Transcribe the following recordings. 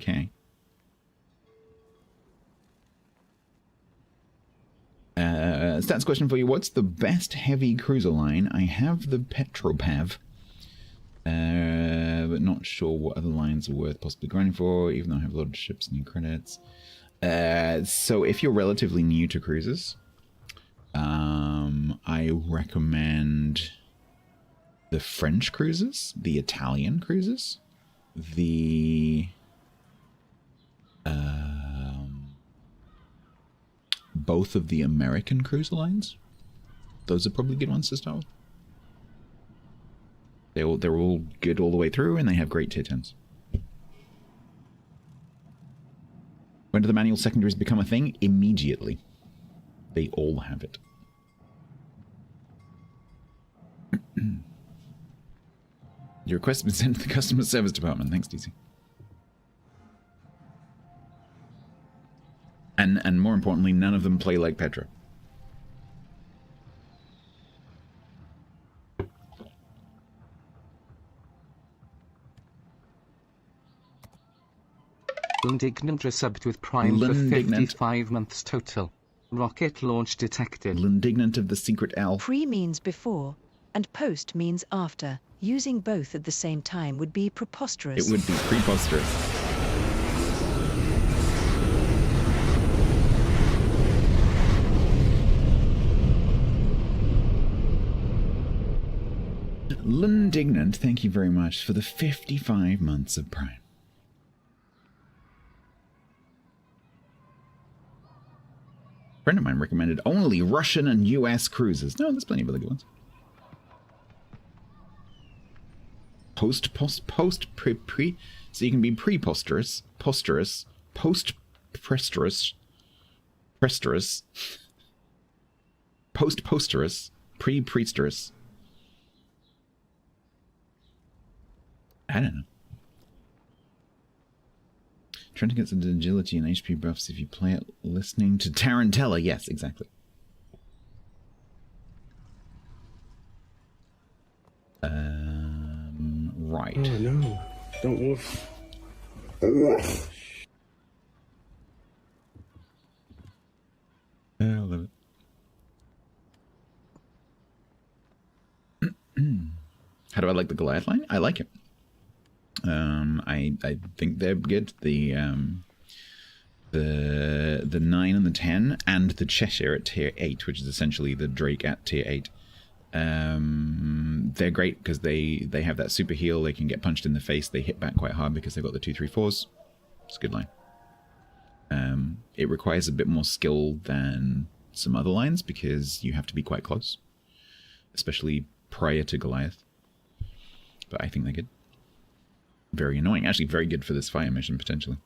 Okay. Stats question for you. What's the best heavy cruiser line? I have the Petropav, but not sure what other lines are worth possibly grinding for, even though I have a lot of ships and new credits. So if you're relatively new to cruisers, I recommend the French cruisers, the Italian cruisers, the both of the American cruiser lines. Those are probably good ones to start with. They're all good all the way through, and they have great tier 10s. When do the manual secondaries become a thing? Immediately. They all have it. Your request has been sent to the customer service department. Thanks, DC. And more importantly, none of them play like Petra. Lundignant resubbed with Prime for 55 months total. Rocket launch detected. Lundignant of the secret L. Pre means before, and post means after. Using both at the same time would be preposterous. It would be preposterous. Lundignant, thank you very much for the 55 months of Prime. A friend of mine recommended only Russian and US cruises. No, there's plenty of other good ones. Pre, so you can be preposterous, posterous, post-presterous, post-posterous, pre-priesterous. I don't know. Trying to get some agility and HP buffs if you play it listening to Tarantella. Yes, exactly. Right. Oh no. Don't wolf. I love it. How do I like the Goliath line? I like it. I think they're good. The 9 and the 10 and the Cheshire at tier 8, which is essentially the Drake at tier 8. They're great because they have that super heal. They can get punched in the face. They hit back quite hard because they've got the 2-3-4s. It's a good line. It requires a bit more skill than some other lines because you have to be quite close, especially prior to Goliath. But I think they're good. Very annoying. Actually, very good for this fire mission, potentially.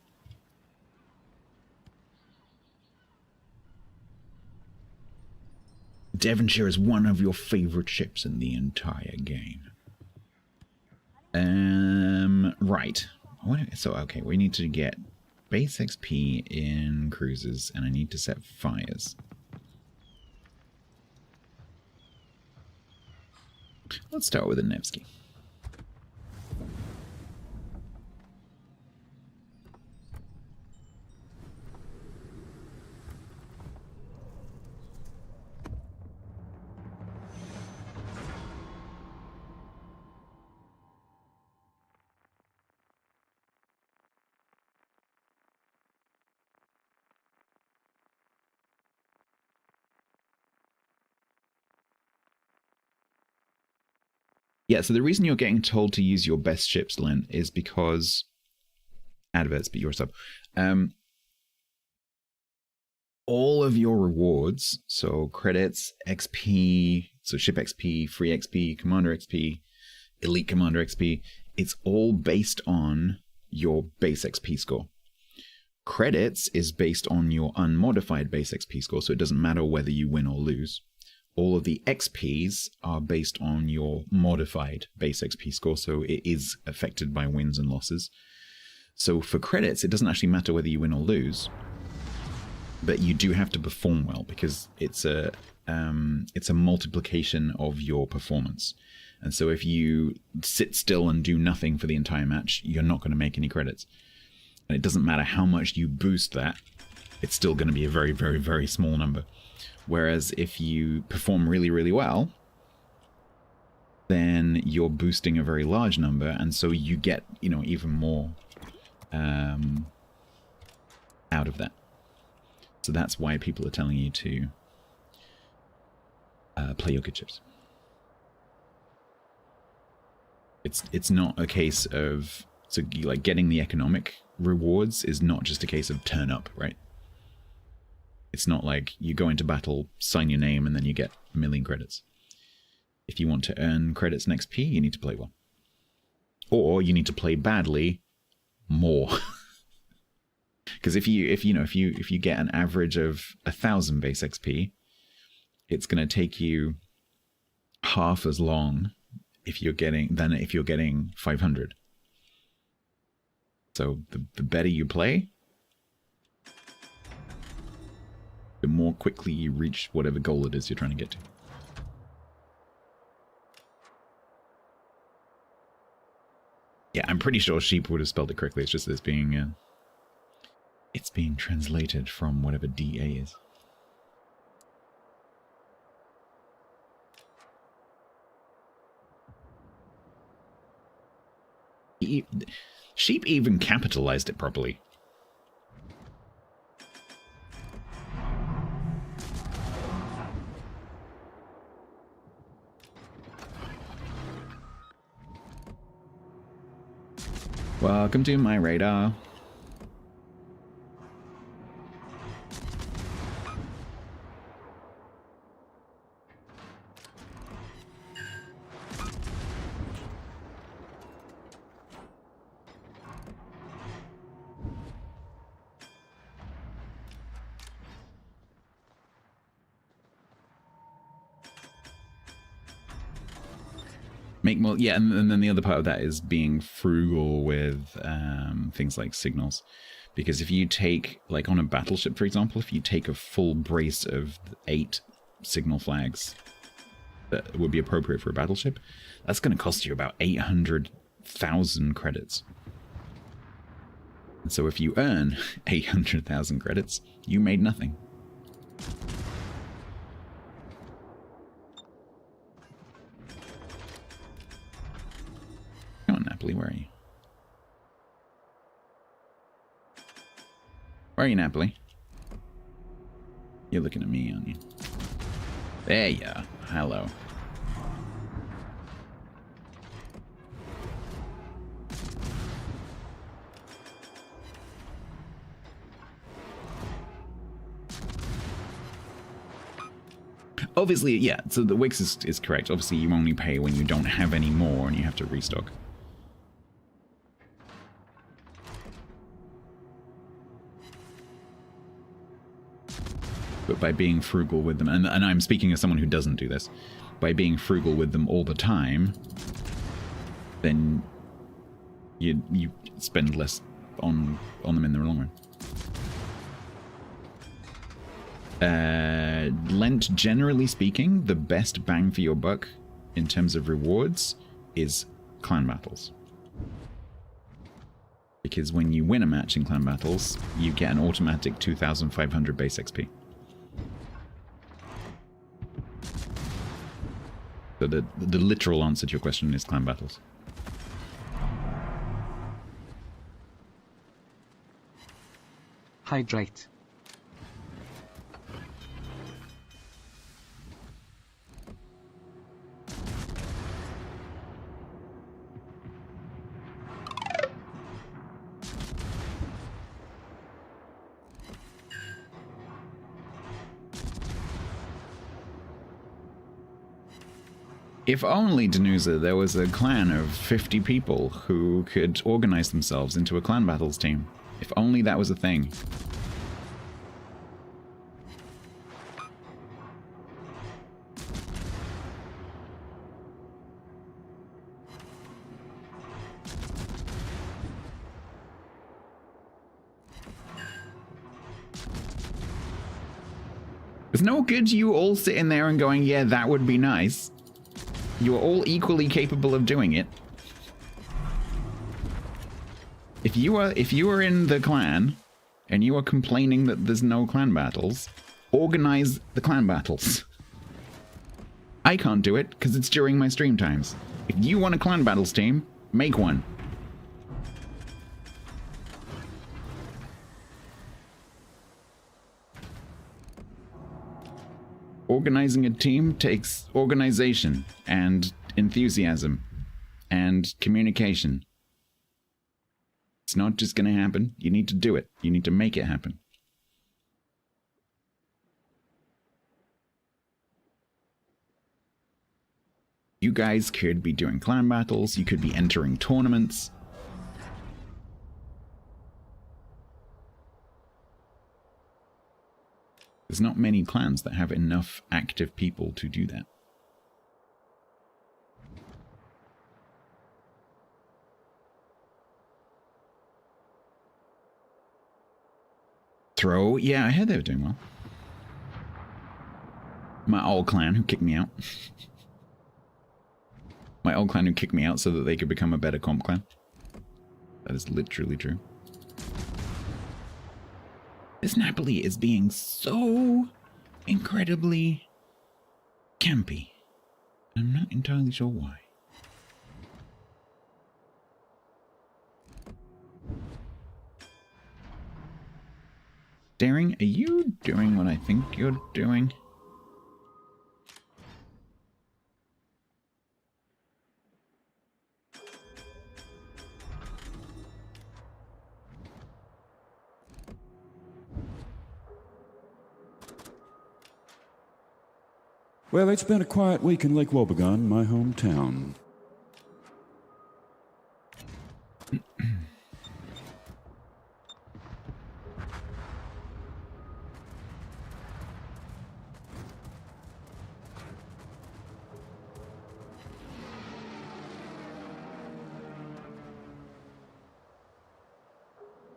Devonshire is one of your favorite ships in the entire game. Right. So, okay, we need to get base XP in cruisers, and I need to set fires. Let's start with a Nevsky. Yeah, so the reason you're getting told to use your best ships, Lynn, is because adverts, but you're a sub. All of your rewards, so credits, XP, so ship XP, free XP, commander XP, elite commander XP, it's all based on your base XP score. Credits is based on your unmodified base XP score, so it doesn't matter whether you win or lose. All of the XPs are based on your modified base XP score, so it is affected by wins and losses. So for credits, it doesn't actually matter whether you win or lose, but you do have to perform well because it's a multiplication of your performance. And so if you sit still and do nothing for the entire match, you're not going to make any credits. And it doesn't matter how much you boost that, it's still going to be a very, very, very small number. Whereas if you perform really, really well, then you're boosting a very large number, and so you get, you know, even more out of that. So that's why people are telling you to play your good chips. It's not a case of, so like getting the economic rewards is not just a case of turn up, right? It's not like you go into battle, sign your name, and then you get 1 million credits. If you want to earn credits and XP, you need to play well. Or you need to play badly more. Because if you get an average of 1,000 base XP, it's going to take you half as long if you're getting 500. So the better you play, the more quickly you reach whatever goal it is you're trying to get to. Yeah, I'm pretty sure Sheep would have spelled it correctly. It's just that it's being translated from whatever DA is. Sheep even capitalized it properly. Welcome to my radar. Make more, yeah, and then the other part of that is being frugal with things like signals. Because if you take, like on a battleship, for example, if you take a full brace of 8 signal flags that would be appropriate for a battleship, that's going to cost you about 800,000 credits. And so if you earn 800,000 credits, you made nothing. Napoli, where are you? Where are you, Napoli? You're looking at me, aren't you? There you are. Hello. Obviously, yeah, so the Wix is correct. Obviously, you only pay when you don't have any more and you have to restock. But by being frugal with them, and I'm speaking as someone who doesn't do this, by being frugal with them all the time, then you spend less on them in the long run. Lent, generally speaking, the best bang for your buck in terms of rewards is clan battles. Because when you win a match in clan battles, you get an automatic 2,500 base XP. So the literal answer to your question is clan battles. Hydrate. If only, Danusa, there was a clan of 50 people who could organize themselves into a clan battles team. If only that was a thing. It's no good you all sitting there and going, yeah, that would be nice. You are all equally capable of doing it. if you are in the clan and you are complaining that there's no clan battles, organize the clan battles. I can't do it because it's during my stream times. If you want a clan battles team, make one. Organizing a team takes organization and enthusiasm and communication. It's not just going to happen. You need to do it. You need to make it happen. You guys could be doing clan battles. You could be entering tournaments. There's not many clans that have enough active people to do that. Throw, yeah, I heard they were doing well. My old clan who kicked me out. My old clan who kicked me out so that they could become a better comp clan. That is literally true. This Napoli is being so incredibly campy. I'm not entirely sure why. Daring, are you doing what I think you're doing? Well, it's been a quiet week in Lake Wobegon, my hometown.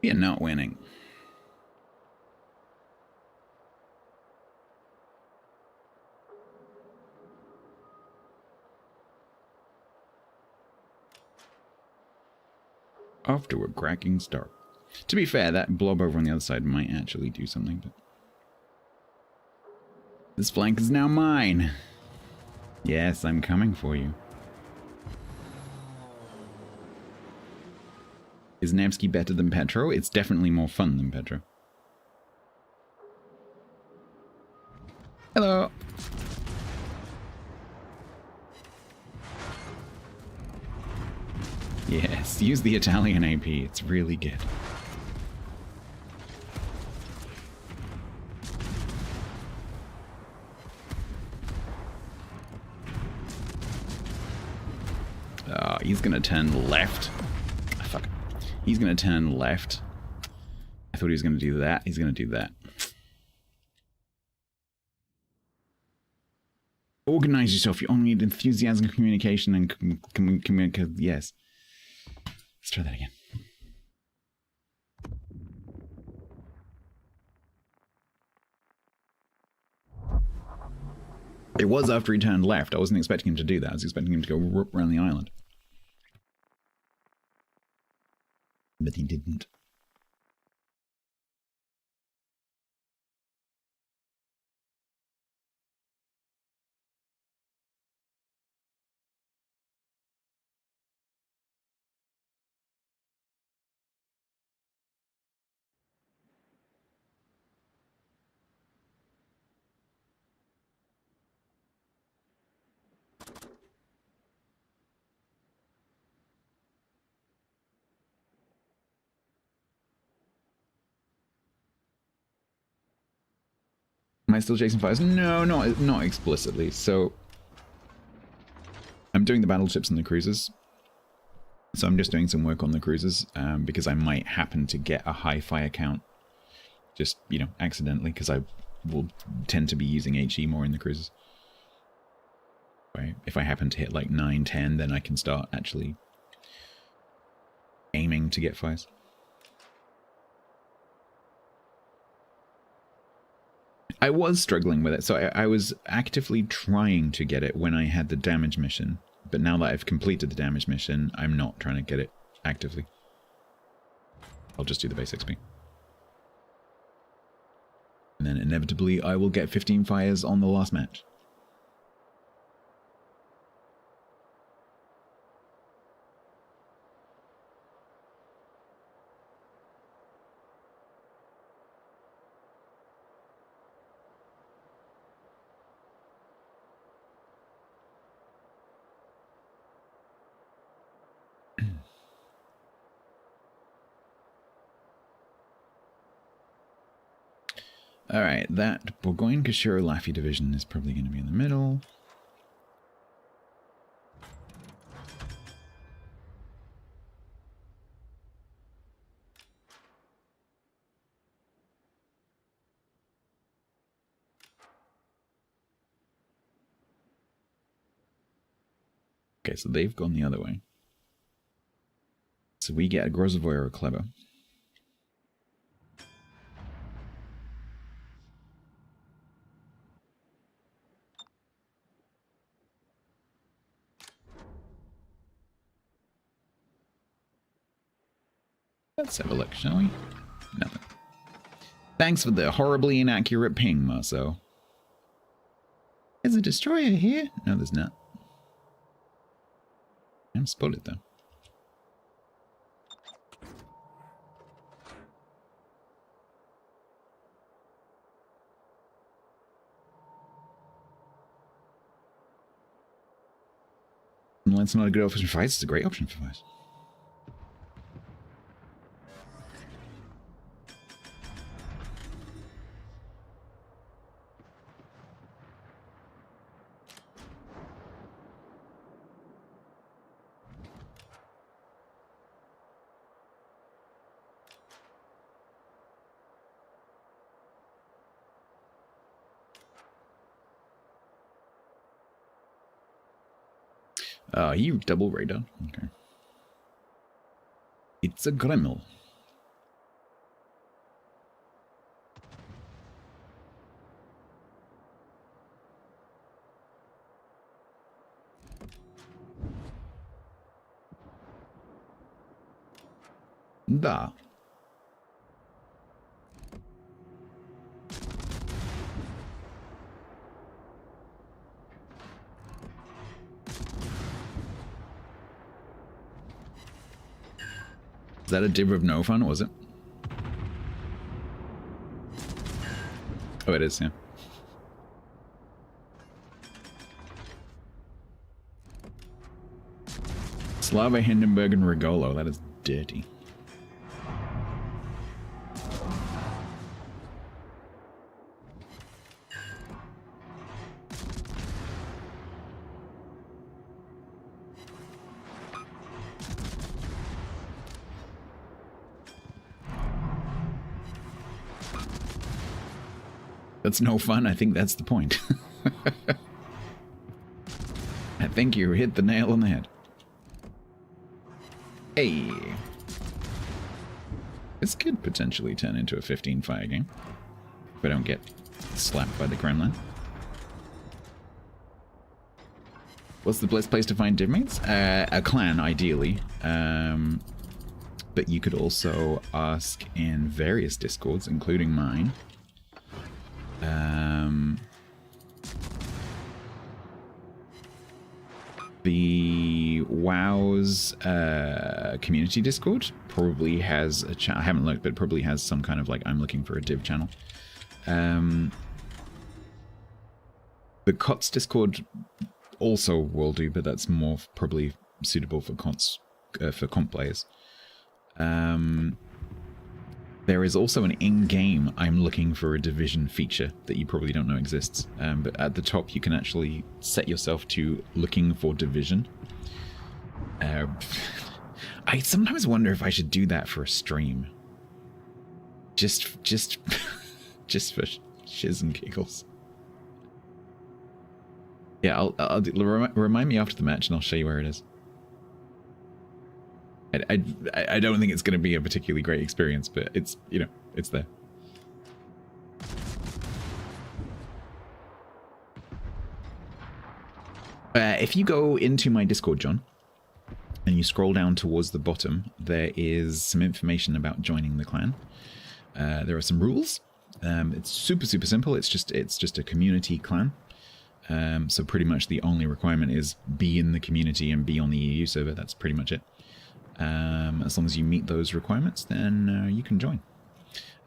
You're not winning. Off to a cracking start. To be fair, that blob over on the other side might actually do something, but... This flank is now mine! Yes, I'm coming for you. Is Nevsky better than Petro? It's definitely more fun than Petro. Hello! Yes, use the Italian AP. It's really good. He's gonna turn left. Fuck. He's gonna turn left. I thought he was gonna do that. He's gonna do that. Organize yourself. You only need enthusiasm, communication, and communicate. Yes. Let's try that again. It was after he turned left. I wasn't expecting him to do that. I was expecting him to go around the island. But he didn't. Am I still chasing fires? No, not explicitly. So I'm doing the battleships and the cruisers. So I'm just doing some work on the cruisers because I might happen to get a high fire count just, you know, accidentally, because I will tend to be using HE more in the cruisers. Right? If I happen to hit like 9, 10, then I can start actually aiming to get fires. I was struggling with it, so I was actively trying to get it when I had the damage mission. But now that I've completed the damage mission, I'm not trying to get it actively. I'll just do the base XP. And then inevitably I will get 15 fires on the last match. Alright, that Burgoyne Kashiro Laffy division is probably going to be in the middle. Okay, so they've gone the other way. So we get a Grozovoy or a Kleber. Let's have a look, shall we? Nothing. Thanks for the horribly inaccurate ping, Marceau. There's a destroyer here? No, there's not. I'm spotted, though. Well, it's not a good option for fights. It's a great option for fights. You double radar. Okay. It's a Gremlin. Da. Is that a div of no fun, was it? Oh, it is, yeah. Slava, Hindenburg, and Rigolo. That is dirty. That's no fun. I think that's the point. I think you hit the nail on the head. Hey. This could potentially turn into a 15 fire game. If I don't get slapped by the Kremlin. What's the best place to find div mates? A clan, ideally. But you could also ask in various discords, including mine. The WoW's community Discord probably has a channel. I haven't looked, but it probably has some kind of like I'm looking for a div channel. The COTS Discord also will do, but that's more probably suitable for comp players. There is also an in-game I'm looking for a division feature that you probably don't know exists. But at the top you can actually set yourself to looking for division. I sometimes wonder if I should do that for a stream. Just for shiz and giggles. Yeah, I'll remind me after the match and I'll show you where it is. I don't think it's going to be a particularly great experience, but it's, you know, it's there. If you go into my Discord, John, and you scroll down towards the bottom, there is some information about joining the clan. There are some rules. It's super simple. It's just a community clan. So pretty much the only requirement is be in the community and be on the EU server. That's pretty much it. As long as you meet those requirements, then you can join.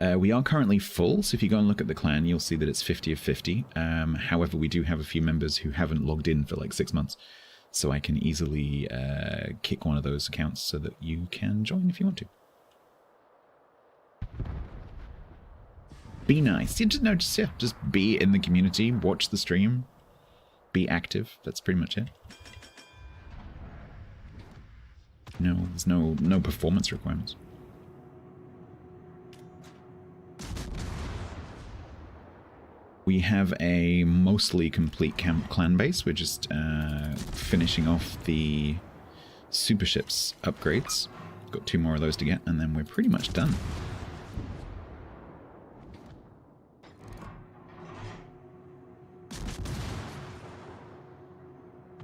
We are currently full, so if you go and look at the clan, you'll see that it's 50 of 50. However, we do have a few members who haven't logged in for like 6 months, so I can easily kick one of those accounts so that you can join if you want to. Be nice. Just be in the community, watch the stream, be active. That's pretty much it. No, there's no performance requirements. We have a mostly complete clan base. We're just finishing off the super ships upgrades. Got 2 more of those to get, and then we're pretty much done.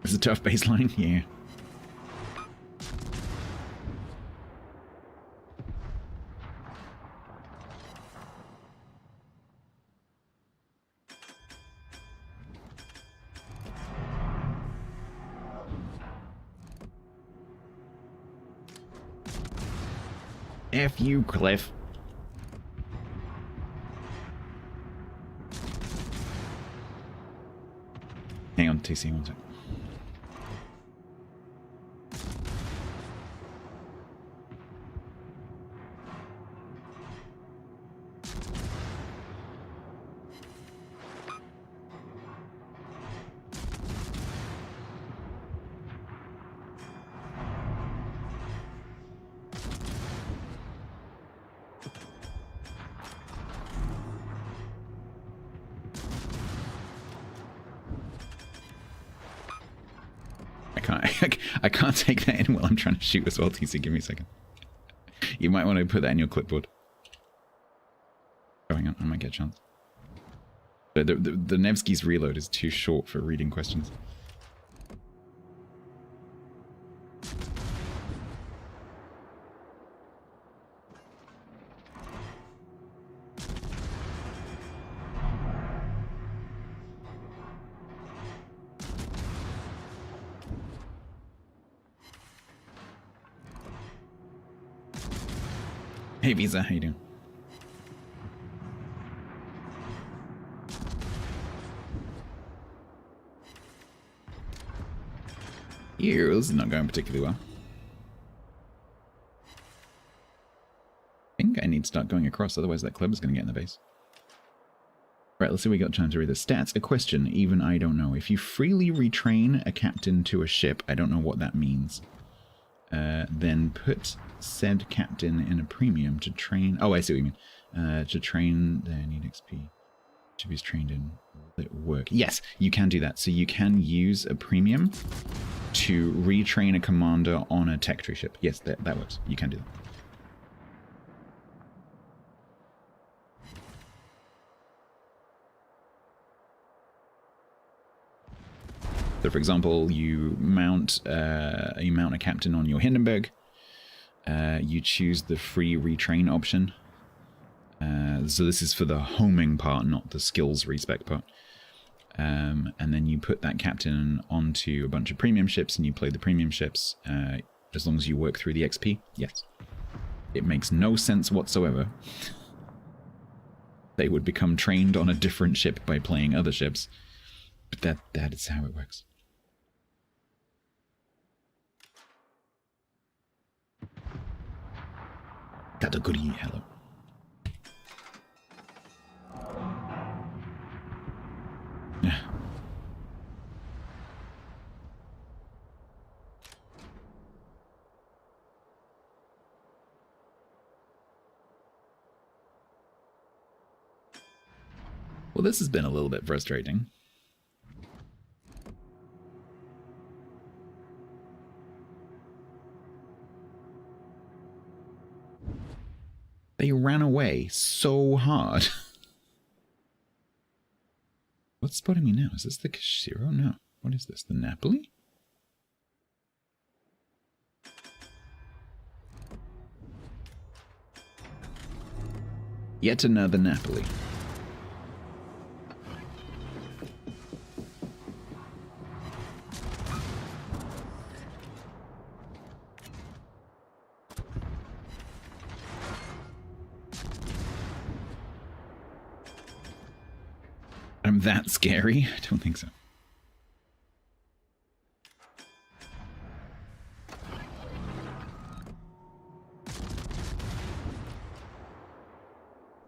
It's a tough baseline, yeah. F you, Cliff. Hang on, TC, one sec. I can't take that in while I'm trying to shoot as well, TC. Give me a second. You might want to put that in your clipboard. Oh, hang on. I might get a chance. The Nevsky's reload is too short for reading questions. Hey Visa, how you doing? Here, this is not going particularly well. I think I need to start going across, otherwise that club is going to get in the base. Right, let's see what we got time to read the stats. A question, even I don't know. If you freely retrain a captain to a ship, I don't know what that means. Then put said captain in a premium to train... Oh, I see what you mean. To train... They need XP. To be trained in... Will it work? Yes, you can do that. So you can use a premium to retrain a commander on a tech tree ship. Yes, that works. You can do that. So, for example, you mount a captain on your Hindenburg. You choose the free retrain option. So this is for the homing part, not the skills respec part. And then you put that captain onto a bunch of premium ships, and you play the premium ships as long as you work through the XP. Yes. It makes no sense whatsoever. They would become trained on a different ship by playing other ships. But that is how it works. Kataguri, hello. Yeah. Well, this has been a little bit frustrating. They ran away so hard. What's spotting me now? Is this the Kashiro? No. What is this? The Napoli? Yet another Napoli. That scary? I don't think so.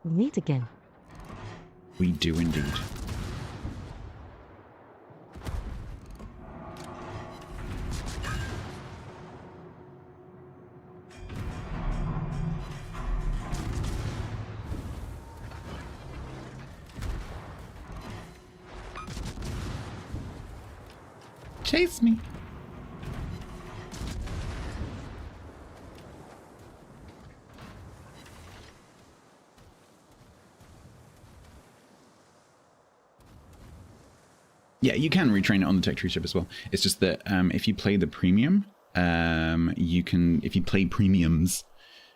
We meet again. We do indeed. Chase me. Yeah, you can retrain it on the tech tree ship as well. It's just that if you play the premium, you can, if you play premiums,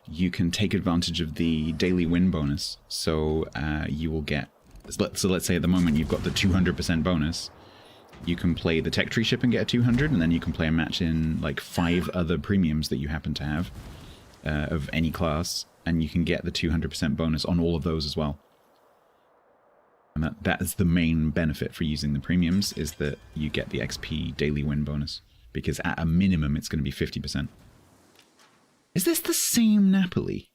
you can take advantage of the daily win bonus. So you will get, so let's say at the moment you've got the 200% bonus. You can play the tech tree ship and get a 200, and then you can play a match in like 5 other premiums that you happen to have of any class, and you can get the 200% bonus on all of those as well. And that is the main benefit for using the premiums, is that you get the XP daily win bonus, because at a minimum it's going to be 50%. Is this the same Napoli?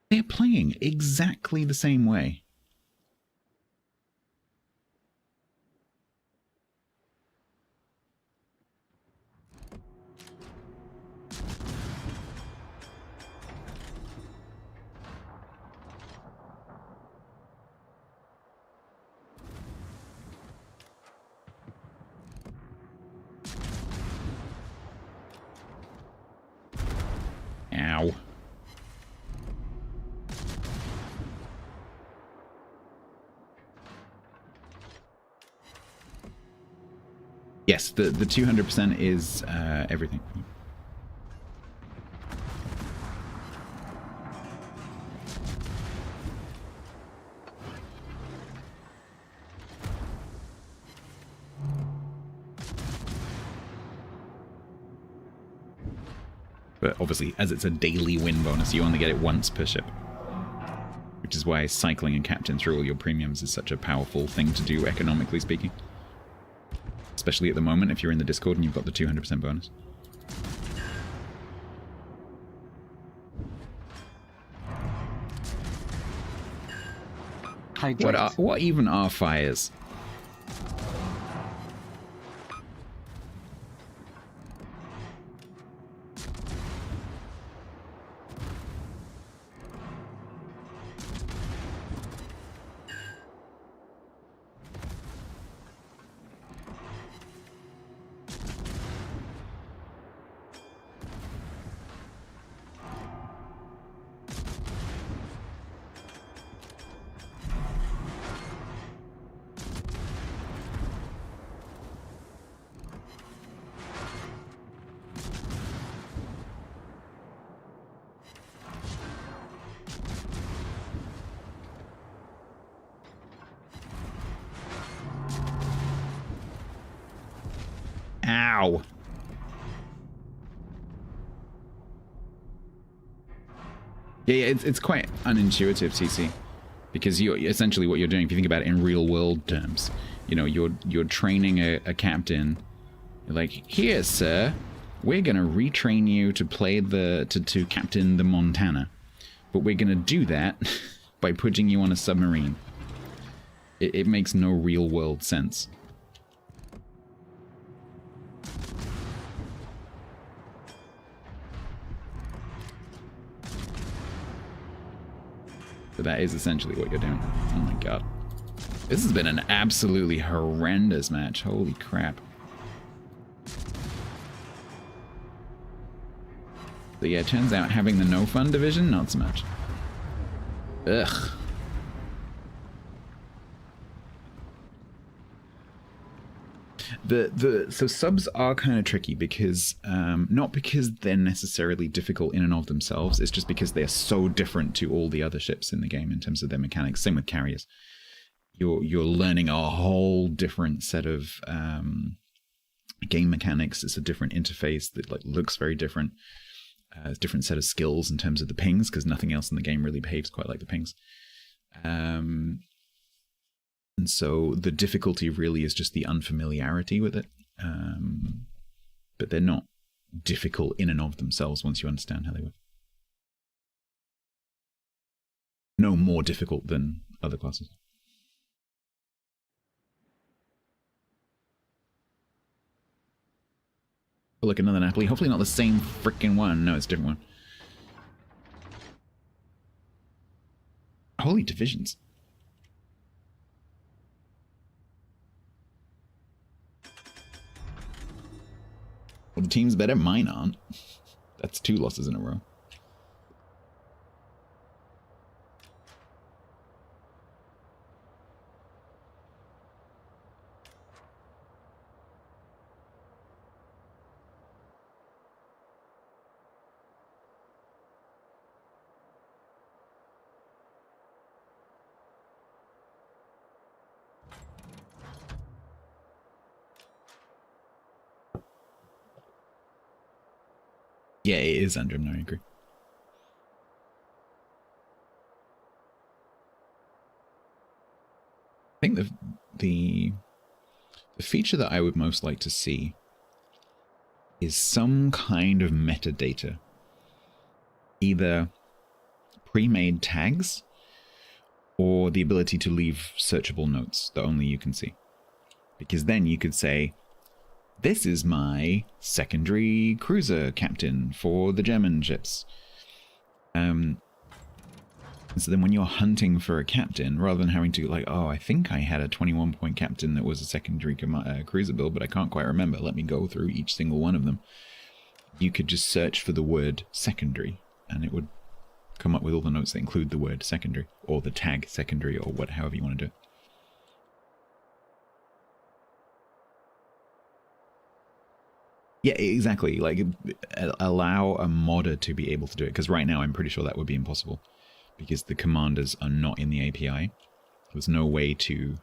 They're playing exactly the same way. Ow. Yes, the 200% is everything. But obviously, as it's a daily win bonus, you only get it once per ship. Which is why cycling and captain through all your premiums is such a powerful thing to do, economically speaking. Especially at the moment, if you're in the Discord and you've got the 200% bonus. What even are fires? Ow. Yeah, it's quite unintuitive, CC, because you're essentially what you're doing. If you think about it in real world terms, you know, you're training a captain. You're like, here, sir, we're gonna retrain you to play to captain the Montana, but we're gonna do that by putting you on a submarine. It makes no real world sense. But that is essentially what you're doing. Oh my god. This has been an absolutely horrendous match. Holy crap. But yeah, it turns out having the no fun division, not so much. Ugh. So subs are kind of tricky because not because they're necessarily difficult in and of themselves. It's just because they're so different to all the other ships in the game in terms of their mechanics. Same with carriers. You're learning a whole different set of game mechanics. It's a different interface that like looks very different. A different set of skills in terms of the pings, because nothing else in the game really behaves quite like the pings. And so the difficulty really is just the unfamiliarity with it. But they're not difficult in and of themselves once you understand how they work. No more difficult than other classes. Oh, look, another Napoli. Hopefully not the same freaking one. No, it's a different one. Holy divisions. Well, the team's better. Mine aren't. That's 2 losses in a row. Yeah, it is Andrew. No, I agree. I think the feature that I would most like to see is some kind of metadata. Either pre-made tags or the ability to leave searchable notes that only you can see. Because then you could say, this is my secondary cruiser captain for the German ships. So then when you're hunting for a captain, rather than having to like, oh, I think I had a 21-point captain that was a secondary cruiser build, but I can't quite remember. Let me go through each single one of them. You could just search for the word secondary, and it would come up with all the notes that include the word secondary, or the tag secondary, or however you want to do it. Yeah, exactly. Like, allow a modder to be able to do it, because right now I'm pretty sure that would be impossible, because the commanders are not in the API. There's no way to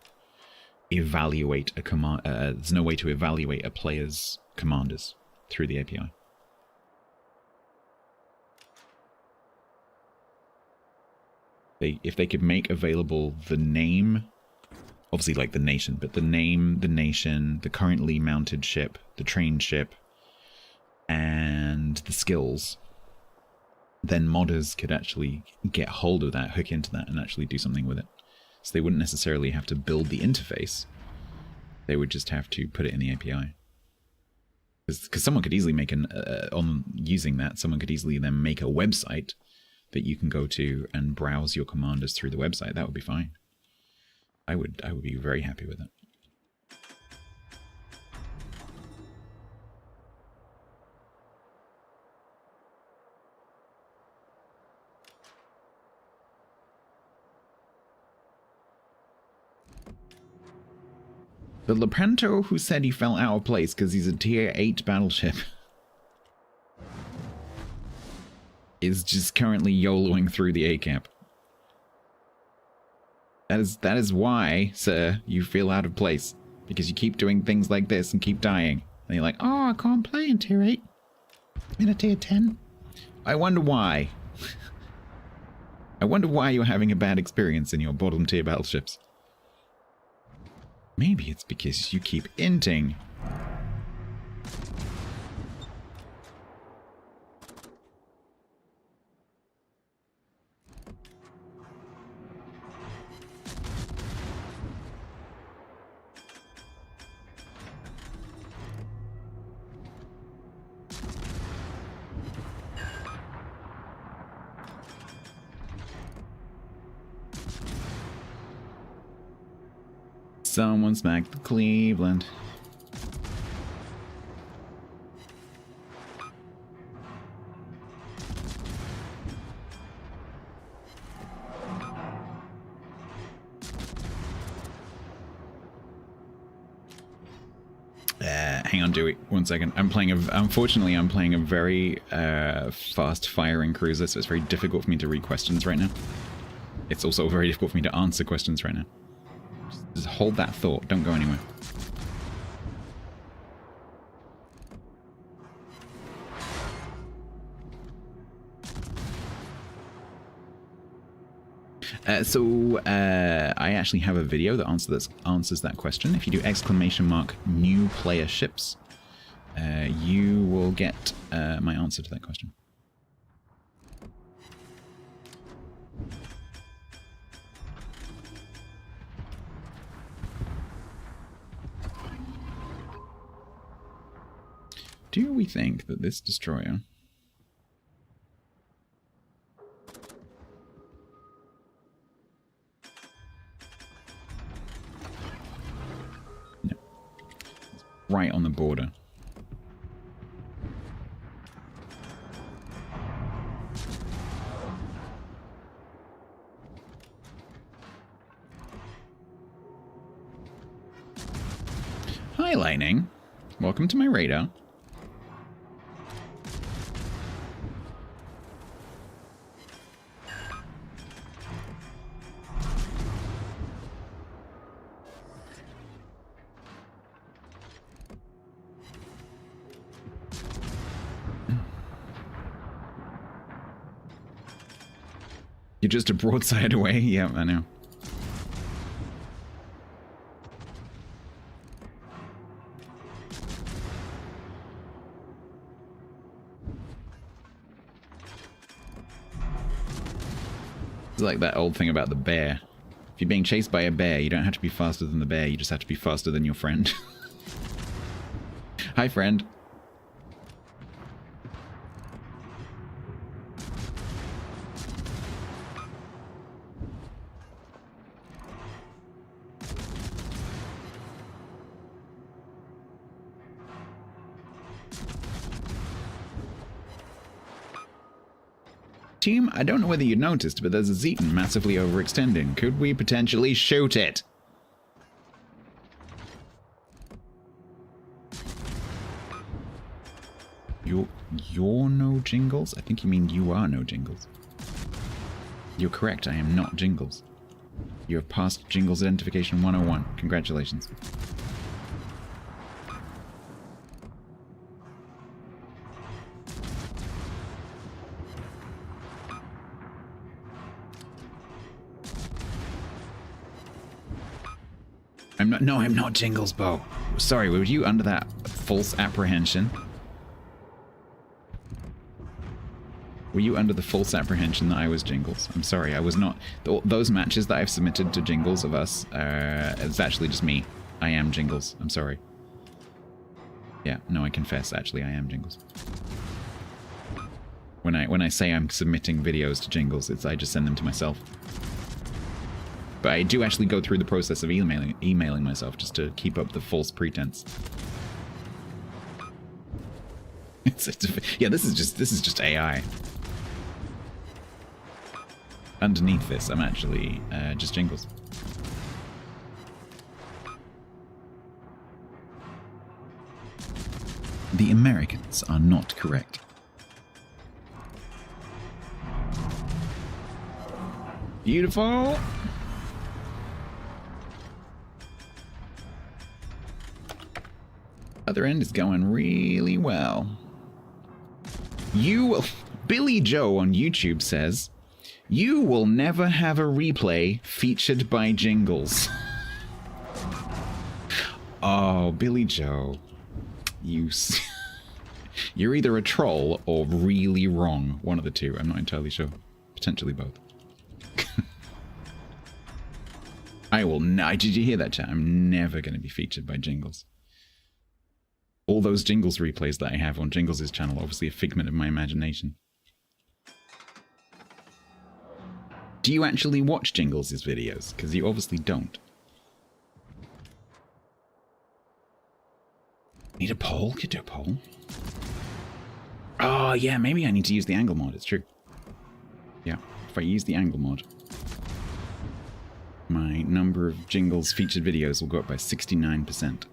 evaluate a command. There's no way to evaluate a player's commanders through the API. If they could make available the name, obviously like the nation, but the name, the nation, the currently mounted ship, the trained ship, and the skills, then modders could actually get hold of that, hook into that, and actually do something with it. So they wouldn't necessarily have to build the interface. They would just have to put it in the API. Because someone could easily make on using that, someone could easily then make a website that you can go to and browse your commanders through the website. That would be fine. I would be very happy with it. The Lepanto who said he fell out of place because he's a tier 8 battleship is just currently YOLOing through the A camp. That is why, sir, you feel out of place. Because you keep doing things like this and keep dying. And you're like, oh, I can't play in tier 8. In a tier 10. I wonder why. I wonder why you're having a bad experience in your bottom tier battleships. Maybe it's because you keep inting. Someone smacked the Cleveland. Hang on, Dewey. 1 second. Unfortunately, I'm playing a very fast-firing cruiser, so it's very difficult for me to read questions right now. It's also very difficult for me to answer questions right now. Just hold that thought. Don't go anywhere. I actually have a video that answers that question. If you do !new player ships, you will get my answer to that question. Do we think that this destroyer... right on the border. Hi, Lightning. Welcome to my radar. You're just a broadside away? Yeah, I know. It's like that old thing about the bear. If you're being chased by a bear, you don't have to be faster than the bear, you just have to be faster than your friend. Hi, friend. Team, I don't know whether you noticed, but there's a Zeton massively overextending. Could we potentially shoot it? You're no Jingles? I think you mean you are no Jingles. You're correct, I am not Jingles. You have passed Jingles Identification 101. Congratulations. I'm not Jingles, Bo. Sorry, were you under that false apprehension? Were you under the false apprehension that I was Jingles? I'm sorry, I was not. Those matches that I've submitted to Jingles of us, it's actually just me. I am Jingles. I'm sorry. Yeah, no, I confess, actually, I am Jingles. When I say I'm submitting videos to Jingles, I just send them to myself. But I do actually go through the process of emailing myself just to keep up the false pretense. Yeah, this is just AI. Underneath this, I'm actually just Jingles. The Americans are not correct. Beautiful. Other end is going really well. Billy Joe on YouTube says, "You will never have a replay featured by Jingles." Oh, Billy Joe. You're either a troll or really wrong. One of the two. I'm not entirely sure. Potentially both. I will not. Did you hear that, chat? I'm never going to be featured by Jingles. All those Jingles replays that I have on Jingles' channel are obviously a figment of my imagination. Do you actually watch Jingles' videos? Because you obviously don't. Need a pole? Could do a pole. Oh, yeah, maybe I need to use the angle mod. It's true. Yeah, if I use the angle mod, my number of Jingles featured videos will go up by 69%.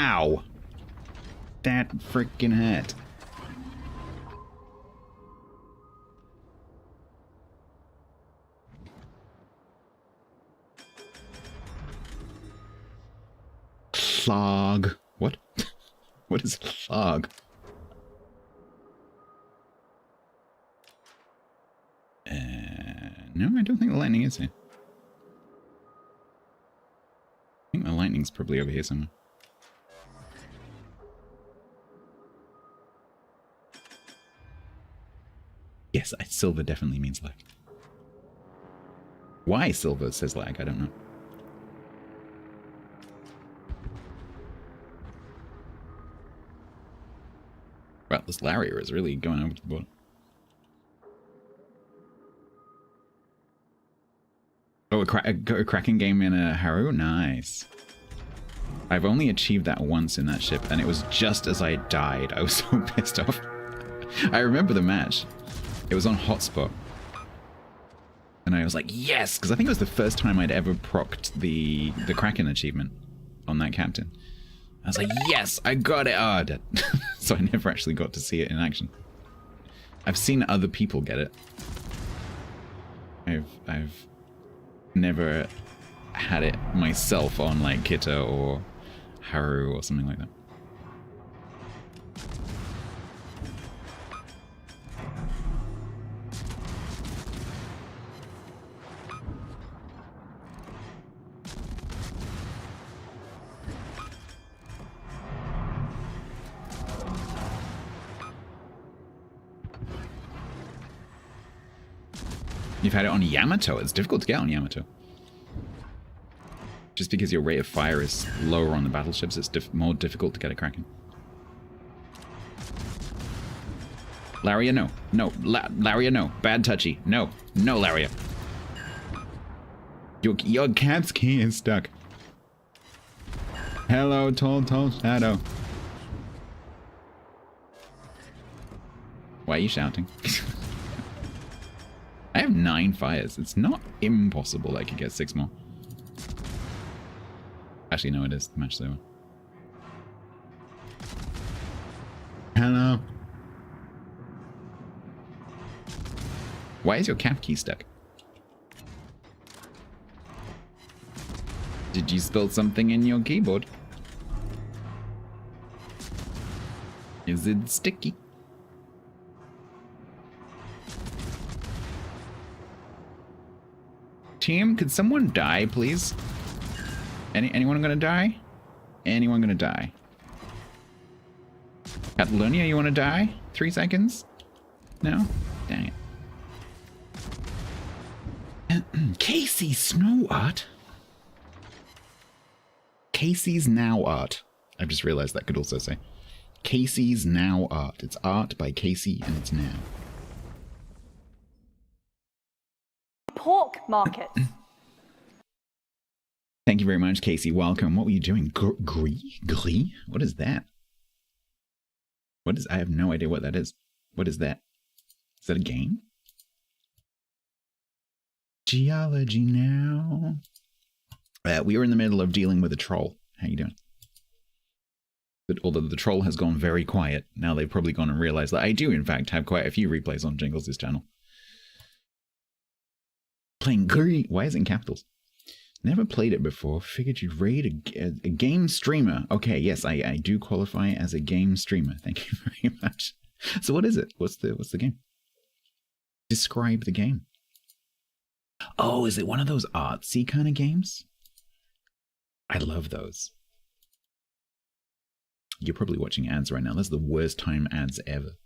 Ow! That freaking hurt. Clog. What? What is clog? No, I don't think the lightning is here. I think the lightning's probably over here somewhere. Yes, silver definitely means lag. Why silver says lag, I don't know. Well, this Lariat is really going over to the board. Oh, a cracking game in a Haru? Nice. I've only achieved that once in that ship, and it was just as I died. I was so pissed off. I remember the match. It was on hotspot. And I was like, yes! Because I think it was the first time I'd ever procced the Kraken achievement on that captain. I was like, yes! I got it! Oh, I did. So I never actually got to see it in action. I've seen other people get it. I've never had it myself on like Kita or Haru or something like that. You've had it on Yamato. It's difficult to get on Yamato. Just because your rate of fire is lower on the battleships, it's more difficult to get a Kraken. Laria, no. No. Laria, no. Bad touchy. No. No, Laria. Your cat's key is stuck. Hello, tall shadow. Why are you shouting? I have 9 fires. It's not impossible I could get 6 more. Actually, no, it is. The match is over. Hello. Why is your cap key stuck? Did you spill something in your keyboard? Is it sticky? Team, could someone die, please? Anyone gonna die? Anyone gonna die? Catalonia, you wanna die? 3 seconds? No? Dang it. Casey Snow Art? Casey's Now Art. I've just realized that could also say. Casey's Now Art. It's art by Casey and it's now. Pork market. Thank you very much, Casey. Welcome. What were you doing? Glee? What is that? What is? I have no idea what that is. What is that? Is that a game? Geology now. We are in the middle of dealing with a troll. How you doing? But although the troll has gone very quiet, now they've probably gone and realized that I do, in fact, have quite a few replays on Jingles' channel. Playing Glee. Why is it in capitals? Never played it before. Figured you'd raid a game streamer. Okay, yes, I do qualify as a game streamer. Thank you very much. So what is it? What's the game? Describe the game. Oh, is it one of those artsy kind of games? I love those. You're probably watching ads right now. That's the worst time ads ever.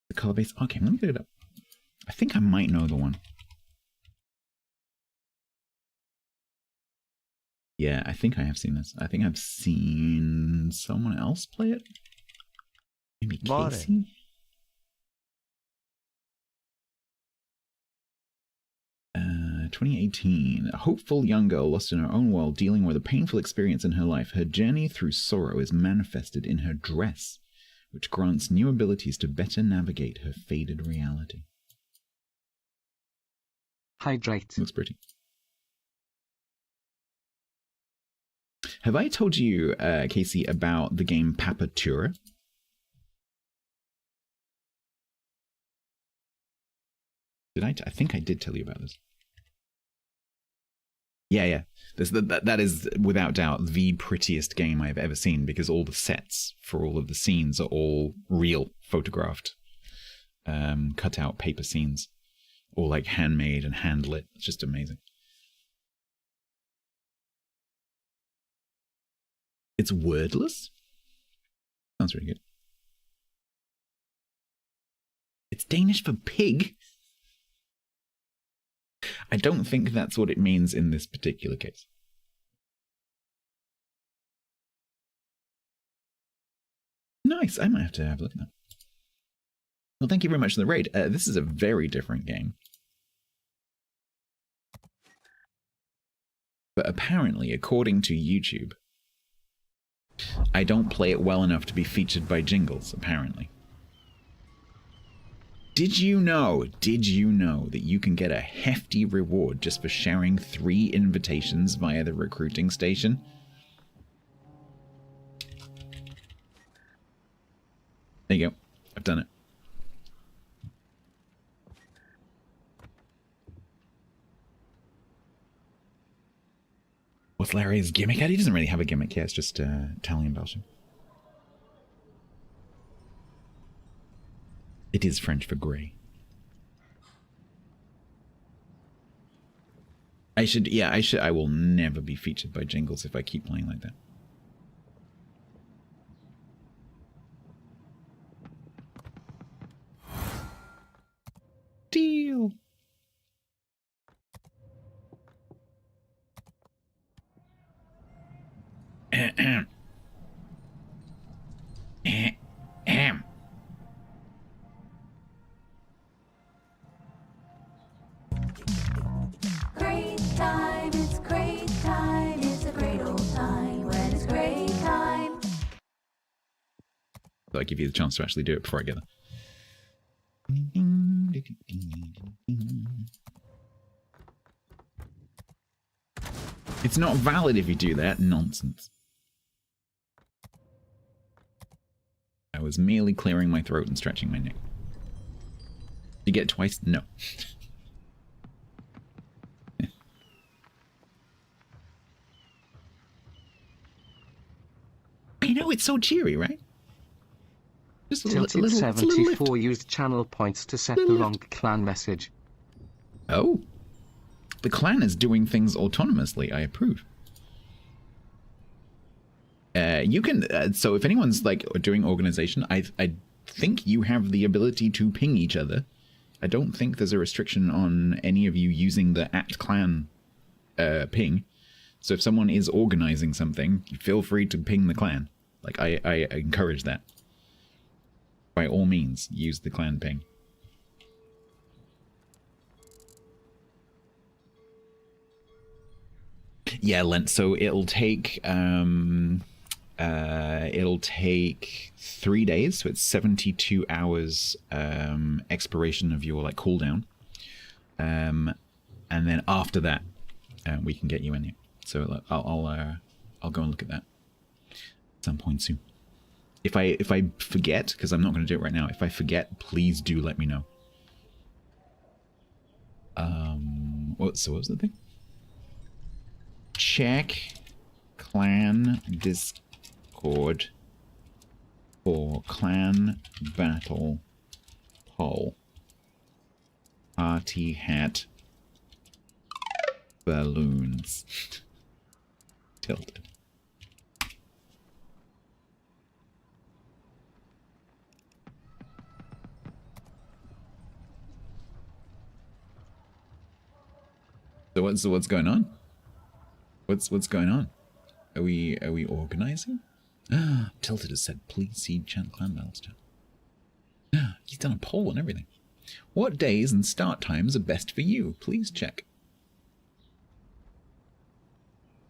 The color base. Okay, let me get it up. I think I might know the one. Yeah, I think I have seen this. I think I've seen someone else play it. Maybe Casey? 2018. A hopeful young girl lost in her own world, dealing with a painful experience in her life. Her journey through sorrow is manifested in her dress, which grants new abilities to better navigate her faded reality. Hydrate. Looks pretty. Have I told you, Casey, about the game Papatura? Did I? I think I did tell you about this. Yeah. That is without doubt the prettiest game I've ever seen, because all the sets for all of the scenes are all real, photographed, cut out paper scenes, all like handmade and handlit. It's just amazing. It's wordless. Sounds really good. It's Danish for pig. I don't think that's what it means in this particular case. Nice. I might have to have a look at that. Well, thank you very much for the raid. This is a very different game. But apparently, according to YouTube, I don't play it well enough to be featured by jingles, apparently. Did you know that you can get a hefty reward just for sharing 3 invitations via the recruiting station? There you go. I've done it. What's Larry's gimmick? He doesn't really have a gimmick yet. It's just Italian Belgian. It is French for grey. I will never be featured by jingles if I keep playing like that. Deal. Great time, it's great time, it's a great old time when it's great time. I'll give you the chance to actually do it before I get there. It's not valid if you do that. Nonsense. I was merely clearing my throat and stretching my neck. You get it twice? No. You know, it's so cheery, right? Just Tilted 74 used channel points to set the wrong clan message. Oh. The clan is doing things autonomously. I approve. You can... so if anyone's like doing organization, I think you have the ability to ping each other. I don't think there's a restriction on any of you using the @clan ping. So if someone is organizing something, feel free to ping the clan. Like, I encourage that. By all means, use the clan ping. Yeah, Lent. So it'll take 3 days. So it's 72 hours expiration of your like cooldown. And then after that, we can get you in here. So I'll go and look at that at some point soon. If I forget, because I'm not going to do it right now. If I forget, please do let me know. So what was the thing? Check clan Discord for clan battle poll. Party hat balloons. Tilted. So what's going on? What's going on? Are we organizing? Tilted has said, please see Chant Clan Battles chat. He's done a poll and everything. What days and start times are best for you? Please check.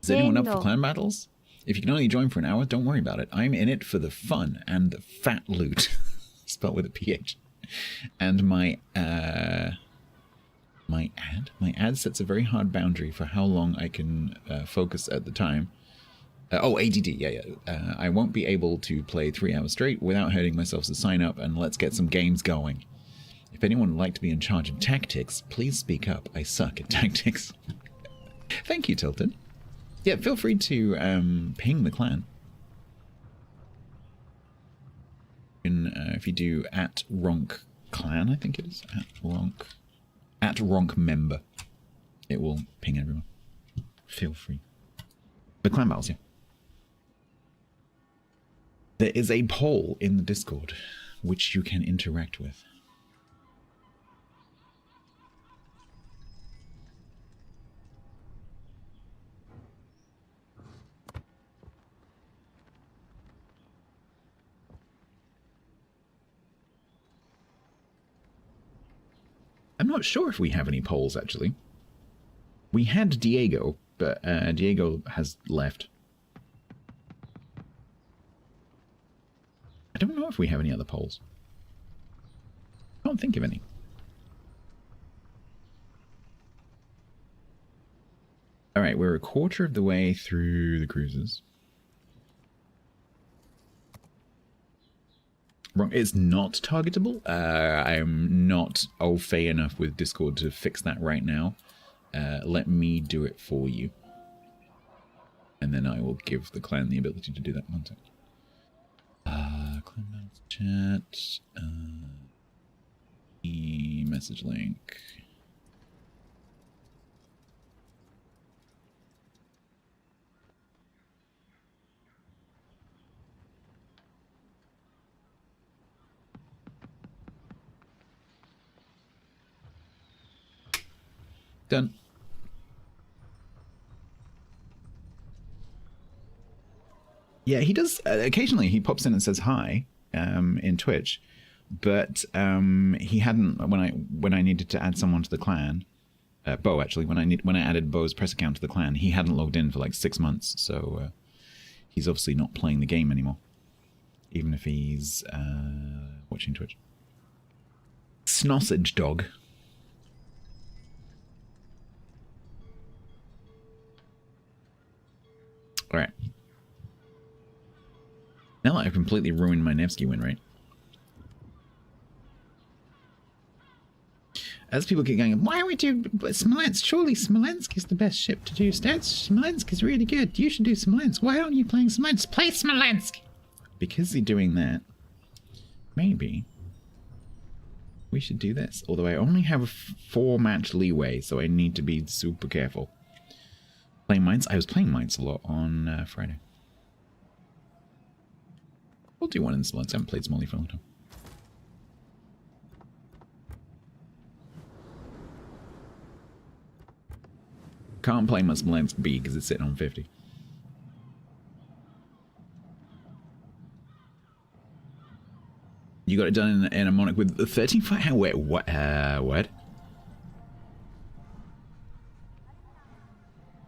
Is anyone up for clan battles? If you can only join for an hour, don't worry about it. I'm in it for the fun and the fat loot. Spelled with a PH. And my ad sets a very hard boundary for how long I can focus at the time. ADD, yeah. I won't be able to play 3 hours straight without hurting myself, so sign up and let's get some games going. If anyone would like to be in charge of tactics, please speak up. I suck at tactics. Thank you, Tilted. Yeah, feel free to ping the clan. If you do @Ronk Clan, I think it is, @Ronk member, it will ping everyone. Feel free. The clan battles, yeah. There is a poll in the Discord, which you can interact with. I'm not sure if we have any polls, actually. We had Diego, but Diego has left. I don't know if we have any other polls. I don't think of any. Alright, we're a quarter of the way through the cruises. Wrong, it's not targetable. I'm not au fait enough with Discord to fix that right now. Let me do it for you. And then I will give the clan the ability to do that. One second. Clan mouse chat. Message link. Done. Yeah, he does. Occasionally, he pops in and says hi in Twitch, but he hadn't when I needed to add someone to the clan. Bo, actually, when I added Bo's press account to the clan, he hadn't logged in for like 6 months, so he's obviously not playing the game anymore, even if he's watching Twitch. Snossage dog. Alright. Now that I've completely ruined my Nevsky win rate. As people keep going, why are we doing Smolensk? Surely Smolensk is the best ship to do stats. Smolensk is really good. You should do Smolensk. Why aren't you playing Smolensk? Play Smolensk! Because you're doing that, maybe we should do this. Although I only have a 4-match leeway, so I need to be super careful. Playing Mines? I was playing Mines a lot on Friday. We'll do one in Smolensk. I haven't played Smolny for a long time. Can't play my Smolensk B because it's sitting on 50. You got it done in a Monarch with the 13 fire? Wait, what? What?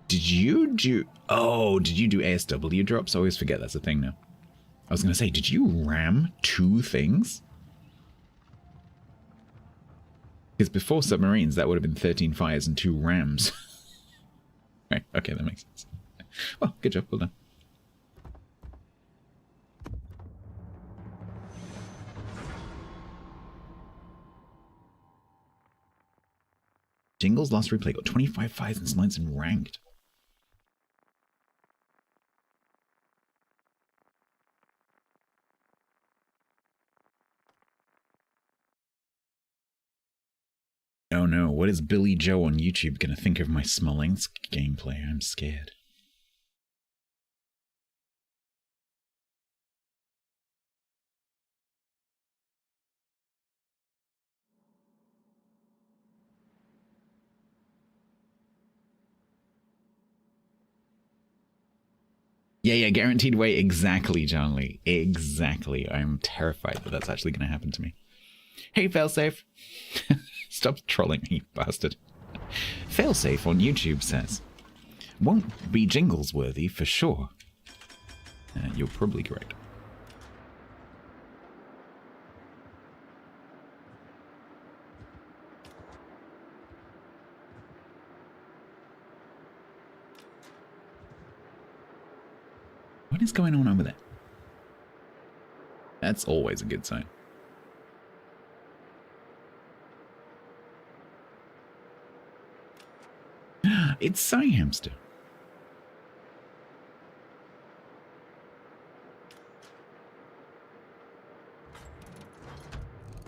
Did you do... Oh, did you do ASW drops? I always forget that's a thing now. I was going to say, did you ram 2 things? Because before submarines, that would have been 13 fires and 2 rams. Right, okay, that makes sense. Well, good job, well done. Jingle's last replay got 25 fires and slides and ranked. Oh no, what is Billy Joe on YouTube gonna think of my Smolensk gameplay? I'm scared. Yeah, guaranteed way. Exactly, John Lee. Exactly. I'm terrified that that's actually going to happen to me. Hey, Failsafe. Stop trolling me, bastard. Failsafe on YouTube says, won't be jingles worthy for sure. You're probably correct. What is going on over there? That's always a good sign. It's Psy Hamster.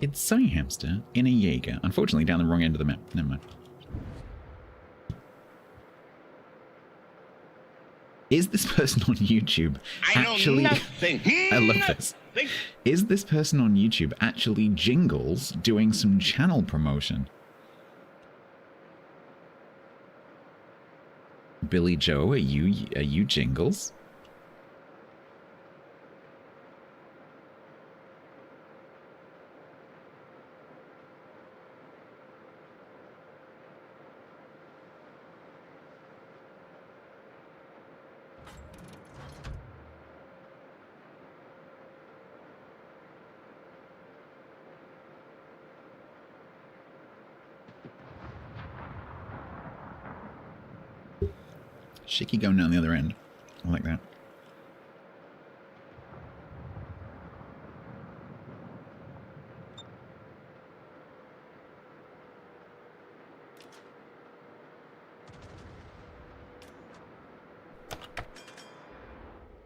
It's Psy Hamster in a Jaeger. Unfortunately, down the wrong end of the map. Never mind. Is this person on YouTube actually... I love this. Is this person on YouTube actually Jingles doing some channel promotion? Billy Joe, are you Jingles? Shicky going down the other end. I like that.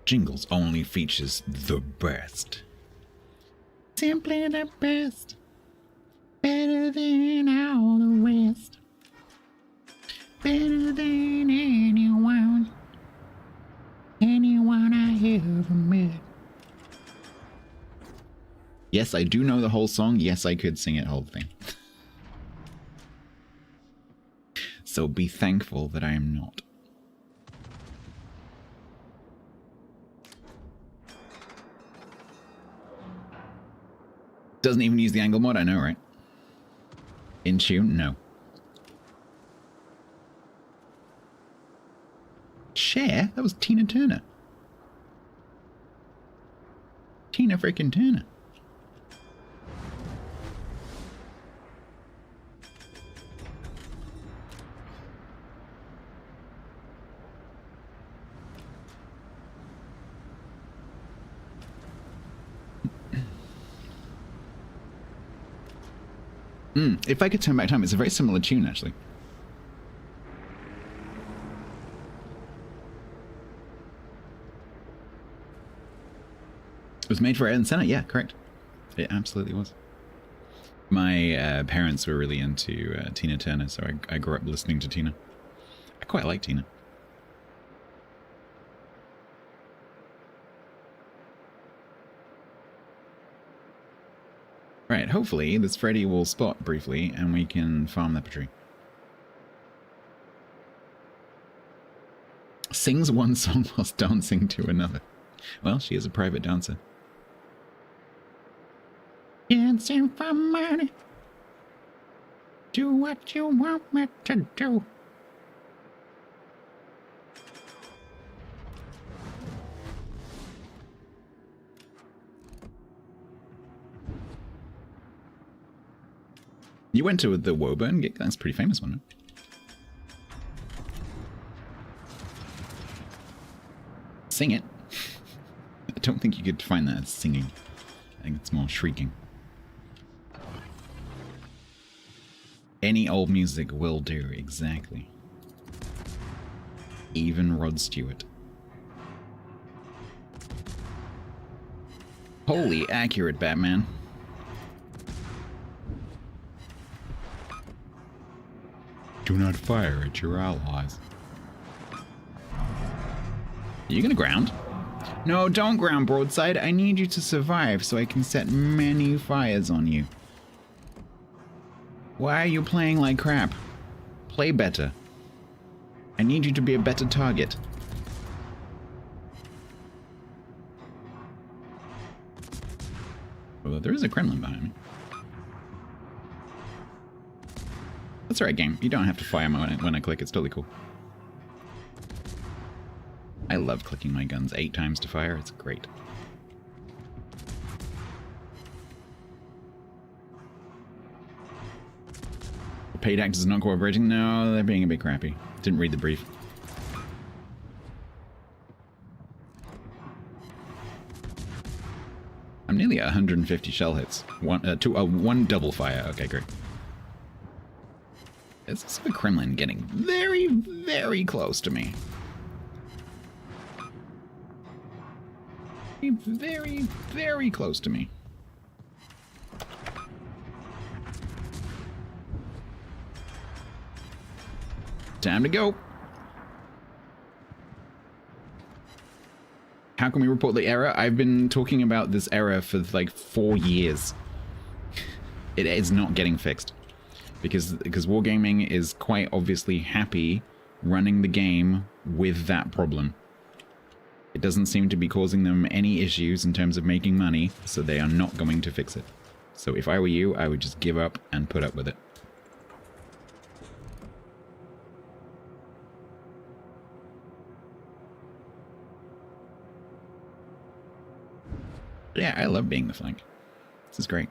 Jingles only features the best. Simply the best. Better than all the rest. Better than anyone I ever met. Yes, I do know the whole song. Yes, I could sing it whole thing. So be thankful that I am not. Doesn't even use the angle mod, I know, right? In tune? No. Cher? That was Tina Turner. Tina freaking Turner. If I could turn back time, it's a very similar tune, actually. It was made for Ayrton Senna, yeah, correct. It absolutely was. My parents were really into Tina Turner, so I grew up listening to Tina. I quite like Tina. Right, hopefully this Freddy will spot briefly and we can farm leopardry. Sings one song whilst dancing to another. Well, she is a private dancer. Dancing for money. Do what you want me to do. You went to the Woburn gig? That's a pretty famous one, right? Sing it. I don't think you could define that as singing. I think it's more shrieking. Any old music will do, exactly. Even Rod Stewart. Holy accurate, Batman. Do not fire at your allies. Are you gonna ground? No, don't ground, Broadside. I need you to survive so I can set many fires on you. Why are you playing like crap? Play better. I need you to be a better target. Well, there is a Kremlin behind me. That's alright, game. You don't have to fire when I click. It's totally cool. I love clicking my guns 8 times to fire. It's great. The paid actors not cooperating? No, they're being a bit crappy. Didn't read the brief. nearly at 150 shell hits. One double fire. Okay, great. It's the Kremlin getting very, very close to me. Very, very close to me. Time to go. How can we report the error? I've been talking about this error for like 4 years. It is not getting fixed. Because Wargaming is quite obviously happy running the game with that problem. It doesn't seem to be causing them any issues in terms of making money, so they are not going to fix it. So if I were you, I would just give up and put up with it. Yeah, I love being the flank. This is great.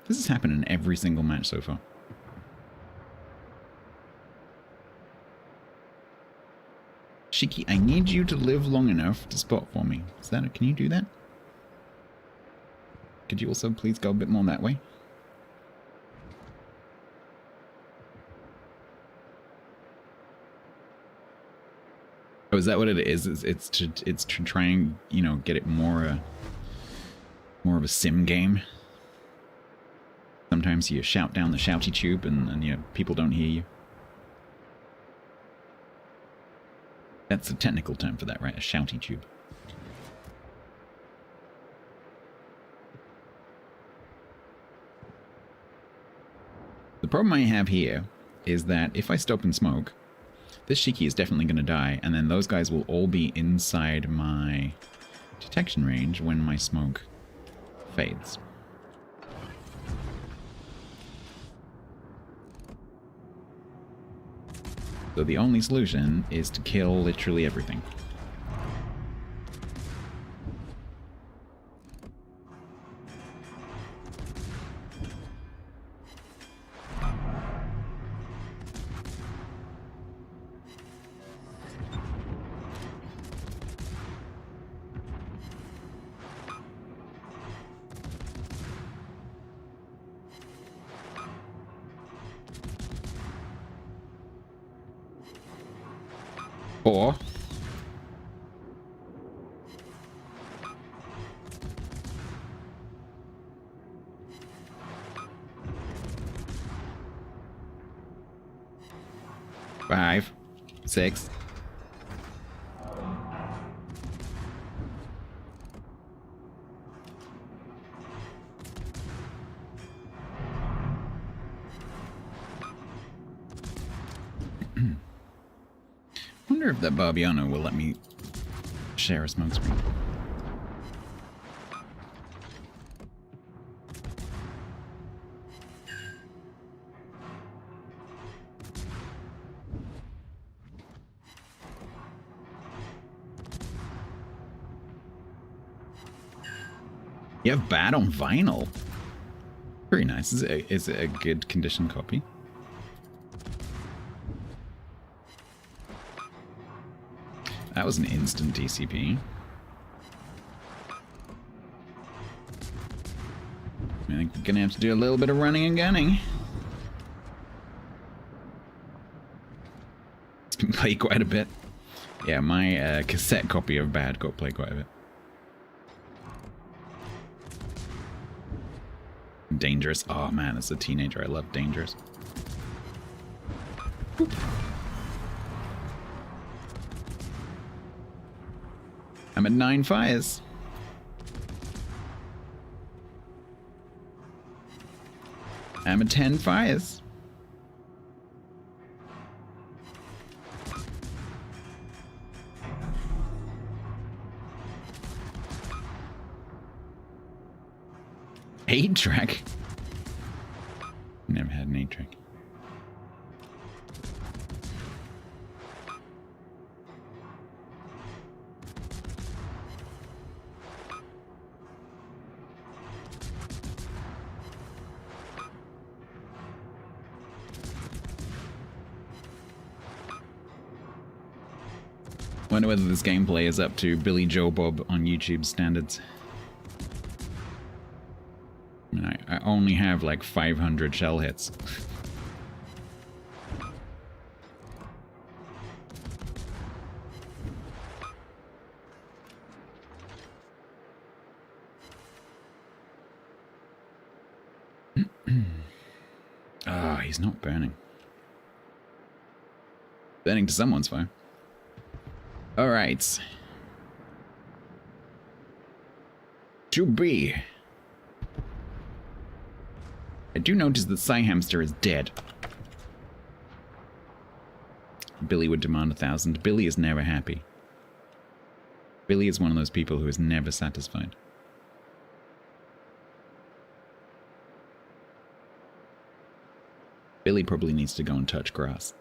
This has happened in every single match so far. Shiki, I need you to live long enough to spot for me. Is that? Can you do that? Could you also please go a bit more that way? Oh, is that what it is? It's to try and, you know, get it more of a sim game. Sometimes you shout down the shouty tube and you know, people don't hear you. That's the technical term for that, right? A shouty tube. The problem I have here is that if I stop and smoke, this Shiki is definitely going to die, and then those guys will all be inside my detection range when my smoke fades. So the only solution is to kill literally everything. Or five, six. I wonder if that Barbiano will let me share a smoke screen. You have bad on vinyl. Very nice. Is it a good condition copy? That was an instant DCP. I think we're gonna have to do a little bit of running and gunning. It's been played quite a bit. Yeah, my cassette copy of Bad got played quite a bit. Dangerous. Oh man, as a teenager, I loved Dangerous. Oop. I'm at 9 fires. I'm at 10 fires. Eight track. Never had an 8-track. Wonder whether this gameplay is up to Billy Joe Bob on YouTube standards. And I only have like 500 shell hits. Ah, he's not burning. Burning to someone's fire. Alright. To be. I do notice that Psy Hamster is dead. Billy would demand 1,000. Billy is never happy. Billy is one of those people who is never satisfied. Billy probably needs to go and touch grass.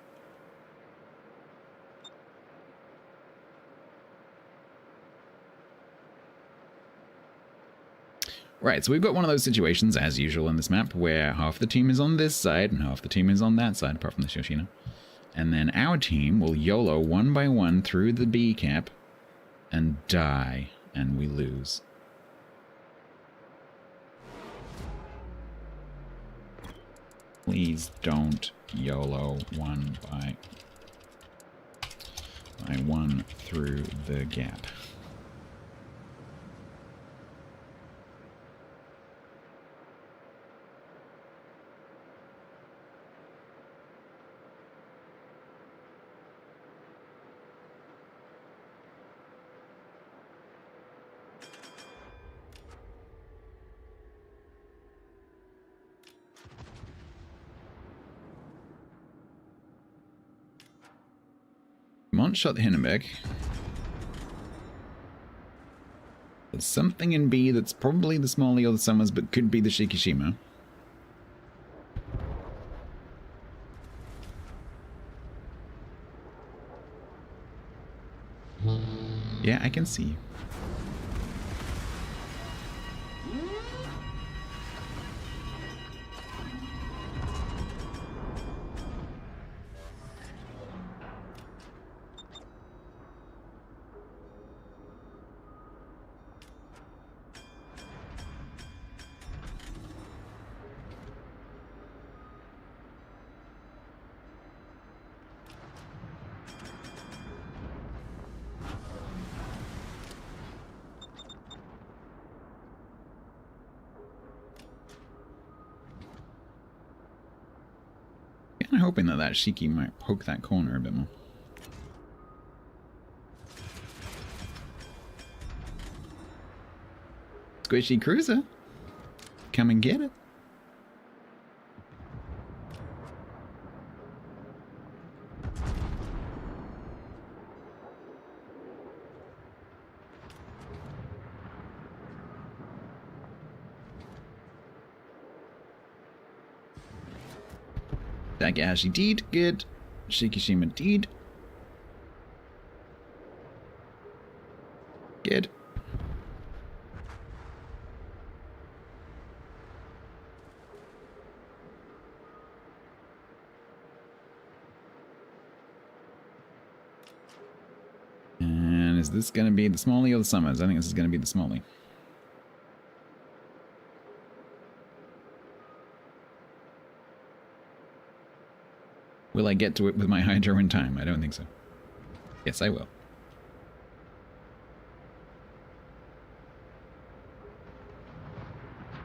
Right, so we've got one of those situations, as usual in this map, where half the team is on this side and half the team is on that side, apart from the Shoshino. And then our team will YOLO one by one through the B cap and die, and we lose. Please don't YOLO one by one through the gap. Mont shot the Hindenburg. There's something in B that's probably the Smalley or the Summers, but could be the Shikishima. Yeah, I can see you. I'm hoping that that Shiki might poke that corner a bit more. Squishy Cruiser, come and get it. Takahashi did good. Shikishima did. Good. And is this going to be the Smalley or the Summers? I think this is going to be the Smalley. Will I get to it with my Hydro in time? I don't think so. Yes, I will.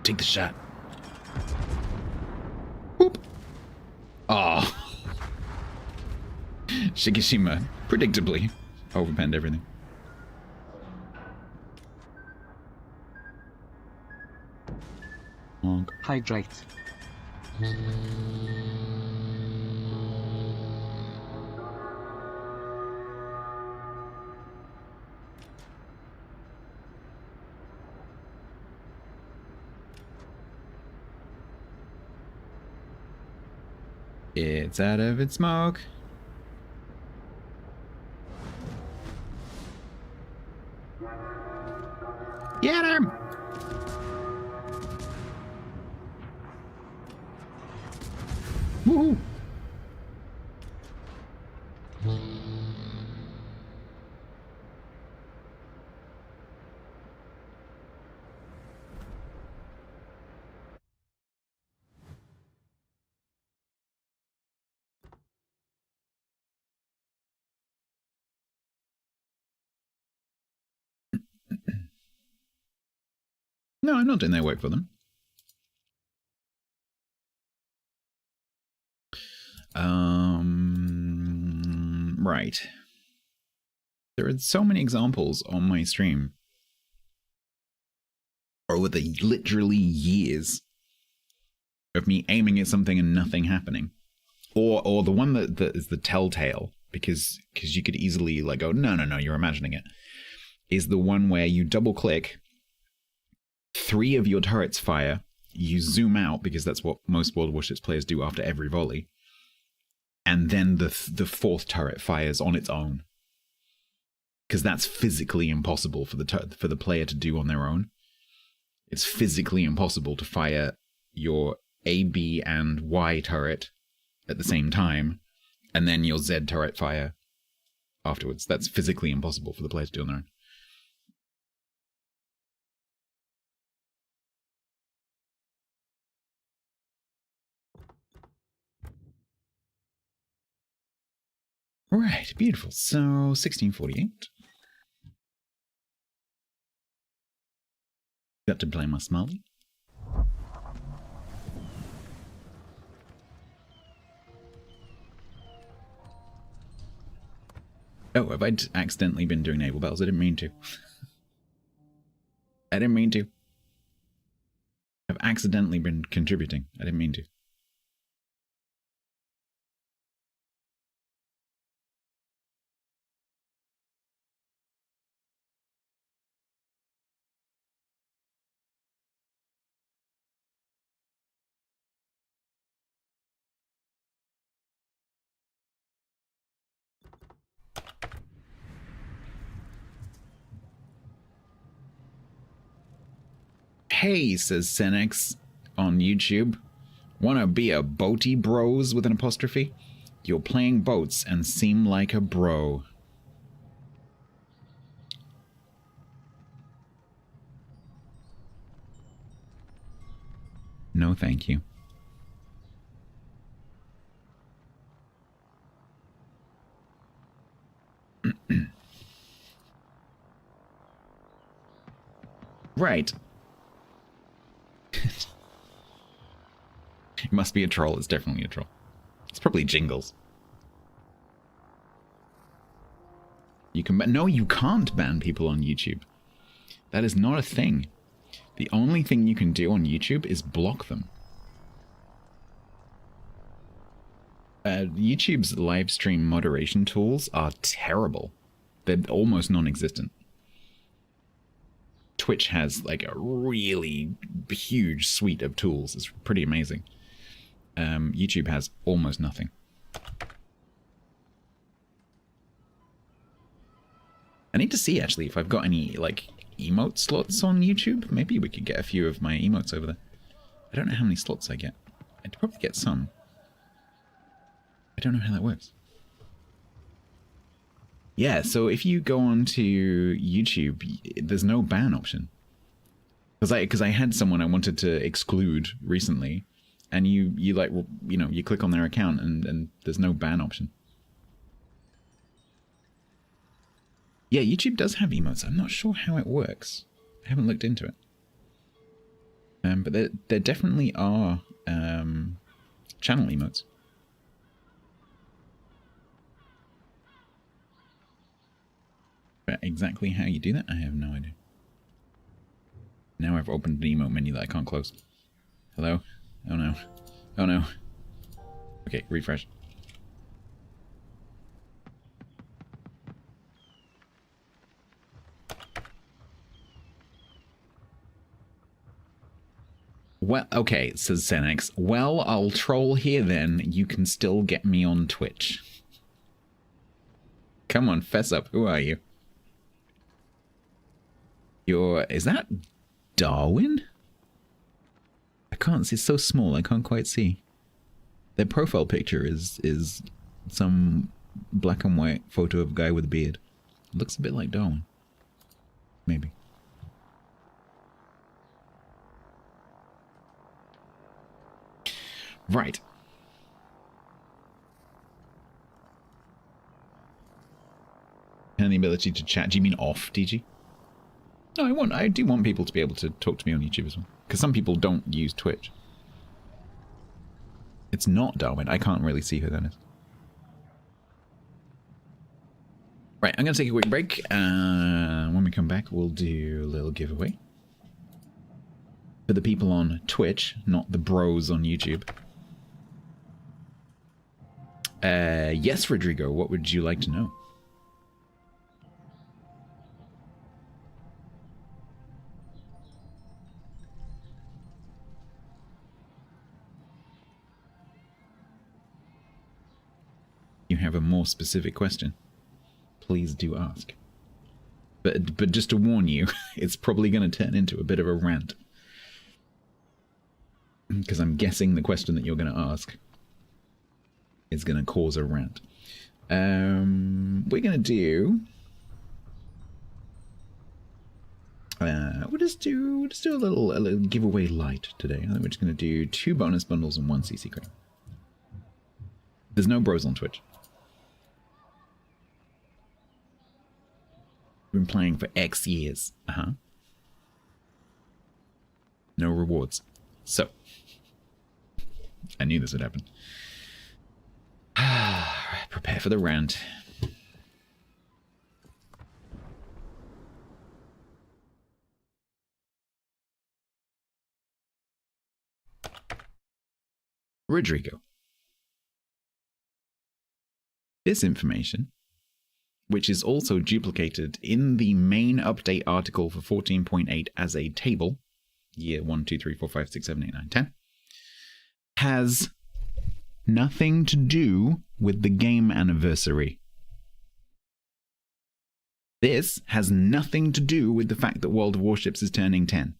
Take the shot. Whoop. Oh. Shikishima, predictably, overpenned everything. Honk. Hydrate. It's out of its smoke. Get him! Woohoo! No, I'm not doing their work for them. Right. There are so many examples on my stream over the literally years of me aiming at something and nothing happening. Or the one that is the telltale, because you could easily like go, no, you're imagining it, is the one where you double click, 3 of your turrets fire, you zoom out, because that's what most World of Warships players do after every volley, and then the 4th turret fires on its own. Because that's physically impossible for the player to do on their own. It's physically impossible to fire your A, B, and Y turret at the same time, and then your Z turret fire afterwards. That's physically impossible for the player to do on their own. Right, beautiful. So, 1648. Got to blame my Smalley. Oh, have I accidentally been doing naval battles? I didn't mean to. I didn't mean to. I've accidentally been contributing. I didn't mean to. Hey, says Senex on YouTube. Wanna be a boaty bros with an apostrophe? You're playing boats and seem like a bro. No, thank you. Right. It must be a troll. It's definitely a troll. It's probably Jingles. You can no, you can't ban people on YouTube. That is not a thing. The only thing you can do on YouTube is block them. YouTube's live stream moderation tools are terrible. They're almost non-existent. Twitch has like a really huge suite of tools. It's pretty amazing. YouTube has almost nothing. I need to see actually if I've got any like emote slots on YouTube. Maybe we could get a few of my emotes over there. I don't know how many slots I get. I'd probably get some. I don't know how that works. Yeah, so if you go on to YouTube, there's no ban option. Because I had someone I wanted to exclude recently, and you like, you know, you click on their account and there's no ban option. Yeah, YouTube does have emotes. I'm not sure how it works. I haven't looked into it. But there definitely are channel emotes. But exactly how you do that, I have no idea. Now I've opened an emote menu that I can't close. Hello? Oh no. Oh no. Okay, refresh. Well, okay, says Senex. Well, I'll troll here then. You can still get me on Twitch. Come on, fess up. Who are you? Is that Darwin? I can't see, it's so small, I can't quite see. Their profile picture is some black and white photo of a guy with a beard. It looks a bit like Darwin. Maybe. Right. And the ability to chat. Do you mean off, DG? No, I do want people to be able to talk to me on YouTube as well. Because some people don't use Twitch. It's not Darwin. I can't really see who that is. Right, I'm going to take a quick break. When we come back, we'll do a little giveaway. For the people on Twitch, not the bros on YouTube. Yes, Rodrigo, what would you like to know? You have a more specific question, please do ask. But just to warn you, it's probably going to turn into a bit of a rant. Because I'm guessing the question that you're going to ask is going to cause a rant. We're going to do... we'll just do a little giveaway light today. I think we're just going to do 2 bonus bundles and 1 CC crate. There's no bros on Twitch. Been playing for X years. No rewards. So, I knew this would happen. Prepare for the rant. Rodrigo. This information, which is also duplicated in the main update article for 14.8 as a table, year 1, 2, 3, 4, 5, 6, 7, 8, 9, 10, has nothing to do with the game anniversary. This has nothing to do with the fact that World of Warships is turning 10.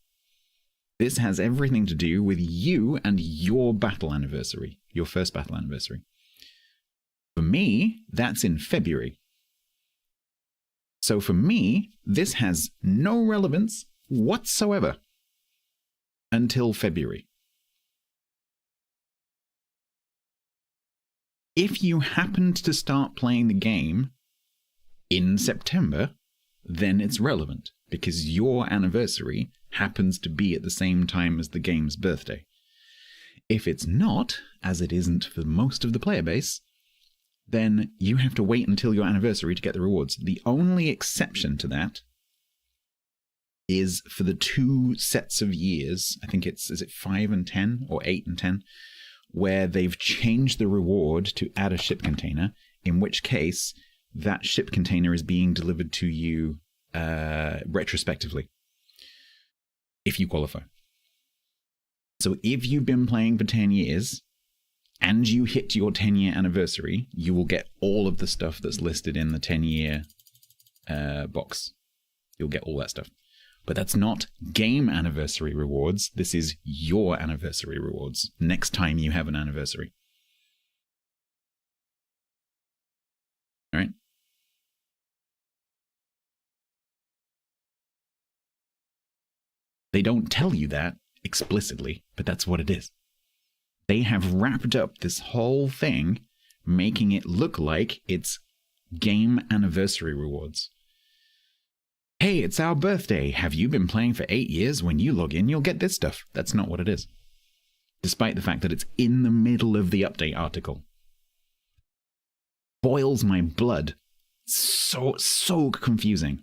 This has everything to do with you and your battle anniversary, your first battle anniversary. For me, that's in February. So for me, this has no relevance whatsoever until February. If you happened to start playing the game in September, then it's relevant, because your anniversary happens to be at the same time as the game's birthday. If it's not, as it isn't for most of the player base, then you have to wait until your anniversary to get the rewards. The only exception to that is for the 2 sets of years, I think is it 5 and 10 or 8 and 10, where they've changed the reward to add a ship container, in which case that ship container is being delivered to you retrospectively, if you qualify. So if you've been playing for 10 years, and you hit your 10-year anniversary, you will get all of the stuff that's listed in the 10-year box. You'll get all that stuff. But that's not game anniversary rewards. This is your anniversary rewards. Next time you have an anniversary. All right? They don't tell you that explicitly, but that's what it is. They have wrapped up this whole thing, making it look like it's game anniversary rewards. Hey, it's our birthday. Have you been playing for 8 years? When you log in, you'll get this stuff. That's not what it is. Despite the fact that it's in the middle of the update article. Boils my blood. So confusing.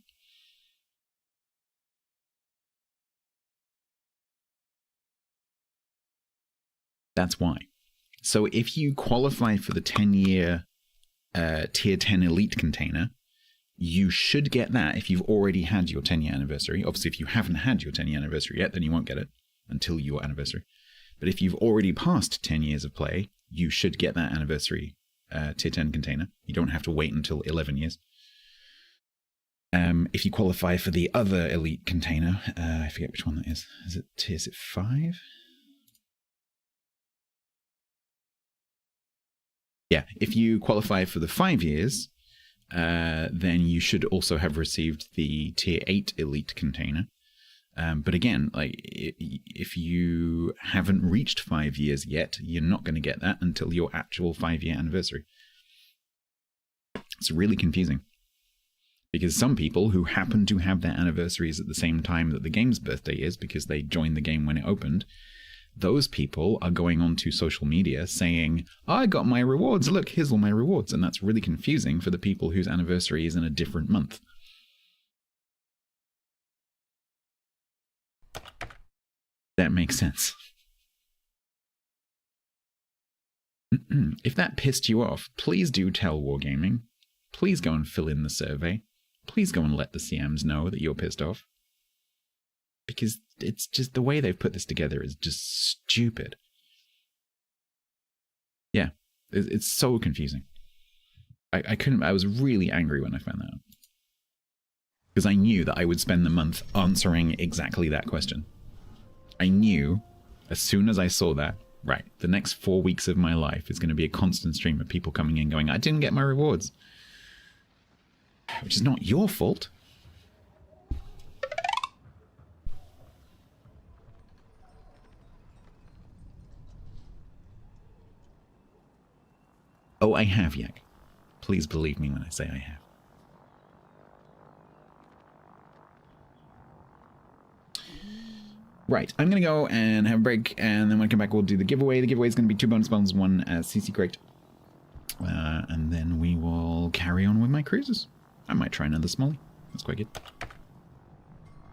That's why. So if you qualify for the 10-year Tier 10 Elite container, you should get that if you've already had your 10-year anniversary. Obviously, if you haven't had your 10-year anniversary yet, then you won't get it until your anniversary. But if you've already passed 10 years of play, you should get that anniversary Tier 10 container. You don't have to wait until 11 years. If you qualify for the other Elite container, I forget which one that is. Is it 5? Yeah, if you qualify for the 5 years, then you should also have received the Tier 8 Elite container. But again, like if you haven't reached 5 years yet, you're not going to get that until your actual 5-year anniversary. It's really confusing. Because some people who happen to have their anniversaries at the same time that the game's birthday is, because they joined the game when it opened, those people are going onto social media saying, I got my rewards, look, here's all my rewards. And that's really confusing for the people whose anniversary is in a different month. That makes sense. If that pissed you off, please do tell Wargaming. Please go and fill in the survey. Please go and let the CMs know that you're pissed off. Because it's just the way they've put this together is just stupid. Yeah, it's so confusing. I was really angry when I found that out. Because I knew that I would spend the month answering exactly that question. I knew as soon as I saw that, right, the next 4 weeks of my life is going to be a constant stream of people coming in going, I didn't get my rewards. Which is not your fault. Oh, I have, Yak. Please believe me when I say I have. Right, I'm going to go and have a break, and then when I come back we'll do the giveaway. The giveaway is going to be 2 bonus bundles, 1 as CC Crate. And then we will carry on with my cruises. I might try another Smolly. That's quite good.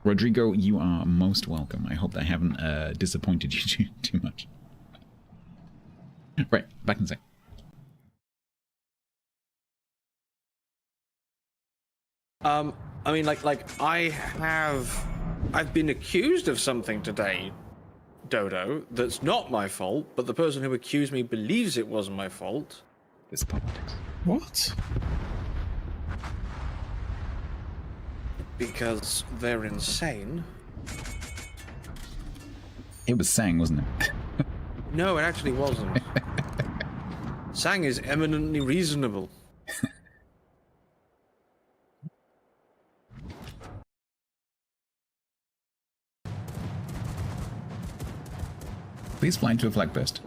Rodrigo, you are most welcome. I hope I haven't disappointed you too much. Right, back in a sec. I mean, I've been accused of something today, Dodo, that's not my fault, but the person who accused me believes it wasn't my fault. It's politics. What? Because they're insane. It was Sang, wasn't it? No, it actually wasn't. Sang is eminently reasonable. Please fly into a flag burst.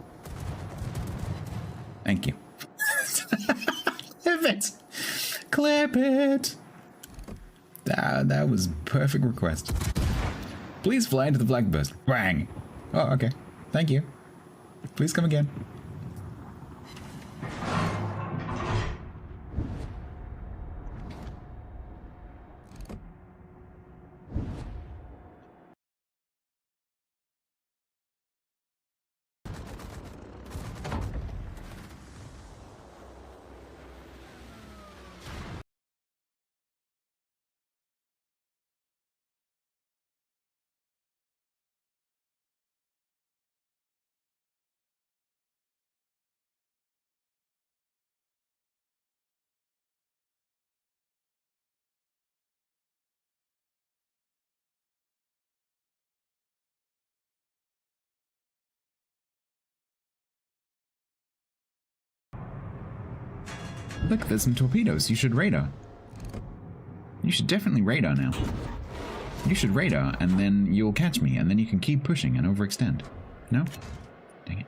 Thank you. Clip it! Clip it! That was perfect request. Please fly into the flag burst. Bang! Oh, okay. Thank you. Please come again. Look, there's some torpedoes. You should radar. You should definitely radar now. You should radar, and then you'll catch me, and then you can keep pushing and overextend. No? Dang it.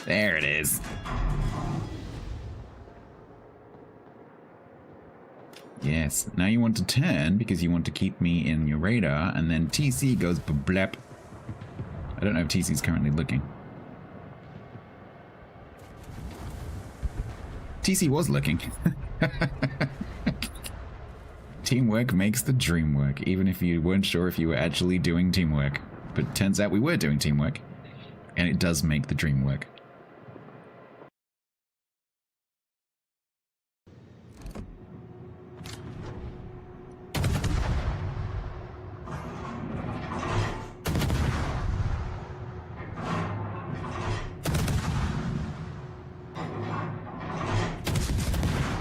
There it is. Yes, now you want to turn because you want to keep me in your radar, and then TC goes blep. I don't know if TC's currently looking. TC was looking. Teamwork makes the dream work, even if you weren't sure if you were actually doing teamwork. But it turns out we were doing teamwork, and it does make the dream work.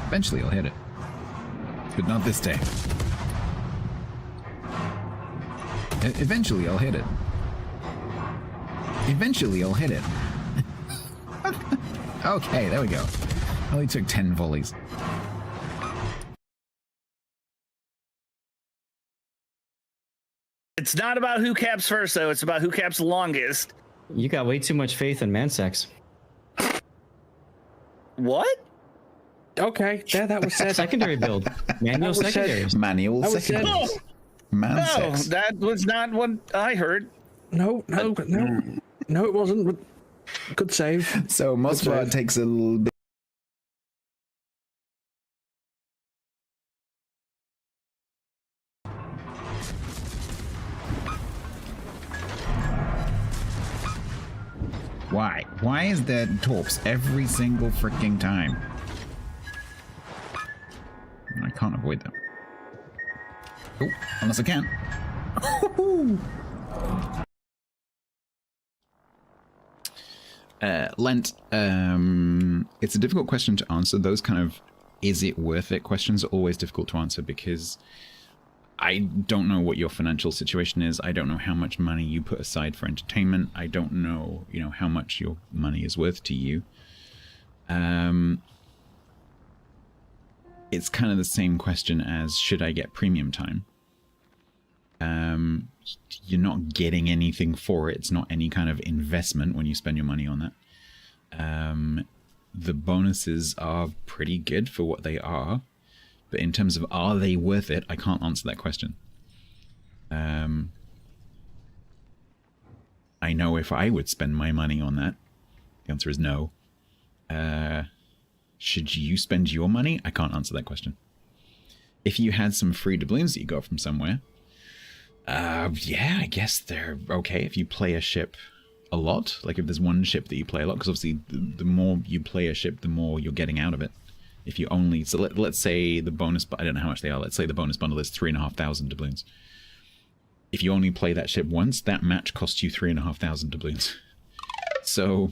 Eventually I'll hit it. But not this day. Eventually I'll hit it. Eventually I'll hit it. Okay, there we go. Only took 10 volleys. It's not about who caps first, though. It's about who caps longest. You got way too much faith in man-sex. What? Okay, yeah, that was said. Secondary build. Manual secondaries. Manual That was secondaries. said. Man No, sex. that was not what I heard. No, it wasn't. But good save. So Mossbard takes a little bit. Why? Why is there torps every single freaking time? I can't avoid them. Oh, unless I can. Lent, it's a difficult question to answer. Those kind of is it worth it questions are always difficult to answer because I don't know what your financial situation is. I don't know how much money you put aside for entertainment. I don't know, how much your money is worth to you. It's kind of the same question as should I get premium time? You're not getting anything for it. It's not any kind of investment when you spend your money on that. The bonuses are pretty good for what they are, but in terms of are they worth it, I can't answer that question. I know if I would spend my money on that, the answer is no. Should you spend your money? I can't answer that question. If you had some free doubloons that you got from somewhere, yeah, I guess they're okay if you play a ship a lot. Like if there's one ship that you play a lot, because obviously the more you play a ship, the more you're getting out of it. If you only, so let's say the bonus, I don't know how much they are, let's say the bonus bundle is 3,500 doubloons. If you only play that ship once, that match costs you 3,500 doubloons. So,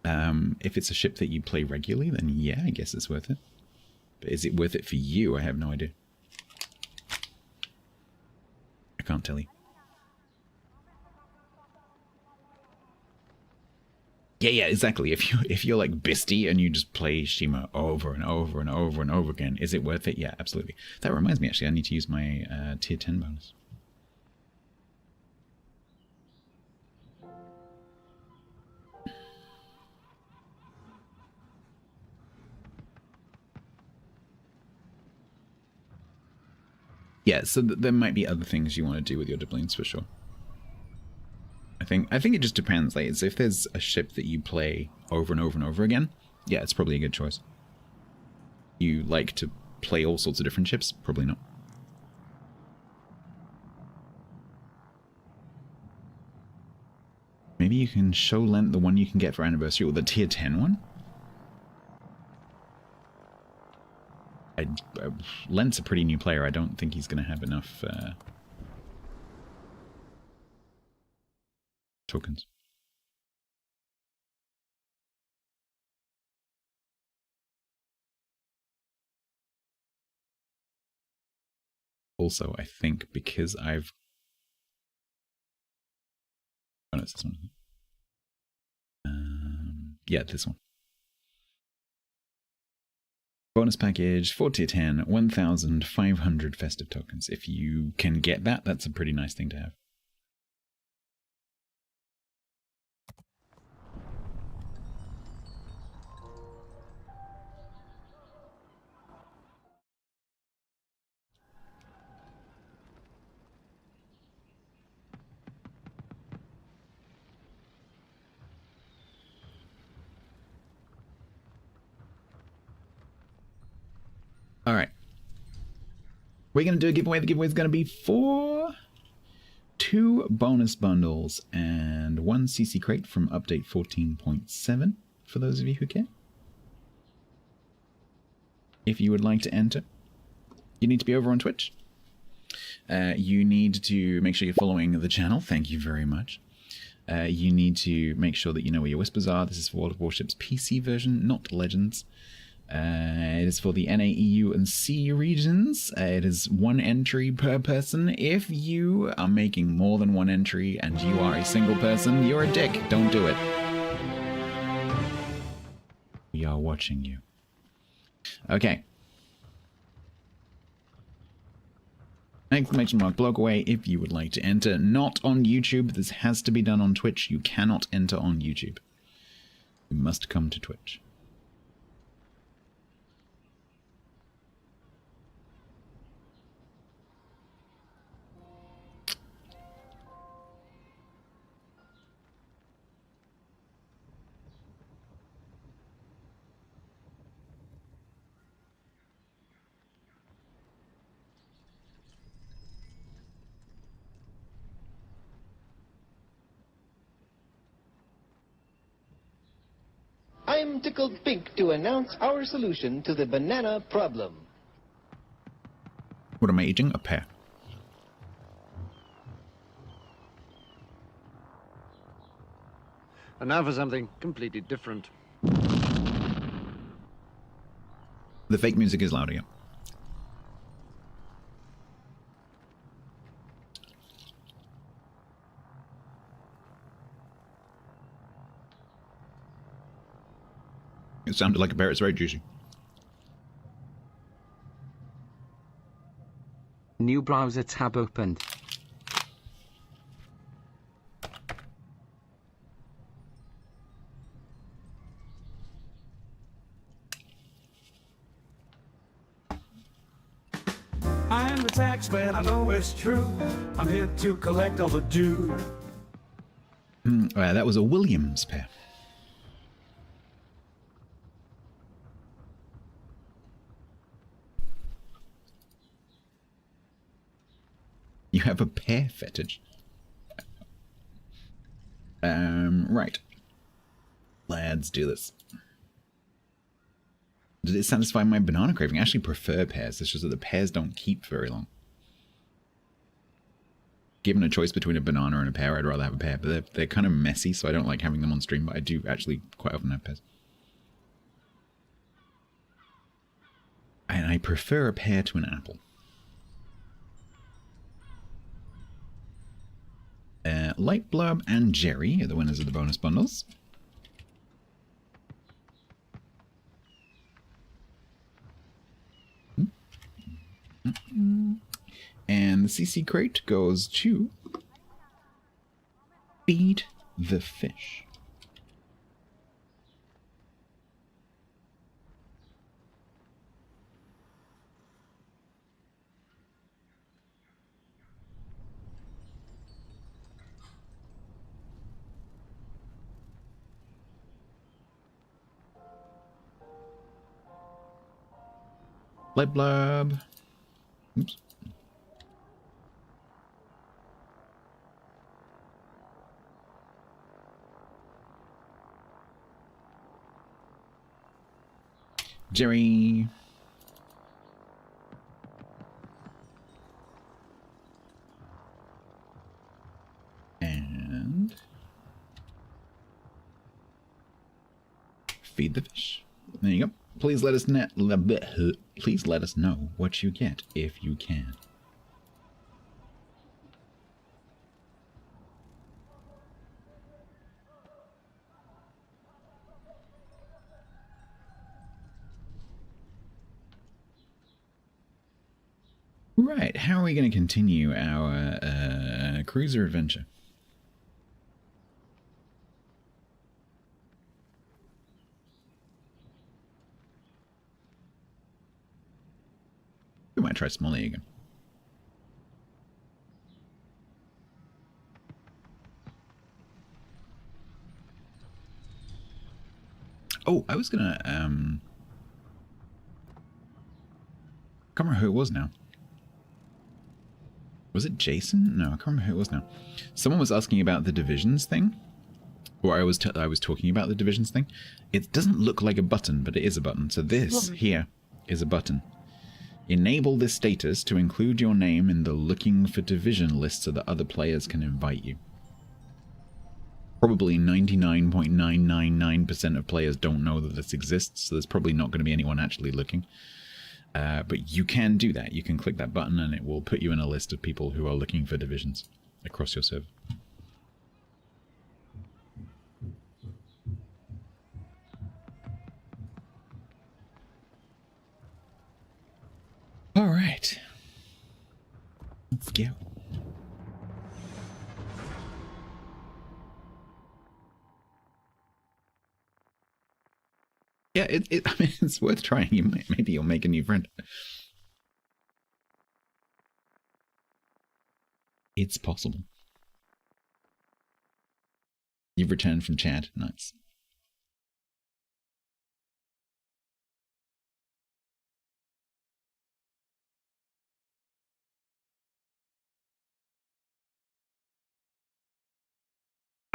if it's a ship that you play regularly, then yeah, I guess it's worth it. But is it worth it for you? I have no idea. I can't tell you. Yeah, exactly. If you're like Bisty and you just play Shima over and over and over and over again, is it worth it? Yeah, absolutely. That reminds me, actually, I need to use my tier 10 bonus. Yeah, so there might be other things you want to do with your doubloons for sure. I think it just depends. Like, so if there's a ship that you play over and over and over again, yeah, it's probably a good choice. You like to play all sorts of different ships? Probably not. Maybe you can show Lent the one you can get for anniversary, or the tier 10 one? Lent's a pretty new player. I don't think he's going to have enough tokens. Also, I think because I've... Oh, no, it's this one. Yeah, this one. Bonus package, for tier 10, 1,500 festive tokens. If you can get that, that's a pretty nice thing to have. All right. We're going to do a giveaway. The giveaway is going to be for 2 bonus bundles and 1 CC crate from update 14.7 for those of you who care. If you would like to enter, you need to be over on Twitch. You need to make sure you're following the channel. Thank you very much. You need to make sure that you know where your whispers are. This is for World of Warships PC version, not Legends. It is for the NA, EU, and C regions. It is 1 entry per person. If you are making more than 1 entry and you are a single person, you're a dick. Don't do it. We are watching you. Okay. Exclamation mark bloke away if you would like to enter. Not on YouTube. This has to be done on Twitch. You cannot enter on YouTube. You must come to Twitch. I'm tickled pink to announce our solution to the banana problem. What am I eating? A pear. And now for something completely different. The fake music is louder, yeah. It sounded like a pear. It's very juicy. New browser tab opened. I'm the tax man, I know it's true. I'm here to collect all the due. That was a Williams pear. You have a pear fetish. Right. Let's do this. Did it satisfy my banana craving? I actually prefer pears. It's just that the pears don't keep very long. Given a choice between a banana and a pear, I'd rather have a pear. But they're kind of messy, so I don't like having them on stream. But I do actually quite often have pears. And I prefer a pear to an apple. Light Blurb and Jerry are the winners of the bonus bundles. And the CC crate goes to Feed the Fish. Light Blurb. Oops. Jerry. And Feed the Fish. There you go. Please let us please let us know what you get if you can. Right, how are we going to continue our cruiser adventure? We might try Smolly again. Oh, I was gonna, can't remember who it was now. Was it Jason? No, I can't remember who it was now. Someone was asking about the divisions thing. Or I was talking about the divisions thing. It doesn't look like a button, but it is a button. So this here is a button. Enable this status to include your name in the looking for division list so that other players can invite you. Probably 99.999% of players don't know that this exists, so there's probably not going to be anyone actually looking. But you can do that. You can click that button and it will put you in a list of people who are looking for divisions across your server. All right. Let's go. Yeah, I mean, it's worth trying. Maybe you'll make a new friend. It's possible. You've returned from chat. Nice.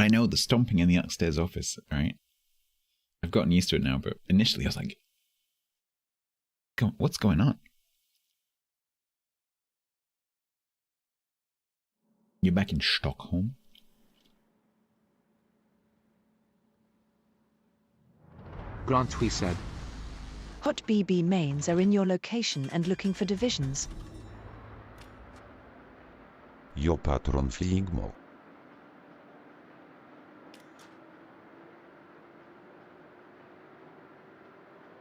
I know the stomping in the upstairs office, right? I've gotten used to it now, but initially I was like, what's going on? You're back in Stockholm? Grant, we said. Hot BB mains are in your location and looking for divisions. Your patron flying.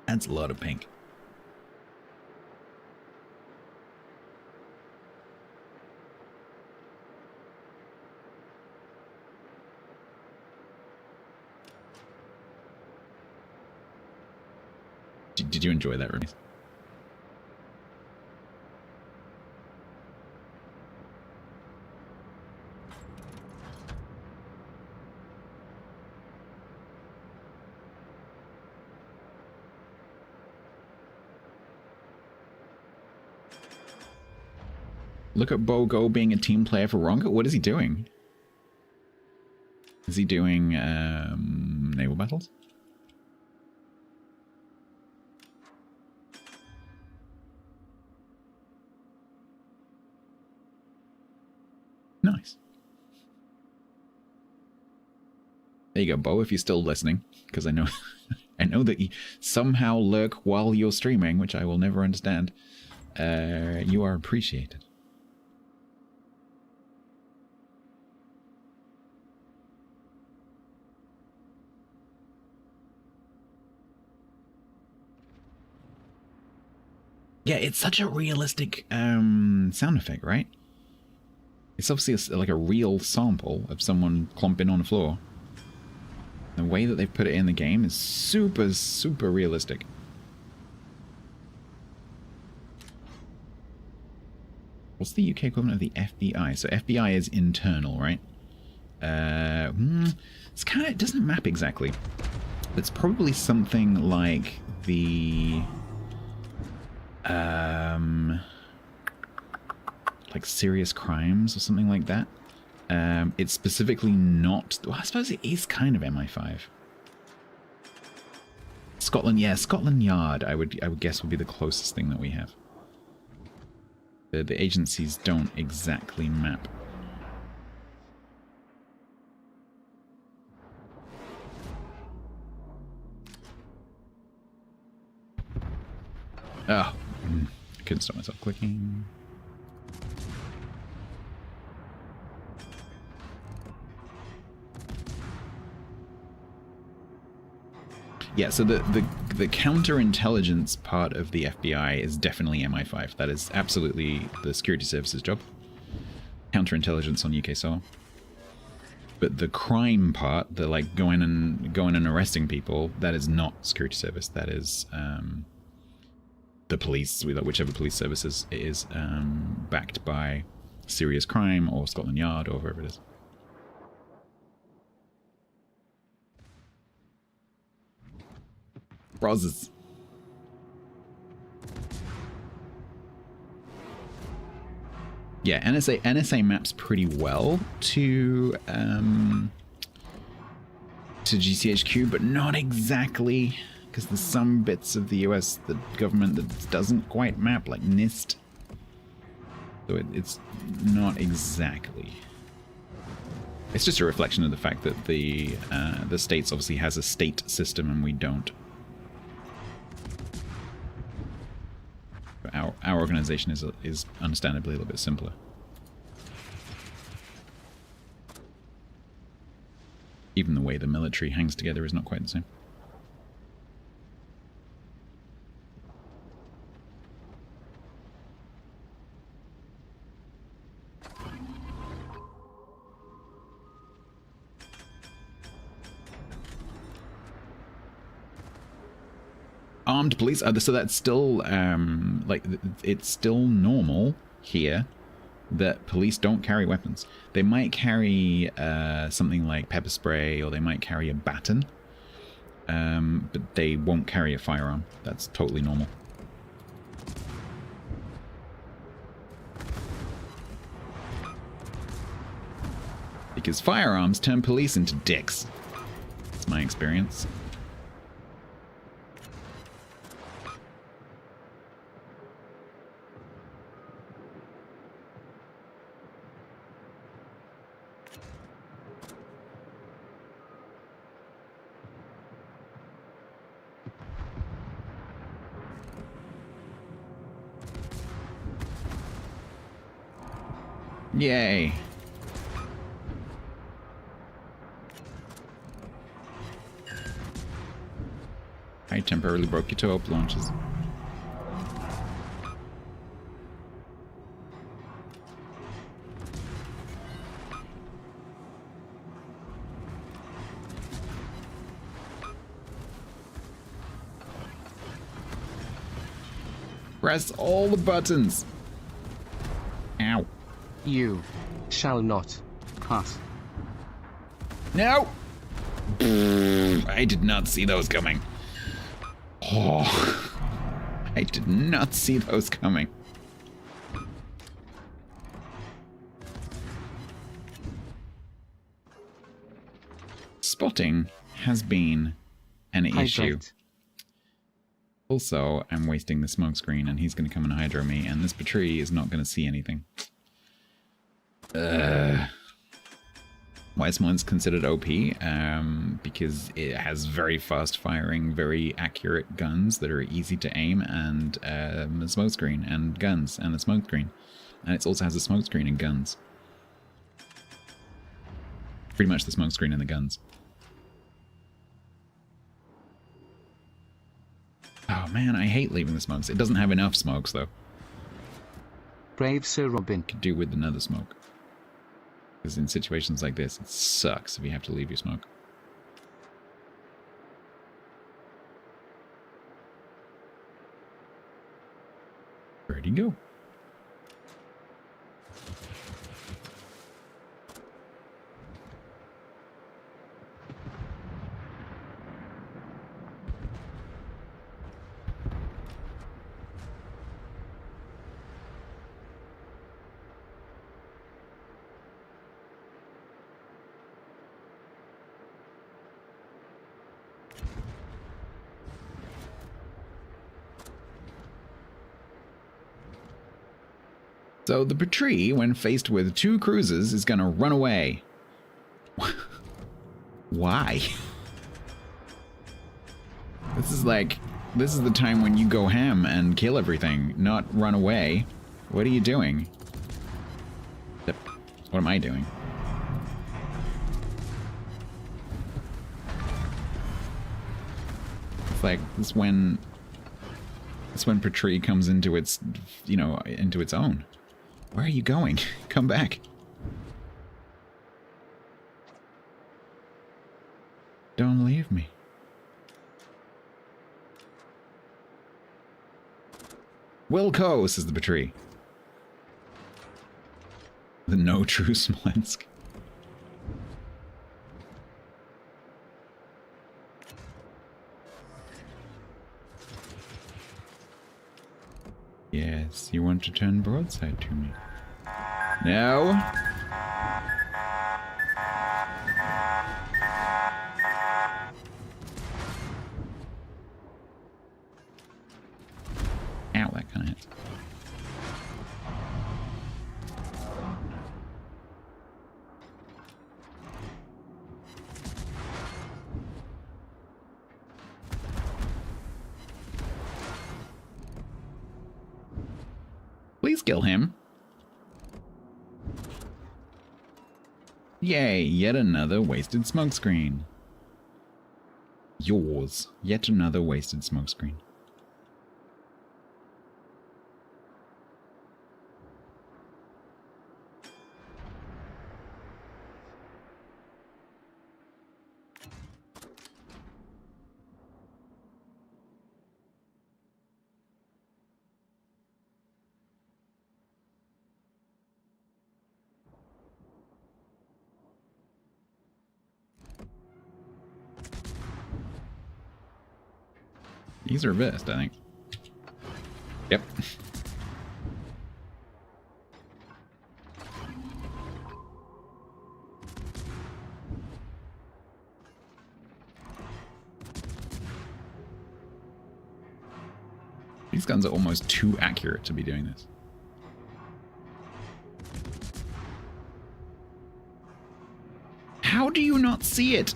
That's a lot of pink. Did you enjoy that release? Look at Bogo being a team player for Ronka. What is he doing? Is he doing naval battles? Nice. There you go, Bo, if you're still listening, because I know I know that you somehow lurk while you're streaming, which I will never understand. You are appreciated. Yeah, it's such a realistic sound effect, right? It's obviously like a real sample of someone clomping on the floor. The way that they've put it in the game is super, super realistic. What's the UK equivalent of the FBI? So FBI is internal, right? It's kind of, it doesn't map exactly. It's probably something like the... like serious crimes or something like that. It's specifically not... Well, I suppose it is kind of MI5. Scotland, yeah, Scotland Yard, I would guess would be the closest thing that we have. The agencies don't exactly map. Oh, I couldn't stop myself clicking. Yeah, so the counterintelligence part of the FBI is definitely MI5. That is absolutely the security services job. Counterintelligence on UK soil. But the crime part, the like going and arresting people, that is not security service. That is the police, whichever police services it is, backed by serious crime or Scotland Yard or wherever it is. Browsers. Yeah, NSA maps pretty well to GCHQ, but not exactly, because there's some bits of the US, the government, that doesn't quite map, like NIST. So it's not exactly. It's just a reflection of the fact that the States obviously has a state system and we don't. Our organization is understandably a little bit simpler. Even the way the military hangs together is not quite the same. armed police. So that's still like it's still normal here that police don't carry weapons. They might carry something like pepper spray, or they might carry a baton, but they won't carry a firearm. That's totally normal. Because firearms turn police into dicks. That's my experience. Yay. I temporarily broke your toe-up launches. Press all the buttons. Ow. You shall not pass. No! I did not see those coming. Oh, I did not see those coming. Spotting has been an issue. Also, I'm wasting the smoke screen, and he's going to come and hydro me, and this battery is not going to see anything. Why is Smolensk considered OP? Because it has very fast firing, very accurate guns that are easy to aim, and a smoke screen, and guns, and a smoke screen. And it also has a smoke screen and guns. Pretty much the smoke screen and the guns. Oh man, I hate leaving the smokes. It doesn't have enough smokes though. Brave Sir Robin. Could do with another smoke. Because in situations like this, it sucks if you have to leave your smoke. Where'd he go? So the Patrie, when faced with two cruisers, is going to run away. Why? This is the time when you go ham and kill everything, not run away. What are you doing? What am I doing? It's like, it's when Patrie comes into its, into its own. Where are you going? Come back. Don't leave me. Wilco, says the Patrie. The no true Smolensk. Yes, you want to turn broadside to me. No. Ow, that kind of hits. Please kill him. Yay, yet another wasted smokescreen. Yours. Yet another wasted smokescreen. He's reversed, I think. Yep. These guns are almost too accurate to be doing this. How do you not see it?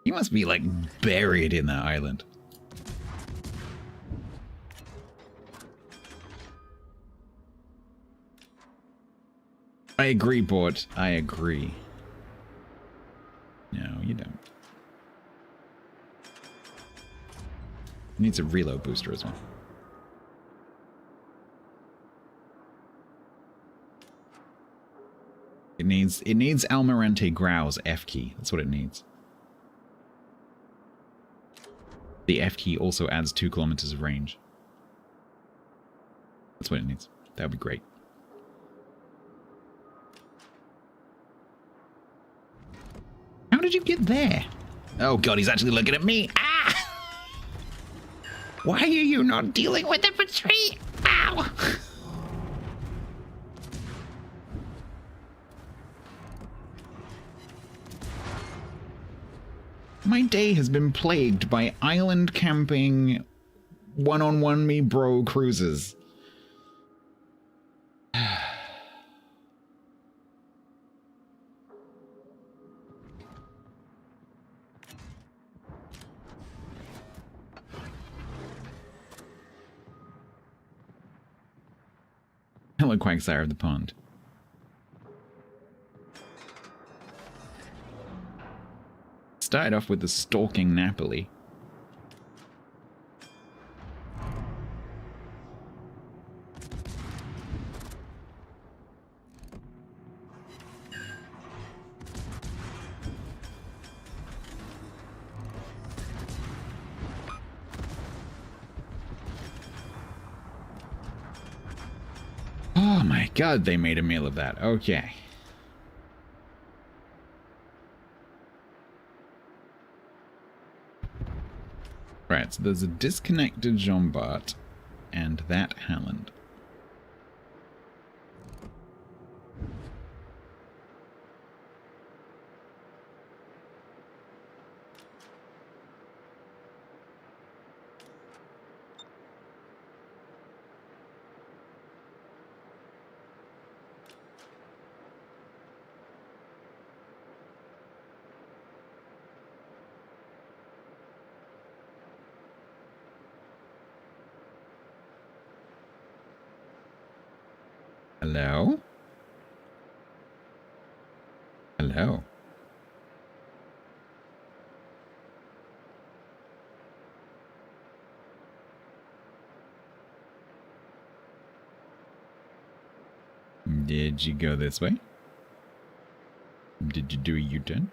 He must be like buried in that island. I agree, Bort. I agree. No, you don't. Needs a reload booster as well. It needs Almirante Grau's F key. That's what it needs. The F key also adds 2 kilometers of range. That's what it needs. That would be great. How did you get there? Oh god, he's actually looking at me. Ah! Why are you not dealing with the retreat? Ow! My day has been plagued by island camping, one-on-one me bro cruises. Hello, Quagsire of the Pond. Started off with the stalking Napoli. Oh my god, they made a meal of that. Okay. Right, so there's a disconnected Jean Bart and that Halland. Hello? Hello? Did you go this way? Did you do a U-turn?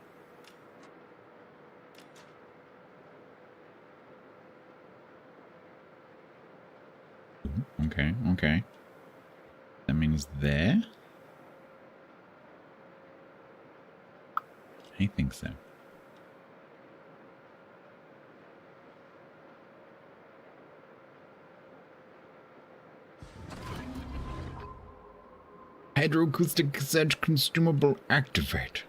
Okay, okay. That means there? I think so. Hydroacoustic surge consumable activate.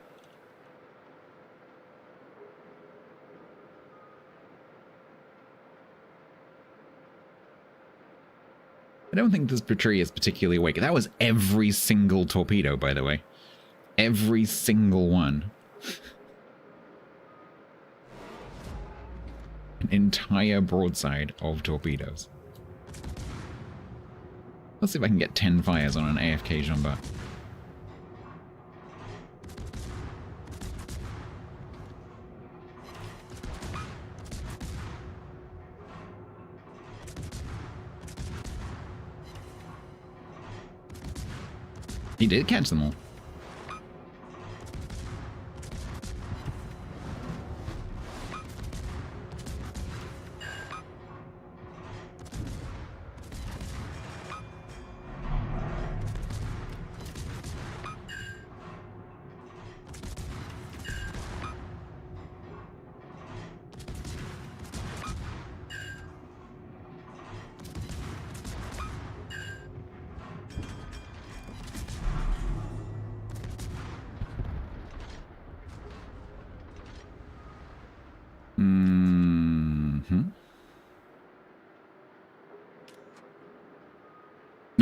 I don't think this Petrie is particularly awake. That was every single torpedo, by the way. Every single one. An entire broadside of torpedoes. Let's see if I can get 10 fires on an AFK Jean Bart. He did catch them all.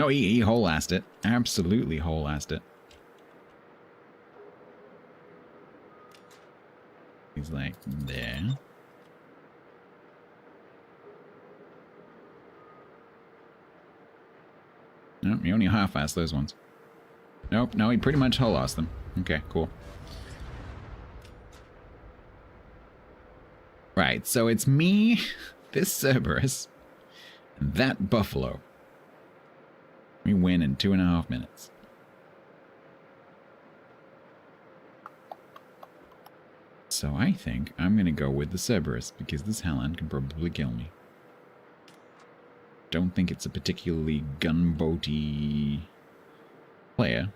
No, he whole-assed it. Absolutely whole-assed it. He's like, there. Nope, he only half-assed those ones. Nope, no, he pretty much whole-assed them. Okay, cool. Right, so it's me, this Cerberus, and that buffalo. We win in 2.5 minutes. So I think I'm going to go with the Cerberus, because this Howland can probably kill me. Don't think it's a particularly gunboaty player.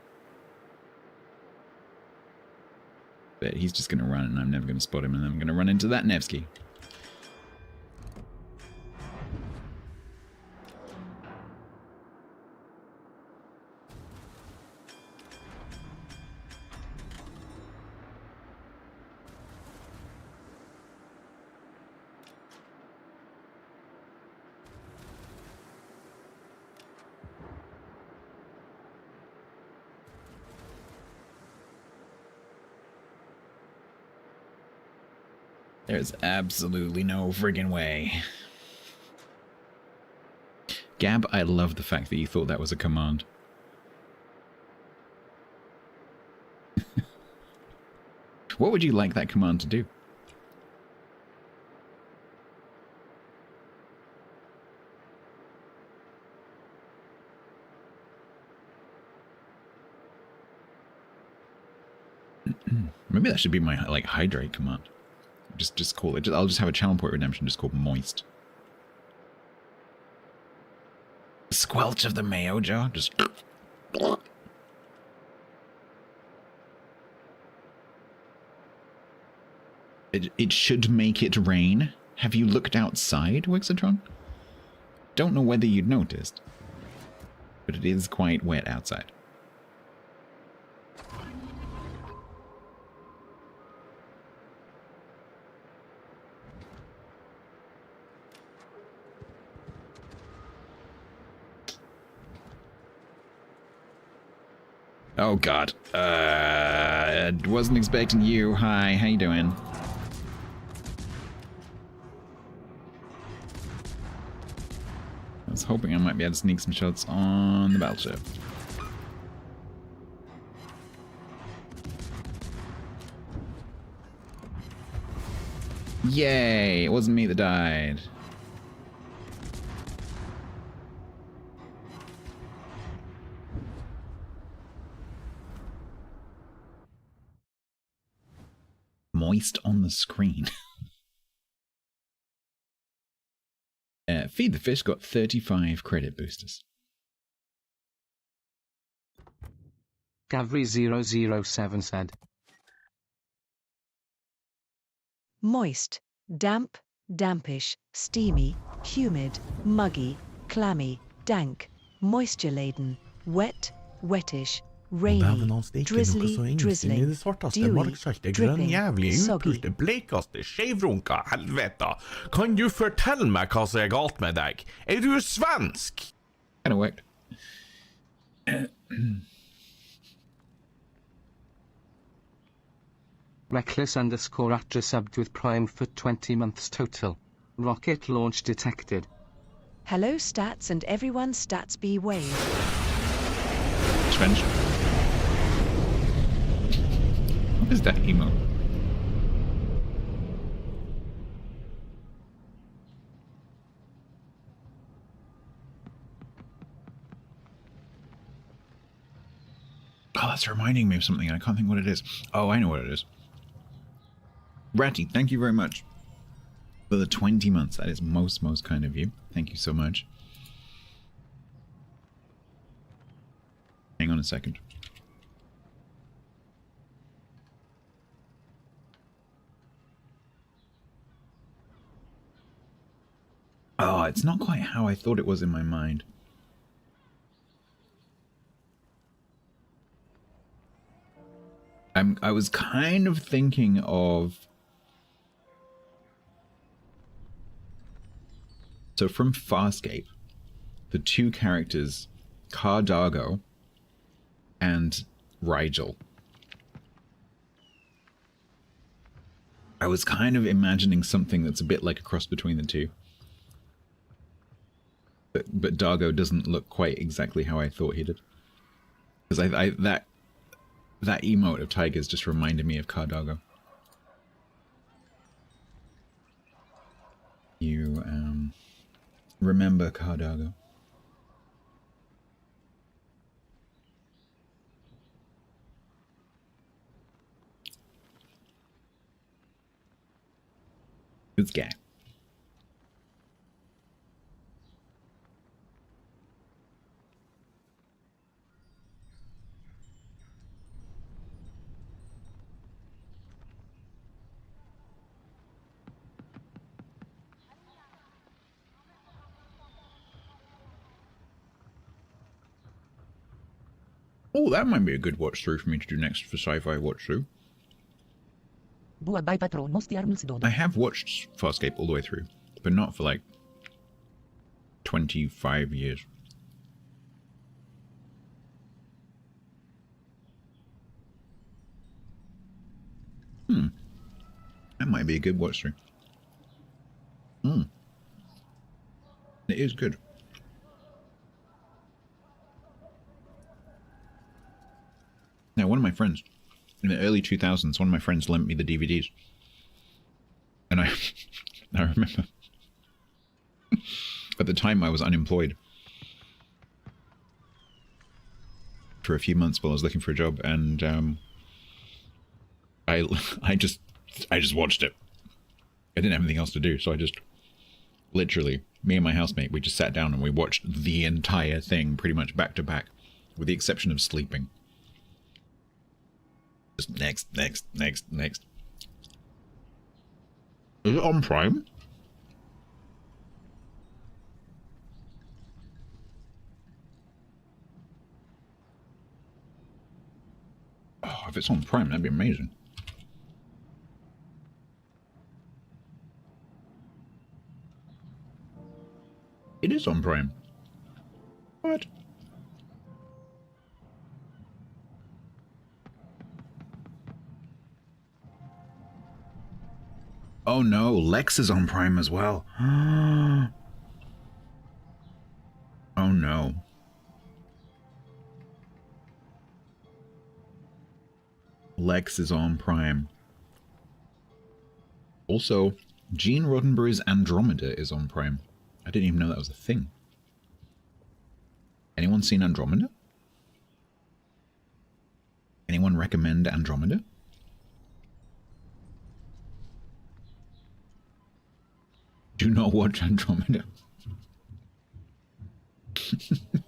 But he's just going to run, and I'm never going to spot him, and then I'm going to run into that Nevsky. There's absolutely no friggin' way. Gab, I love the fact that you thought that was a command. What would you like that command to do? Maybe that should be my, like, hydrate command. Just call it. I'll just have a channel point redemption just called moist. Squelch of the mayo jar. Just. It should make it rain. Have you looked outside, Wixatron? Don't know whether you'd noticed, but it is quite wet outside. Oh god. Wasn't expecting you. Hi, how you doing? I was hoping I might be able to sneak some shots on the battleship. Yay! It wasn't me that died. Moist on the screen. Feed the Fish got 35 credit boosters. Gavri007 said. Moist, damp, dampish, steamy, humid, muggy, clammy, dank, moisture-laden, wet, wettish, rainy, drizzly, drizzling, dewy, dripping, soggy. Blekaste, skjevrunka, helvete. Kan du fortelle meg hva som galt med deg? Du svensk? Kinda worked. Reckless_Atra subbed with Prime for 20 months total. Rocket launch detected. Hello stats and everyone stats be wave. Svensk. What is that emo? Oh, that's reminding me of something. I can't think what it is. Oh, I know what it is. Ratty, thank you very much for the 20 months. That is most kind of you. Thank you so much. Hang on a second. Oh, it's not quite how I thought it was in my mind. I was kind of thinking of... So from Farscape, the two characters Cardago, and Rigel. I was kind of imagining something that's a bit like a cross between the two. But Dargo doesn't look quite exactly how I thought he did. Because that emote of tigers just reminded me of Cardago. You remember Cardago? It's gay. Oh, that might be a good watch through for me to do next for sci-fi watch through. I have watched Farscape all the way through, but not for like 25 years. That might be a good watch through. It is good. Now, one of my friends, in the early 2000s, one of my friends lent me the DVDs. And I remember, at the time I was unemployed for a few months while I was looking for a job, and I just watched it. I didn't have anything else to do, so I just literally, me and my housemate, we just sat down and we watched the entire thing pretty much back to back, with the exception of sleeping. Just next. Is it on Prime? Oh, if it's on Prime, that'd be amazing. It is on Prime. What? Oh no, Lex is on Prime as well. Oh no. Lex is on Prime. Also, Gene Roddenberry's Andromeda is on Prime. I didn't even know that was a thing. Anyone seen Andromeda? Anyone recommend Andromeda? Do not watch Andromeda.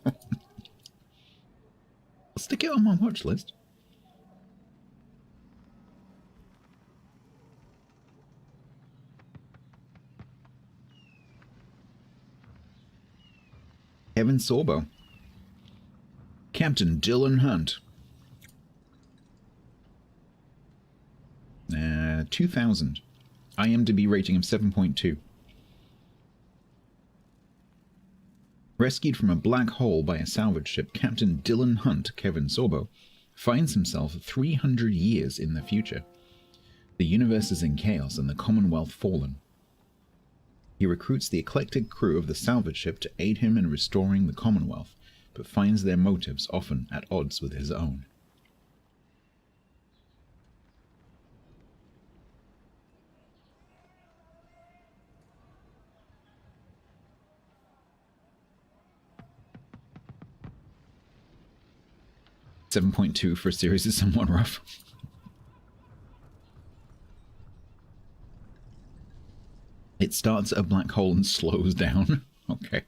I'll stick it on my watch list. Kevin Sorbo. Captain Dylan Hunt. 2000. IMDb rating of 7.2. Rescued from a black hole by a salvage ship, Captain Dylan Hunt, Kevin Sorbo, finds himself 300 years in the future. The universe is in chaos and the Commonwealth fallen. He recruits the eclectic crew of the salvage ship to aid him in restoring the Commonwealth, but finds their motives often at odds with his own. .2 for a series is somewhat rough. It starts at a black hole and slows down. Okay.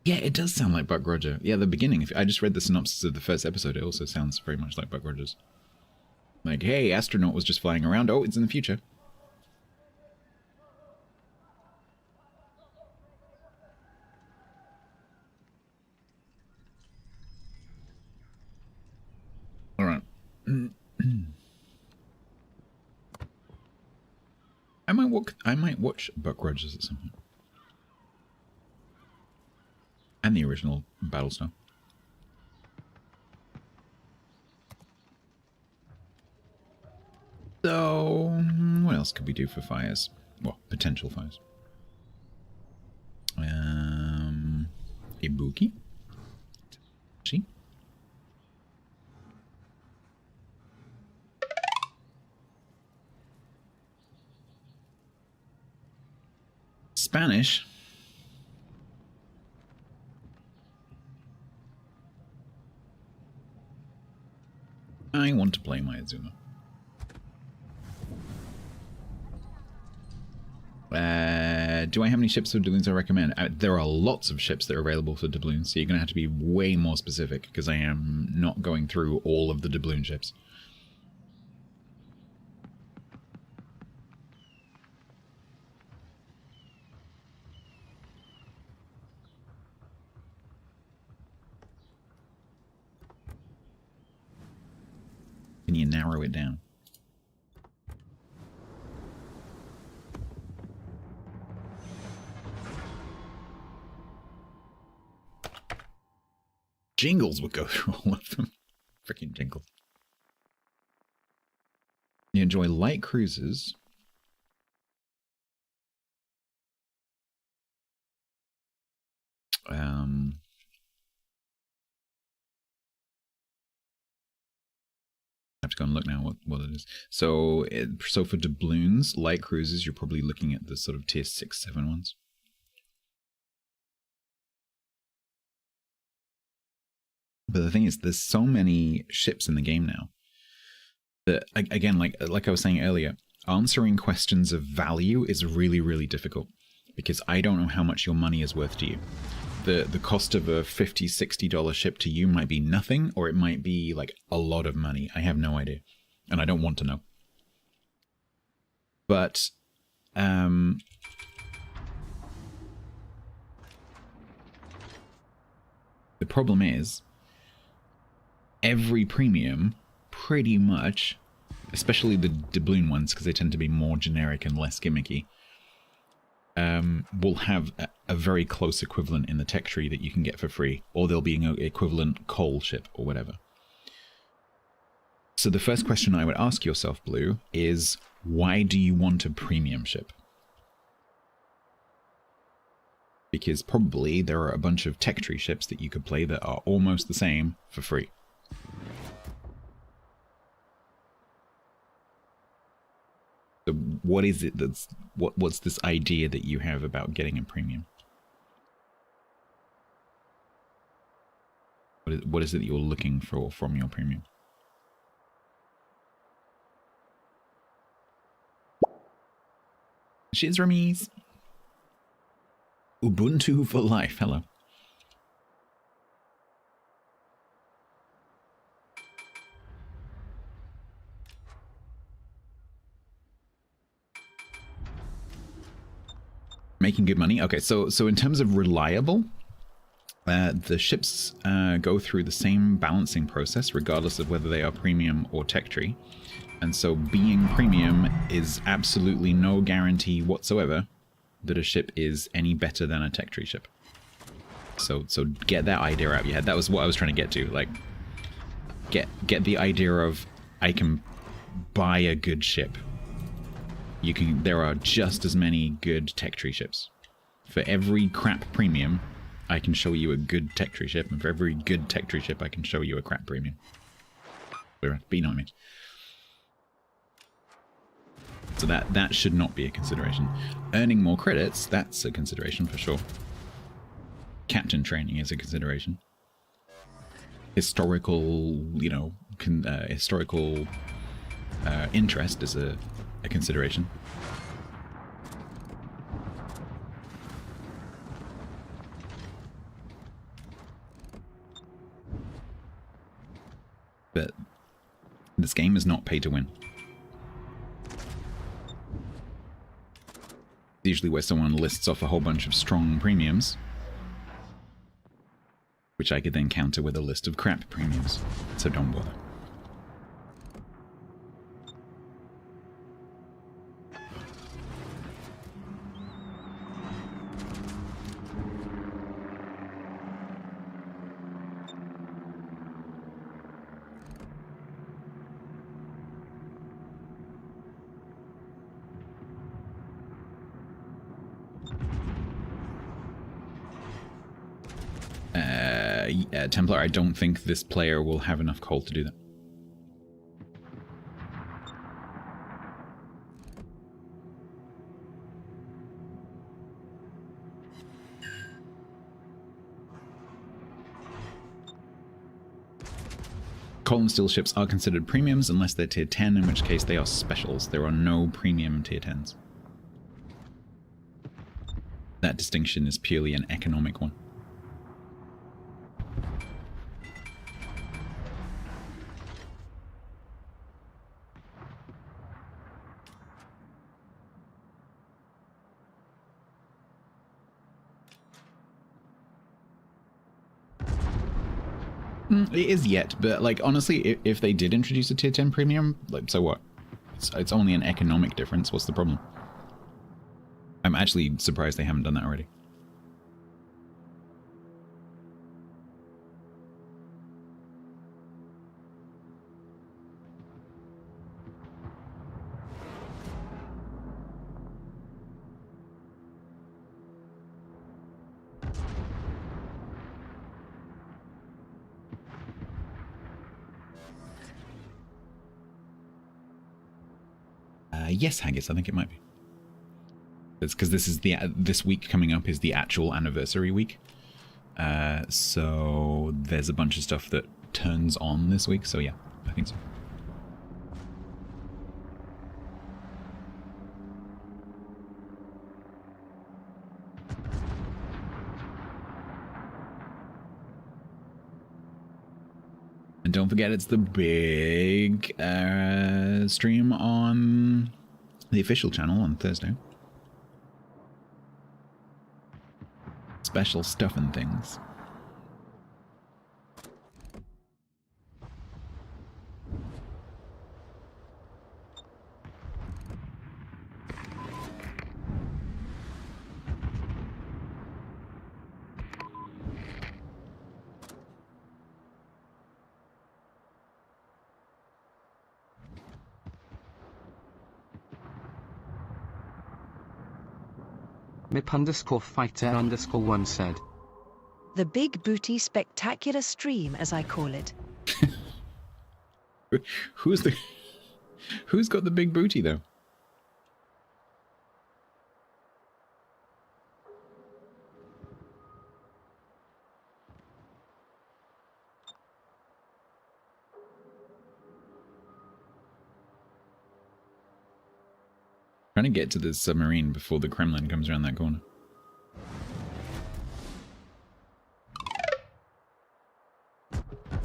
Yeah, it does sound like Buck Roger. Yeah, the beginning. I just read the synopsis of the first episode. It also sounds very much like Buck Rogers. Like, hey, astronaut was just flying around. Oh, it's in the future. All right. I might watch Buck Rogers at some point. And the original Battlestar. So, what else could we do for fires? Well, potential fires. Ibuki. She. Spanish. I want to play my Azuma. Do I have any ships or doubloons I recommend? There are lots of ships that are available for doubloons, so you're going to have to be way more specific, because I am not going through all of the doubloon ships. Can you narrow it down? Jingles would go through all of them. Freaking Jingles. You enjoy light cruises. I have to go and look now what it is. So, so for doubloons, light cruises, you're probably looking at the sort of tier 6, 7 ones. But the thing is, there's so many ships in the game now that, again, like I was saying earlier, answering questions of value is really, really difficult, because I don't know how much your money is worth to you. The cost of a $50, $60 ship to you might be nothing, or it might be like a lot of money. I have no idea, and I don't want to know. But the problem is, every premium, pretty much, especially the doubloon ones, because they tend to be more generic and less gimmicky, will have a very close equivalent in the tech tree that you can get for free, or there'll be an equivalent coal ship or whatever. So the first question I would ask yourself, Blue, is why do you want a premium ship? Because probably there are a bunch of tech tree ships that you could play that are almost the same for free. So what is it that's what's this idea that you have about getting a premium? What is it that you're looking for from your premium? Shiz Ramis. Ubuntu for life. Hello. Making good money. Okay, so in terms of reliable, the ships go through the same balancing process regardless of whether they are premium or tech tree. And so being premium is absolutely no guarantee whatsoever that a ship is any better than a tech tree ship. So get that idea out of your head. That was what I was trying to get to. Like, get the idea of, I can buy a good ship. There are just as many good tech tree ships. For every crap premium, I can show you a good tech tree ship, and for every good tech tree ship, I can show you a crap premium. But you know what I mean. So that should not be a consideration. Earning more credits, that's a consideration for sure. Captain training is a consideration. Historical, historical interest is a consideration. But this game is not pay to win. Usually where someone lists off a whole bunch of strong premiums, which I could then counter with a list of crap premiums, so don't bother. Templar, I don't think this player will have enough coal to do that. Coal and steel ships are considered premiums unless they're tier 10, in which case they are specials. There are no premium tier 10s. That distinction is purely an economic one. It is yet, but like honestly, if they did introduce a tier 10 premium, like so what? It's only an economic difference. What's the problem? I'm actually surprised they haven't done that already. Yes, Haggis, I think it might be. It's because this is this week coming up is the actual anniversary week. So there's a bunch of stuff that turns on this week. So yeah, I think so. And don't forget, it's the big stream on the official channel on Thursday. Special stuff and things. Mip_fighter_1 said, The Big Booty Spectacular Stream, as I call it. Who's got the big booty though? Trying to get to the submarine before the Kremlin comes around that corner.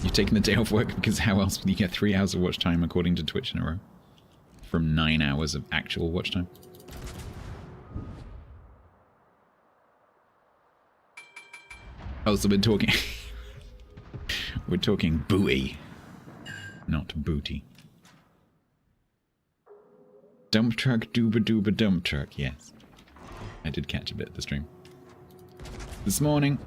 You've taken the day off work because how else would you get 3 hours of watch time according to Twitch in a row? From 9 hours of actual watch time. Oh, so we're talking... we're talking booty, not booty. Dump truck, dooba dooba dump truck, yes. I did catch a bit of the stream. This morning.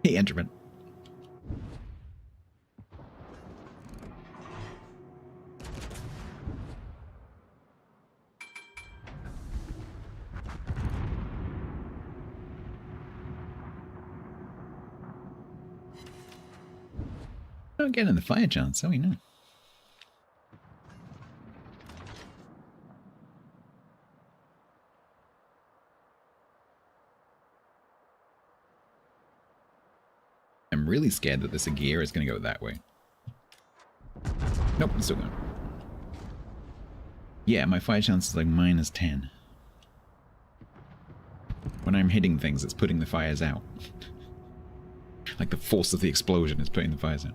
Hey, Enderman. Don't get in the fire chance, so we know. I'm really scared that this gear is going to go that way. Nope, it's still going. Yeah, my fire chance is like -10. When I'm hitting things, it's putting the fires out. Like the force of the explosion is putting the fires out.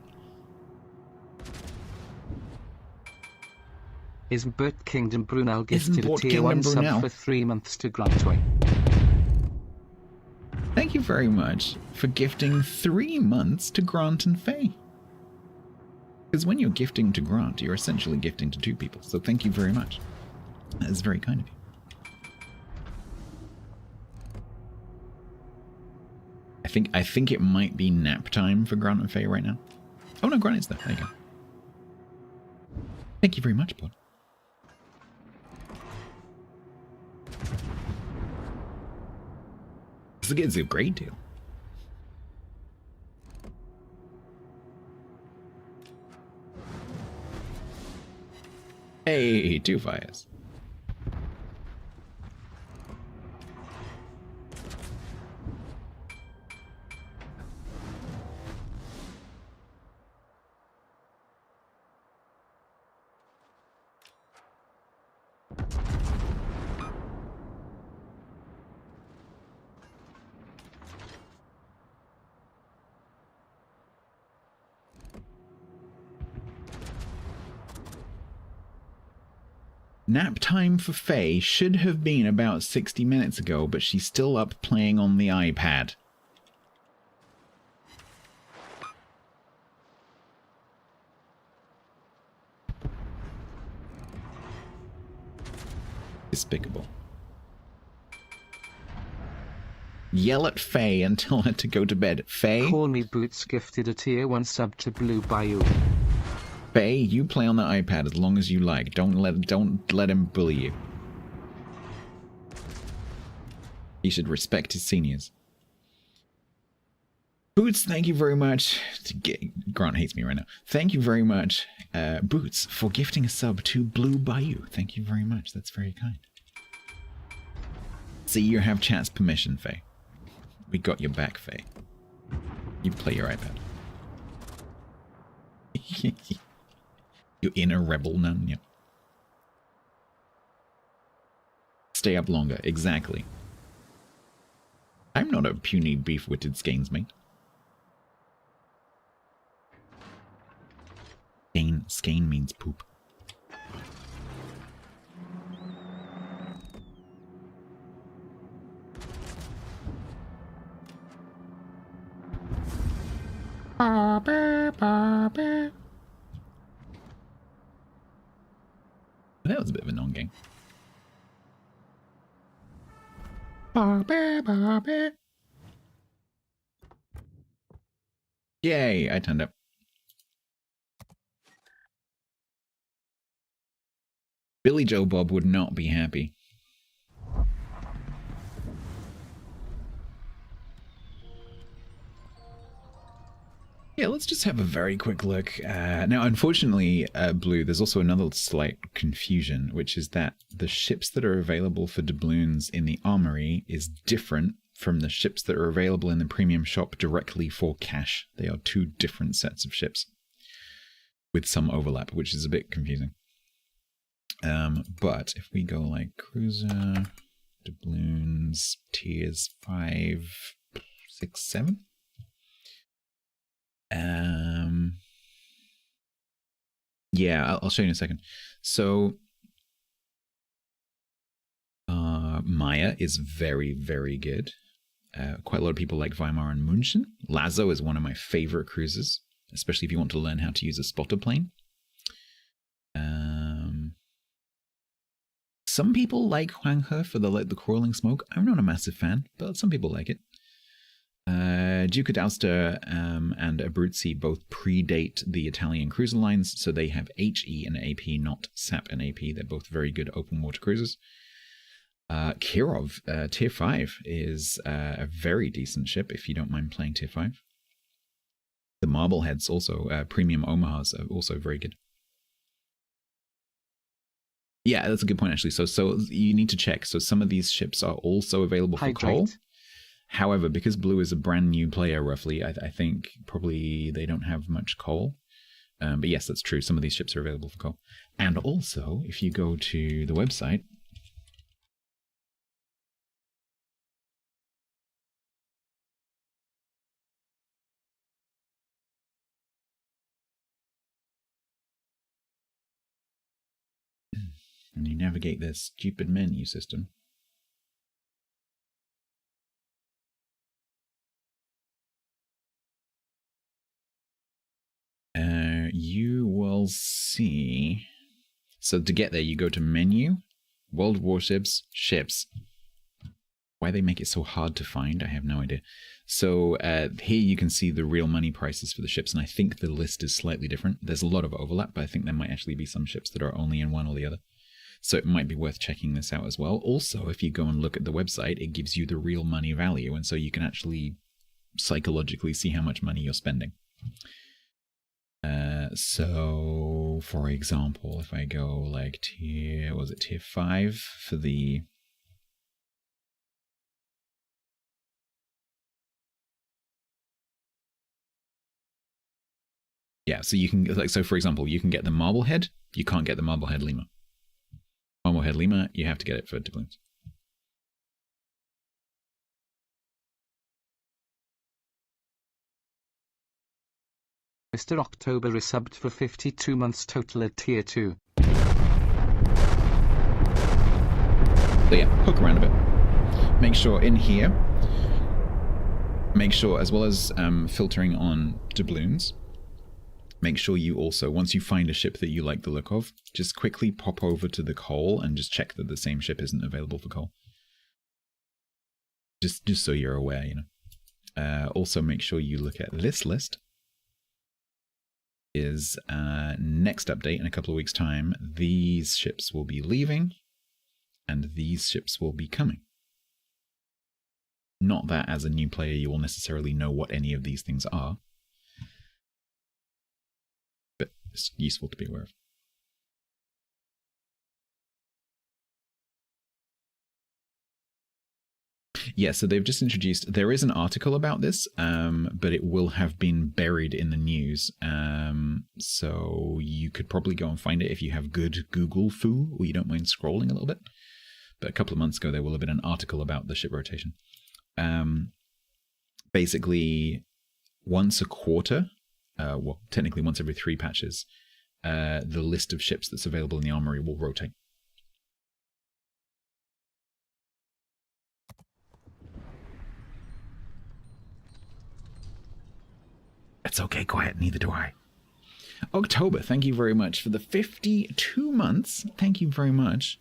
Is Burt Kingdom Brunel gifted a Burt tier Kingdom 1 sub Brunel? for 3 months to Grantway? Thank you very much for gifting 3 months to Grant and Faye. Because when you're gifting to Grant, you're essentially gifting to 2 people. So thank you very much. That is very kind of you. I think it might be nap time for Grant and Faye right now. Oh no, Grant is there. There you go. Thank you very much, bud. It's a great deal. Hey, 2 fires. Nap time for Faye should have been about 60 minutes ago, but she's still up playing on the iPad. Despicable. Yell at Faye and tell her to go to bed. Faye? Call Me Boots gifted a tier 1 sub to Blue Bayou. Faye, you play on the iPad as long as you like. Don't let him bully you. He should respect his seniors. Boots, thank you very much. Grant hates me right now. Thank you very much, Boots, for gifting a sub to Blue Bayou. Thank you very much. That's very kind. See, you have chat's permission, Faye. We got your back, Faye. You play your iPad. You inner rebel nun, yeah. Stay up longer, exactly. I'm not a puny beef-witted skeins mate. Skein means poop. That was a bit of a non-game. Yay, I turned up. Billy Joe Bob would not be happy. Yeah, let's just have a very quick look. Now, unfortunately, Blue, there's also another slight confusion, which is that the ships that are available for doubloons in the armory is different from the ships that are available in the premium shop directly for cash. They are 2 different sets of ships with some overlap, which is a bit confusing. But if we go like cruiser, doubloons, tiers 5, 6, 7. Yeah, I'll show you in a second. So, Maya is very, very good. Quite a lot of people like Weimar and München. Lazo is one of my favorite cruisers, especially if you want to learn how to use a spotter plane. Some people like Huanghe for the crawling smoke. I'm not a massive fan, but some people like it. Duke Auster and Abruzzi both predate the Italian cruiser lines, so they have HE and AP, not SAP and AP. They're both very good open water cruisers. Kirov, Tier 5, is a very decent ship if you don't mind playing Tier 5. The Marbleheads also, premium Omahas, are also very good. Yeah, that's a good point, actually. So you need to check. So some of these ships are also available for coal. However, because Blue is a brand new player, roughly, I think probably they don't have much coal. But yes, that's true. Some of these ships are available for coal. And also, if you go to the website, And you navigate this stupid menu system. You will see. So to get there, you go to menu, World Warships, ships. Why they make it so hard to find, I have no idea. So here you can see the real money prices for the ships, and I think the list is slightly different. There's a lot of overlap, but I think there might actually be some ships that are only in one or the other. So it might be worth checking this out as well. Also, if you go and look at the website, it gives you the real money value, and so you can actually psychologically see how much money you're spending. So, for example, if I go like tier 5 for the... Yeah, so you can, like, so for example, you can get the Marblehead, you can't get the Marblehead Lima. Marblehead Lima, you have to get it for doubloons. Mr. October is subbed for 52 months total at tier 2. So yeah, poke around a bit. Make sure in here, make sure as well as filtering on doubloons, make sure you also, once you find a ship that you like the look of, just quickly pop over to the coal and just check that the same ship isn't available for coal. Just so you're aware, you know. Also make sure you look at this list. Is next update in a couple of weeks' time, these ships will be leaving and these ships will be coming. Not that as a new player you will necessarily know what any of these things are, but it's useful to be aware of. Yeah, so they've just introduced, there is an article about this, but it will have been buried in the news. So you could probably go and find it if you have good Google foo, or you don't mind scrolling a little bit. But a couple of months ago, there will have been an article about the ship rotation. Basically, once a quarter, well, technically once every 3 patches, the list of ships that's available in the armory will rotate. It's okay, quiet, neither do I. October, thank you very much for the 52 months. Thank you very much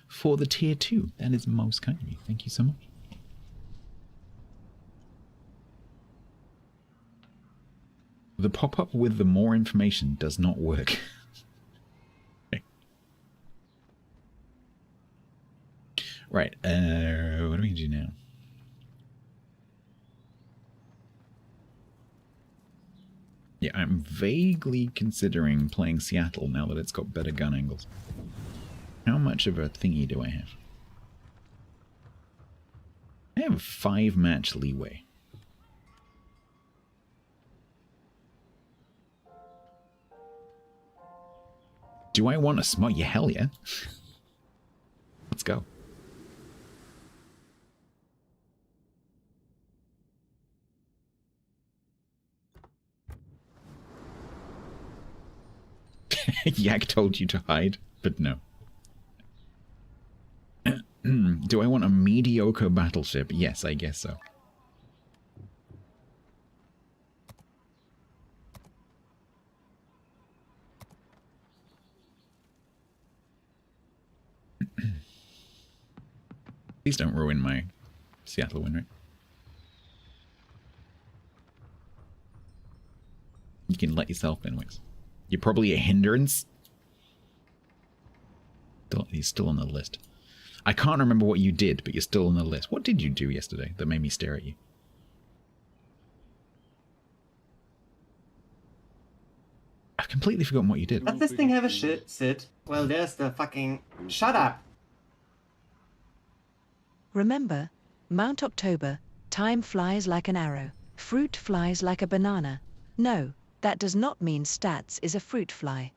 for the tier 2. That is most kind of you. Thank you so much. The pop-up with the more information does not work. Okay. Right, what do we do now? Yeah, I'm vaguely considering playing Seattle now that it's got better gun angles. How much of a thingy do I have? I have 5 match leeway. Do I want a smart? Yeah, hell yeah. Let's go. Yak told you to hide, but no. Do I want a mediocre battleship? Yes, I guess so. Please don't ruin my Seattle win rate. You can let yourself in, Wix. You're probably a hindrance. He's still on the list. I can't remember what you did, but you're still on the list. What did you do yesterday that made me stare at you? I've completely forgotten what you did. Does this thing have a sit? Well, there's the fucking... Shut up! Remember, Mount October, time flies like an arrow, fruit flies like a banana. No, that does not mean Stats is a fruit fly.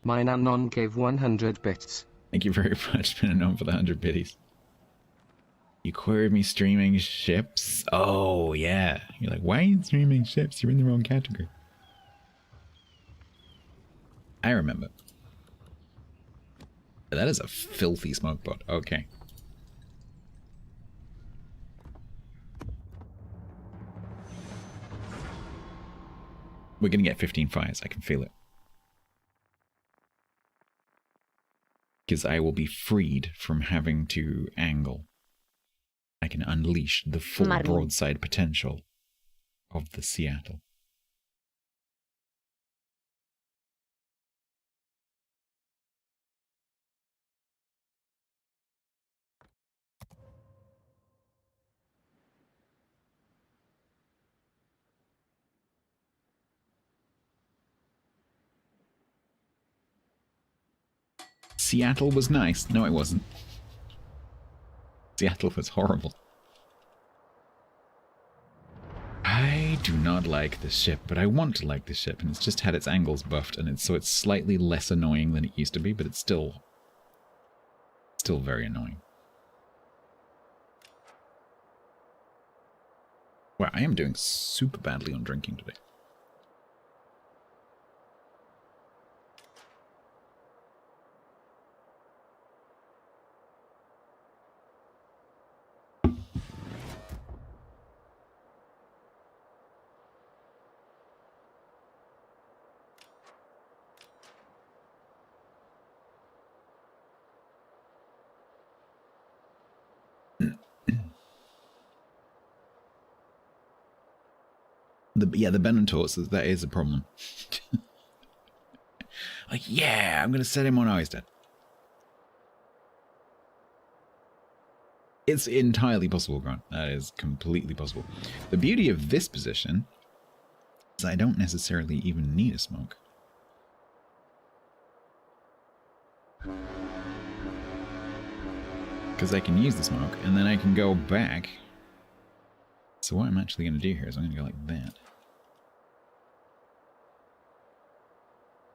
Mine Anon gave 100 bits. Thank you very much, Anon, for the 100 biddies. You queried me streaming ships? Oh, yeah. You're like, why are you streaming ships? You're in the wrong category. I remember. That is a filthy smoke bot. Okay. We're gonna get 15 fires. I can feel it. Because I will be freed from having to angle. I can unleash the full broadside potential of the Seattle. Seattle was nice. No, it wasn't. Seattle was horrible. I do not like this ship, but I want to like this ship, and it's just had its angles buffed, and so it's slightly less annoying than it used to be, but it's still very annoying. Wow, I am doing super badly on drinking today. The Benetors, that is a problem. Like, yeah, I'm going to set him on. Oh, he's dead. It's entirely possible, Grant. That is completely possible. The beauty of this position is I don't necessarily even need a smoke. Because I can use the smoke, and then I can go back. So what I'm actually going to do here is I'm going to go like that.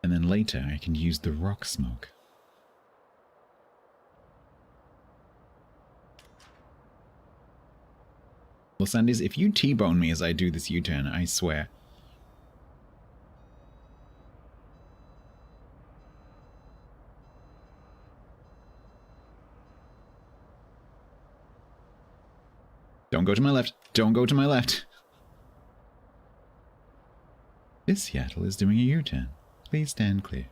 And then later I can use the rock smoke. Well, Sandys, if you T-bone me as I do this U-turn, I swear. Don't go to my left. Don't go to my left. This Seattle is doing a U-turn. Please stand clear.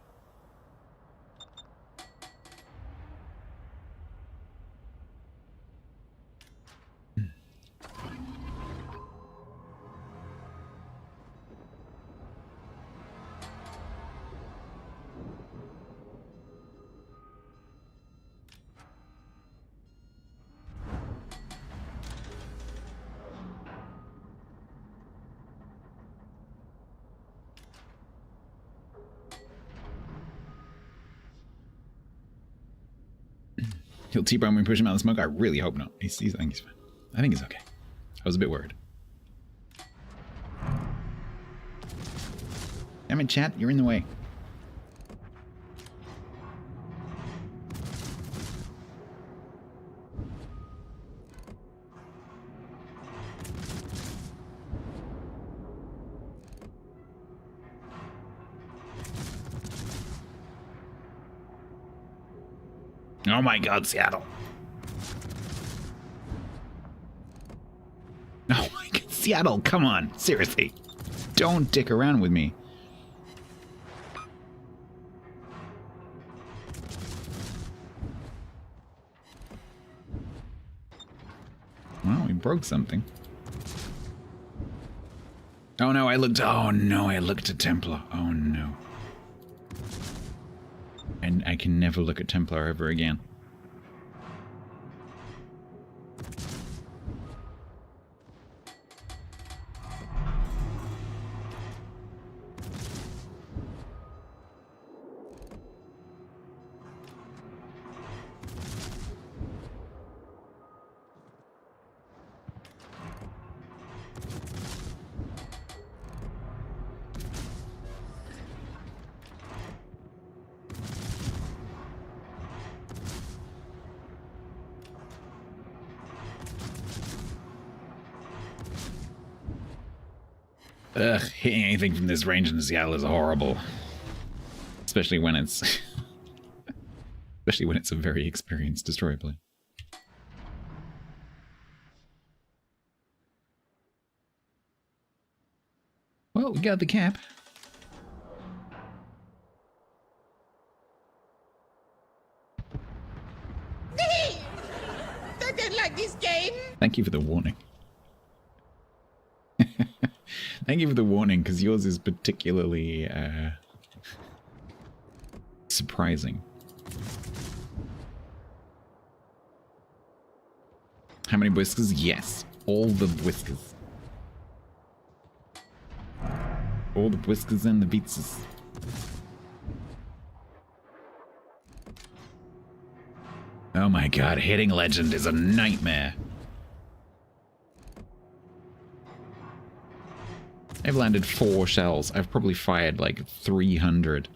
He'll T-bone me and push him out of the smoke? I really hope not. I think he's fine. I think he's okay. I was a bit worried. Damn it, chat. You're in the way. Oh my god, Seattle. Oh my god, Seattle, come on. Seriously. Don't dick around with me. Well, we broke something. Oh no, I looked at Templar. Oh no. And I can never look at Templar ever again. Ugh, hitting anything from this range in the Seattle is horrible. Especially when it's Especially when it's a very experienced destroyer player. Well, we got the cap. I didn't like this game. Thank you for the warning. Thank you for the warning, because yours is particularly surprising. How many whiskers? Yes, all the whiskers. All the whiskers and the pizzas. Oh my god, hitting legend is a nightmare. I've landed 4 shells. I've probably fired like 300.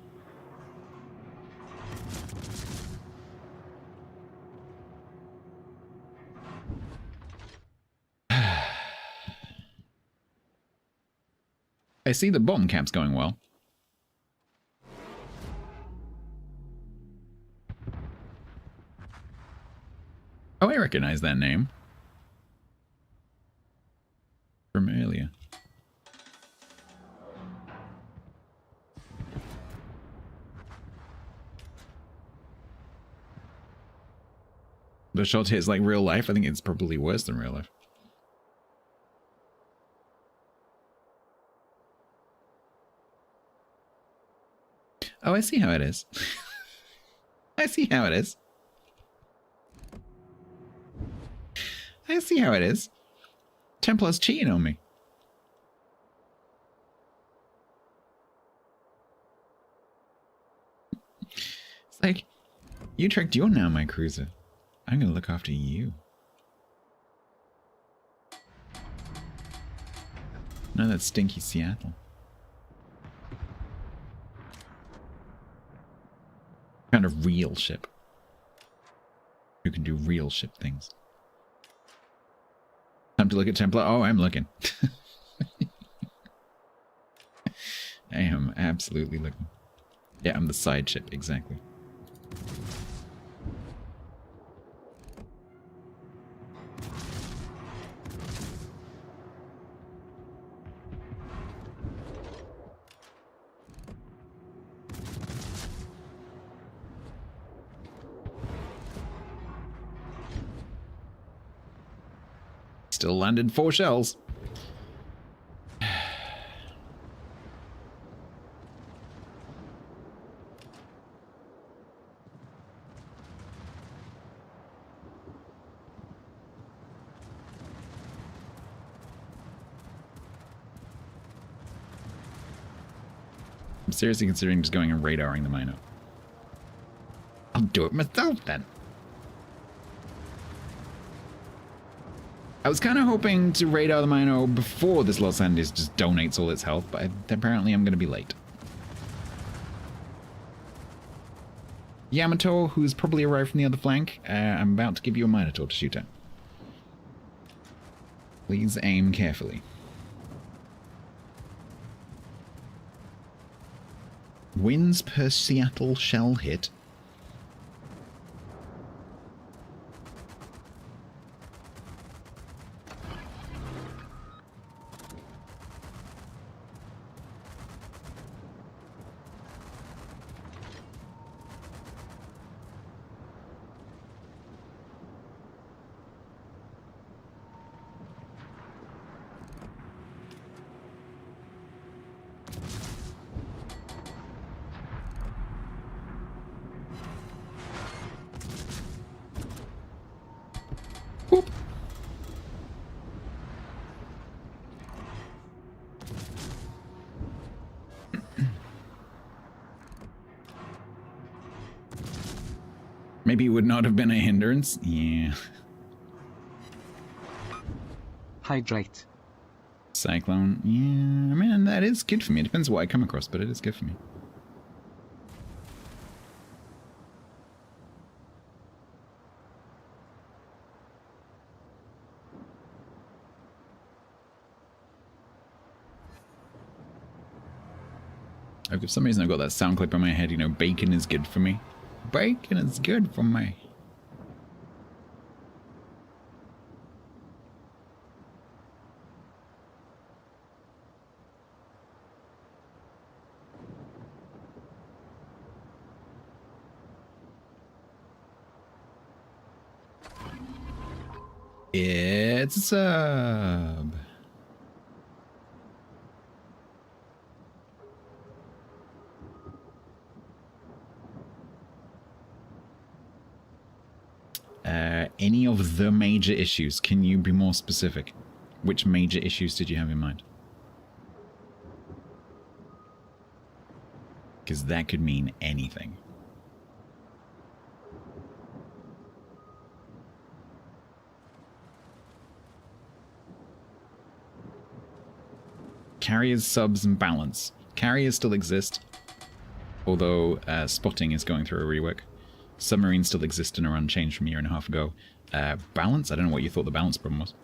I see the bomb cap's going well. Oh, I recognize that name from earlier. The shot hits like real life. I think it's probably worse than real life. Oh, I see how it is. I see how it is. I see how it is. Templar's cheating on me. It's like, you tricked, you're now my cruiser. I'm gonna look after you. No, that's stinky Seattle. Kind of real ship. Who can do real ship things. Time to look at Templar. Oh, I'm looking. I am absolutely looking. Yeah, I'm the side ship, exactly. Still landed 4 shells. I'm seriously considering just going and radaring the miner. I'll do it myself then. I was kind of hoping to radar the miner before this Los Andes just donates all its health, but apparently I'm going to be late. Yamato, who's probably arrived from the other flank, I'm about to give you a Minotaur to shoot at. Please aim carefully. Wins per Seattle shell hit. Maybe it would not have been a hindrance. Yeah. Hydrate. Cyclone. Yeah, I mean, that is good for me. It depends what I come across, but it is good for me. For some reason I've got that sound clip in my head, you know, bacon is good for me. Bacon is good for me. It's a sub. Any of the major issues? Can you be more specific? Which major issues did you have in mind? Because that could mean anything. Carriers, subs, and balance. Carriers still exist, although spotting is going through a rework. Submarines still exist and are unchanged from a year and a half ago. Balance? I don't know what you thought the balance problem was.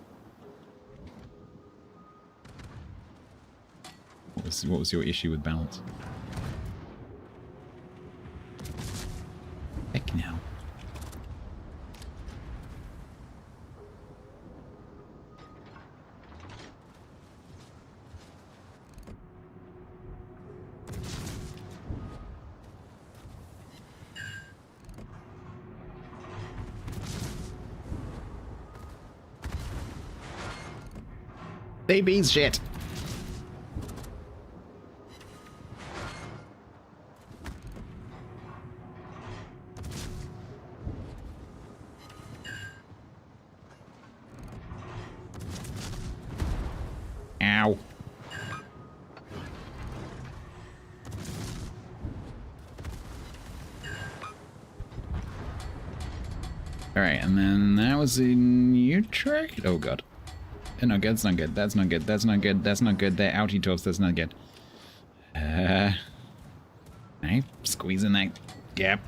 What was your issue with balance? Heck no. Baby's shit. Ow. Alright, and then that was a new trick? Oh god. No, that's not good. That's not good. That's not good. That's not good. They're outie tops. That's not good. Right, squeeze in that gap.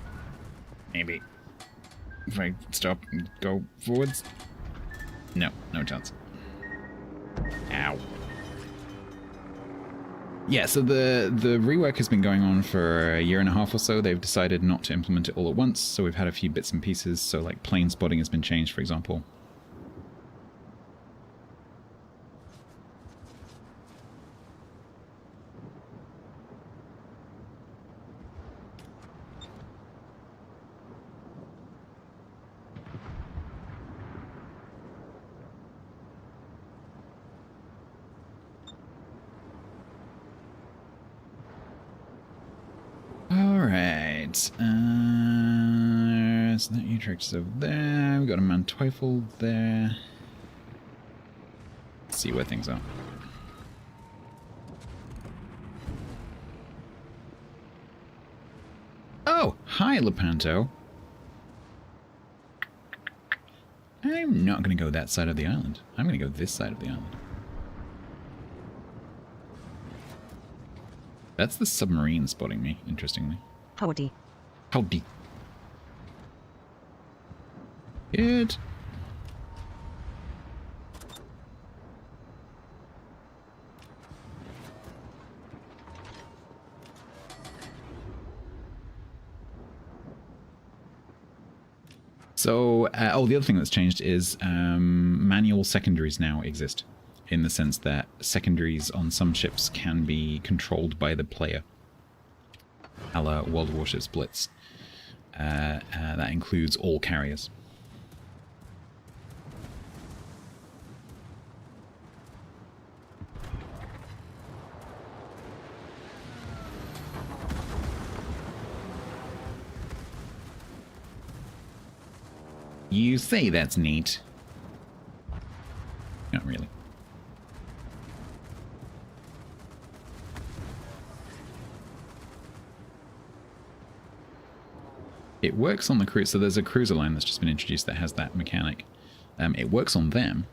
Maybe. If I stop and go forwards. No, no chance. Ow. Yeah, so the rework has been going on for a year and a half or so. They've decided not to implement it all at once, so we've had a few bits and pieces. So like plane spotting has been changed, for example. Alright, so that Utrecht's over there, we've got a Manteuffel there. Let's see where things are. Oh, hi Lepanto. I'm not going to go that side of the island. I'm going to go this side of the island. That's the submarine spotting me, interestingly. Howdy. Howdy. Good. So, oh, the other thing that's changed is manual secondaries now exist, in the sense that secondaries on some ships can be controlled by the player, a la World Warships Blitz. That includes all carriers. You say that's neat. Not really. It works on the cruise, so there's a cruiser line that's just been introduced that has that mechanic. It works on them,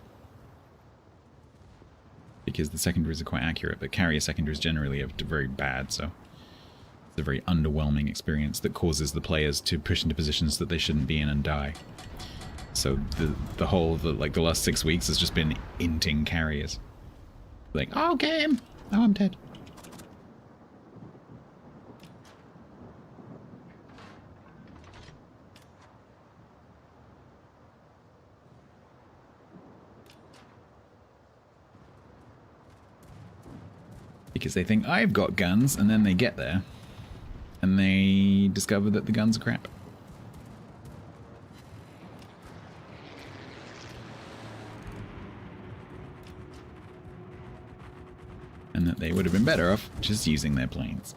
because the secondaries are quite accurate, but carrier secondaries generally are very bad, so it's a very underwhelming experience that causes the players to push into positions that they shouldn't be in and die. So the whole, like the last 6 weeks has just been inting carriers. Like, oh, game! Oh, I'm dead. because they think I've got guns, and then they get there and they discover that the guns are crap. And that they would have been better off just using their planes.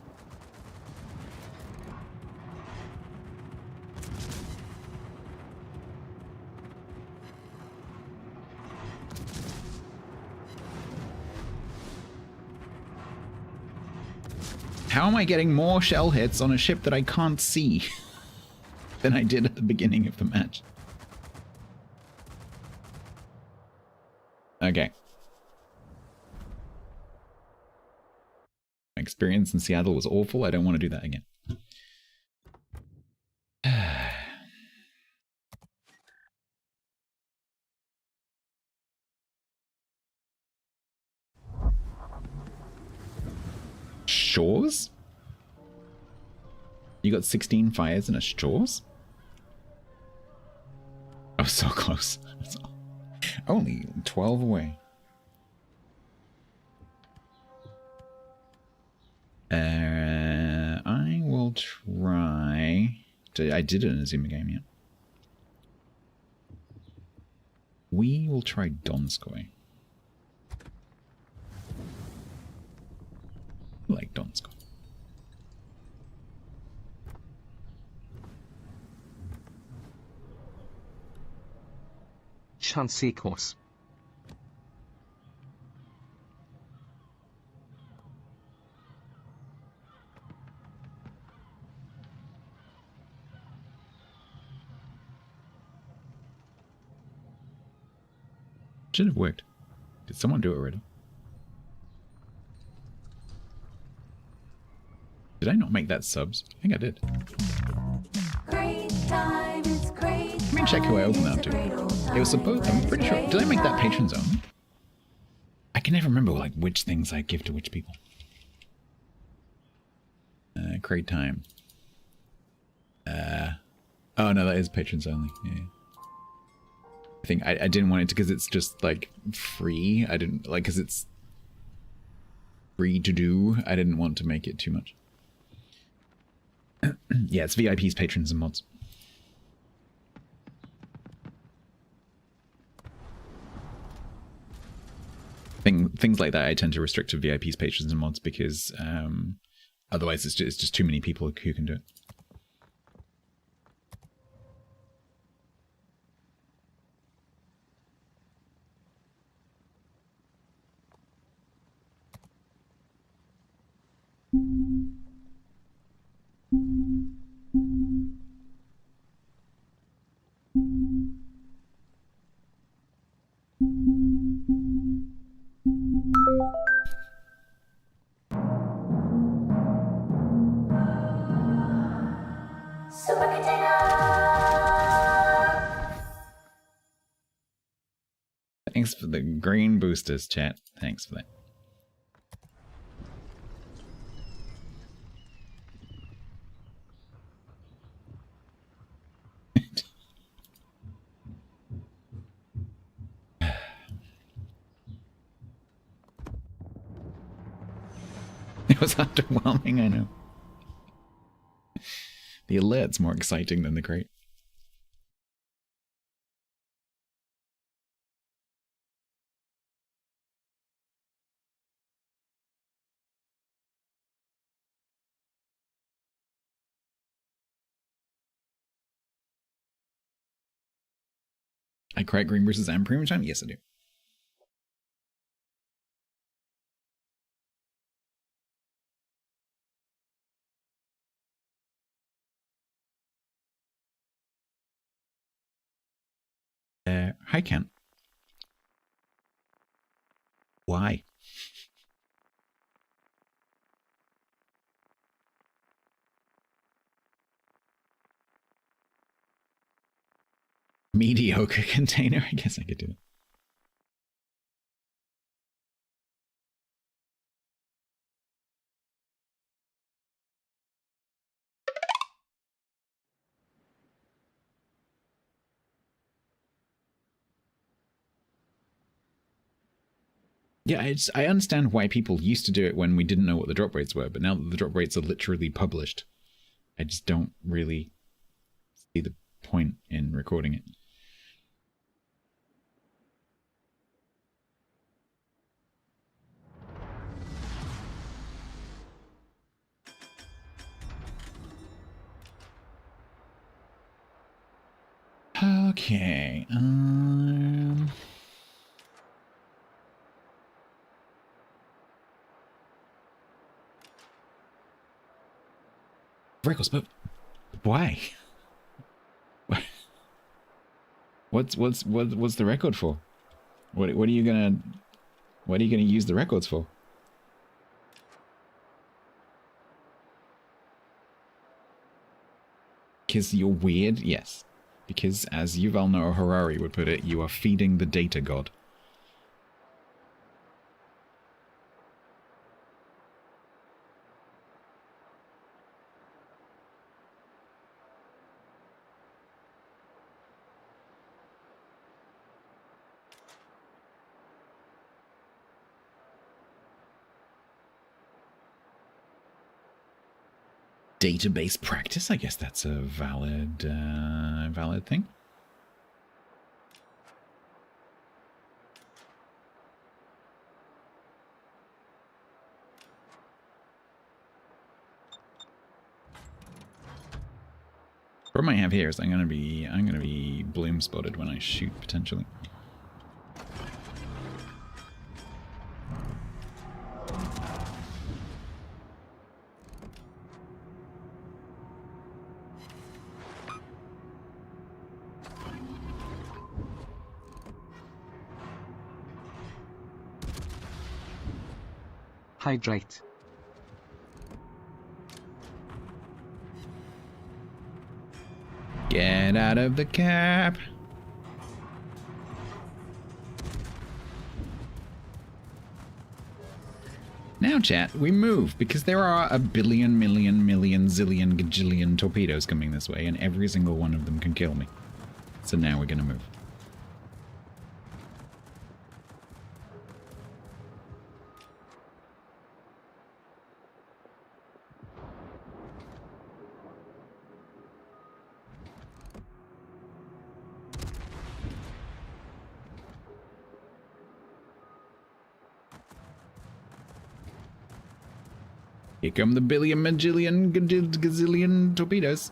How am I getting more shell hits on a ship that I can't see than I did at the beginning of the match? Okay. My experience in Seattle was awful. I don't want to do that again. Shores? You got 16 fires in a shores? I was so close. Only 12 away. I will try. I did it in a Zuma game, yeah. We will try Donskoy. I like Donskoy. Chansey course. Should have worked. Did someone do it already? Did I not make that subs? I think I did. Great time, it's great. Let me check who I opened that to. It was supposed. I'm pretty sure. Did I make that patrons only? I can never remember like which things I give to which people. Great time. Oh no, that is patrons only. Yeah. I think I didn't want it to because it's just like free. I didn't like because it's free to do. I didn't want to make it too much. Yeah, it's VIPs, patrons, and mods. Things like that I tend to restrict to VIPs, patrons, and mods because otherwise it's just too many people who can do it. Thanks for the green boosters, chat. Thanks for that. It was underwhelming, I know. The alert's more exciting than the crate. I crack green boosters and premium time? Yes, I do. Hi, Ken. Why? Mediocre container? I guess I could do it. Yeah, I understand why people used to do it when we didn't know what the drop rates were, but now that the drop rates are literally published, I just don't really see the point in recording it. Okay, Freckles, but why? What's the record for? What are you gonna use the records for? Because you're weird? Yes. Because, as Yuval Noah Harari would put it, you are feeding the data god. Database practice? I guess that's a valid thing. Problem I have here is I'm gonna be bloom spotted when I shoot potentially. Hydrate. Get out of the cap. Now, chat, we move, because there are a billion, million, zillion, gajillion torpedoes coming this way, and every single one of them can kill me. So now we're gonna move. Here come the billion, majillion, gazillion torpedoes.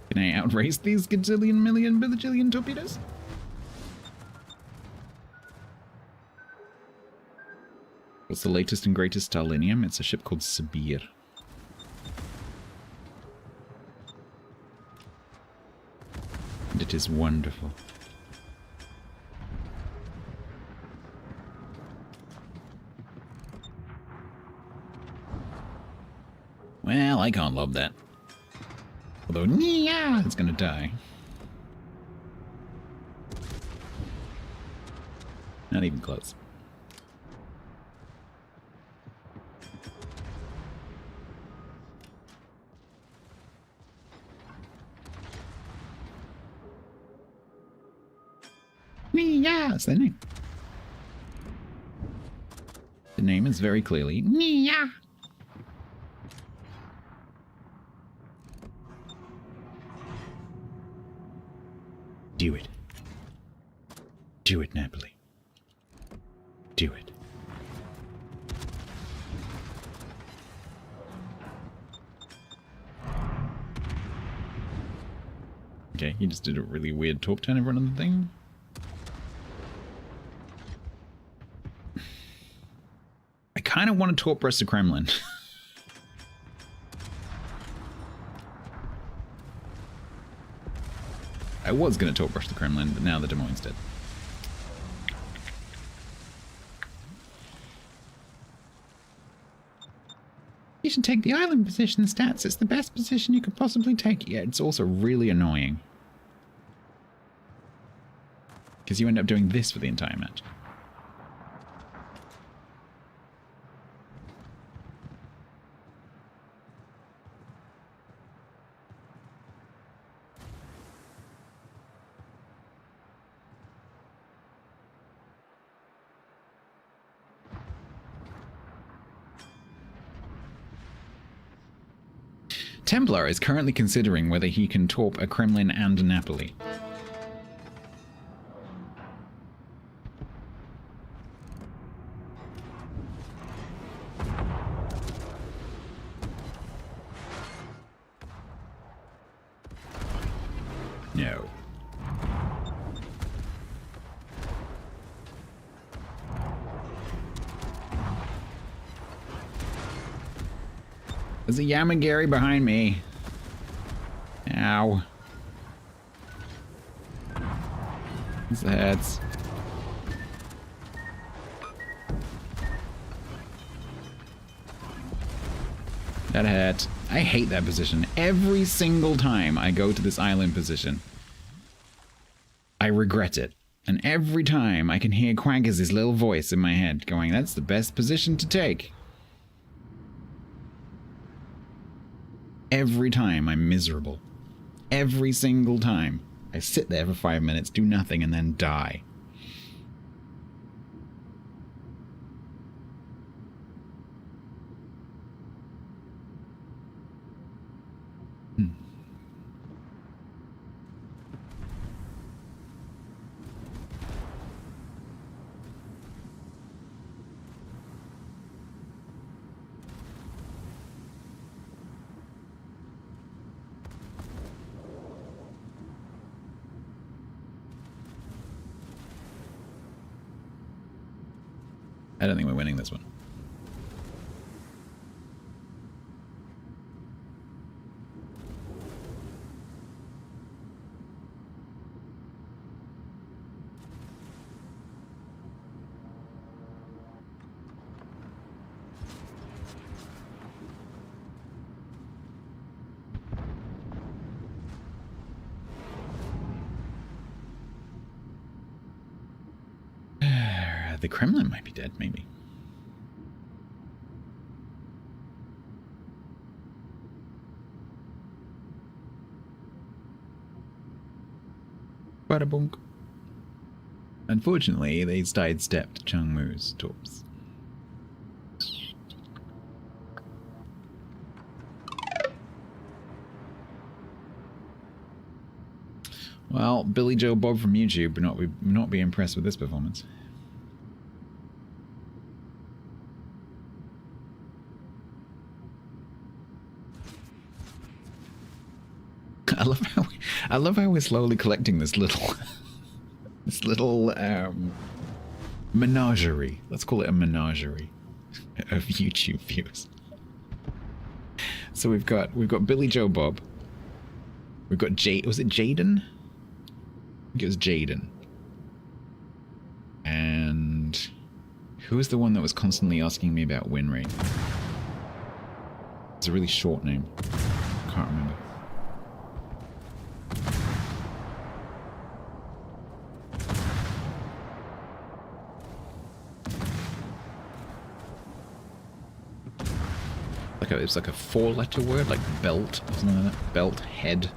Can I outrace these gazillion, million, bajillion torpedoes? What's the latest and greatest Stalinium? It's a ship called Sibir. And it is wonderful. Well, I can't love that. Although, yeah, it's gonna die. Not even close. Yeah, that's the name. The name is very clearly Nia. Do it. Do it, Napoli. Do it. Okay, he just did a really weird torp turn in front of the thing. I kind of want to torp rest the Kremlin. I was going to torp brush the Kremlin, but now the Des Moines dead. You should take the island position, Stats. It's the best position you could possibly take. Yeah, it's also really annoying. Because you end up doing this for the entire match. Templar is currently considering whether he can torp a Kremlin and a Napoli. No. There's a Yamagiri behind me. Ow. These heads. That hurt. I hate that position. Every single time I go to this island position, I regret it. And every time I can hear Quaggers' little voice in my head going, that's the best position to take. Every time I'm miserable. Every single time. I sit there for 5 minutes, do nothing, and then die. I don't think we're winning this one. The Kremlin might be dead, maybe. Bada bunk. Unfortunately, they sidestepped Changmu's torps. Well, Billy Joe Bob from YouTube would not be impressed with this performance. I love how we're slowly collecting this little menagerie. Let's call it a menagerie of YouTube views. So we've got Billy Joe Bob. We've got was it Jaden? I think it was Jaden. And who was the one that was constantly asking me about win rate? It's a really short name. Can't remember. It's like a 4-letter word, like belt or something like that. Belt, head.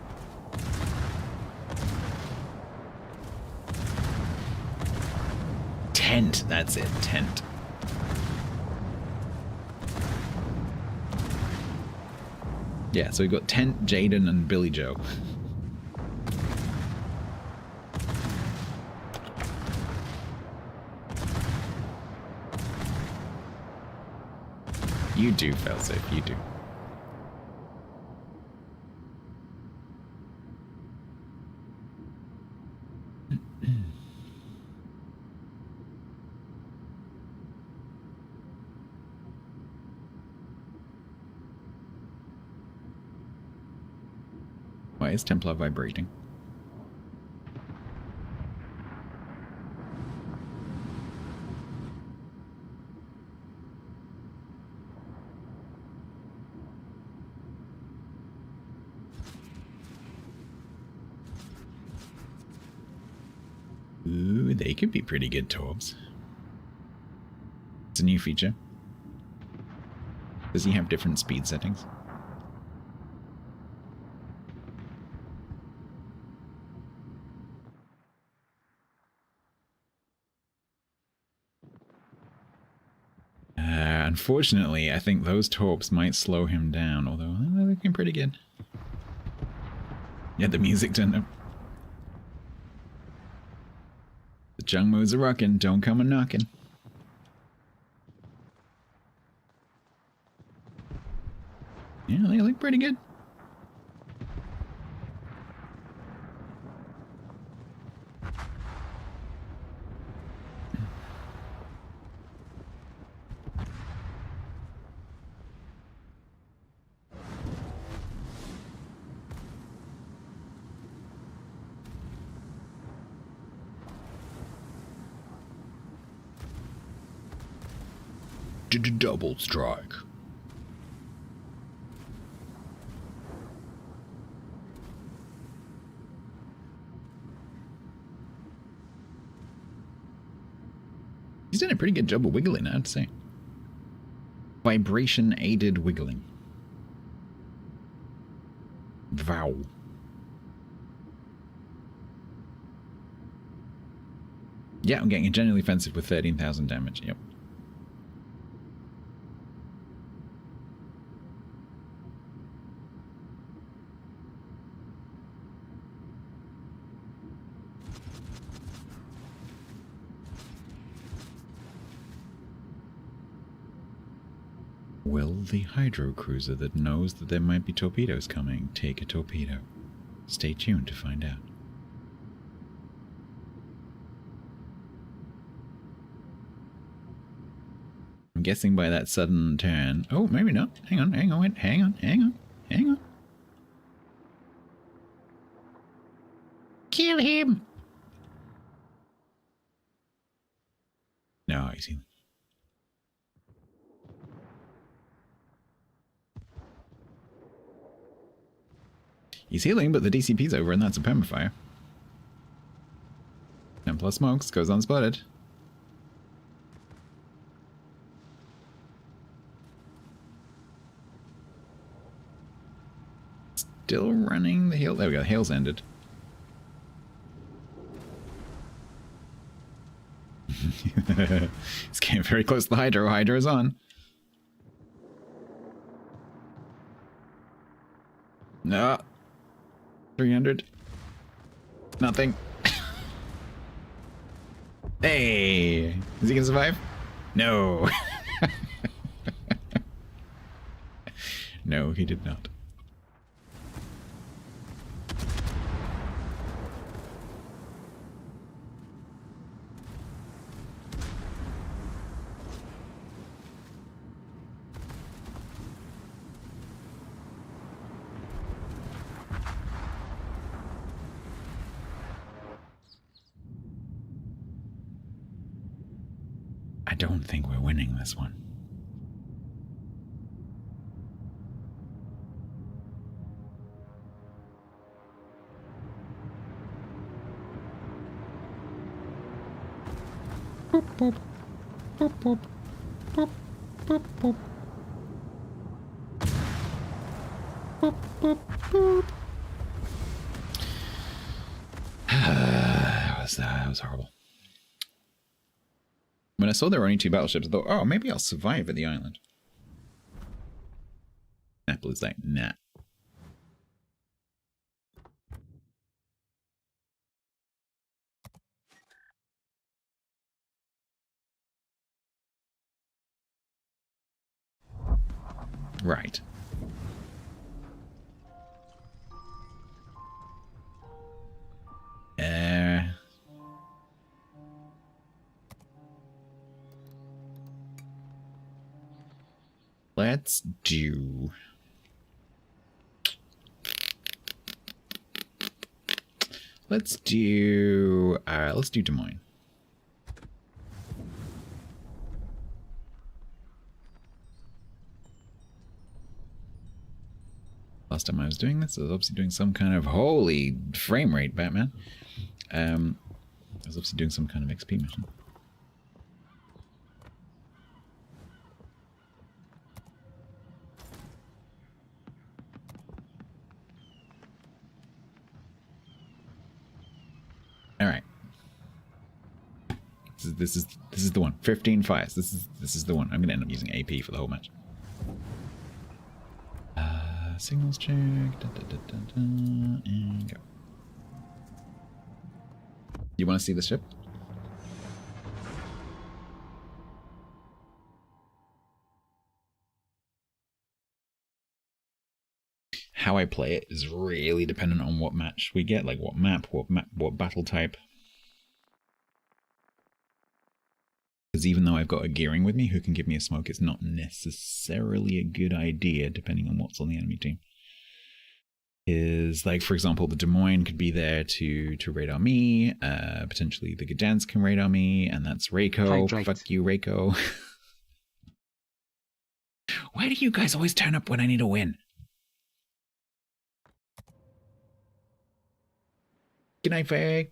Tent, that's it, tent. Yeah, so we've got Tent, Jaden, and Billy Joe. You do, failsafe, you do. Why is Templar vibrating? Ooh, they could be pretty good Torbs. It's a new feature. Does he have different speed settings? Unfortunately, I think those torps might slow him down, although looking pretty good. Yeah, the music turned up. The Jungmo's a rockin', don't come a knockin'. Yeah, they look pretty good. Double strike. He's done a pretty good job of wiggling, I'd say. Vibration aided wiggling. Vow. Yeah, I'm getting a genuinely offensive with 13,000 damage. Yep. Will the hydro cruiser that knows that there might be torpedoes coming take a torpedo? Stay tuned to find out. I'm guessing by that sudden turn... Oh, maybe not. Hang on. Kill him! No, he's healing. He's healing, but the DCP's over, and that's a permafire. 10 plus smokes, goes unspotted. Still running the heal. There we go, the hail's ended. It's getting very close to the Hydro. Hydro's on. No. 300. Nothing. Hey! Is he gonna survive? No. No, he did not. I don't think we're winning this one. Boop, boop. Boop, boop. Boop, boop, boop. Boop, boop, boop. That was horrible. When I saw there were only 2 battleships, I thought, oh, maybe I'll survive at the island. Apple is like, nah. Right. Let's do... Let's do Des Moines. Last time I was doing this, I was obviously doing some kind of holy frame rate, Batman. I was obviously doing some kind of XP mission. All right. This is the one. 15 fires. This is the one. I'm gonna end up using AP for the whole match. Signals check. And go. You want to see the ship? How I play it is really dependent on what match we get, like what map, what battle type. Because even though I've got a gearing with me who can give me a smoke, it's not necessarily a good idea depending on what's on the enemy team. Is like, for example, the Des Moines could be there to radar me, potentially the Gdansk can radar me, and that's Reiko. Hydrate. Fuck you, Reiko. Why do you guys always turn up when I need a win? Good night, Faye.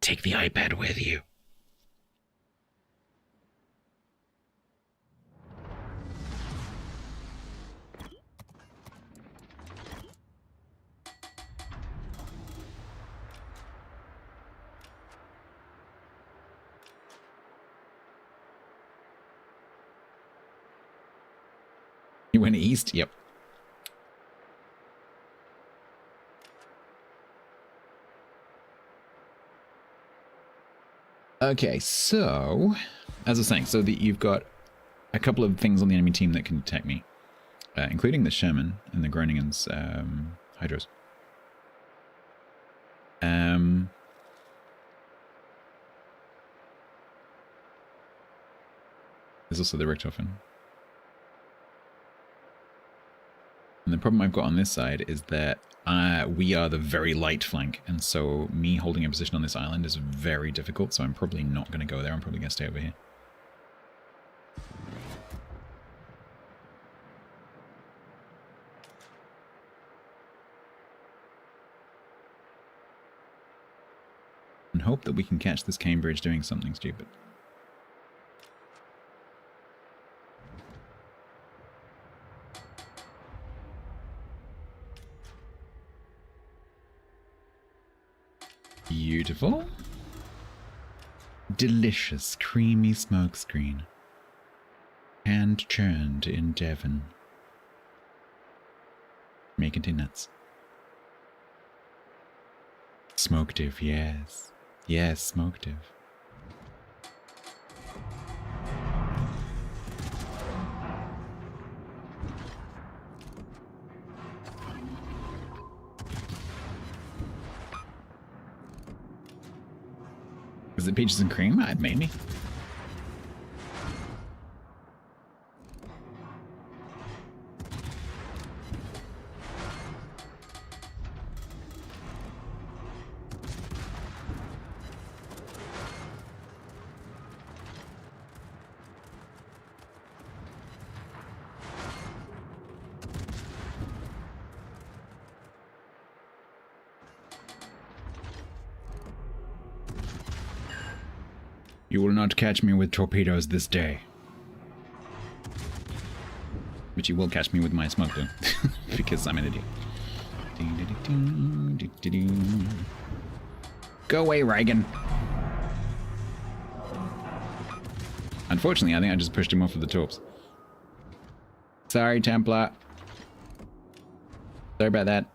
Take the iPad with you. You went east? Yep. Okay, so, as I was saying, so you've got a couple of things on the enemy team that can detect me, including the Sherman and the Groningen's Hydros. There's also the Richthofen. And the problem I've got on this side is that we are the very light flank, and so me holding a position on this island is very difficult, so I'm probably not going to go there. I'm probably going to stay over here. And hope that we can catch this Cambridge doing something stupid. Beautiful. Delicious, creamy smokescreen. Hand churned in Devon. Make it nuts. Smoketive, yes. Yes, smoketive. Is it peaches and cream? Maybe. You will not catch me with torpedoes this day. But you will catch me with my smoke though. Because I'm an idiot. Go away, Reagan. Unfortunately, I think I just pushed him off of the torps. Sorry, Templar. Sorry about that.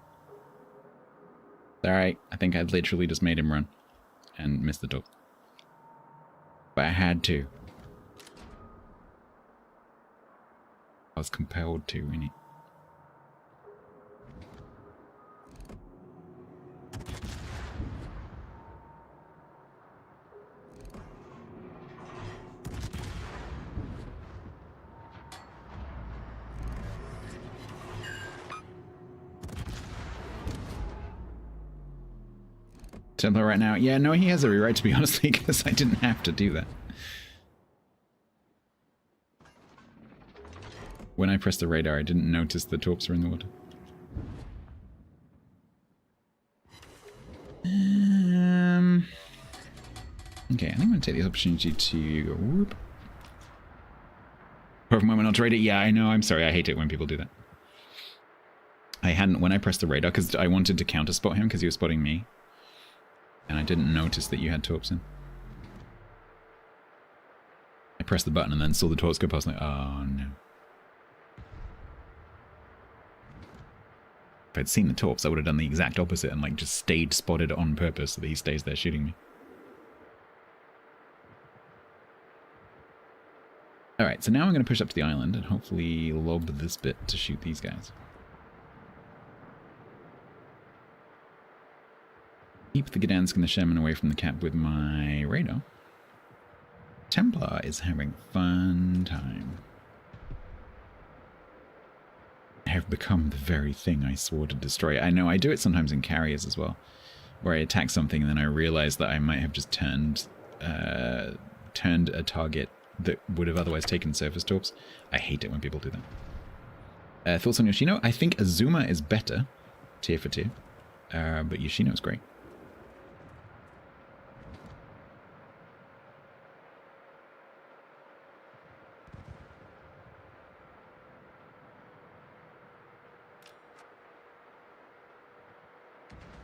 Alright, I think I literally just made him run. And missed the torp. But I had to. I was compelled to, innit? Templar right now. Yeah, no, he has every right to be, honestly, because I didn't have to do that. When I pressed the radar, I didn't notice the torps were in the water. Okay, I think I'm going to take this opportunity to go... Whoop. Perfect moment not to raid it. Yeah, I know, I'm sorry, I hate it when people do that. I hadn't, when I pressed the radar, because I wanted to counter spot him because he was spotting me. And I didn't notice that you had torps in. I pressed the button and then saw the torps go past, like, oh no. If I'd seen the torps, I would have done the exact opposite and like just stayed spotted on purpose so that he stays there shooting me. Alright, so now I'm going to push up to the island and hopefully lob this bit to shoot these guys. Keep the Gdansk and the Sherman away from the cap with my radar. Templar is having fun time. I have become the very thing I swore to destroy. I know, I do it sometimes in carriers as well, where I attack something and then I realize that I might have just turned a target that would have otherwise taken surface torps. I hate it when people do that. Thoughts on Yoshino? I think Azuma is better, tier for tier, but Yoshino is great.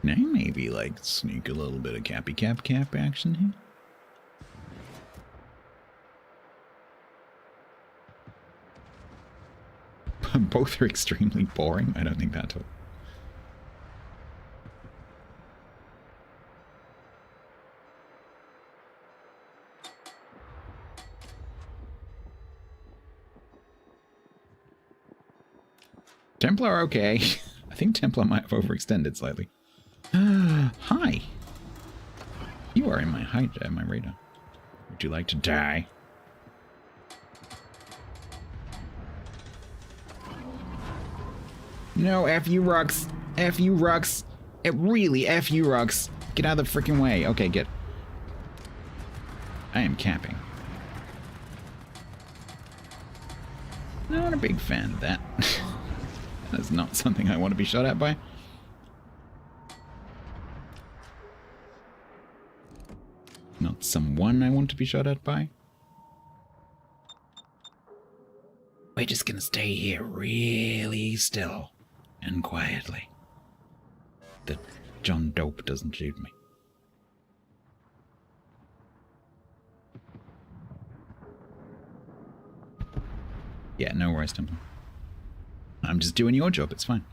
Now maybe like sneak a little bit of cappy cap action here. Both are extremely boring. I don't think that at all. Templar okay. I think Templar might have overextended slightly. Hi. You are in my my radar. Would you like to die? No, F you, Rux. F you, Rux. It really F you, Rux. Get out of the freaking way. Okay, good. I am capping. Not a big fan of that. That's not something I want to be shot at by. Not someone I want to be shot at by. We're just gonna stay here really still and quietly. That John Dope doesn't shoot me. Yeah, no worries, Temple. I'm just doing your job, it's fine.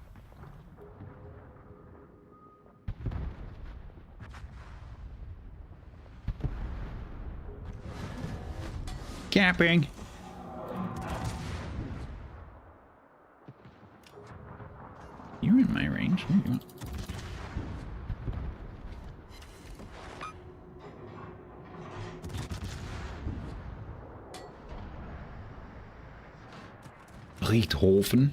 Capping. You're in my range. Where are you at? Richthofen.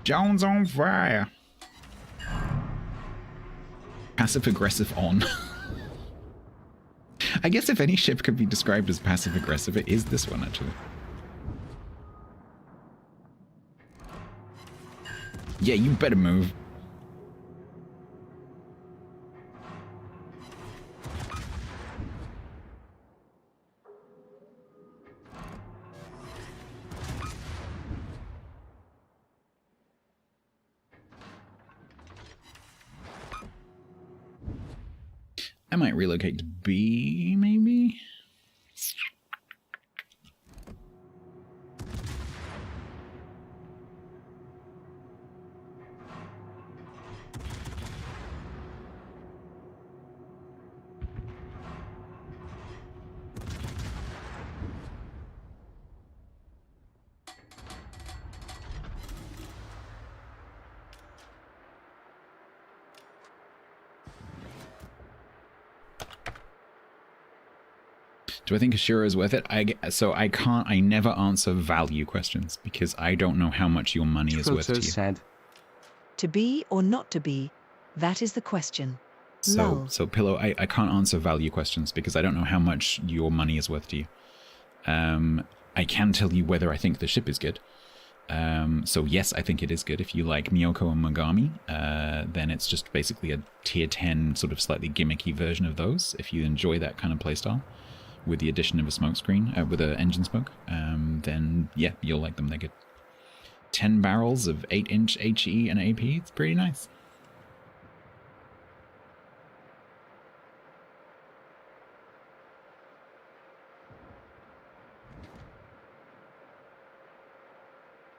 Jones on fire. Passive aggressive on. I guess if any ship could be described as passive aggressive, it is this one actually. Yeah, you better move. I might relocate to B, maybe? Do I think Ashura is worth it? I never answer value questions because I don't know how much your money is worth to you. Said. To be or not to be, that is the question. So Pillow, I can't answer value questions because I don't know how much your money is worth to you. I can tell you whether I think the ship is good. So yes, I think it is good. If you like Miyoko and Mogami, then it's just basically a tier 10 sort of slightly gimmicky version of those. If you enjoy that kind of playstyle, with the addition of a smoke screen, with an engine smoke, then yeah, you'll like them. They're good. 10 barrels of 8-inch HE and AP, it's pretty nice.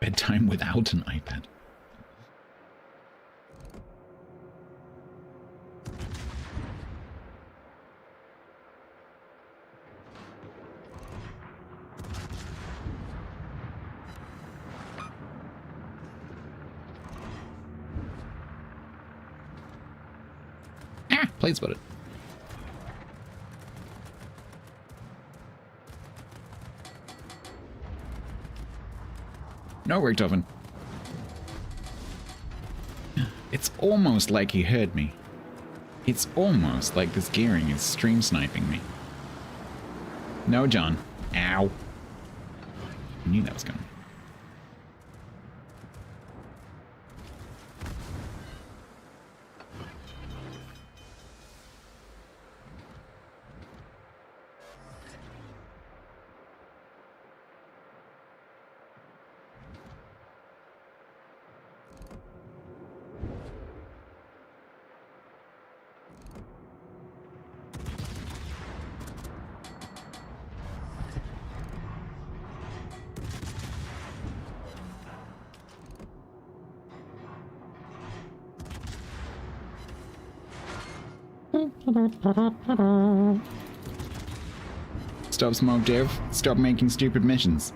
Bedtime without an iPad. Plane spotted. No, Richtofen. It's almost like he heard me. It's almost like this gearing is stream sniping me. No, John. Ow. I knew that was coming. Stop smoke, Dev. Stop making stupid missions.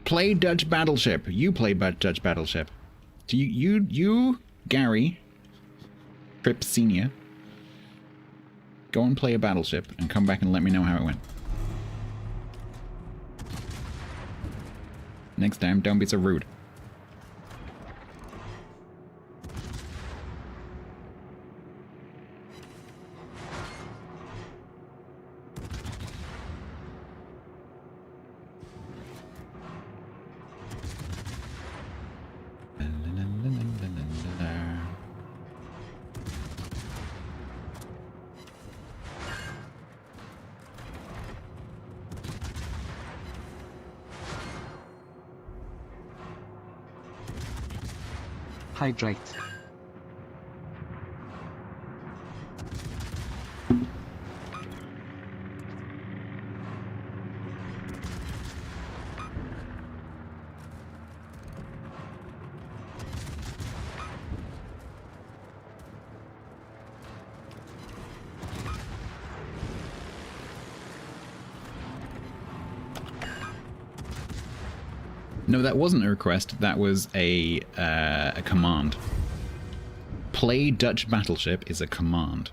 Play Dutch Battleship. You play Dutch Battleship. Do you, Gary, Tripp Senior, go and play a battleship and come back and let me know how it went. Next time, don't be so rude. Hydrate. No, that wasn't a request. That was a command. Play Dutch Battleship is a command.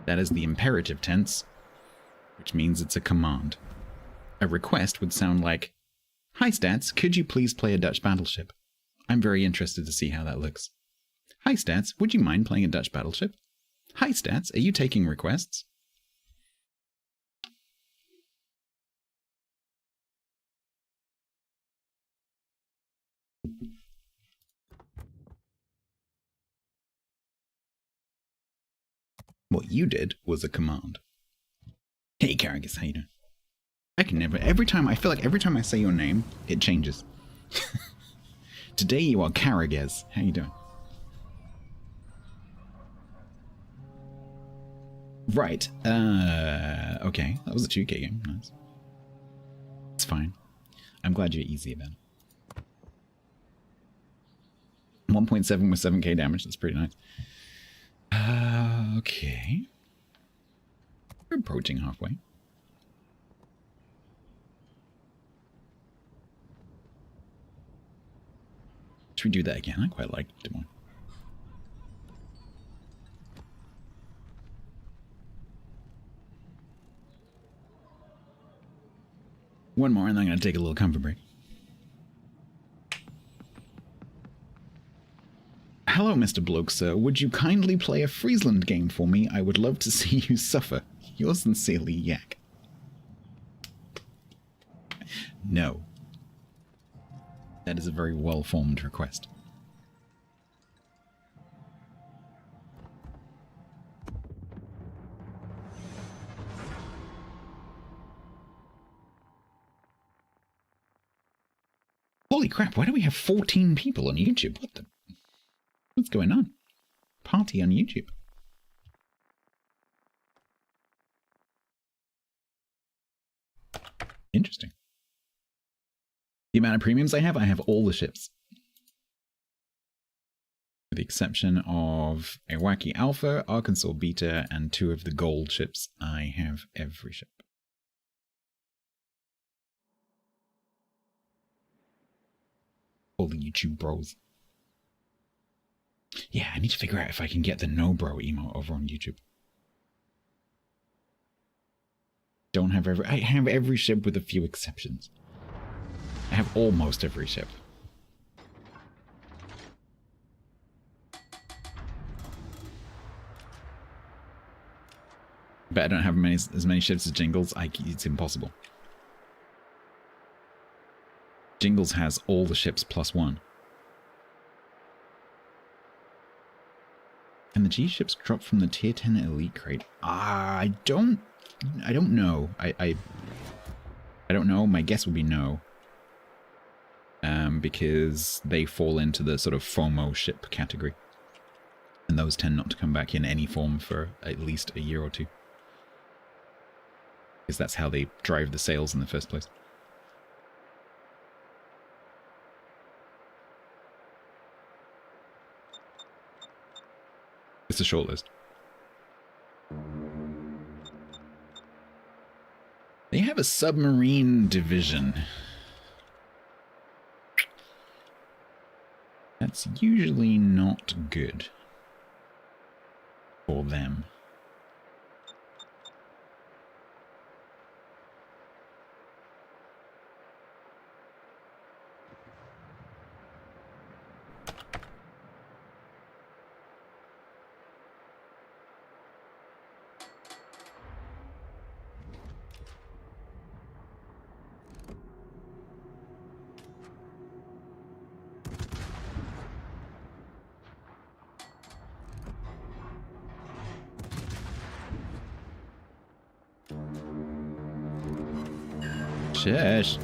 That is the imperative tense, which means it's a command. A request would sound like, "Hi Stats, could you please play a Dutch Battleship? I'm very interested to see how that looks. Hi Stats, would you mind playing a Dutch Battleship? Hi Stats, are you taking requests?" What you did was a command. Hey, Caragus, how you doing? I can never, I feel like every time I say your name, it changes. Today you are Caragus. How you doing? Right, okay, that was a 2K game, nice. It's fine. I'm glad you're easy about it. 1.7 with 7k damage, that's pretty nice. Okay. We're approaching halfway. Should we do that again? I quite like Des Moines. One more and then I'm going to take a little comfort break. Hello, Mr. Bloke, sir. Would you kindly play a Friesland game for me? I would love to see you suffer. Yours sincerely, Yak. No. That is a very well-formed request. Holy crap, why do we have 14 people on YouTube? What's going on? Party on YouTube. Interesting. The amount of premiums I have all the ships. With the exception of Iraqi Alpha, Arkansas Beta, and 2 of the gold ships, I have every ship. All the YouTube bros. Yeah, I need to figure out if I can get the no bro emote over on YouTube. Don't have every... I have every ship with a few exceptions. I have almost every ship. But I don't have as many ships as Jingles. It's impossible. Jingles has all the ships plus 1. And the G ships drop from the tier 10 elite crate. I don't know. I don't know. My guess would be no. Because they fall into the sort of FOMO ship category. And those tend not to come back in any form for at least a year or 2. Because that's how they drive the sales in the first place. It's a short list. They have a submarine division. That's usually not good for them. Shush.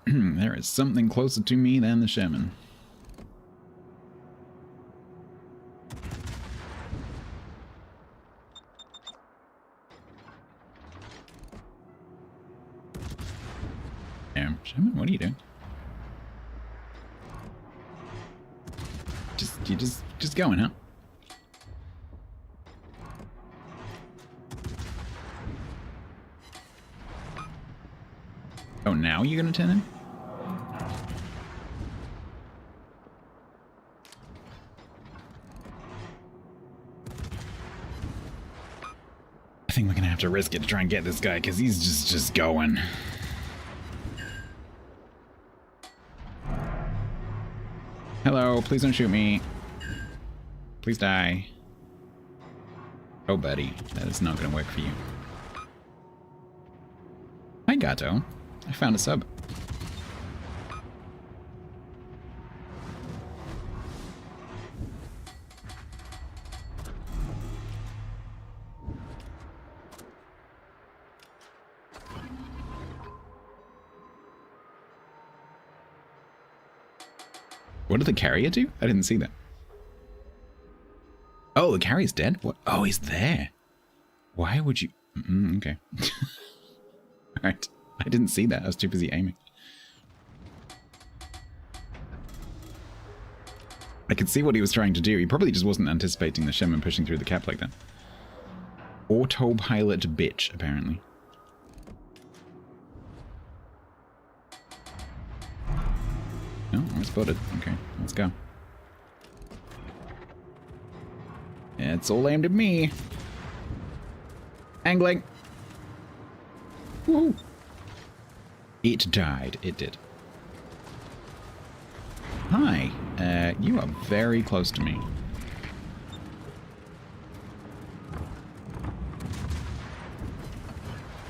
There is something closer to me than the Sherman. Damn, Sherman, what are you doing? You just going, huh? Oh, now you're gonna turn in? I think we're gonna have to risk it to try and get this guy, because he's just going. Hello, please don't shoot me. Please die. Oh, buddy, that is not going to work for you. Hi, Gato. I found a sub. What did the carrier do? I didn't see that. Oh, the carrier's dead? What? Oh, he's there. Why would you... okay. Alright. I didn't see that. I was too busy aiming. I could see what he was trying to do. He probably just wasn't anticipating the Sherman pushing through the cap like that. Autopilot bitch, apparently. Oh, we're spotted. Okay, let's go. It's all aimed at me. Angling. Woo! It died. It did. Hi. You are very close to me.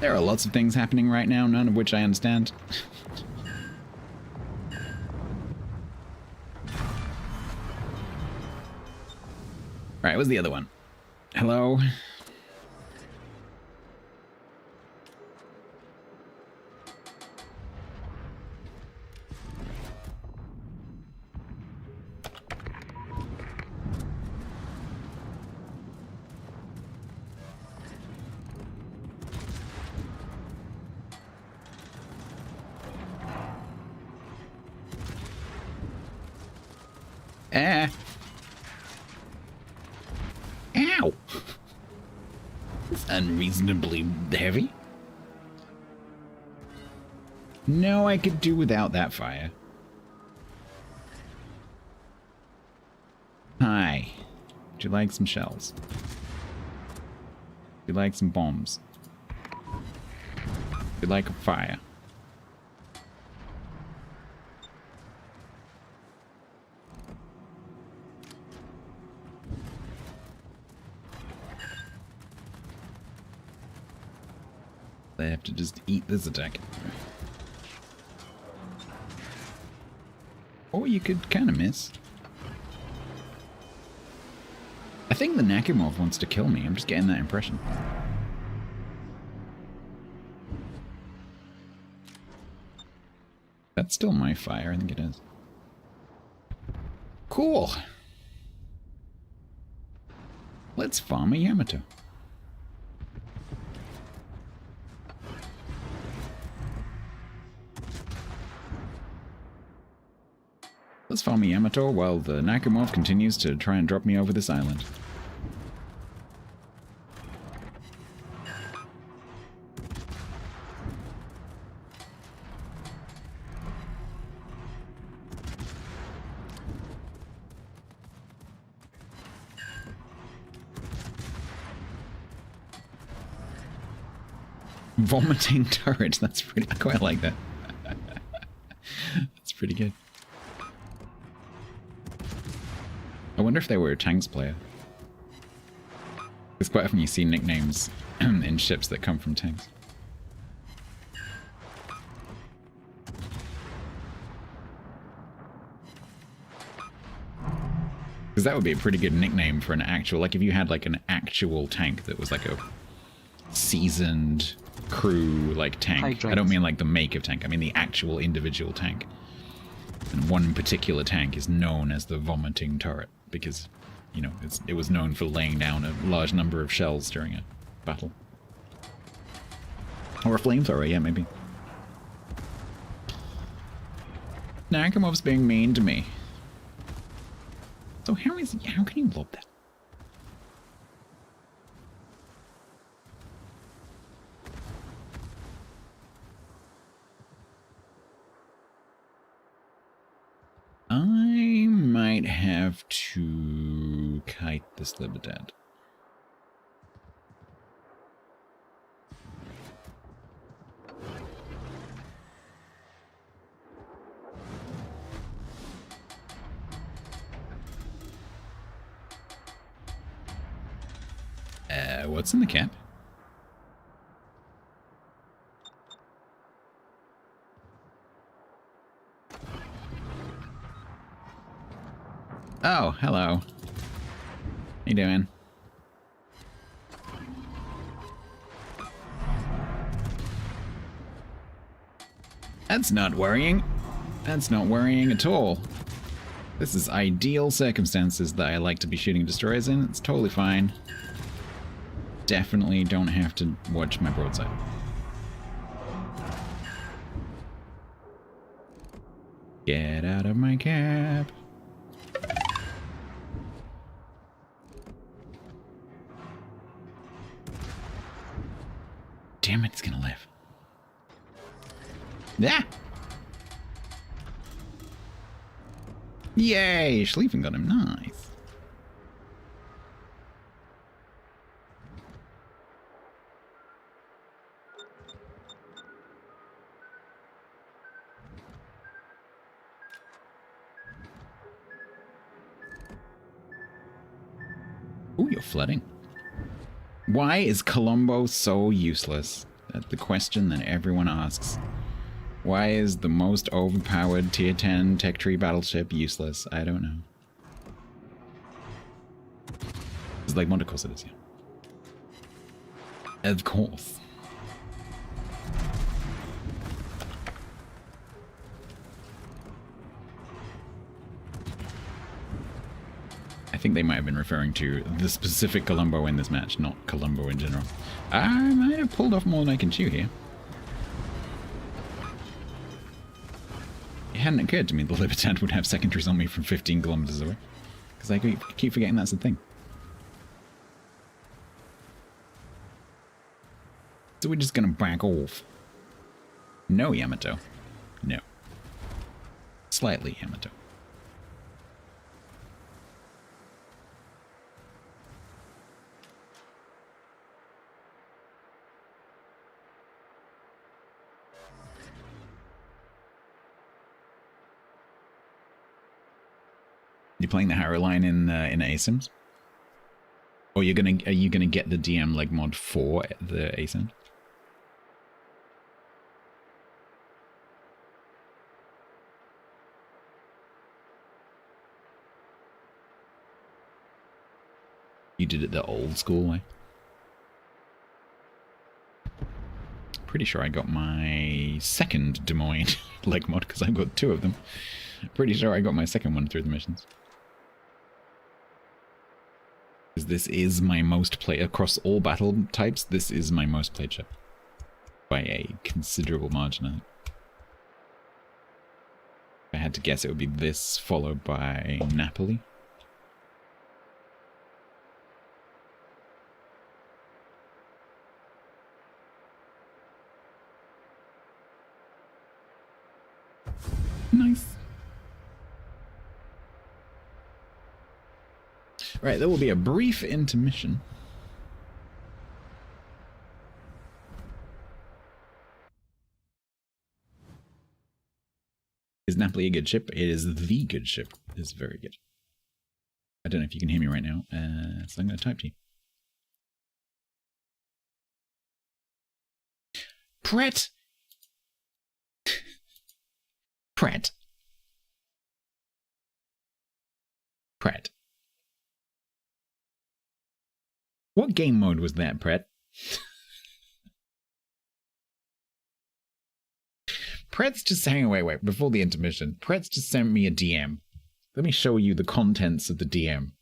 There are lots of things happening right now, none of which I understand. Alright, what's the other one? Hello? Ow! It's unreasonably heavy. No, I could do without that fire. Hi. Would you like some shells? Would you like some bombs? Would you like a fire? They have to just eat this attack. Or you could kind of miss. I think the Nakamov wants to kill me. I'm just getting that impression. That's still my fire. I think it is. Cool. Let's farm a Yamato. Let's farm a Yamato while the Nakamov continues to try and drop me over this island. Vomiting turret, that's pretty, I quite like that. That's pretty good. I wonder if they were a tanks player. Because quite often you see nicknames in ships that come from tanks. Because that would be a pretty good nickname for an actual, like if you had like an actual tank that was like a seasoned crew like tank. Hydrate. I don't mean like the make of tank, I mean the actual individual tank. And one particular tank is known as the vomiting turret because, you know, it was known for laying down a large number of shells during a battle. Or a flamethrower, yeah, maybe. Nakamov's being mean to me. So how can you lob that? I might have to kite this Libertad. What's in the cap? Oh, hello. How you doing? That's not worrying. That's not worrying at all. This is ideal circumstances that I like to be shooting destroyers in. It's totally fine. Definitely don't have to watch my broadside. Get out of my cab. Damn it, it's gonna live. Yeah. Yay! Schlieffen got him. Nice. Ooh, you're flooding. Why is Colombo so useless? That's the question that everyone asks. Why is the most overpowered tier 10 tech tree battleship useless? I don't know. It's like Monte Course it is, yeah. Of course. I think they might have been referring to the specific Colombo in this match, not Colombo in general. I might have pulled off more than I can chew here. It hadn't occurred to me the Libertad would have secondaries on me from 15 kilometers away. Because I keep forgetting that's the thing. So we're just gonna back off. No, Yamato. No. Slightly, Yamato. You playing the Harrow line in ASIMs? Or are you gonna get the DM leg mod for the ASIM? You did it the old school way. Pretty sure I got my second Des Moines leg mod because I've got 2 of them. Pretty sure I got my second one through the missions. Because this is my most played across all battle types. This is my most played ship by a considerable margin. I think. If I had to guess, it would be this followed by Napoli. Nice. Right, there will be a brief intermission. Is Napoli a good ship? It is the good ship. It is very good. I don't know if you can hear me right now, so I'm going to type to you. Pret! Pret. Pret. What game mode was that, Pret? Pret's just hang away, wait, before the intermission. Pret's just sent me a DM. Let me show you the contents of the DM.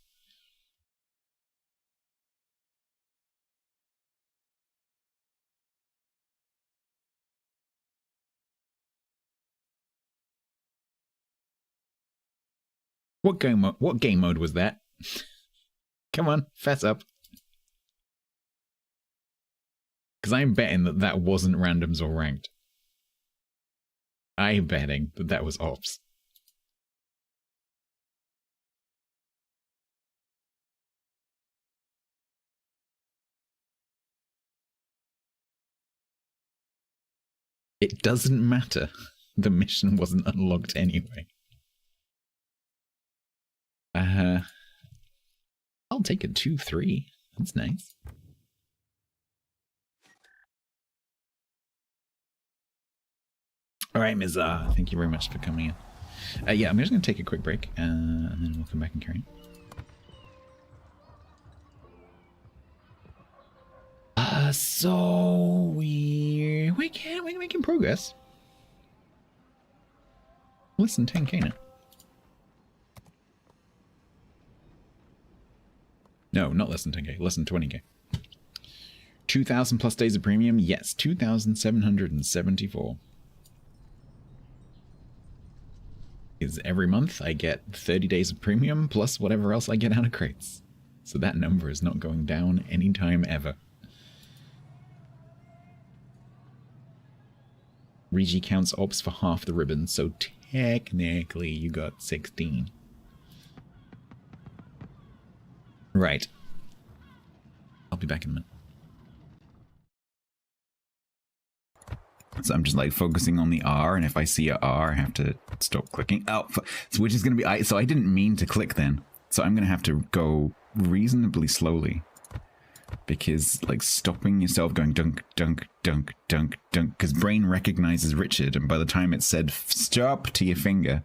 What game mode was that? Come on, fess up. Because I'm betting that that wasn't randoms or ranked. I'm betting that that was ops. It doesn't matter. The mission wasn't unlocked anyway. I'll take a 2-3. That's nice. Alright, Ms. Thank you very much for coming in. Yeah, I'm just going to take a quick break, and then we'll come back and carry on. So we're making progress. Less than 10k now. No, not less than 10k, less than 20k. 2,000 plus days of premium? Yes, 2,774. Is every month I get 30 days of premium plus whatever else I get out of crates. So that number is not going down anytime ever. Regi counts ops for half the ribbon, so technically you got 16. Right. I'll be back in a minute. So I'm just like focusing on the R, and if I see a R, I have to stop clicking. Oh, so which is going to be... So I didn't mean to click then. So I'm going to have to go reasonably slowly. Because, like, stopping yourself going dunk, dunk, dunk, dunk, dunk, because brain recognizes Richard, and by the time it said stop to your finger.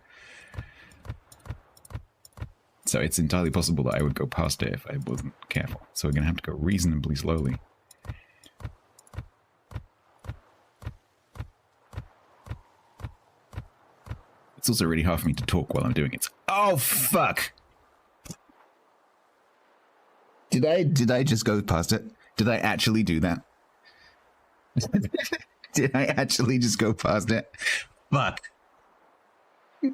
So it's entirely possible that I would go past it if I wasn't careful. So we're going to have to go reasonably slowly. It's also really hard for me to talk while I'm doing it. Oh, fuck! Did I just go past it? Did I actually do that? Did I actually just go past it? Fuck. You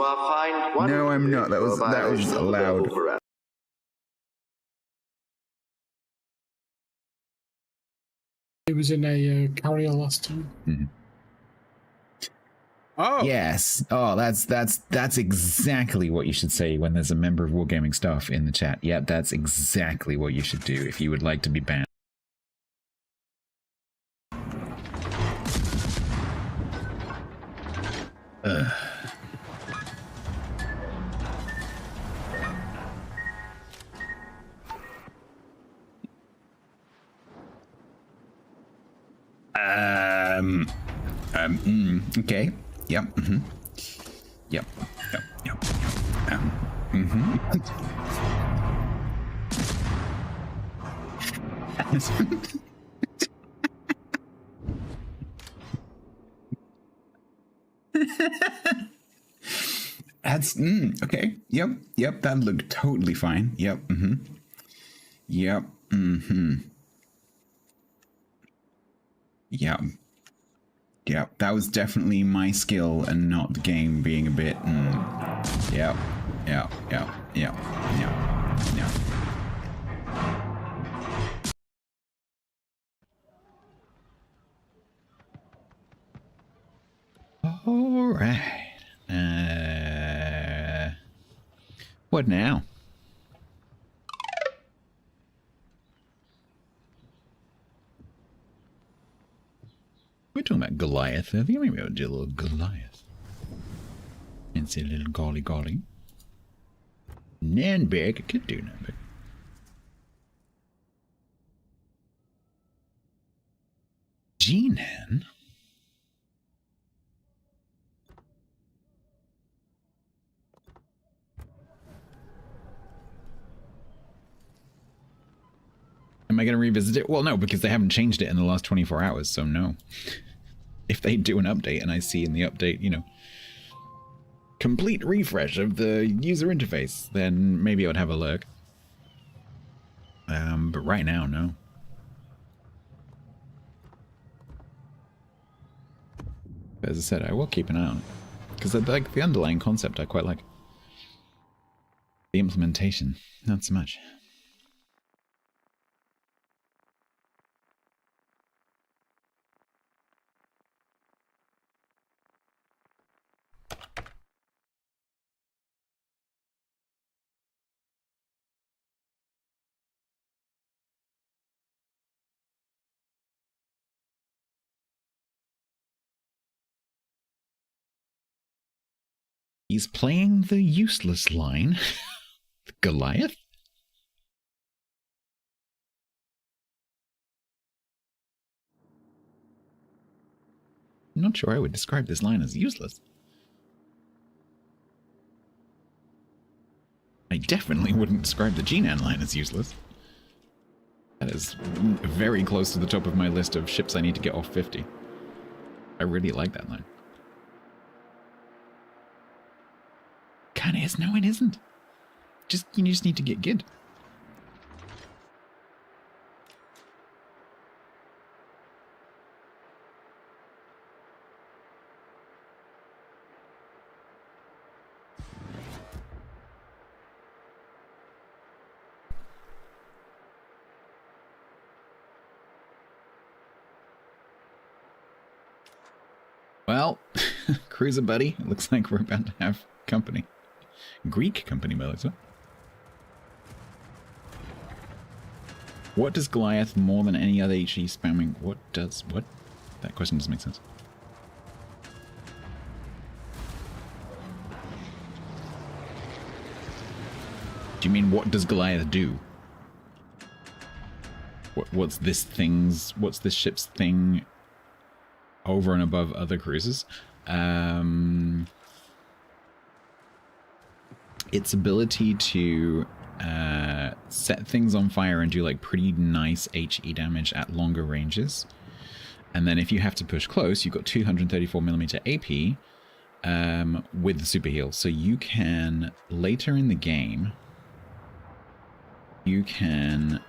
are fined No, I'm not. That was allowed. It was in a carrier last time. Mm-hmm. Oh yes. Oh, that's exactly what you should say when there's a member of Wargaming staff in the chat. Yep, that's exactly what you should do if you would like to be banned. Okay. Yep. Mm-hmm. Yep. Yep. Yep. Mm-hmm. That's okay. Yep. Yep. That looked totally fine. Yep. Mm-hmm. Yep. Mm-hmm. Yep. Yeah, that was definitely my skill and not the game being a bit. Yeah, yeah, yeah, yeah, yeah, yeah. All right. What now? We're talking about Goliath. I think maybe I'll do a little Goliath. And see a little golly. Nanbeg. I could do Nanbeg. G-Nan? Am I going to revisit it? Well, no, because they haven't changed it in the last 24 hours, so no. If they do an update and I see in the update, you know, complete refresh of the user interface, then maybe I would have a look. But right now, no. But as I said, I will keep an eye on it. Because like the underlying concept I quite like. The implementation, not so much. He's playing the useless line. Goliath? I'm not sure I would describe this line as useless. I definitely wouldn't describe the G-Nan line as useless. That is very close to the top of my list of ships I need to get off 50. I really like that line. Kinda is. No, it isn't. You just need to get good. Well, cruiser buddy, it looks like we're about to have company. Greek company, by the way. What does Goliath more than any other HE spamming? What? That question doesn't make sense. Do you mean what does Goliath do? What's this ship's thing over and above other cruisers? Its ability to set things on fire and do like pretty nice HE damage at longer ranges. And then if you have to push close, you've got 234mm AP with the super heal. So you can, later in the game, you can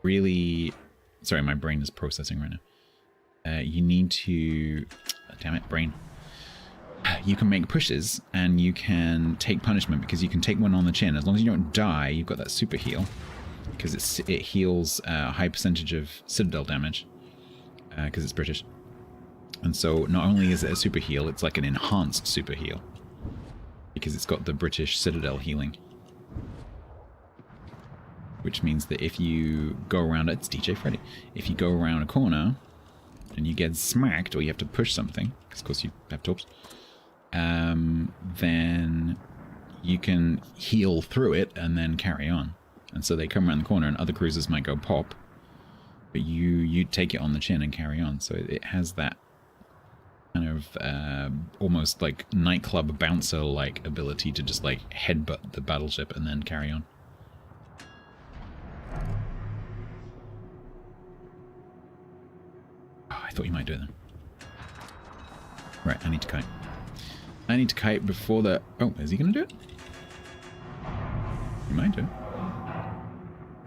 really... Sorry, my brain is processing right now. You need to... damn it, brain. You can make pushes and you can take punishment because you can take one on the chin. As long as you don't die, you've got that super heal. Because it heals a high percentage of Citadel damage. Because it's British. And so not only is it a super heal, it's like an enhanced super heal. Because it's got the British Citadel healing. Which means that if you go around... It's DJ Freddy. If you go around a corner and you get smacked or you have to push something, because of course you have torps, then you can heal through it and then carry on. And so they come around the corner and other cruisers might go pop, but you take it on the chin and carry on. So it has that kind of almost like nightclub bouncer-like ability to just like headbutt the battleship and then carry on. Oh, I thought you might do it then. Right, I need to kite. I need to kite before the... Oh, is he going to do it? He might do.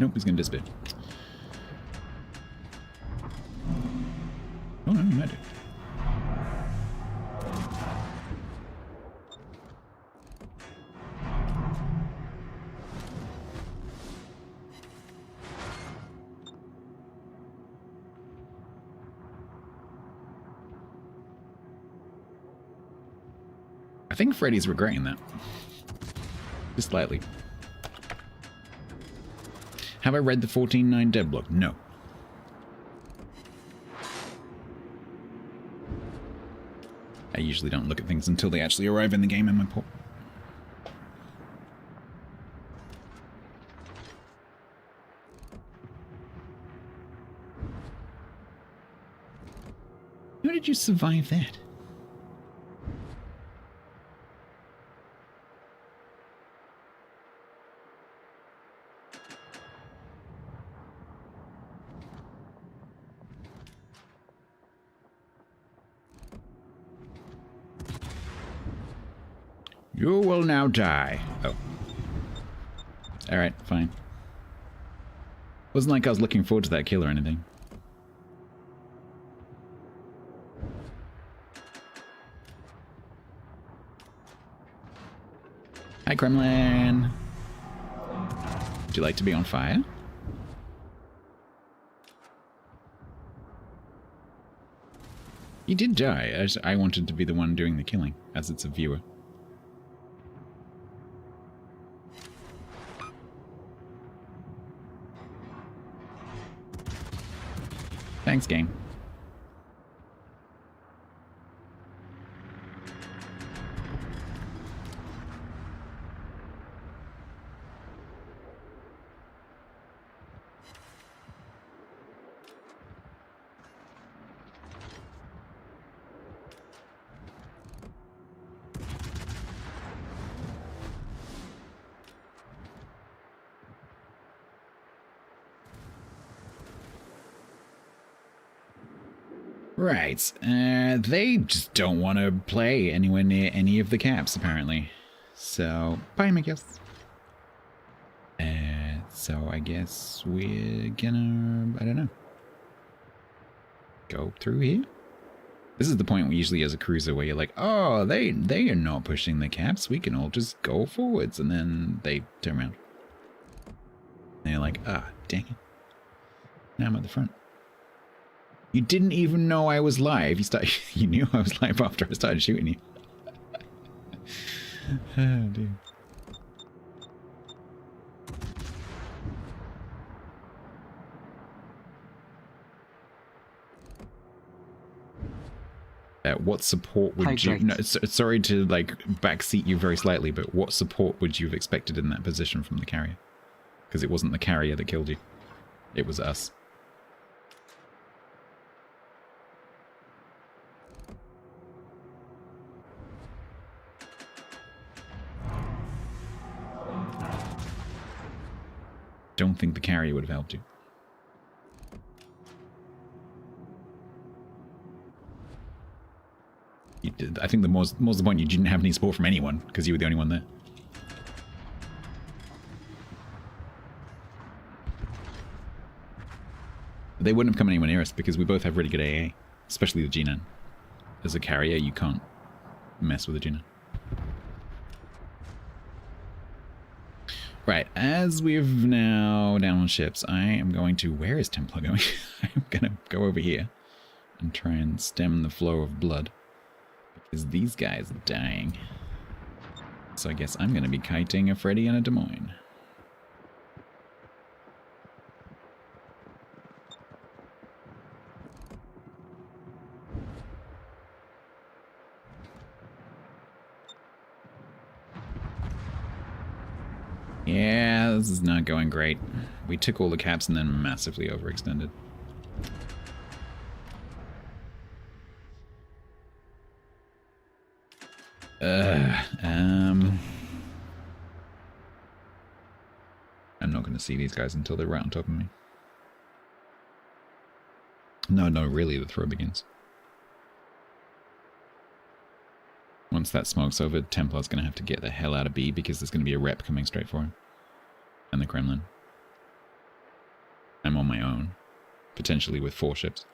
Nope, he's going to disappear. Oh, no, he might do. I think Freddy's regretting that. Just slightly. Have I read the 14.9 devlog? No. I usually don't look at things until they actually arrive in the game in my port. How did you survive that? You will now die. Oh. Alright, fine. Wasn't like I was looking forward to that kill or anything. Hi, Kremlin. Would you like to be on fire? You did die. I wanted to be the one doing the killing, as it's a viewer. Thanks, game. Right, they just don't want to play anywhere near any of the caps, apparently. So, bye, my guess. So I guess we're gonna, I don't know, go through here? This is the point where usually as a cruiser where you're like, oh, they are not pushing the caps, we can all just go forwards, and then they turn around. And you're like, ah, dang it. Now I'm at the front. You didn't even know I was live. You knew I was live after I started shooting you. Oh, dear. What support would you... No, sorry to, like, backseat you very slightly, but what support would you have expected in that position from the carrier? Because it wasn't the carrier that killed you. It was us. Don't think the carrier would have helped you. You did, I think the more's the point, you didn't have any support from anyone, because you were the only one there. They wouldn't have come anywhere near us, because we both have really good AA, especially the G9. As a carrier, you can't mess with the G9. Right, as we've now down on ships, I am going to... Where is Templar going? I'm going to go over here and try and stem the flow of blood. Because these guys are dying. So I guess I'm going to be kiting a Freddy and a Des Moines. Yeah, this is not going great. We took all the caps and then massively overextended. I'm not going to see these guys until they're right on top of me. No, really, the throw begins. Once that smoke's over, Templar's going to have to get the hell out of B because there's going to be a rep coming straight for him. And the Kremlin. I'm on my own. Potentially with 4 ships.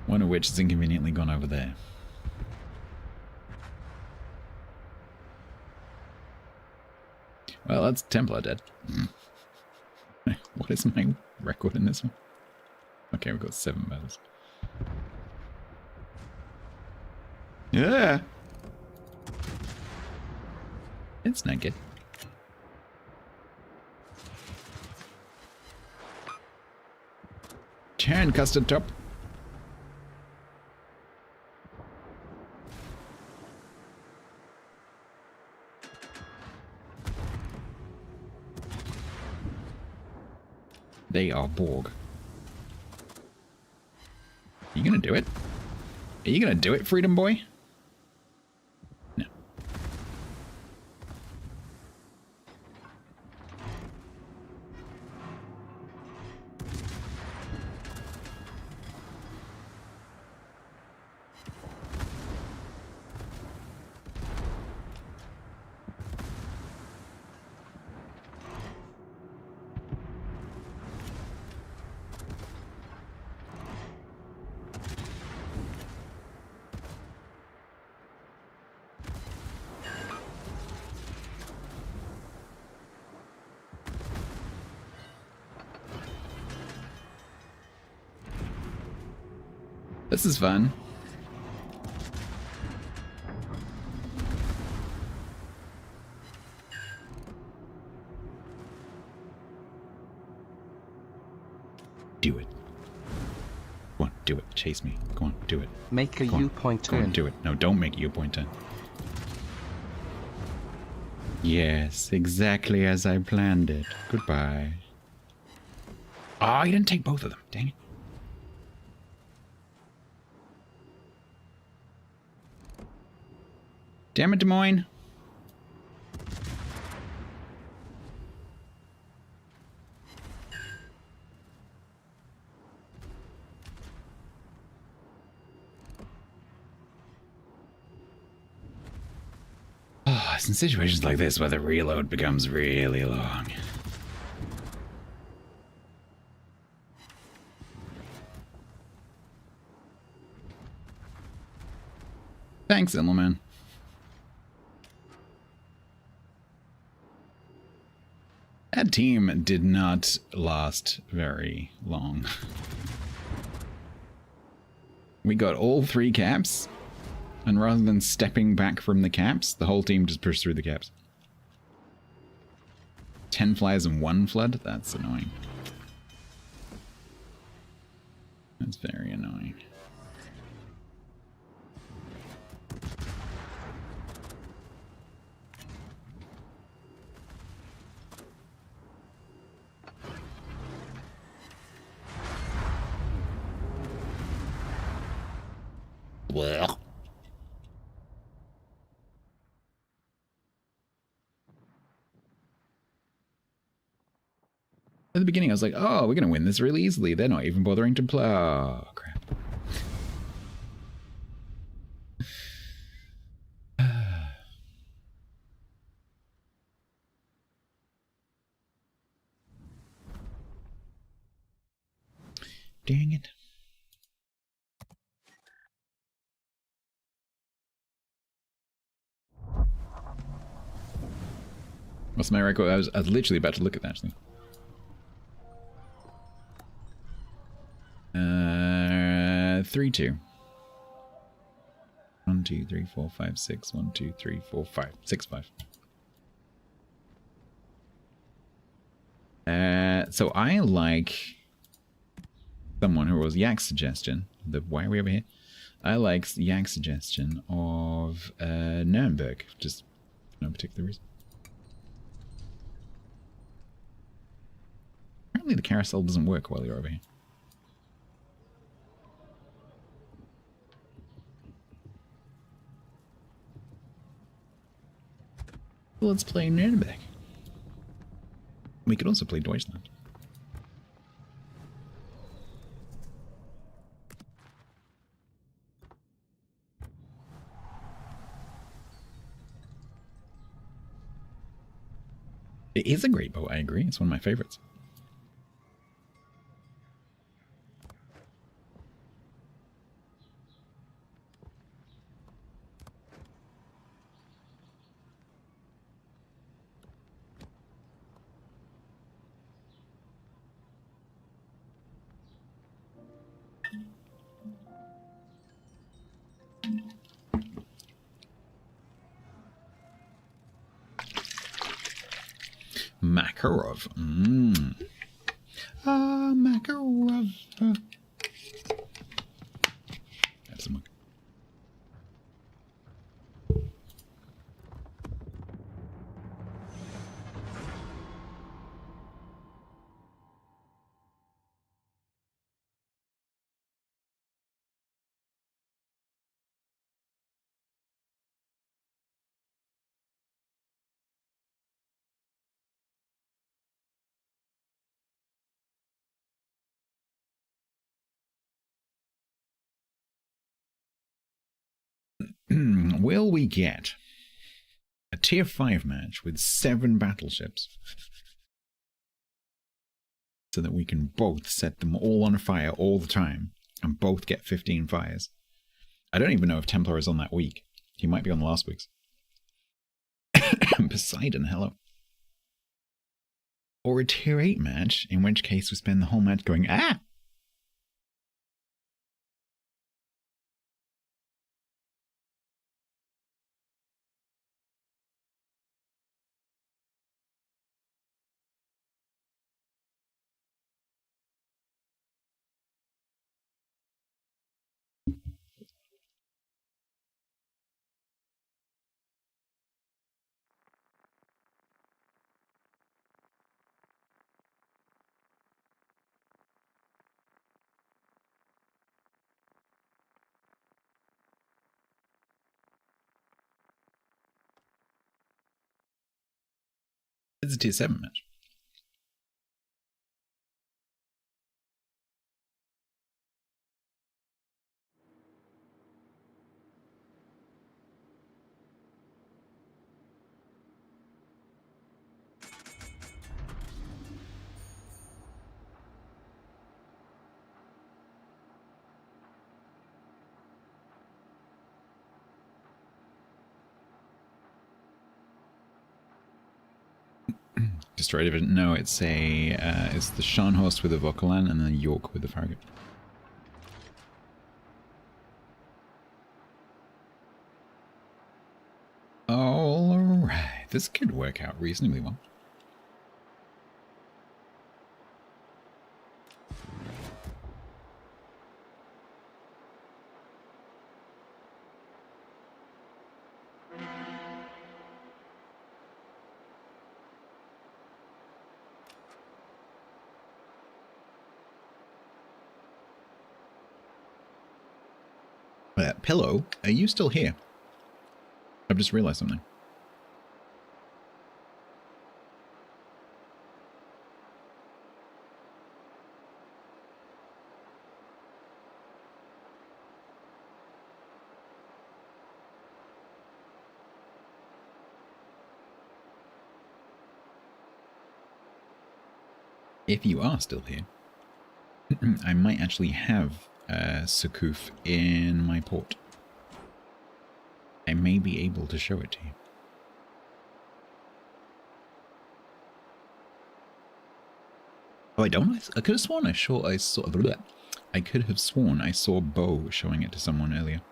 One of which has inconveniently gone over there. Well, that's Templar dead. What is my record in this one? Okay, we've got 7 battles. Yeah! It's not good. Turn, custard top. They are Borg. Are you gonna do it? Are you gonna do it, Freedom Boy? No. This is fun. Do it. Go on, do it. Chase me. Go on, do it. Make a U-point turn. Go on, do it. No, don't make a U-point turn. Yes, exactly as I planned it. Goodbye. Oh, you didn't take both of them. Dang it. Damn it, Des Moines. Oh, it's in situations like this where the reload becomes really long. Thanks, Immelman. That team did not last very long. We got all 3 caps. And rather than stepping back from the caps, the whole team just pushed through the caps. 10 flyers and 1 flood? That's annoying. That's very annoying. Well. At the beginning, I was like, oh, we're going to win this really easily. They're not even bothering to play. Oh, crap. Dang it. What's my record? I was literally about to look at that, actually. 3-2. 1, 2, 3, 4, 5, 6. 1, 2, 3, 4, 5. 6, 5. So I like someone who was Yak's suggestion. Why are we over here? I like Yak's suggestion of Nuremberg, just for no particular reason. Apparently the carousel doesn't work while you're over here. Let's play Nuremberg. We could also play Deutschland. It is a great boat, I agree. It's one of my favorites. Makarov. Makarov. Have some. Will we get a tier 5 match with 7 battleships so that we can both set them all on fire all the time and both get 15 fires? I don't even know if Templar is on that week. He might be on last week's. Poseidon, hello. Or a tier 8 match, in which case we spend the whole match going, ah! It's a tier 7 match. Destroy Division. No, it's it's the Scharnhorst with the Vauquelin and then York with the Farragut. Alright, this could work out reasonably well. Pillow, are you still here? I've just realized something. If you are still here, I might actually have Sukuf in my port. I may be able to show it to you. Oh, I don't. I could have sworn I saw. I could have sworn I saw Bo showing it to someone earlier.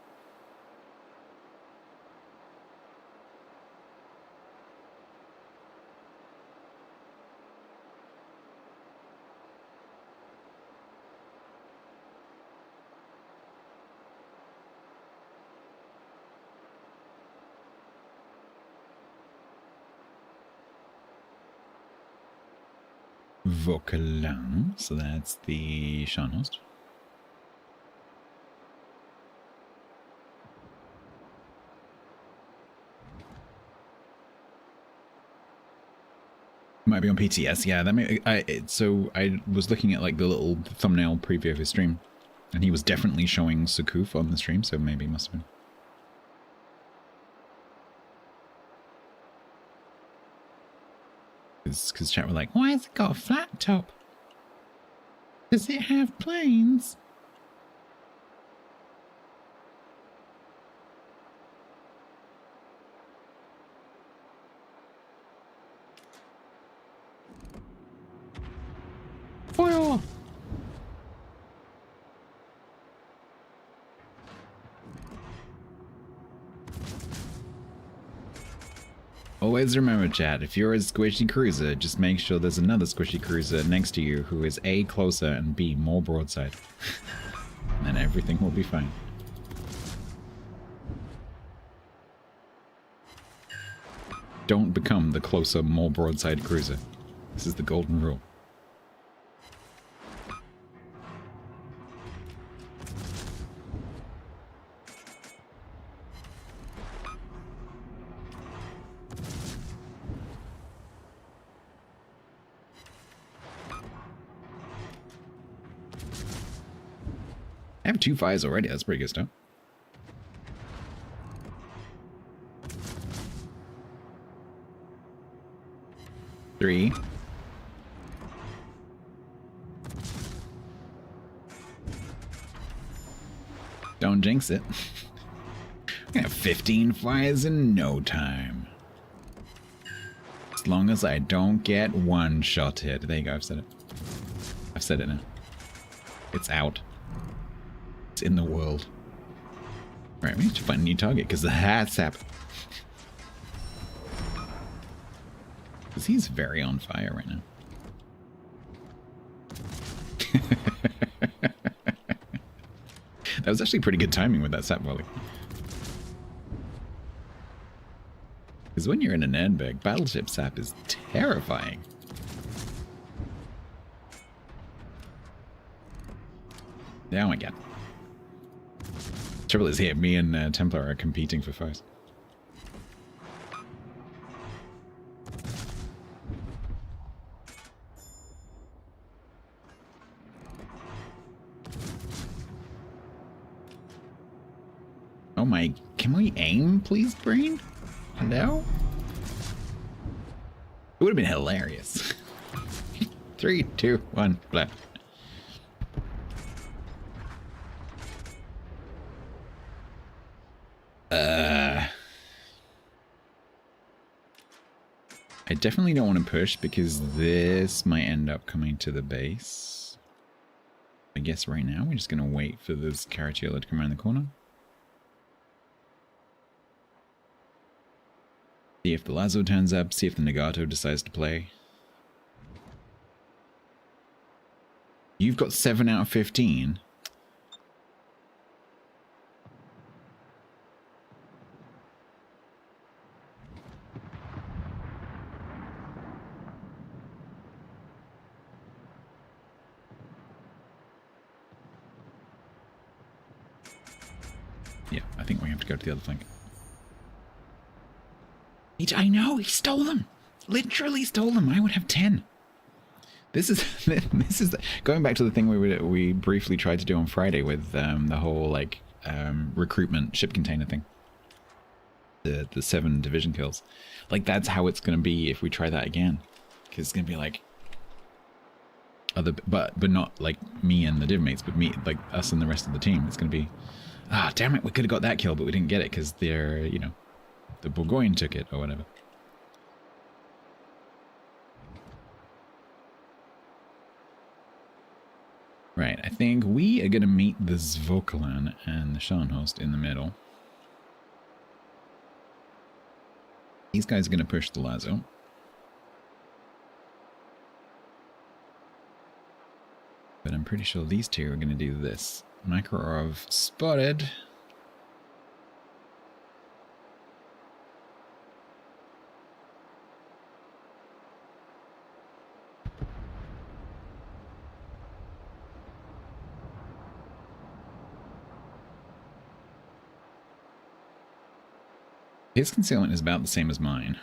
Vauquelin, so that's the Scharnhorst. Might be on PTS, yeah. That may. So I was looking at like the little thumbnail preview of his stream, and he was definitely showing Sukuf on the stream, so maybe it must have been. Because chat were like, why has it got a flat top? Does it have planes? Fire! Always remember, chat, if you're a squishy cruiser, just make sure there's another squishy cruiser next to you who is A, closer, and B, more broadside. And then everything will be fine. Don't become the closer, more broadside cruiser. This is the golden rule. I have 2 fires already, that's pretty good stuff. Three. Don't jinx it. I'm gonna have 15 fires in no time. As long as I don't get one shot hit. There you go, I've said it. I've said it now. It's out. It's in the world. Alright, we need to find a new target because the hat's happened. Because he's very on fire right now. That was actually pretty good timing with that sap volley. Because when you're in an Nürnberg, battleship sap is terrifying. Oh my god. Trouble is here, me and Templar are competing for fires. Oh my, can we aim, please, brain? Hello? It would have been hilarious. 3, 2, 1, blah. I definitely don't want to push because this might end up coming to the base. I guess right now we're just going to wait for this Caratier to come around the corner. See if the Lazo turns up, see if the Nagato decides to play. You've got 7 out of 15. Yeah, I think we have to go to the other flank. I know, he stole them. Literally stole them. I would have 10. This is going back to the thing we briefly tried to do on Friday with the whole like recruitment ship container thing. The 7 division kills. Like that's how it's going to be if we try that again. Because it's going to be like other, but not like me and the div mates, but me, like us and the rest of the team. It's going to be, ah, damn it, we could have got that kill, but we didn't get it because they're, you know, the Burgoyne took it or whatever. Right, I think we are going to meet the Zvokalan and the Scharnhorst in the middle. These guys are going to push the Lazo. But I'm pretty sure these two are going to do this. Makarov spotted. His concealment is about the same as mine.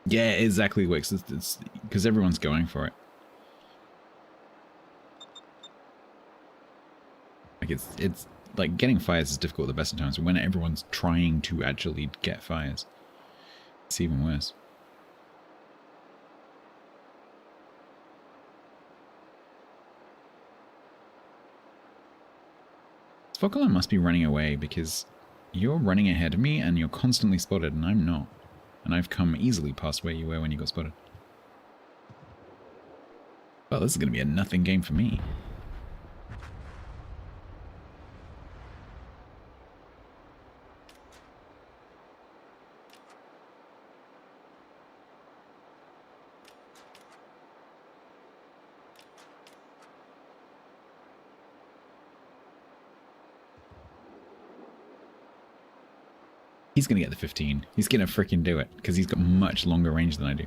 Yeah, it exactly works. It's because everyone's going for it. Like it's like getting fires is difficult at the best of times. When everyone's trying to actually get fires, it's even worse. Zvokalan must be running away because you're running ahead of me and you're constantly spotted and I'm not. And I've come easily past where you were when you got spotted. Well, this is going to be a nothing game for me. He's going to get the 15. He's going to freaking do it because he's got much longer range than I do.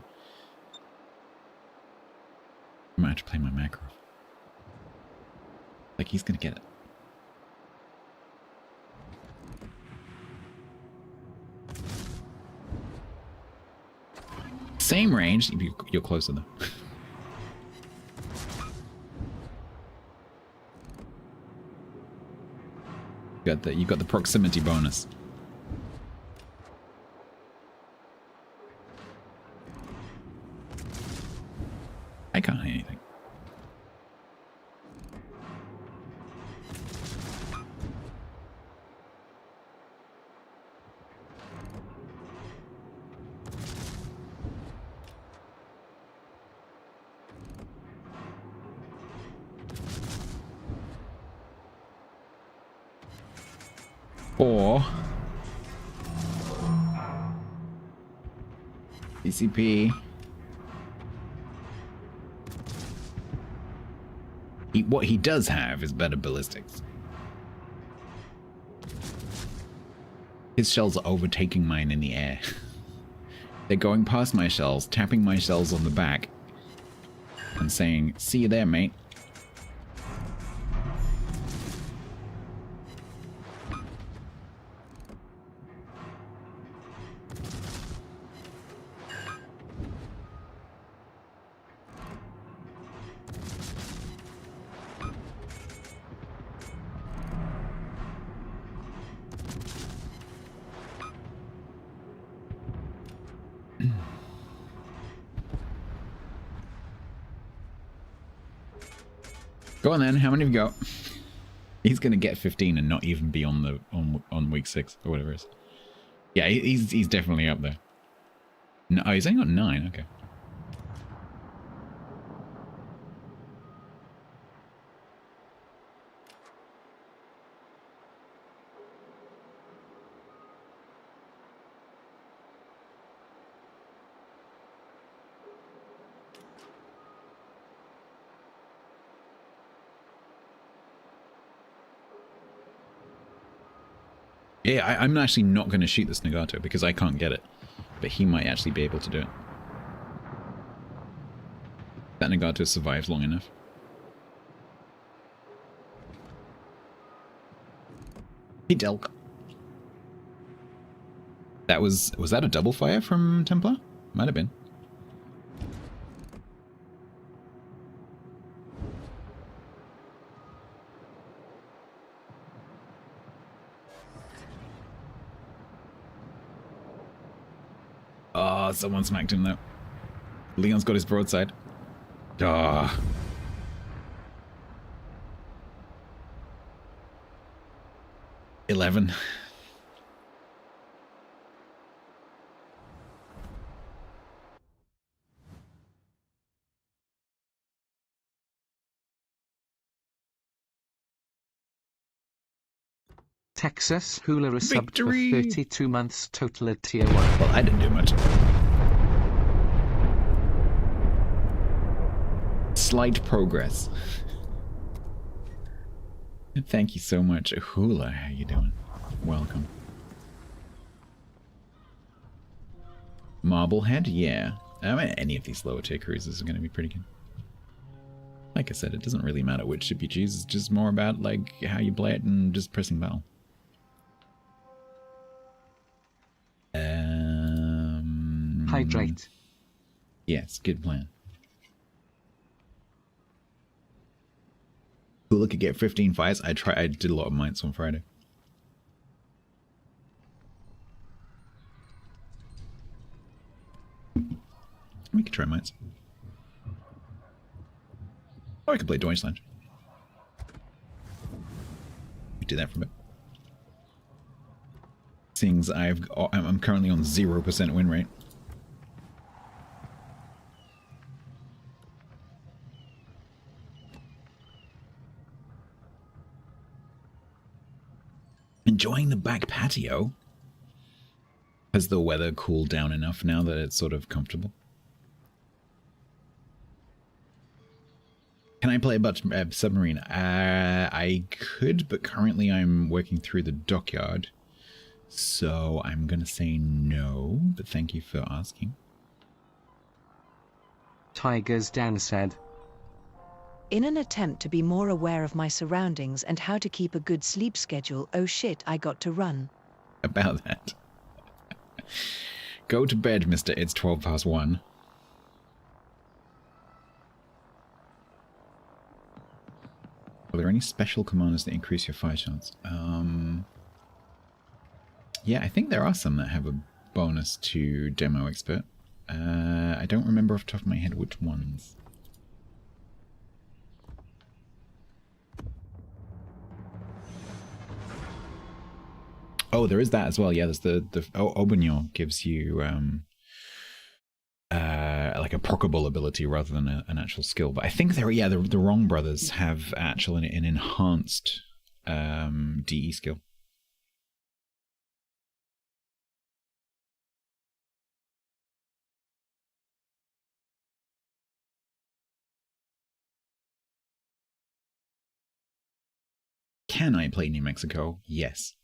I might have to play my macro. Like, he's going to get it. Same range. You're closer though. You got the proximity bonus. I can't hear anything. Or CCP. What he does have is better ballistics. His shells are overtaking mine in the air. They're going past my shells, tapping my shells on the back, and saying, "See you there, mate." Go on then, how many have you got? He's gonna get 15 and not even be on the on week 6 or whatever it is. Yeah, he's definitely up there. No, oh, he's only got 9, okay. Yeah, I'm actually not going to shoot this Nagato because I can't get it. But he might actually be able to do it. That Nagato survives long enough. Hey, Delk. That was that a double fire from Templar? Might have been. Oh, someone smacked him though. Leon's got his broadside. Ah. Oh. $11. Texas Hula is subbed for 32 months total at tier 1. Well, I didn't do much. Slight progress. Thank you so much. Hula, how you doing? Welcome. Marblehead? Yeah. I mean, any of these lower tier cruisers are going to be pretty good. Like I said, it doesn't really matter which ship you choose. It's just more about like how you play it and just pressing battle. Hydrate. Yes, good plan. Hula could get 15 fights. I did a lot of mites on Friday. We could try mites. Or I could play Deutschland. We do that for a bit. Seeing as I'm currently on 0% win rate. Enjoying the back patio? Has the weather cooled down enough now that it's sort of comfortable? Can I play a submarine? I could, but currently I'm working through the dockyard. So I'm going to say no, but thank you for asking. Tigers Dan said. In an attempt to be more aware of my surroundings and how to keep a good sleep schedule, oh shit, I got to run. About that. Go to bed, mister. It's 1:12. Are there any special commanders that increase your fire chance? Yeah, I think there are some that have a bonus to Demo Expert. I don't remember off the top of my head which ones. Oh, there is that as well. Yeah, there's the Auvergnat gives you like a proccable ability rather than an actual skill. But I think the Wrong Brothers have an enhanced DE skill. Can I play New Mexico? Yes.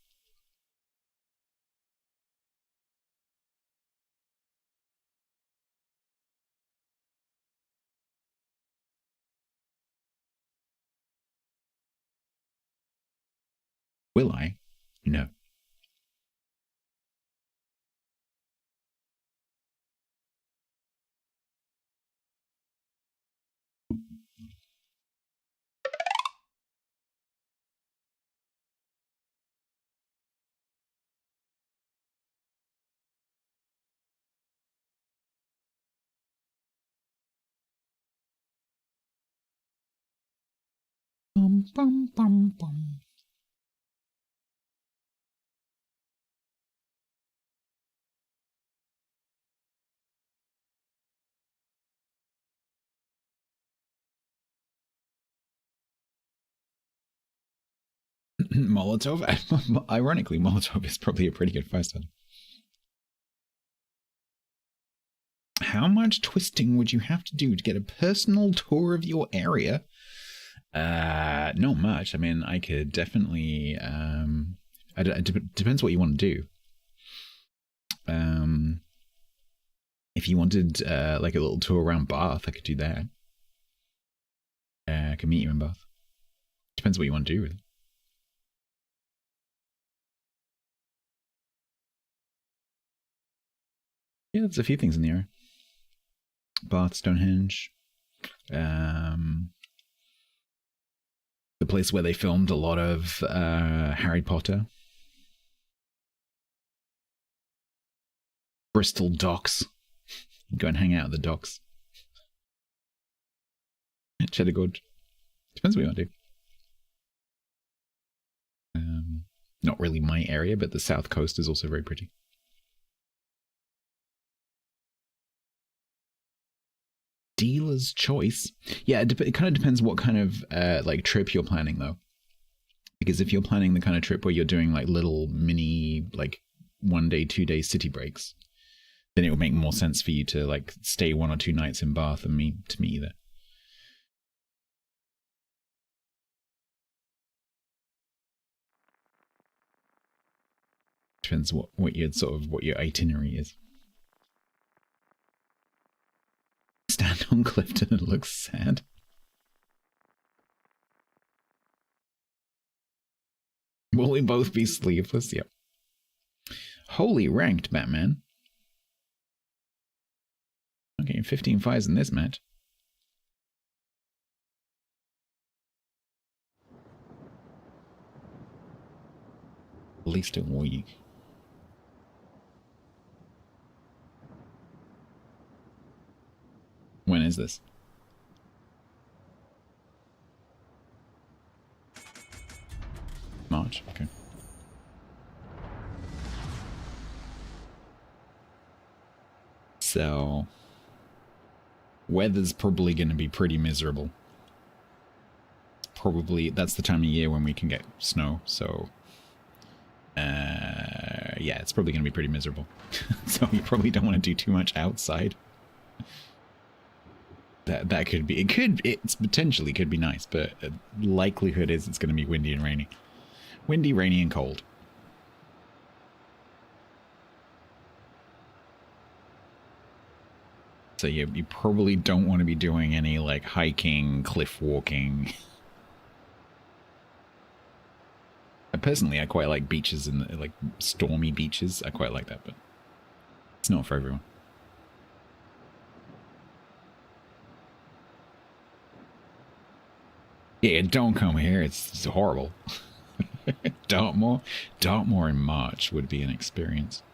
Will I? No. Bum, bum, bum, bum. Molotov? Ironically, Molotov is probably a pretty good fire starter. How much twisting would you have to do to get a personal tour of your area? Not much. I mean, I could definitely... It depends what you want to do. If you wanted like a little tour around Bath, I could do that. I could meet you in Bath. Depends what you want to do with it. Yeah, there's a few things in the area. Bath, Stonehenge. The place where they filmed a lot of Harry Potter. Bristol Docks. Go and hang out at the docks. Cheddar Gorge. Depends what you want to do. Not really my area, but the south coast is also very pretty. Dealer's choice. Yeah, it kind of depends what kind of like trip you're planning though. Because if you're planning the kind of trip where you're doing like little mini like 1 day, 2 day city breaks, then it would make more sense for you to like stay 1 or 2 nights in Bath and meet you there. Depends what your itinerary is. Stand on Clifton and look sad. Will we both be sleeveless? Yep. Holy ranked, Batman. Okay, 15 fires in this match. At least a week. When is this? March, okay. So, weather's probably going to be pretty miserable. Probably, that's the time of year when we can get snow, so... yeah, it's probably going to be pretty miserable. So you probably don't want to do too much outside. That could be, it's potentially could be nice, but likelihood is it's going to be windy and rainy. Windy, rainy, and cold. So you probably don't want to be doing any like hiking, cliff walking. Personally, I quite like beaches and like stormy beaches. I quite like that, but it's not for everyone. Yeah, don't come here. It's horrible. Dartmoor in March would be an experience.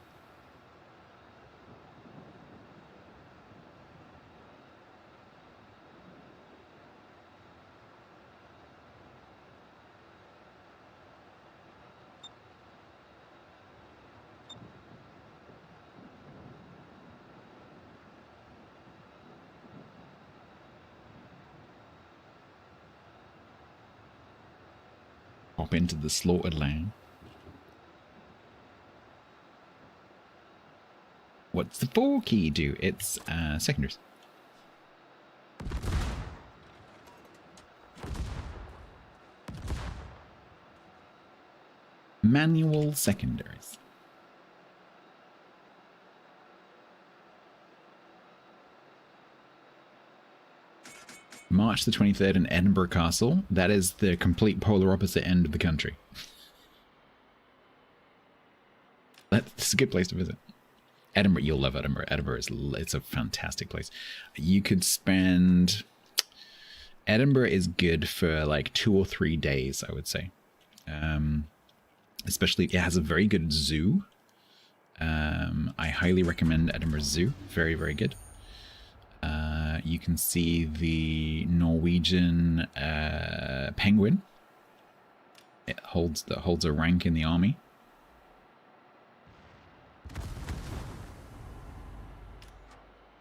Hop into the slaughtered lamb. What's the 4 key do? It's secondaries. Manual secondaries. March the 23rd in Edinburgh Castle. That is the complete polar opposite end of the country. That's a good place to visit. Edinburgh, you'll love Edinburgh. Edinburgh it's a fantastic place. You could spend... Edinburgh is good for like 2 or 3 days, I would say. Especially, it has a very good zoo. I highly recommend Edinburgh Zoo. Very, very good. You can see the Norwegian penguin. It holds a rank in the army.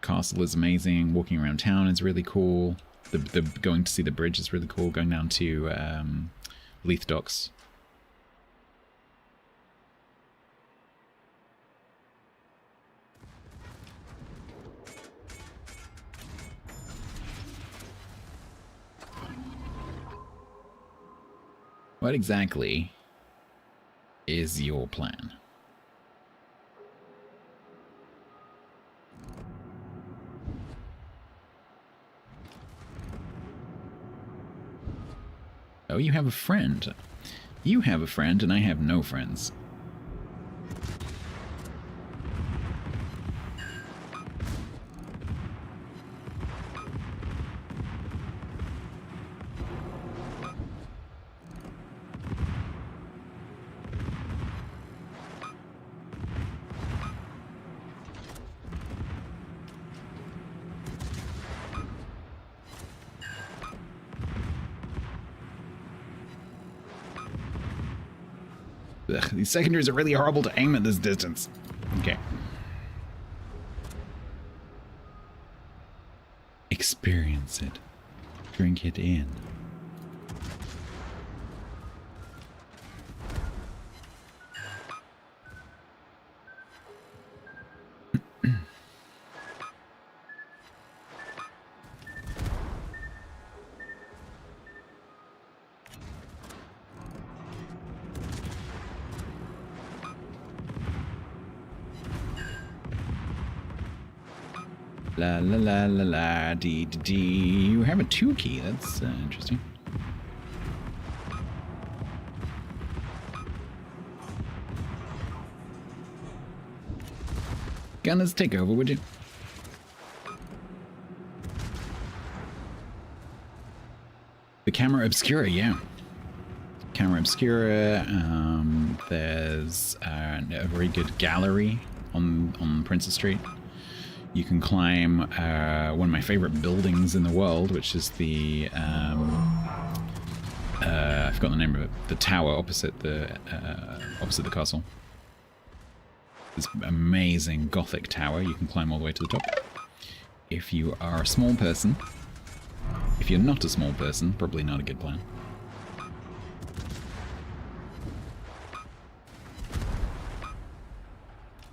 Castle is amazing. Walking around town is really cool. The going to see the bridge is really cool. Going down to Leith Docks. What exactly is your plan? Oh, you have a friend. You have a friend, and I have no friends. Ugh, these secondaries are really horrible to aim at this distance. Okay. Experience it. Drink it in. La la la la la dee dee dee. You have a 2 key. That's interesting. Gunners, take over, would you? The camera obscura, yeah. Camera obscura. There's a very good gallery on Princess Street. You can climb one of my favorite buildings in the world, which is the I forgot the name of it. The tower opposite the castle. This amazing Gothic tower. You can climb all the way to the top. If you are a small person, if you're not a small person, probably not a good plan.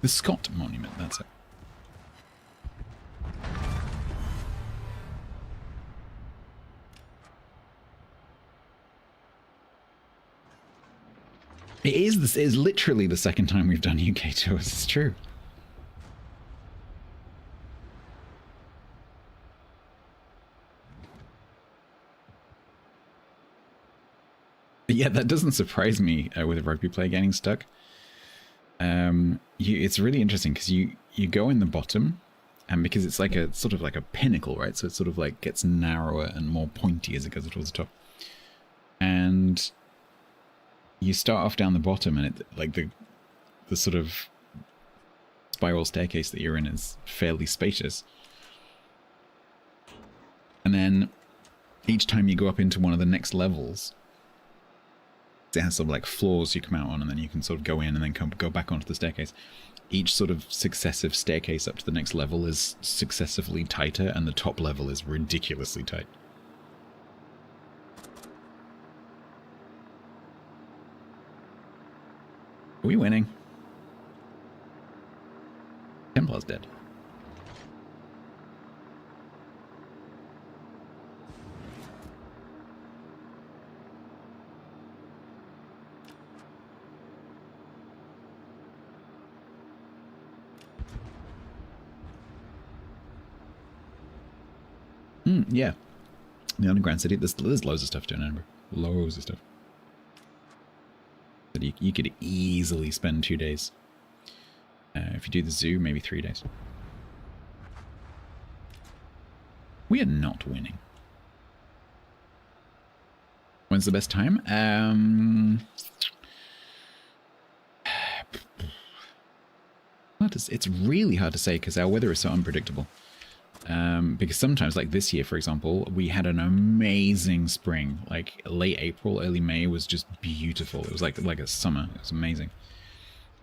The Scott Monument. That's it. It is literally the second time we've done UK tours, it's true. But yeah, that doesn't surprise me with a rugby player getting stuck. It's really interesting because you go in the bottom, and because it's like a sort of like a pinnacle, right? So it sort of like gets narrower and more pointy as it goes towards the top. And you start off down the bottom, and it like the sort of spiral staircase that you're in is fairly spacious. And then each time you go up into one of the next levels, it has sort of like floors you come out on, and then you can sort of go in and then go back onto the staircase. Each sort of successive staircase up to the next level is successively tighter, and the top level is ridiculously tight. Are we winning? Templar's dead. Yeah. The underground city, there's loads of stuff to remember. Loads of stuff. But you could easily spend 2 days. If you do the zoo, maybe 3 days. We are not winning. When's the best time? It's really hard to say because our weather is so unpredictable. Because sometimes, like this year, for example, we had an amazing spring. Like late April, early May was just beautiful. It was like a summer. It was amazing.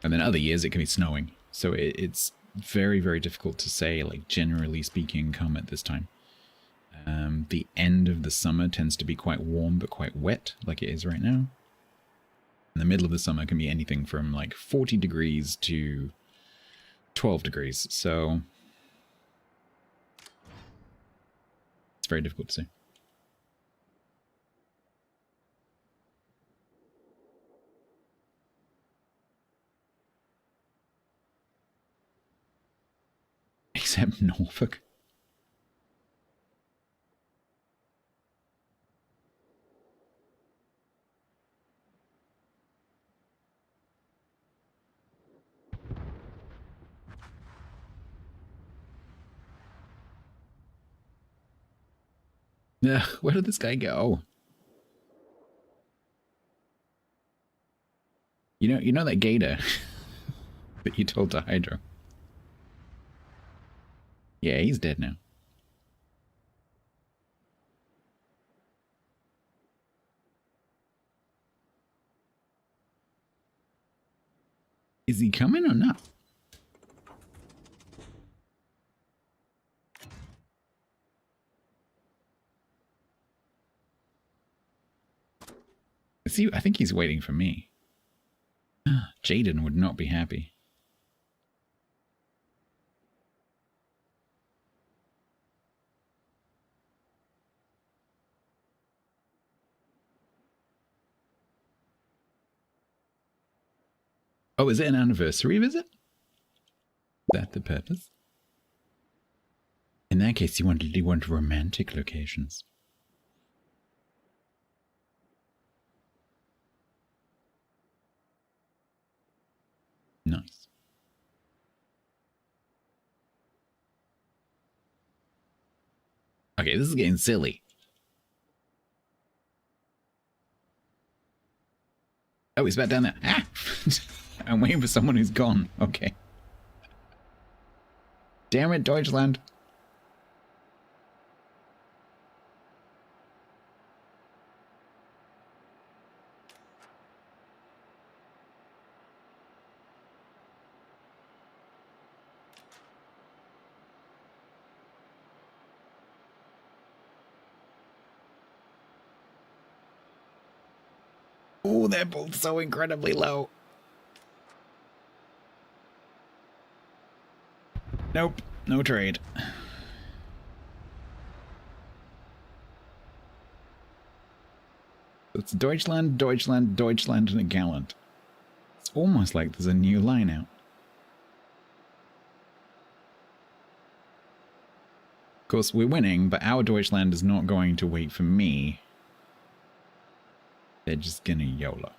And then other years it can be snowing. So it's very, very difficult to say, like generally speaking, come at this time. The end of the summer tends to be quite warm but quite wet, like it is right now. In the middle of the summer can be anything from like 40 degrees to 12 degrees. So it's very difficult to say. except Norfolk. Ugh, where did this guy go? You know that gator that you told to Hydro? Yeah, he's dead now. Is he coming or not? See, I think he's waiting for me. Jaden would not be happy. Oh, is it an anniversary visit? Is that the purpose? In that case, you want romantic locations. Nice. Okay, this is getting silly. Oh, he's back down there. Ah! I'm waiting for someone who's gone. Okay. Damn it, Deutschland. Oh, they're both so incredibly low. Nope, no trade. It's Deutschland, Deutschland, Deutschland, and a gallant. It's almost like there's a new line out. Of course, we're winning, but our Deutschland is not going to wait for me. They're just gonna YOLO.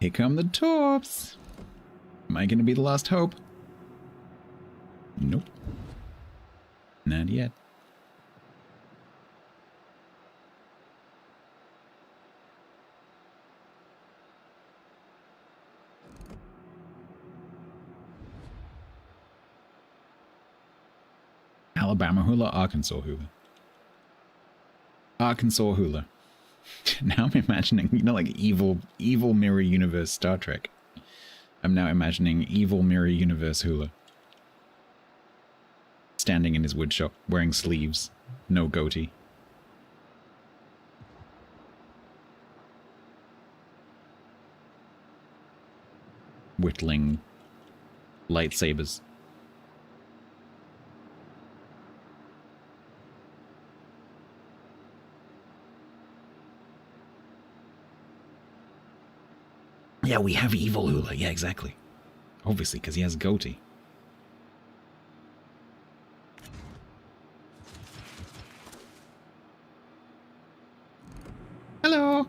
Here come the Torps. Am I going to be the last hope? Nope. Not yet. Alabama hula, Arkansas hula. Arkansas hula. Now I'm imagining, you know, like evil mirror universe Star Trek. I'm now imagining evil mirror universe hula. Standing in his woodshop, wearing sleeves, no goatee. Whittling lightsabers. Yeah, we have evil hula. Yeah, exactly. Obviously, because he has a goatee. Hello.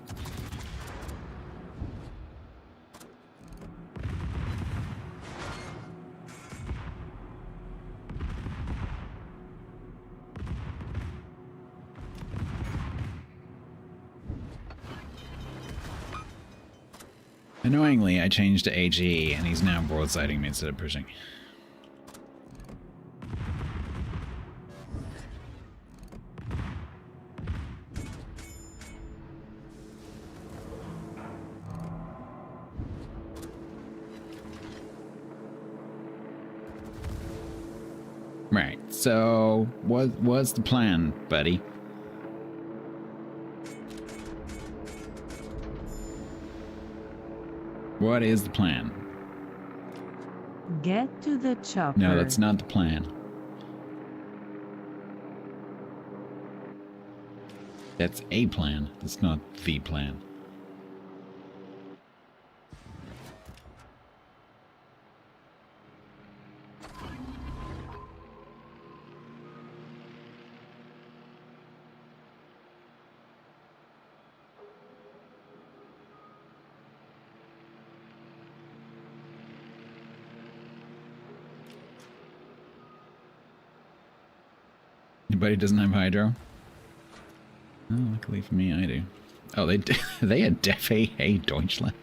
Annoyingly, I changed to AG, and he's now broadsiding me instead of pushing. Right, so what's the plan, buddy? What is the plan? Get to the chopper. No, that's not the plan. That's a plan. That's not the plan. Anybody doesn't have hydro? Oh, luckily for me, I do. Oh, they had Def Hey Deutschland.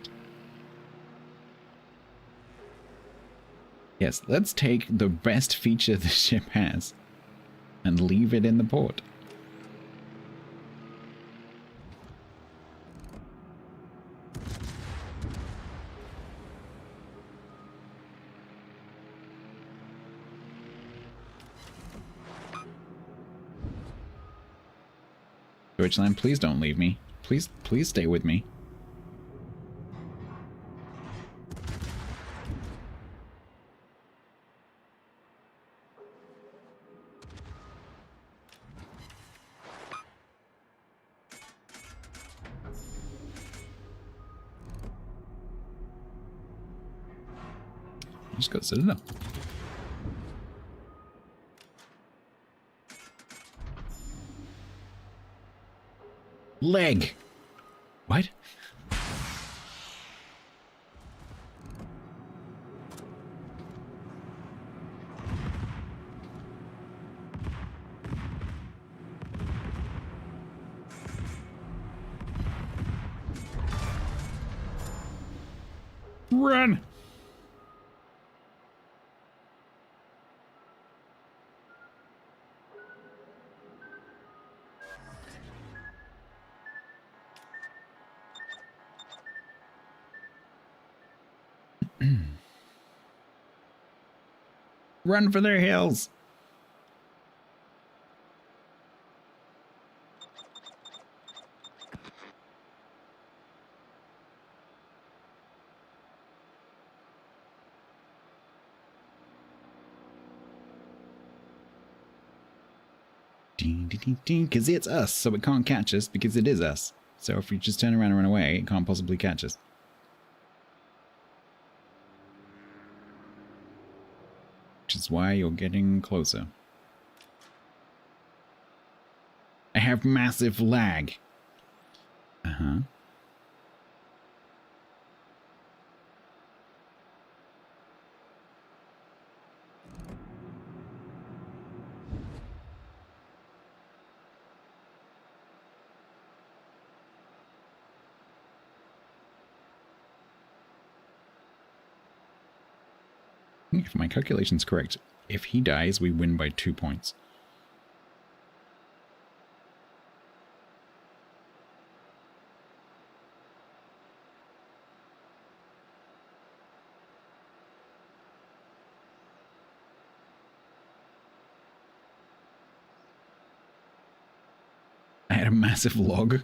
Yes, let's take the best feature the ship has and leave it in the port. Deutschland, please don't leave me. Please stay with me. Just go sit it up. Leg. What? Run. Run for their hills. Because it's us, so it can't catch us because it is us. So if we just turn around and run away, it can't possibly catch us. Which is why you're getting closer. I have massive lag. Uh-huh. If my calculation's correct, if he dies, we win by 2 points. I had a massive log.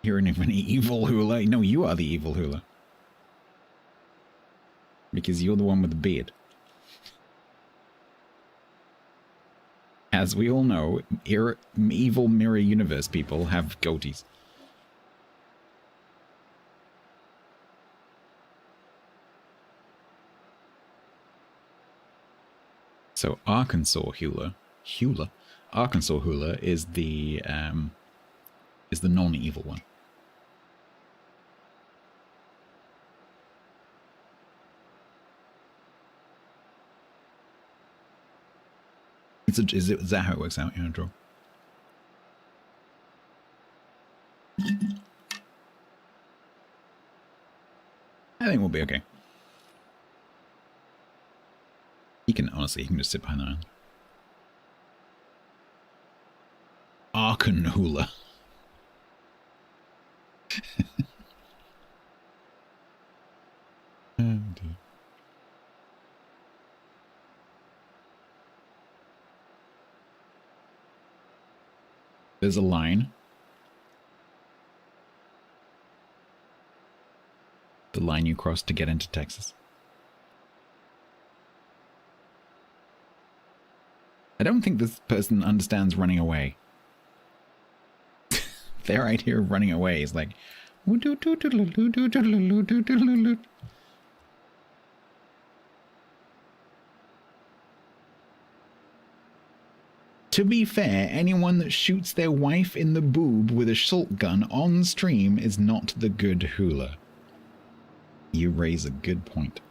You're an evil hula. No, you are the evil hula. Because you're the one with the beard. As we all know, evil mirror universe people have goatees. So Arkansas hula, Arkansas hula is the non-evil one. Is that how it works out? Yeah, draw. I think we'll be okay. He can just sit behind the island. Arkanhula. Oh dear. There's a line. The line you cross to get into Texas. I don't think this person understands running away. Their idea of running away is like... To be fair, anyone that shoots their wife in the boob with a assault gun on stream is not the good hula. You raise a good point.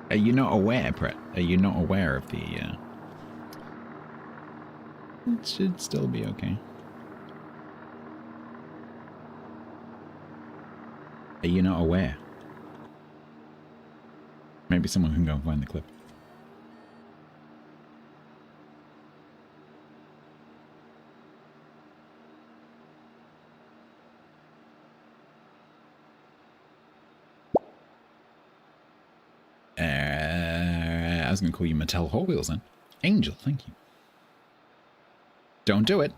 Are you not aware, Brett? Are you not aware of the, It should still be okay. Are you not aware? Maybe someone can go and find the clip. I was going to call you Mattel Hot Wheels then. Angel, thank you. Don't do it.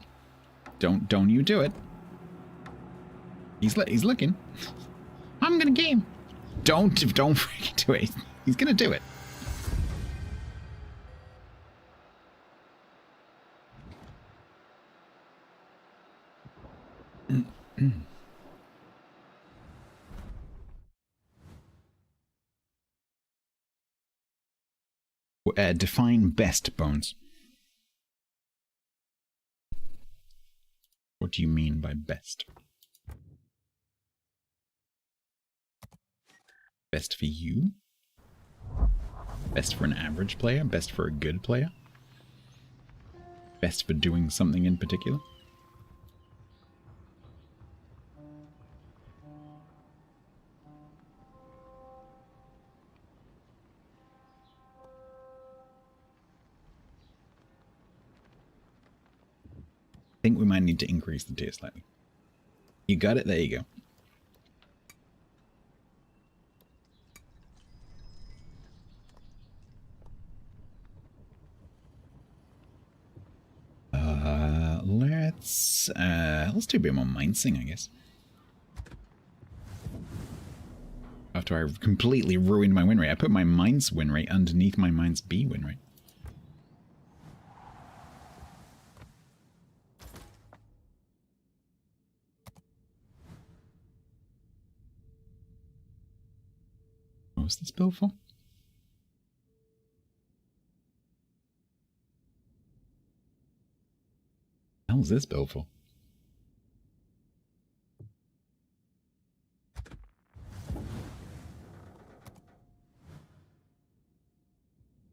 Don't you do it. He's looking. I'm going to get him. Don't freaking do it. He's going to do it. Define best, Bones. What do you mean by best? Best for you? Best for an average player? Best for a good player? Best for doing something in particular? I think we might need to increase the tier slightly. You got it? There you go. Let's do a bit more Minesing, I guess. After I completely ruined my win rate, I put my Mines win rate underneath my Mines B win rate. What was this bill for? What the hell is this bill for?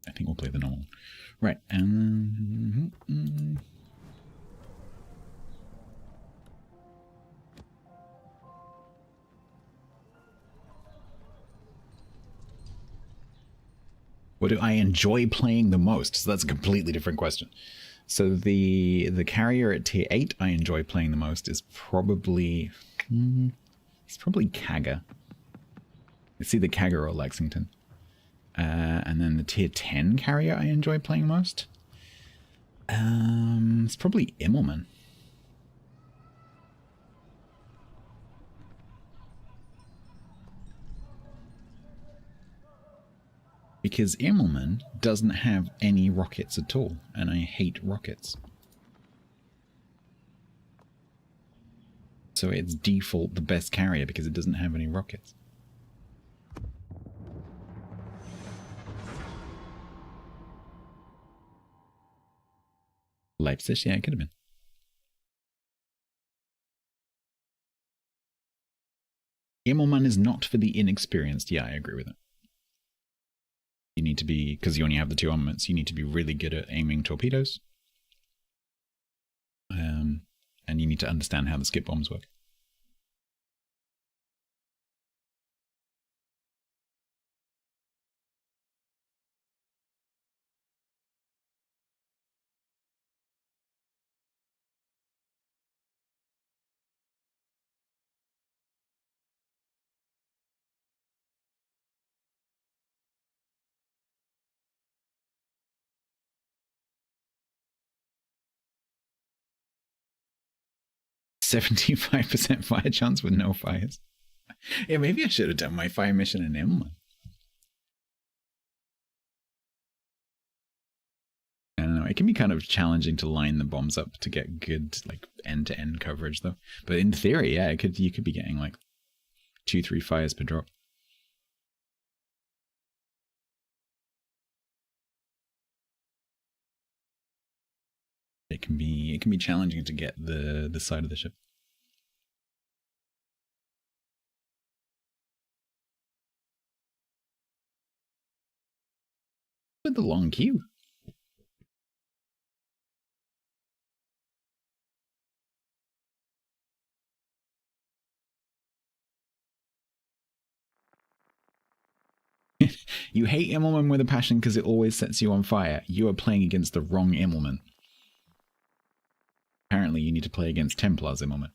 I think we'll play the normal. Right, and... What do I enjoy playing the most? So that's a completely different question. So the carrier at tier 8 I enjoy playing the most is probably... it's probably Kagger. It's either Kagger or Lexington. And then the tier 10 carrier I enjoy playing most. It's probably Immelman. Because Immelman doesn't have any rockets at all, and I hate rockets. So it's default the best carrier because it doesn't have any rockets. Leipzig? Yeah, it could have been. Immelman is not for the inexperienced. Yeah, I agree with it. You need to be, because you only have the 2 armaments, you need to be really good at aiming torpedoes. And you need to understand how the skip bombs work. 75% fire chance with no fires. Yeah, maybe I should have done my fire mission in Imla. I don't know. It can be kind of challenging to line the bombs up to get good, like, end-to-end coverage, though. But in theory, yeah, you could be getting like 2-3 fires per drop. It can be challenging to get the side of the ship. With the long queue. You hate Immelman with a passion because it always sets you on fire. You are playing against the wrong Immelman. Apparently you need to play against Templars Immelman.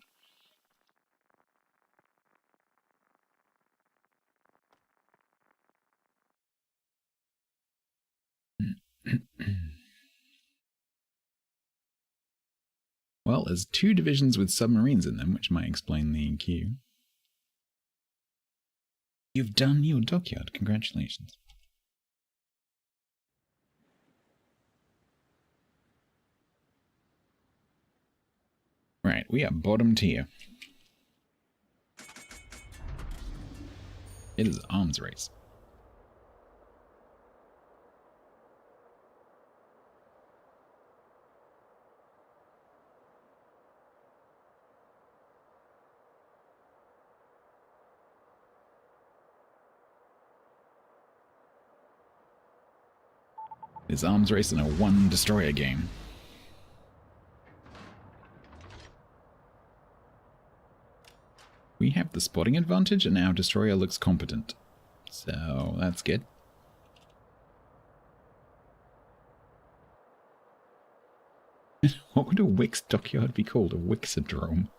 Well, there's 2 divisions with submarines in them, which might explain the queue. You've done your dockyard. Congratulations. Right, we are bottom tier. It is arms race. It's arms race in a 1 destroyer game. We have the spotting advantage and our destroyer looks competent. So that's good. What would a Wix dockyard be called? A Wixodrome?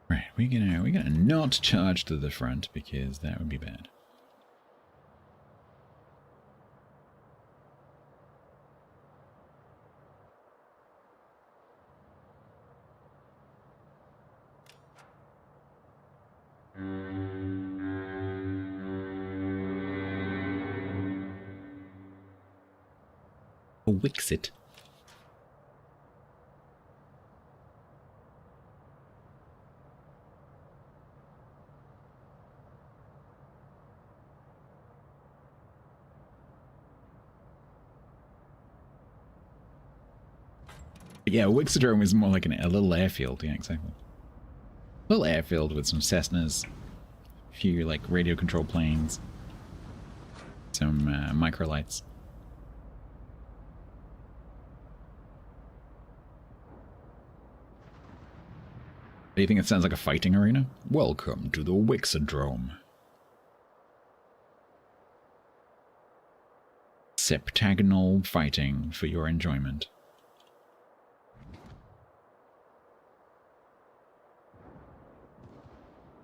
Right, we're gonna not charge to the front because that would be bad. Wixit. Yeah, Wixodrome is more like a little airfield. Yeah, exactly. A little airfield with some Cessnas, a few like radio control planes, some microlights. Do you think it sounds like a fighting arena? Welcome to the Wixodrome. Septagonal fighting for your enjoyment.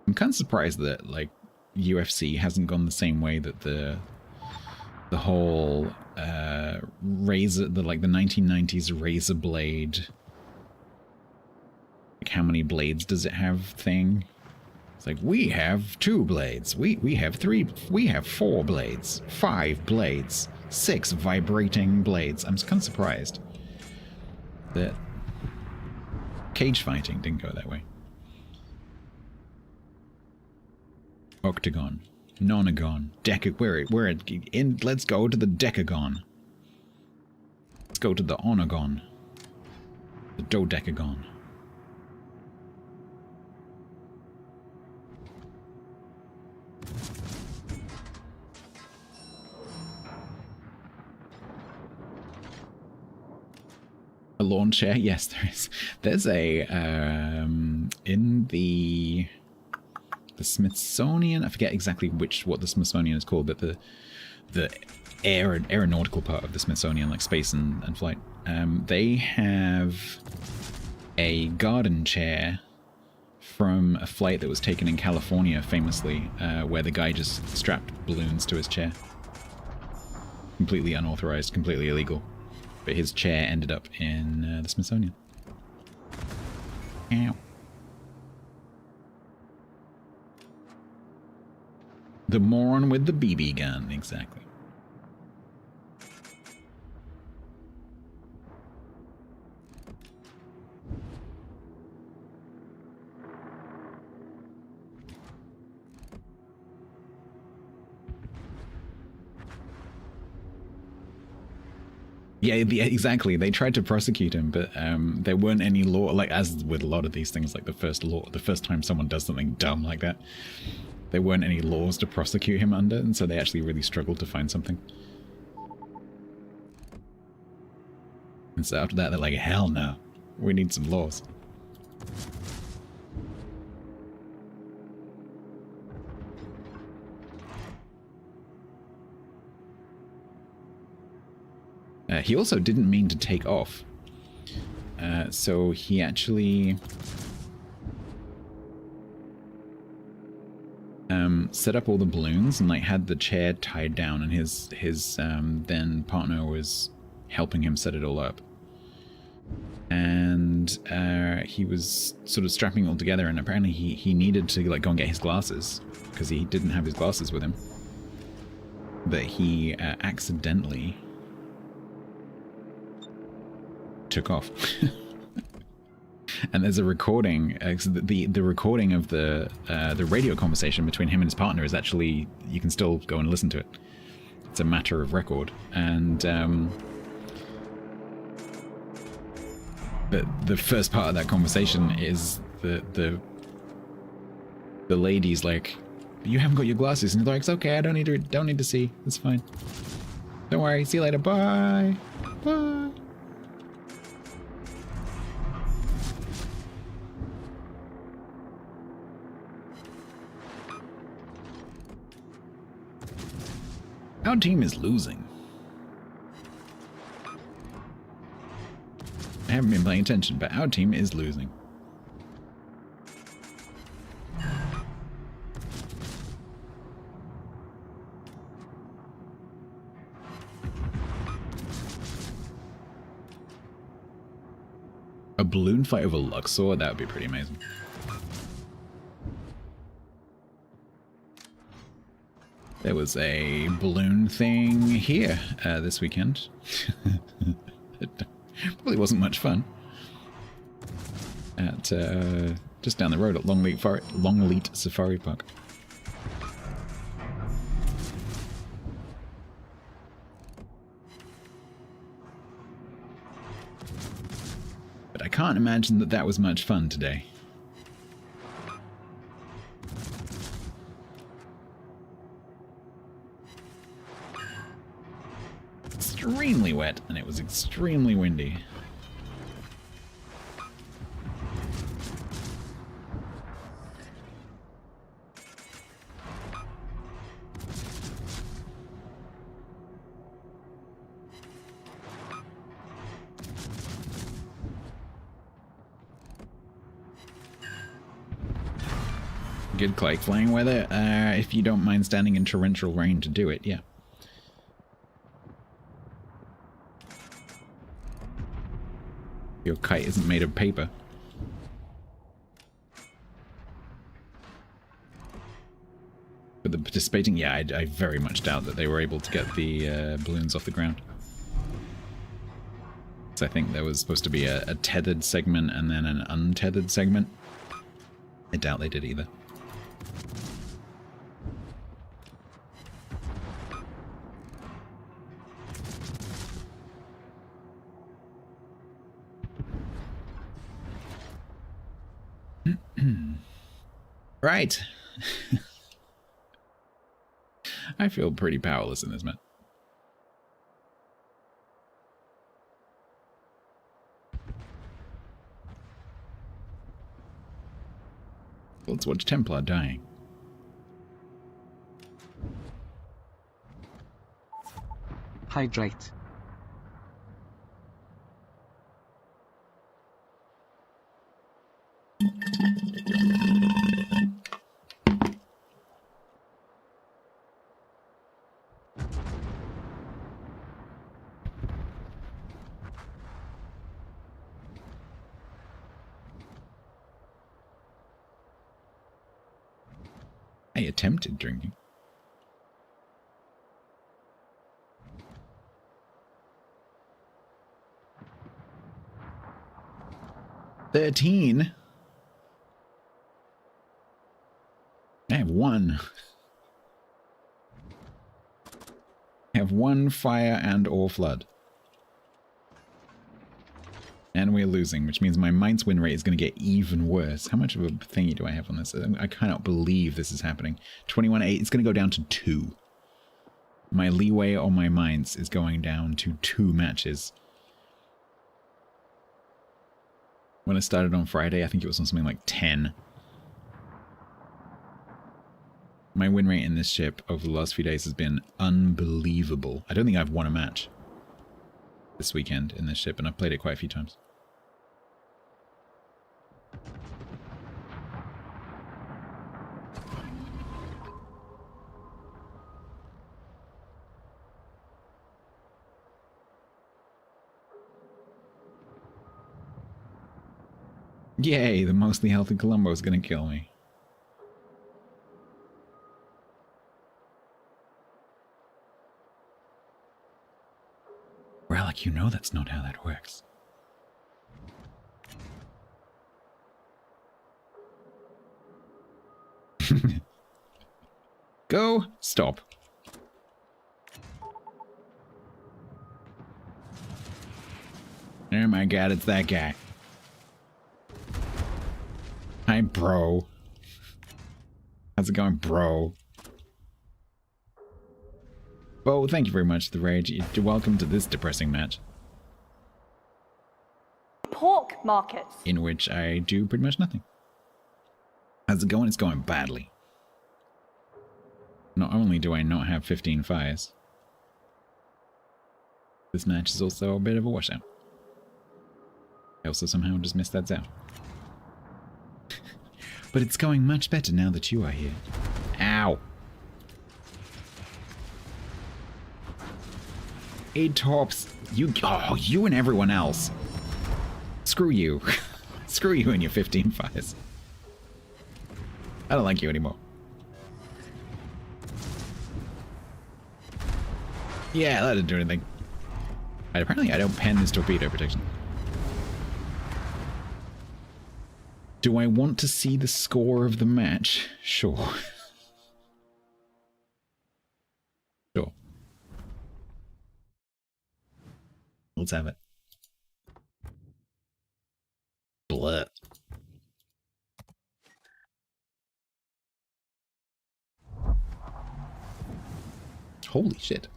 I'm kind of surprised that like UFC hasn't gone the same way that the whole razor, the 1990s razor blade, like how many blades does it have thing. It's like, we have 2 blades, we have 3, we have 4 blades, 5 blades, 6 vibrating blades. I'm kind of surprised that cage fighting didn't go that way. Octagon, nonagon, we're in. Let's go to the decagon. Let's go to the onagon, the dodecagon. A lawn chair? Yes, there is. There's a in the Smithsonian. I forget exactly what the Smithsonian is called, but the aeronautical part of the Smithsonian, like space and flight. They have a garden chair from a flight that was taken in California, famously, where the guy just strapped balloons to his chair. Completely unauthorized, completely illegal. But his chair ended up in the Smithsonian. Ow. The moron with the BB gun, exactly. Yeah, exactly. They tried to prosecute him, but there weren't any law. Like, as with a lot of these things, like the first time someone does something dumb like that, there weren't any laws to prosecute him under, and so they actually really struggled to find something. And so after that, they're like, hell no, we need some laws. He also didn't mean to take off. So he actually set up all the balloons and like had the chair tied down, and his then partner was helping him set it all up. And he was sort of strapping it all together, and apparently he needed to like go and get his glasses because he didn't have his glasses with him. But he accidentally took off. And there's a recording. The recording of the radio conversation between him and his partner is actually, you can still go and listen to it. It's a matter of record. And the first part of that conversation is the lady's like, "You haven't got your glasses," and they're like, "It's okay. I don't need to see. It's fine. Don't worry. See you later. Bye. Bye." Our team is losing. I haven't been paying attention, but our team is losing. A balloon fight over Luxor? That would be pretty amazing. There was a balloon thing here this weekend. It probably wasn't much fun. At just down the road at Longleat Safari Park. But I can't imagine that that was much fun today. Extremely wet, and it was extremely windy. Good kite flying weather, if you don't mind standing in torrential rain to do it, yeah. Your kite isn't made of paper. But the participating, yeah, I very much doubt that they were able to get the balloons off the ground. So I think there was supposed to be a tethered segment and then an untethered segment. I doubt they did either. Right. I feel pretty powerless in this, man. Let's watch Templar dying. Hydrate. I attempted drinking. $13. I have one. I have one fire and or flood. And we're losing, which means my Mainz win rate is going to get even worse. How much of a thingy do I have on this? I cannot believe this is happening. 21-8, it's going to go down to 2. My leeway on my Mainz is going down to 2 matches. When I started on Friday, I think it was on something like 10. My win rate in this ship over the last few days has been unbelievable. I don't think I've won a match this weekend in this ship, and I've played it quite a few times. Yay, the mostly healthy Columbo is going to kill me. Relic, you know that's not how that works. Go! Stop. Oh my god, it's that guy. Hi, bro. How's it going, bro? Well, thank you very much, The Rage. You're welcome to this depressing match. Pork markets. In which I do pretty much nothing. How's it going? It's going badly. Not only do I not have 15 fires, this match is also a bit of a washout. I also somehow just missed that out. But it's going much better now that you are here. Ow! Tops, you and everyone else. Screw you. Screw you and your 15 fires. I don't like you anymore. Yeah, that didn't do anything. Apparently I don't pen this torpedo protection. Do I want to see the score of the match? Sure. Sure. Let's have it. Blah. Holy shit.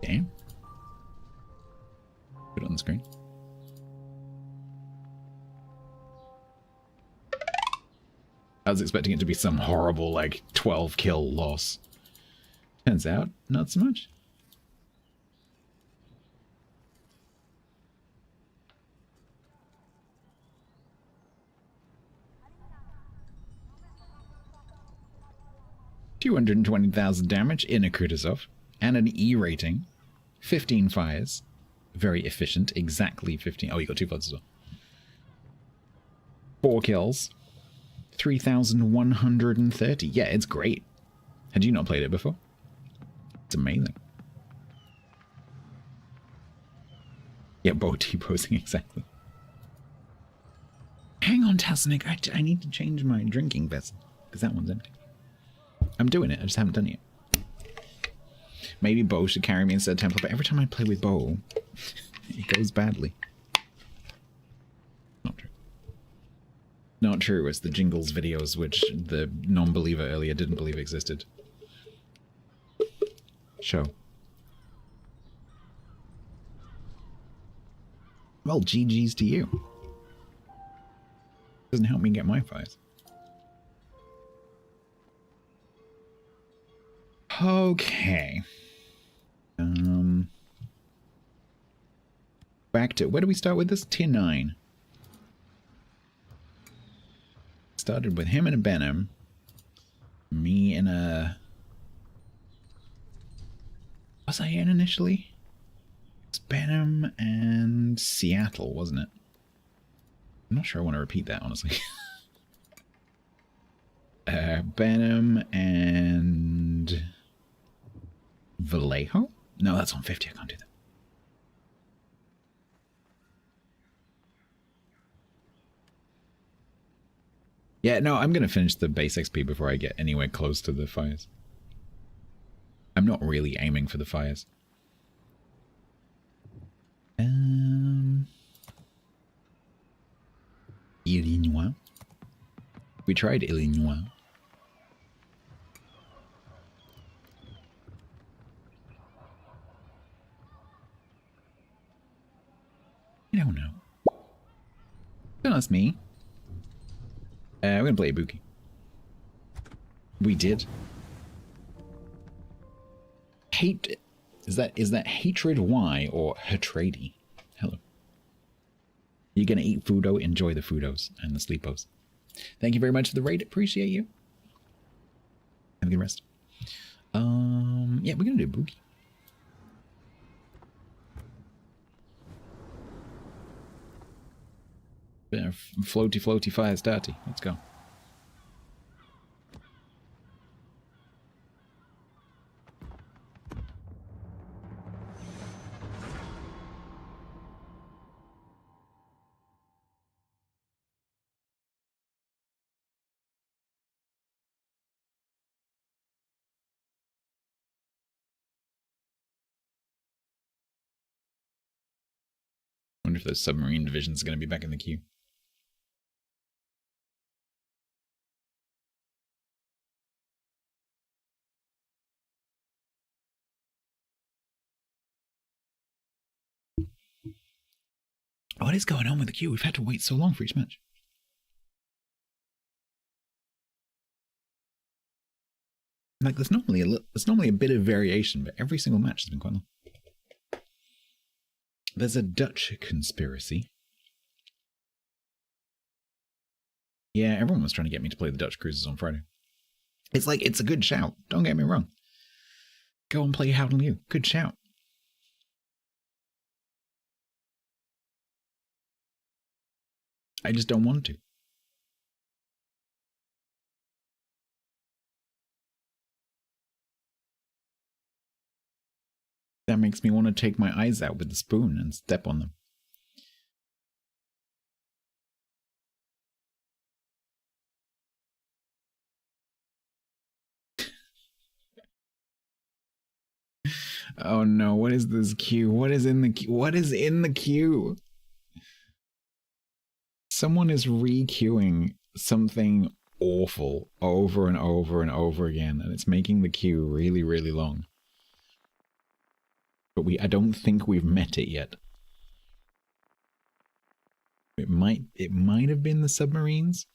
Damn. Put it on the screen. I was expecting it to be some horrible, like, 12 kill loss. Turns out, not so much. $220,000 damage in a Kutuzov, and an E rating. 15 fires. Very efficient, exactly 15. Oh, you got 2 floods as well. 4 kills. 3,130. Yeah, it's great. Had you not played it before? It's amazing. Yeah, bow T-posing, exactly. Hang on, Tasnik. I need to change my drinking vessel, because that one's empty. I'm doing it, I just haven't done it yet. Maybe Bo should carry me instead of Templar, but every time I play with Bo, it goes badly. Not true. Not true, as the Jingles videos, which the non-believer earlier didn't believe existed. Show. Well, GG's to you. Doesn't help me get my fires. Okay. Back to, where do we start with this? Tier 9. Started with him and a Benham. Me and a... Was I in initially? It's Benham and Seattle, wasn't it? I'm not sure I want to repeat that, honestly. Benham and Vallejo? No, that's 150. I can't do that. Yeah, no, I'm going to finish the base XP before I get anywhere close to the fires. I'm not really aiming for the fires. Illinois. We tried Illinois. I don't know. Don't ask me. We're gonna play Ibuki. We did. Hate. Is that hatred Y or hatrady? Hello. You're gonna eat Fudo, enjoy the Fudos and the Sleepos. Thank you very much for the raid, appreciate you. Have a good rest. Yeah, we're gonna do Ibuki. Floaty, floaty, fire starty. Let's go. Wonder if those submarine divisions are going to be back in the queue. What is going on with the queue? We've had to wait so long for each match. Like, there's normally a bit of variation, but every single match has been quite long. There's a Dutch conspiracy. Yeah, everyone was trying to get me to play the Dutch cruises on Friday. It's like, it's a good shout. Don't get me wrong. Go and play Howden Liu. Good shout. I just don't want to. That makes me want to take my eyes out with the spoon and step on them. Oh no, what is this queue? What is in the queue? What is in the queue? Someone is re-queuing something awful over and over and over again, and it's making the queue really, really long. But I don't think we've met it yet. It might have been the submarines.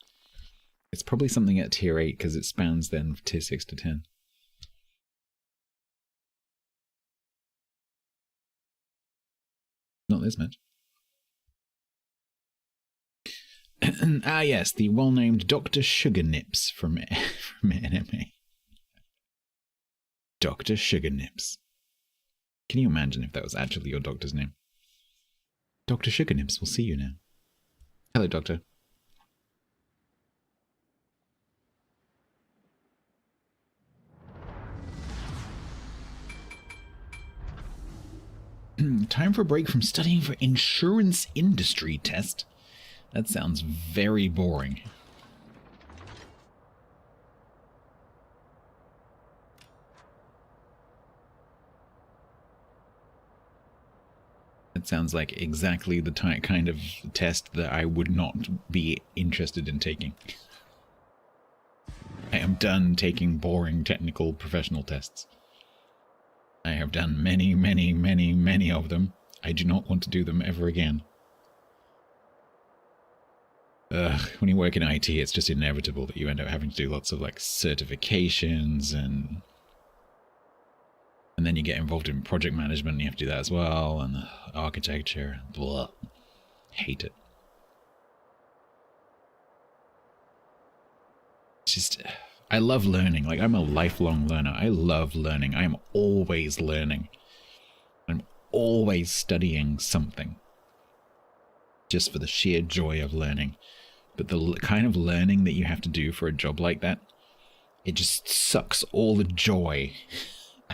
It's probably something at tier 8 because it spans then tier 6 to 10. Not this much. Ah yes, the well-named Dr. Sugar Nips from NMA. Dr. Sugar Nips. Can you imagine if that was actually your doctor's name? Dr. Sugar Nips, we'll see you now. Hello, Doctor. Time for a break from studying for insurance industry test. That sounds very boring. It sounds like exactly the kind of test that I would not be interested in taking. I am done taking boring technical professional tests. I have done many, many, many, many of them. I do not want to do them ever again. When you work in IT, it's just inevitable that you end up having to do lots of like certifications and then you get involved in project management and you have to do that as well, and the architecture, blah. Hate it. It's just, I love learning. Like, I'm a lifelong learner. I love learning. I am always learning. I'm always studying something. Just for the sheer joy of learning. But the kind of learning that you have to do for a job like that, it just sucks all the joy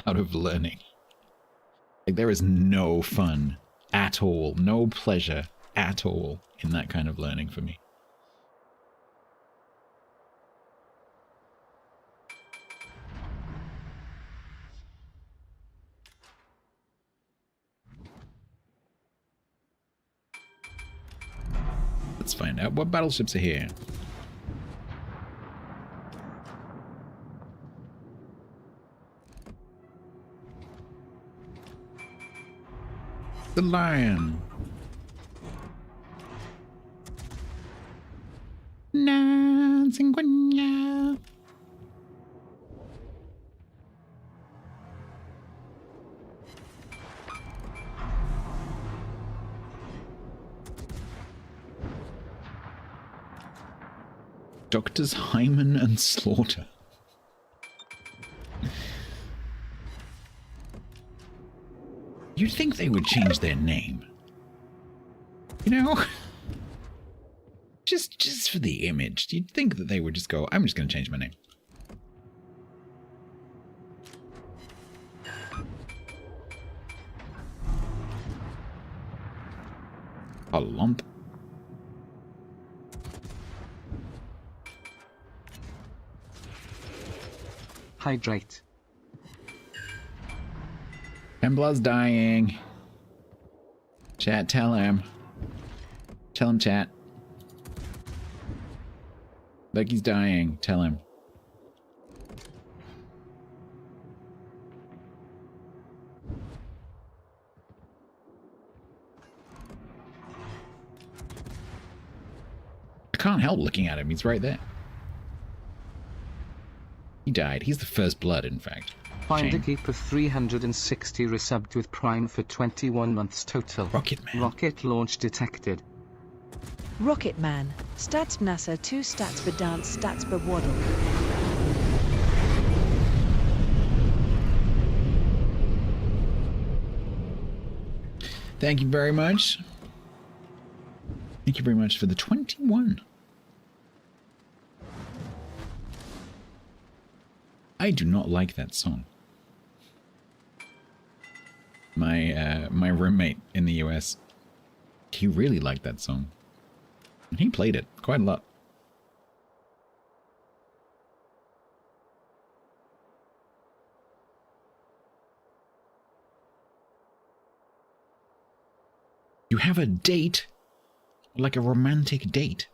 out of learning. Like, there is no fun at all, no pleasure at all in that kind of learning for me. Let's find out what battleships are here. The Lion. Nansinguanya. Doctors Hyman and Slaughter. You'd think they would change their name. You know? Just for the image. You'd think that they would just go, I'm just going to change my name. A lump. Hydrate. Templa's dying. Chat, tell him. Tell him, chat. Becky's dying. Tell him. I can't help looking at him. He's right there. He died. He's the first blood, in fact. Find a keep of 360 resubbed with Prime for 21 months total. Rocket Man. Rocket launch detected. Rocket Man. Stats NASA 2 Stats Dance Stats Waddle. Thank you very much. Thank you very much for the 21. I do not like that song. My roommate in the US, he really liked that song. And he played it quite a lot. You have a date? Like a romantic date?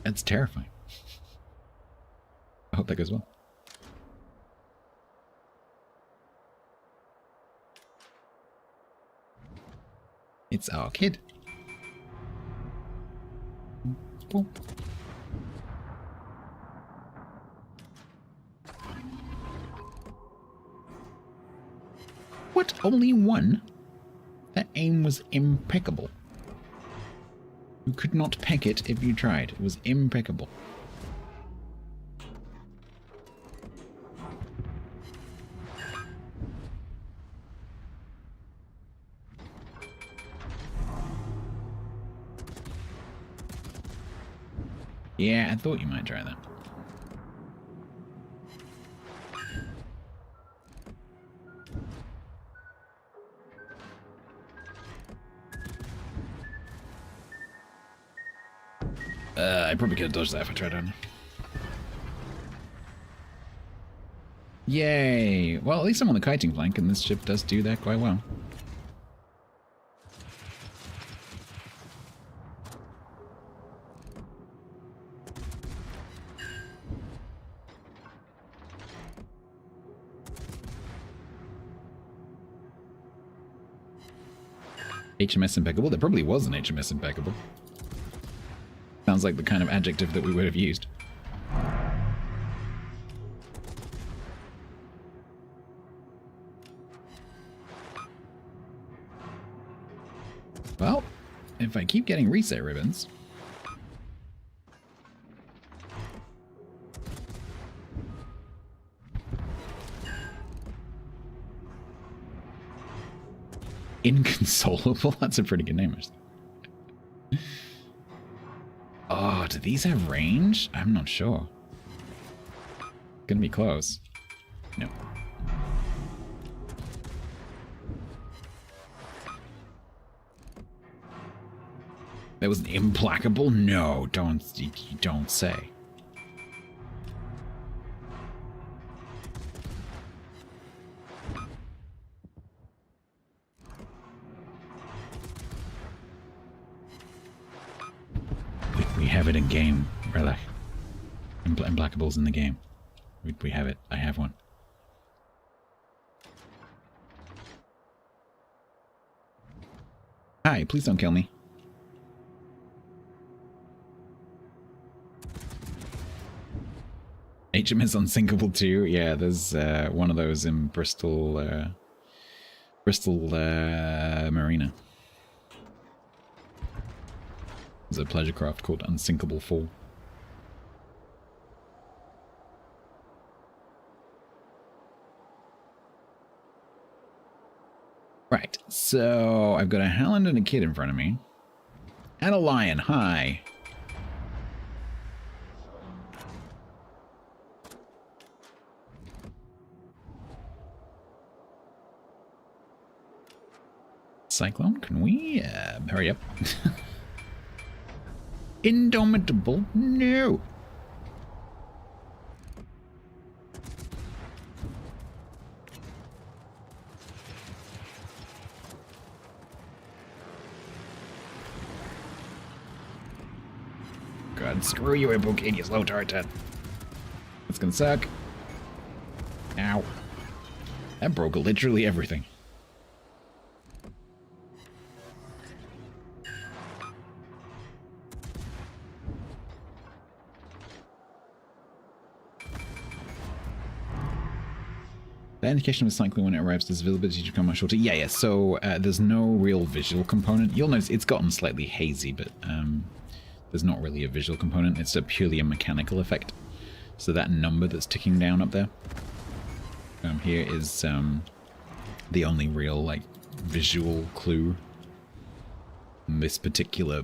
That's terrifying. I hope that goes well. It's our kid. Boom. What? Only one? That aim was impeccable. You could not peck it if you tried. It was impeccable. Yeah, I thought you might try that. I probably could have dodged that if I tried on. Yay! Well, at least I'm on the kiting flank, and this ship does do that quite well. HMS Impeccable? There probably was an HMS Impeccable. Sounds like the kind of adjective that we would have used. Well, if I keep getting reset ribbons... Inconsolable? That's a pretty good name. Oh, do these have range? I'm not sure. Gonna be close. No. That was implacable? No, you don't say. We have it in game, Relic. Implacables in the game. We have it. I have one. Hi, please don't kill me. HMS Unsinkable too. Yeah, there's one of those in Bristol Marina. There's a pleasure craft called Unsinkable 4. Right, so I've got a Hound and a kid in front of me. And a lion, hi. Cyclone, can we hurry up? Indomitable, no. God, screw you, Impocaine, you slow tartan. That's gonna suck. Ow. That broke literally everything. The indication of a cyclone when it arrives, does visibility become much shorter? Yeah, so there's no real visual component. You'll notice it's gotten slightly hazy, but there's not really a visual component. It's purely a mechanical effect. So that number that's ticking down up there here is the only real like visual clue in this particular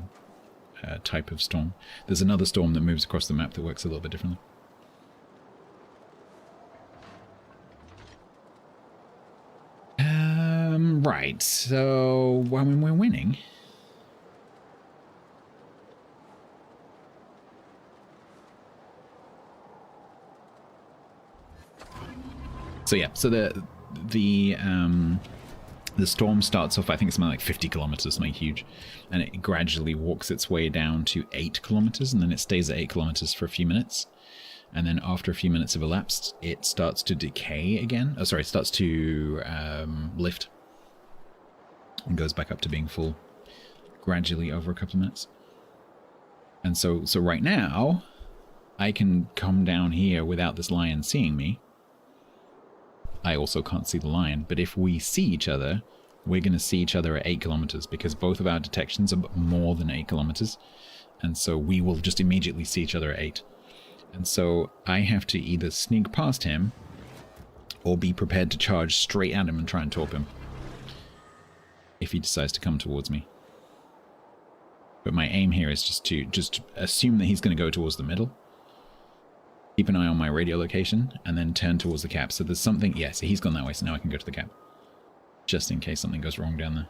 type of storm. There's another storm that moves across the map that works a little bit differently. Right, so I mean, we're winning. So yeah, so the storm starts off, I think it's something like 50 kilometers, something huge, and it gradually walks its way down to 8 kilometers, and then it stays at 8 kilometers for a few minutes. And then after a few minutes have elapsed, it starts to decay again. Oh, sorry, it starts to lift. And goes back up to being full gradually over a couple of minutes. And so right now, I can come down here without this lion seeing me. I also can't see the lion, but if we see each other, we're going to see each other at 8 kilometers because both of our detections are more than 8 kilometers. And so we will just immediately see each other at 8. And so I have to either sneak past him or be prepared to charge straight at him and try and torp him if he decides to come towards me. But my aim here is just to assume that he's going to go towards the middle, keep an eye on my radio location, and then turn towards the cap. So there's something... Yeah, so he's gone that way, so now I can go to the cap. Just in case something goes wrong down there.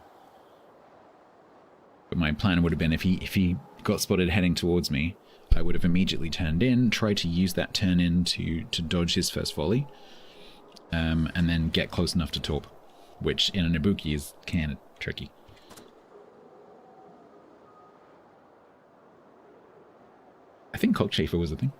But my plan would have been if he got spotted heading towards me, I would have immediately turned in, tried to use that turn in to dodge his first volley, and then get close enough to torp, which in an Ibuki is kind of tricky. I think cockchafer was the thing.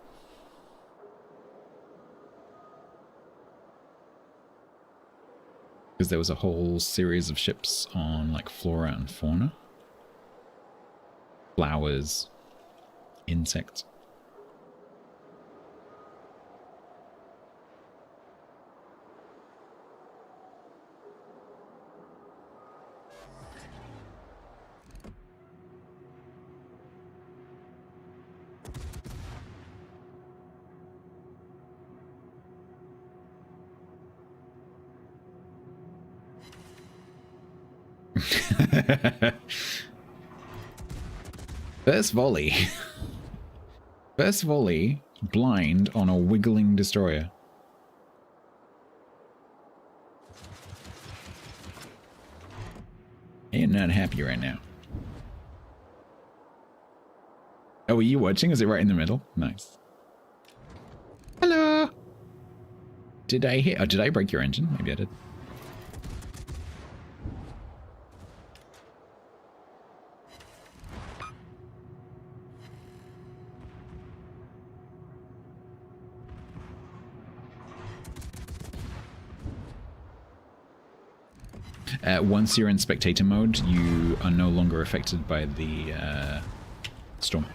Because there was a whole series of ships on like flora and fauna. Flowers, insects. First volley. First volley, blind on a wiggling destroyer. Ain't not happy right now. Oh, are you watching? Is it right in the middle? Nice. Hello. Did I hit? Oh, did I break your engine? Maybe I did. Once you're in spectator mode, you are no longer affected by the storm.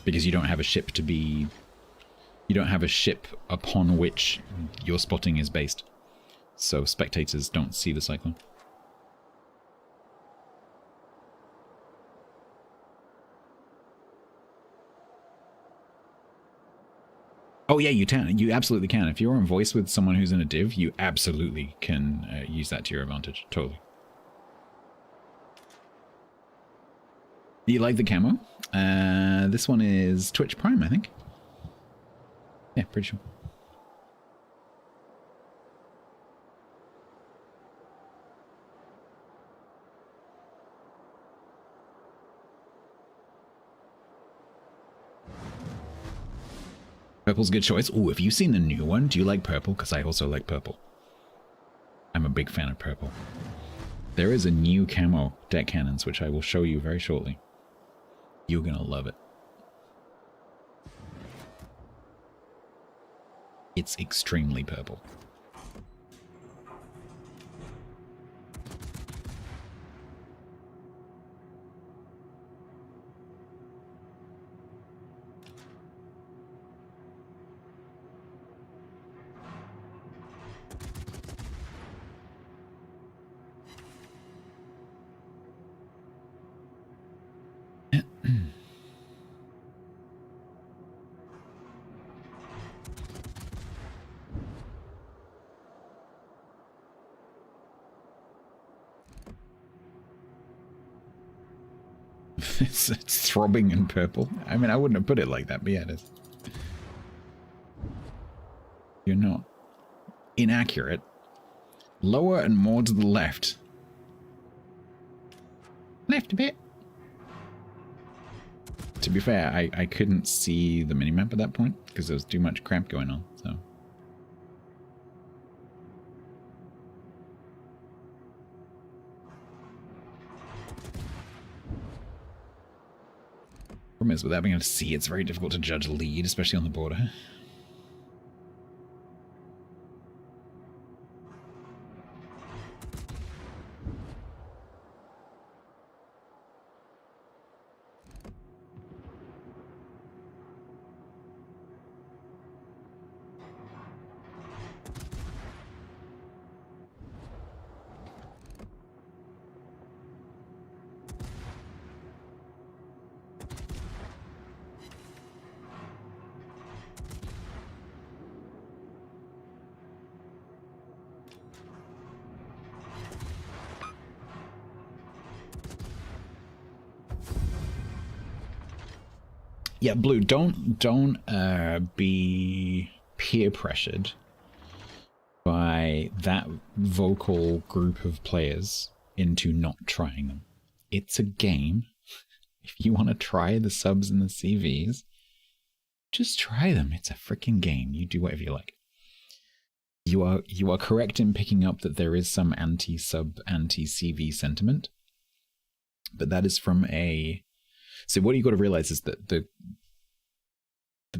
Because you don't have a ship to be... You don't have a ship upon which your spotting is based. So spectators don't see the cyclone. Oh yeah, you can. You absolutely can. If you're on voice with someone who's in a div, you absolutely can use that to your advantage. Totally. You like the camo? This one is Twitch Prime, I think. Yeah, pretty sure. Purple's a good choice. Oh, have you seen the new one? Do you like purple? Because I also like purple. I'm a big fan of purple. There is a new camo deck cannons, which I will show you very shortly. You're gonna love it. It's extremely purple. It's throbbing in purple. I mean, I wouldn't have put it like that, but yeah, it is. You're not inaccurate. Lower and more to the left. Left a bit. To be fair, I couldn't see the minimap at that point because there was too much crap going on, so. Problem is, without being able to see, it's very difficult to judge lead, especially on the border. Yeah, Blue, don't be peer pressured by that vocal group of players into not trying them. It's a game. If you want to try the subs and the CVs, just try them. It's a freaking game. You do whatever you like. You are correct in picking up that there is some anti-sub, anti-CV sentiment, but that is from a... So what you got to realize is that the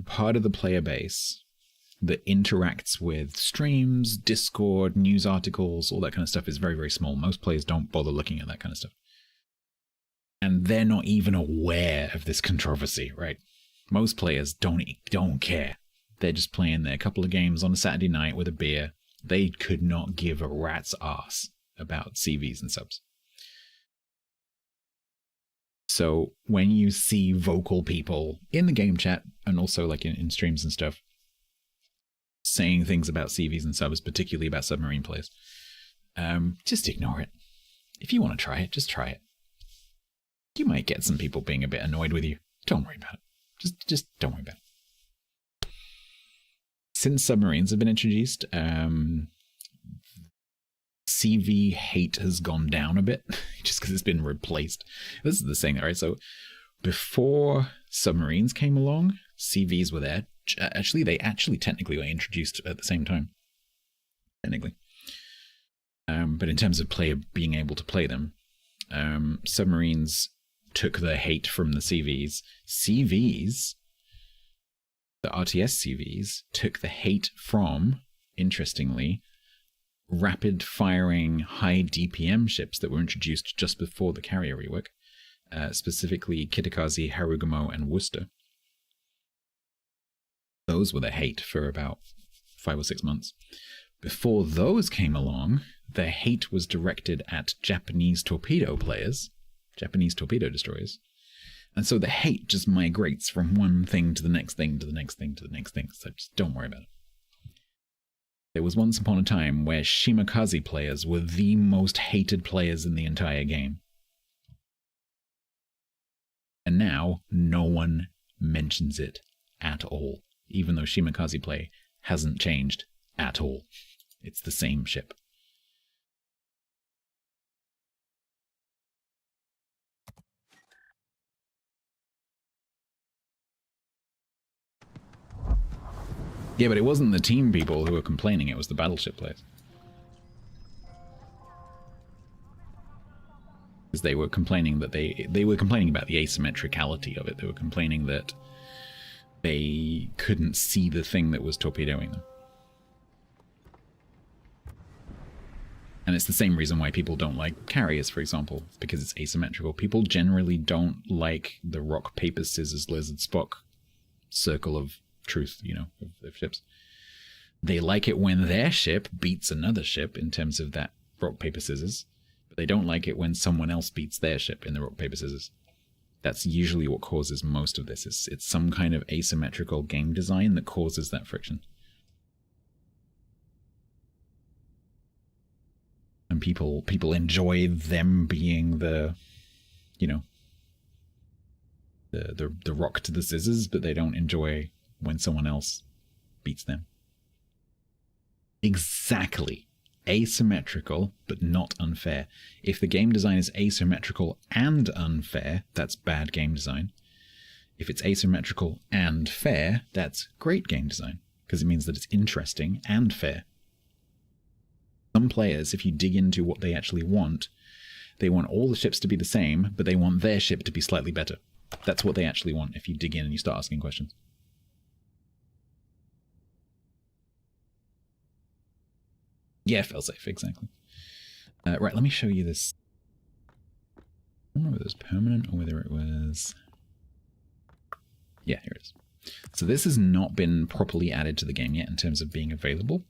part of the player base that interacts with streams, Discord, news articles, all that kind of stuff is very, very small. Most players don't bother looking at that kind of stuff. And they're not even aware of this controversy, right? Most players don't care. They're just playing their couple of games on a Saturday night with a beer. They could not give a rat's ass about CVs and subs. So when you see vocal people in the game chat and also like in streams and stuff saying things about CVs and subs, particularly about submarine players, just ignore it. If you want to try it, just try it. You might get some people being a bit annoyed with you. Don't worry about it. Just don't worry about it. Since submarines have been introduced, CV hate has gone down a bit, just because it's been replaced. This is the thing, right? So before submarines came along, CVs were there. Actually, they technically were introduced at the same time. Technically. But in terms of player being able to play them, submarines took the hate from the CVs. CVs, the RTS CVs, took the hate from, interestingly, rapid-firing high DPM ships that were introduced just before the carrier rework, specifically Kitakaze, Harugumo, and Worcester. Those were the hate for about 5 or 6 months. Before those came along, the hate was directed at Japanese torpedo players, Japanese torpedo destroyers. And so the hate just migrates from one thing to the next thing, to the next thing, to the next thing. So just don't worry about it. There was once upon a time where Shimakaze players were the most hated players in the entire game. And now, no one mentions it at all, even though Shimakaze play hasn't changed at all. It's the same ship. Yeah, but it wasn't the team people who were complaining, it was the battleship players. Because they were complaining that they were complaining about the asymmetricality of it. They were complaining that they couldn't see the thing that was torpedoing them. And it's the same reason why people don't like carriers, for example, because it's asymmetrical. People generally don't like the rock, paper, scissors, lizard, Spock circle of truth, you know, of ships. They like it when their ship beats another ship in terms of that rock, paper, scissors, but they don't like it when someone else beats their ship in the rock, paper, scissors. That's usually what causes most of this. It's some kind of asymmetrical game design that causes that friction. And people enjoy them being the, you know, the rock to the scissors, but they don't enjoy when someone else beats them. Exactly. Asymmetrical, but not unfair. If the game design is asymmetrical and unfair, that's bad game design. If it's asymmetrical and fair, that's great game design, because it means that it's interesting and fair. Some players, if you dig into what they actually want, they want all the ships to be the same, but they want their ship to be slightly better. That's what they actually want if you dig in and you start asking questions. Yeah, failsafe, exactly. Right, let me show you this. I don't know whether it was permanent or whether it was... Yeah, here it is. So this has not been properly added to the game yet in terms of being available.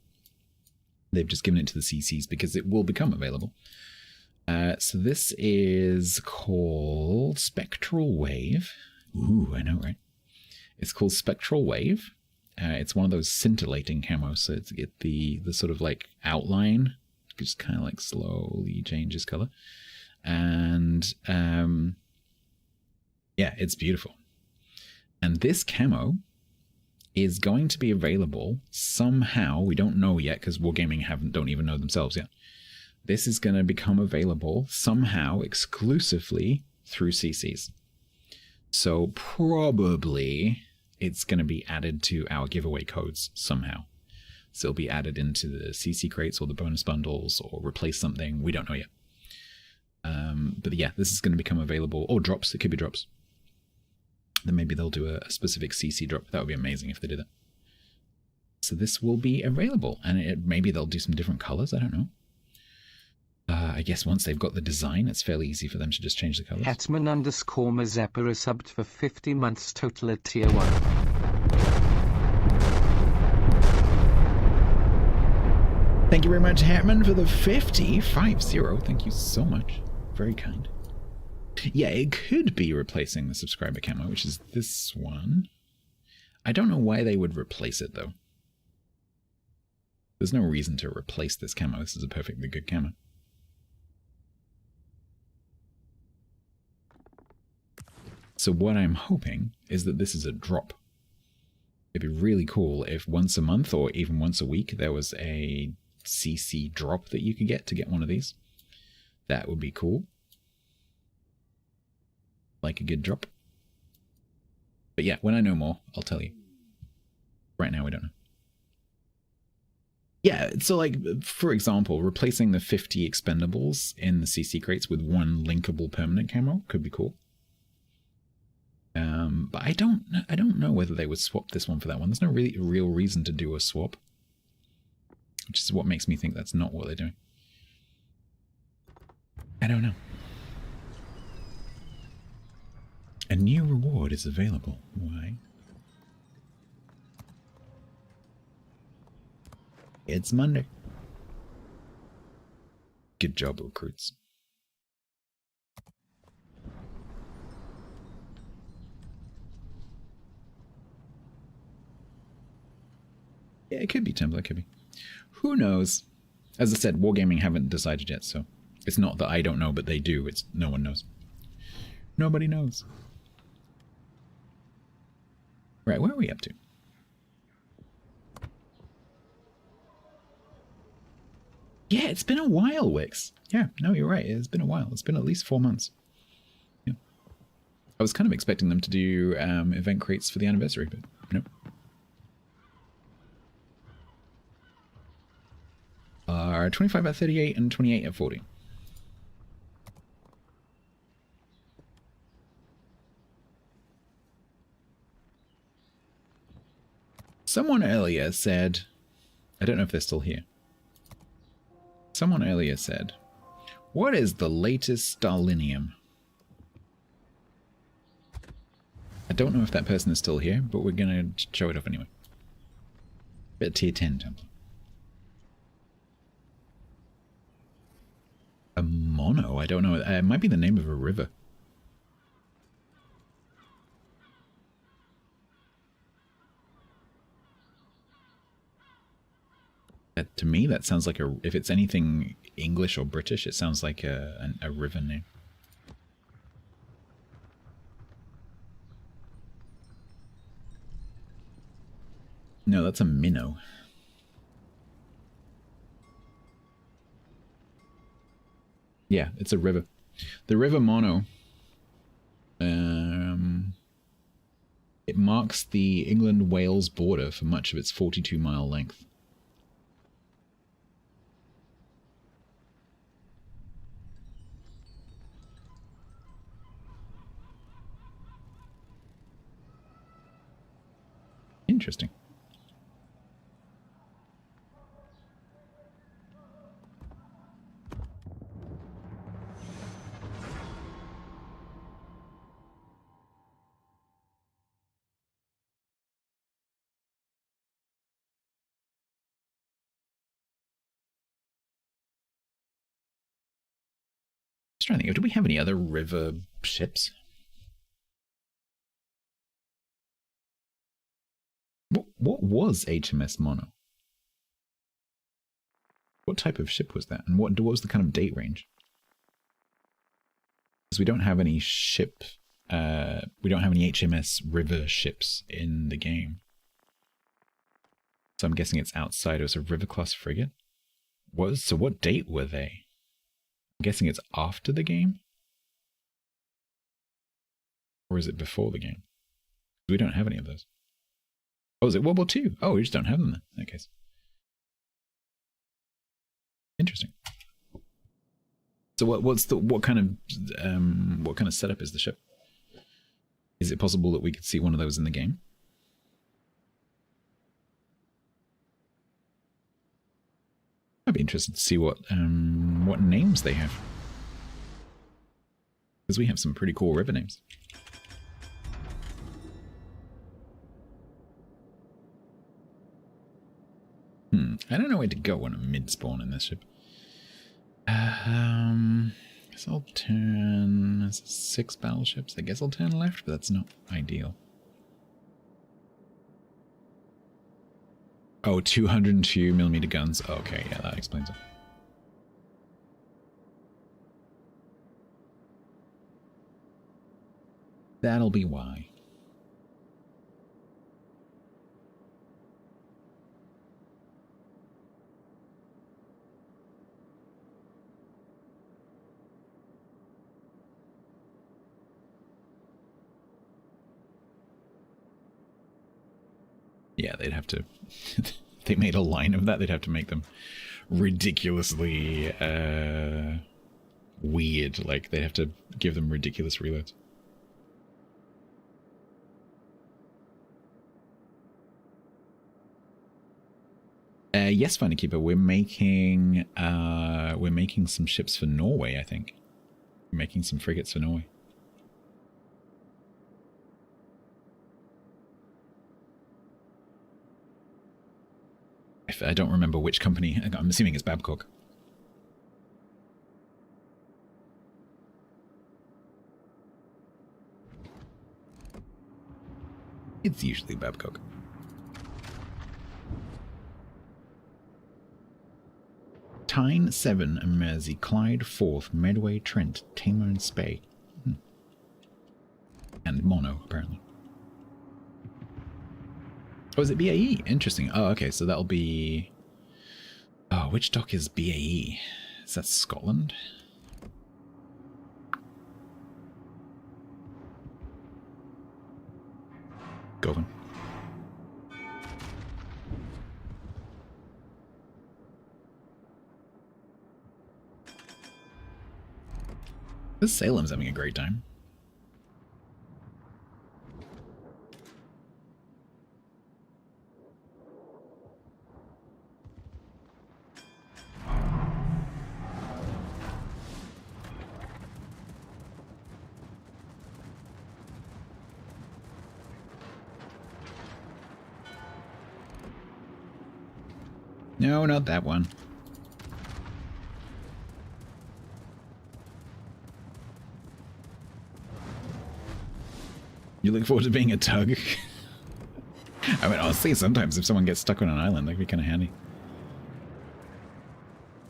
They've just given it to the CCs because it will become available. So this is called Spectral Wave. Ooh, I know, right? It's called Spectral Wave. It's one of those scintillating camos, so it's the sort of like outline, just kind of like slowly changes color. And yeah, it's beautiful. And this camo is going to be available somehow. We don't know yet because Wargaming don't even know themselves yet. This is going to become available somehow exclusively through CCs. So probably it's going to be added to our giveaway codes somehow. So it'll be added into the CC crates or the bonus bundles or replace something. We don't know yet. But yeah, this is going to become available. Or drops. It could be drops. Then maybe they'll do a specific CC drop. That would be amazing if they did that. So this will be available. And maybe they'll do some different colors. I don't know. I guess once they've got the design, it's fairly easy for them to just change the colors. Hetman _ Mazeppa is subbed for 50 months total at tier 1. Thank you very much, Hetman, for the 50. Thank you so much. Very kind. Yeah, it could be replacing the subscriber camo, which is this one. I don't know why they would replace it, though. There's no reason to replace this camo. This is a perfectly good camo. So what I'm hoping is that this is a drop. It'd be really cool if once a month or even once a week there was a CC drop that you could get to get one of these. That would be cool. Like a good drop. But yeah, when I know more, I'll tell you. Right now we don't know. Yeah, so like, for example, replacing the 50 expendables in the CC crates with one linkable permanent camo could be cool. But I don't know whether they would swap this one for that one. There's no really real reason to do a swap. Which is what makes me think that's not what they're doing. I don't know. A new reward is available. Why? It's Monday. Good job, recruits. Yeah, it could be Templar, it could be. Who knows? As I said, Wargaming haven't decided yet, so it's not that I don't know, but they do. It's no one knows. Nobody knows. Right, where are we up to? Yeah, it's been a while, Wix. Yeah, no, you're right. It's been a while. It's been at least 4 months. Yeah. I was kind of expecting them to do event crates for the anniversary, but nope. 25 at 38 and 28 at 40. Someone earlier said, I don't know if they're still here. Someone earlier said, what is the latest Stalinium? I don't know if that person is still here, but we're going to show it off anyway. Bit tier 10 Templar. A mono? I don't know. It might be the name of a river. To me, that sounds like a... If it's anything English or British, it sounds like a river name. No, that's a minnow. Yeah, it's a river. The River Mono, it marks the England-Wales border for much of its 42-mile length. Interesting. Just trying to think, do we have any other river ships? What was HMS Mono? What type of ship was that? And what was the kind of date range? Because we don't have any ship, we don't have any HMS river ships in the game. So I'm guessing it's outside. It was a river class frigate. So what date were they? I'm guessing it's after the game? Or is it before the game? We don't have any of those. Oh, is it World War II? Oh, we just don't have them then, in that case. Interesting. So what kind of setup is the ship? Is it possible that we could see one of those in the game? I'd be interested to see what names they have. Because we have some pretty cool river names. I don't know where to go when I'm mid-spawn in this ship. I guess I'll turn... There's 6 battleships. I guess I'll turn left, but that's not ideal. Oh, 202mm guns. Oh, okay, yeah, that explains it. That'll be why. Yeah, they'd have to... they made a line of that, they'd have to make them ridiculously weird. Like, they'd have to give them ridiculous reloads. Yes, Funnykeeper, we're making some ships for Norway, I think. We're making some frigates for Norway. I don't remember which company. I'm assuming it's Babcock. It's usually Babcock. Tyne, Severn, Mersey, Clyde, Forth, Medway, Trent, Tamar, and Spey. And Mono, apparently. Oh, is it BAE? Interesting. Oh, okay, so that'll be... Oh, which dock is BAE? Is that Scotland? Govan. This Salem's having a great time. No, not that one. You look forward to being a tug? I mean, honestly, sometimes if someone gets stuck on an island, that'd be kind of handy.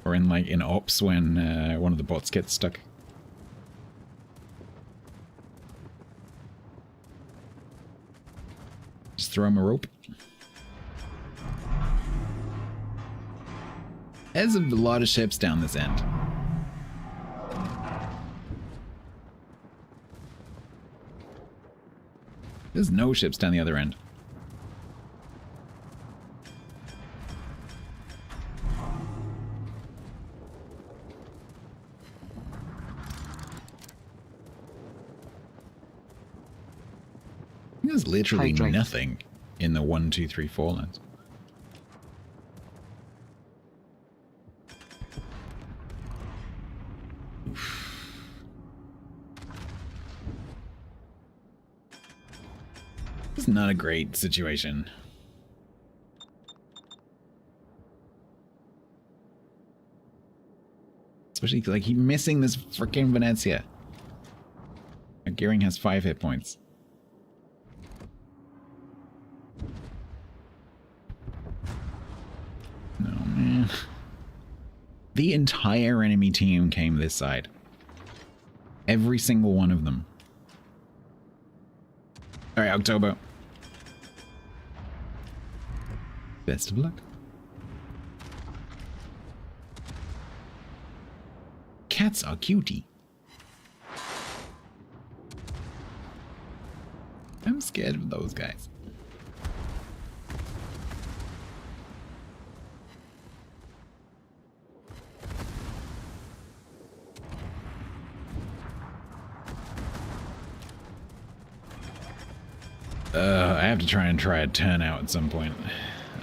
Or in, like, in Ops when one of the bots gets stuck. Just throw him a rope. There's a lot of ships down this end. There's no ships down the other end. There's literally nothing in the 1, 2, 3, 4 lines. It's not a great situation. Especially like he's missing this freaking Venezia. Gearing has 5 hit points. No, man. The entire enemy team came this side. Every single one of them. Alright, October. Best of luck. Cats are cutie. I'm scared of those guys. I have to try a turn out at some point.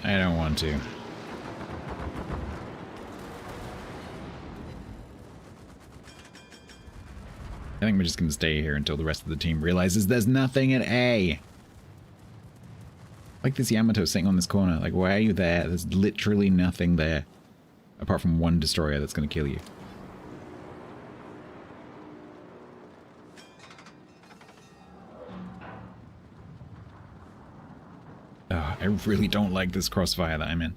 I don't want to. I think we're just going to stay here until the rest of the team realizes there's nothing at A. Like this Yamato sitting on this corner. Like, why are you there? There's literally nothing there. Apart from one destroyer that's going to kill you. I really don't like this crossfire that I'm in.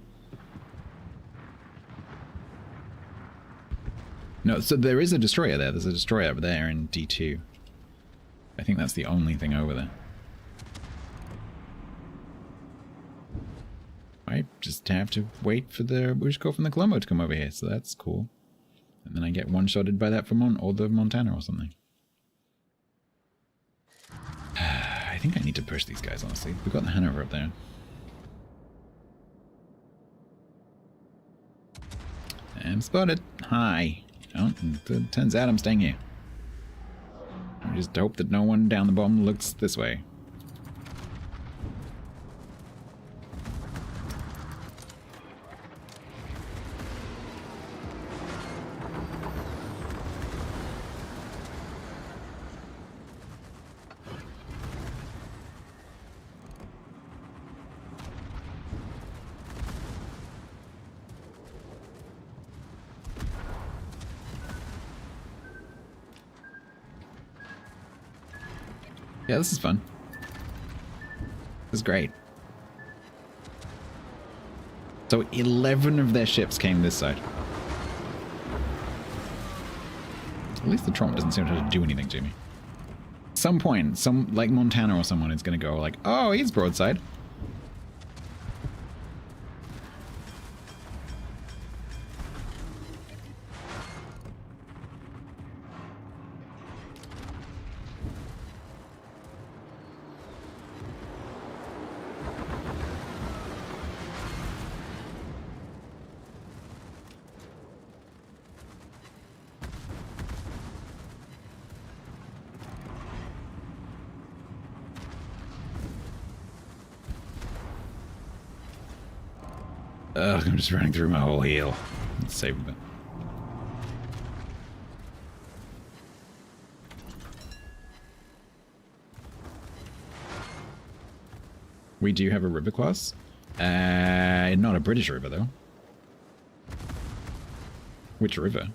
No, so there is a destroyer there. There's a destroyer over there in D2. I think that's the only thing over there. I just have to wait for the Wishko from the Colombo to come over here, so that's cool. And then I get one-shotted by that Vermont or the Montana or something. I think I need to push these guys, honestly. We've got the Hanover up there. I'm spotted. Hi. Oh, it turns out I'm staying here. I just hope that no one down the bottom looks this way. Yeah, this is fun. This is great. So 11 of their ships came this side. At least the Trump doesn't seem to do anything to me. At some point, like Montana or someone is going to go like, oh, he's broadside. Ugh, I'm just running through my whole heel. Let's save a bit. We do have a river class. Not a British river, though. Which river?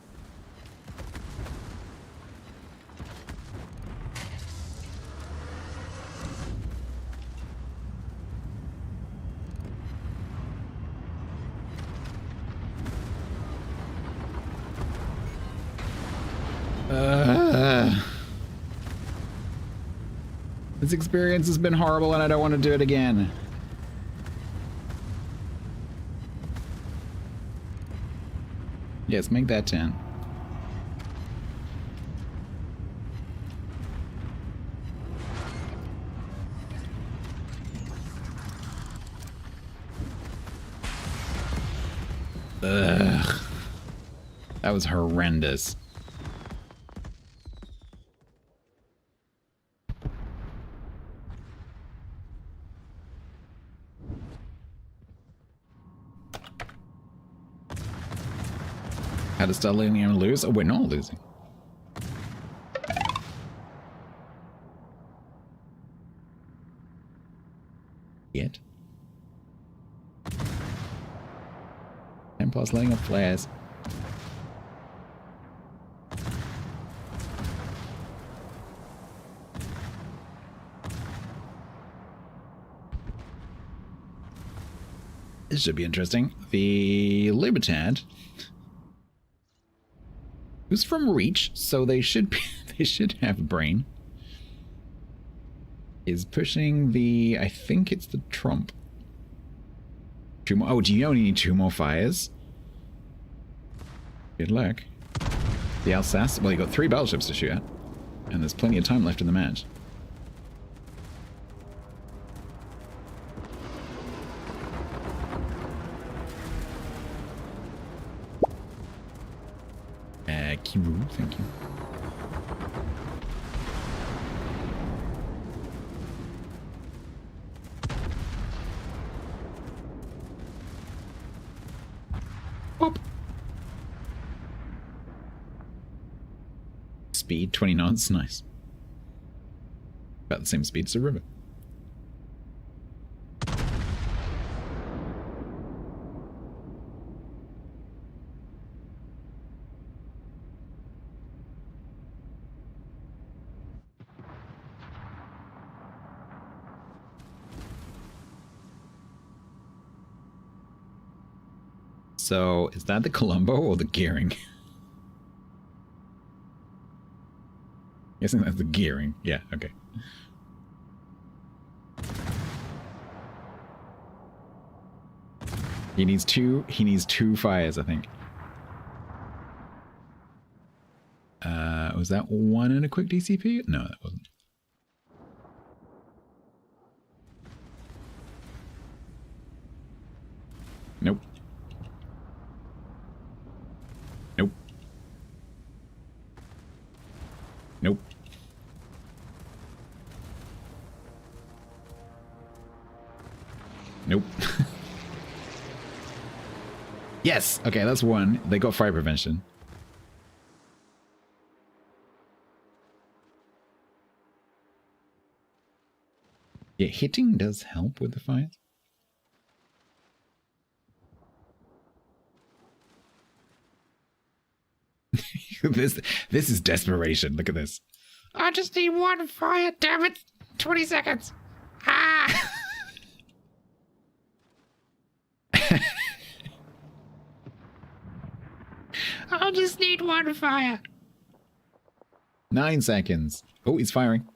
This experience has been horrible and I don't want to do it again. Yes, make that 10. Ugh. That was horrendous. How to start letting him lose? Oh, we're not losing. Yet. 10 plus letting up flares. This should be interesting. The Libertad, who's from Reach, so they should be, they should have a brain, is pushing the, I think it's the Trump. 2 more. Oh, do you only need 2 more fires? Good luck. The Alsace, well, you got 3 battleships to shoot at, and there's plenty of time left in the match. Kiru, thank you. Pop. Speed 20 knots, nice. About the same speed as the river. So, is that the Colombo or the Gearing? guessing that's the gearing. Yeah, okay. He needs two fires, I think. Was that one in a quick DCP? No, that wasn't. Nope. Nope. Nope. Nope. Yes! Okay, that's one. They got fire prevention. Yeah, hitting does help with the fires. This is desperation. Look at this. I just need one fire, damn it! 20 seconds. Ah! I just need one fire. 9 seconds. Oh, he's firing.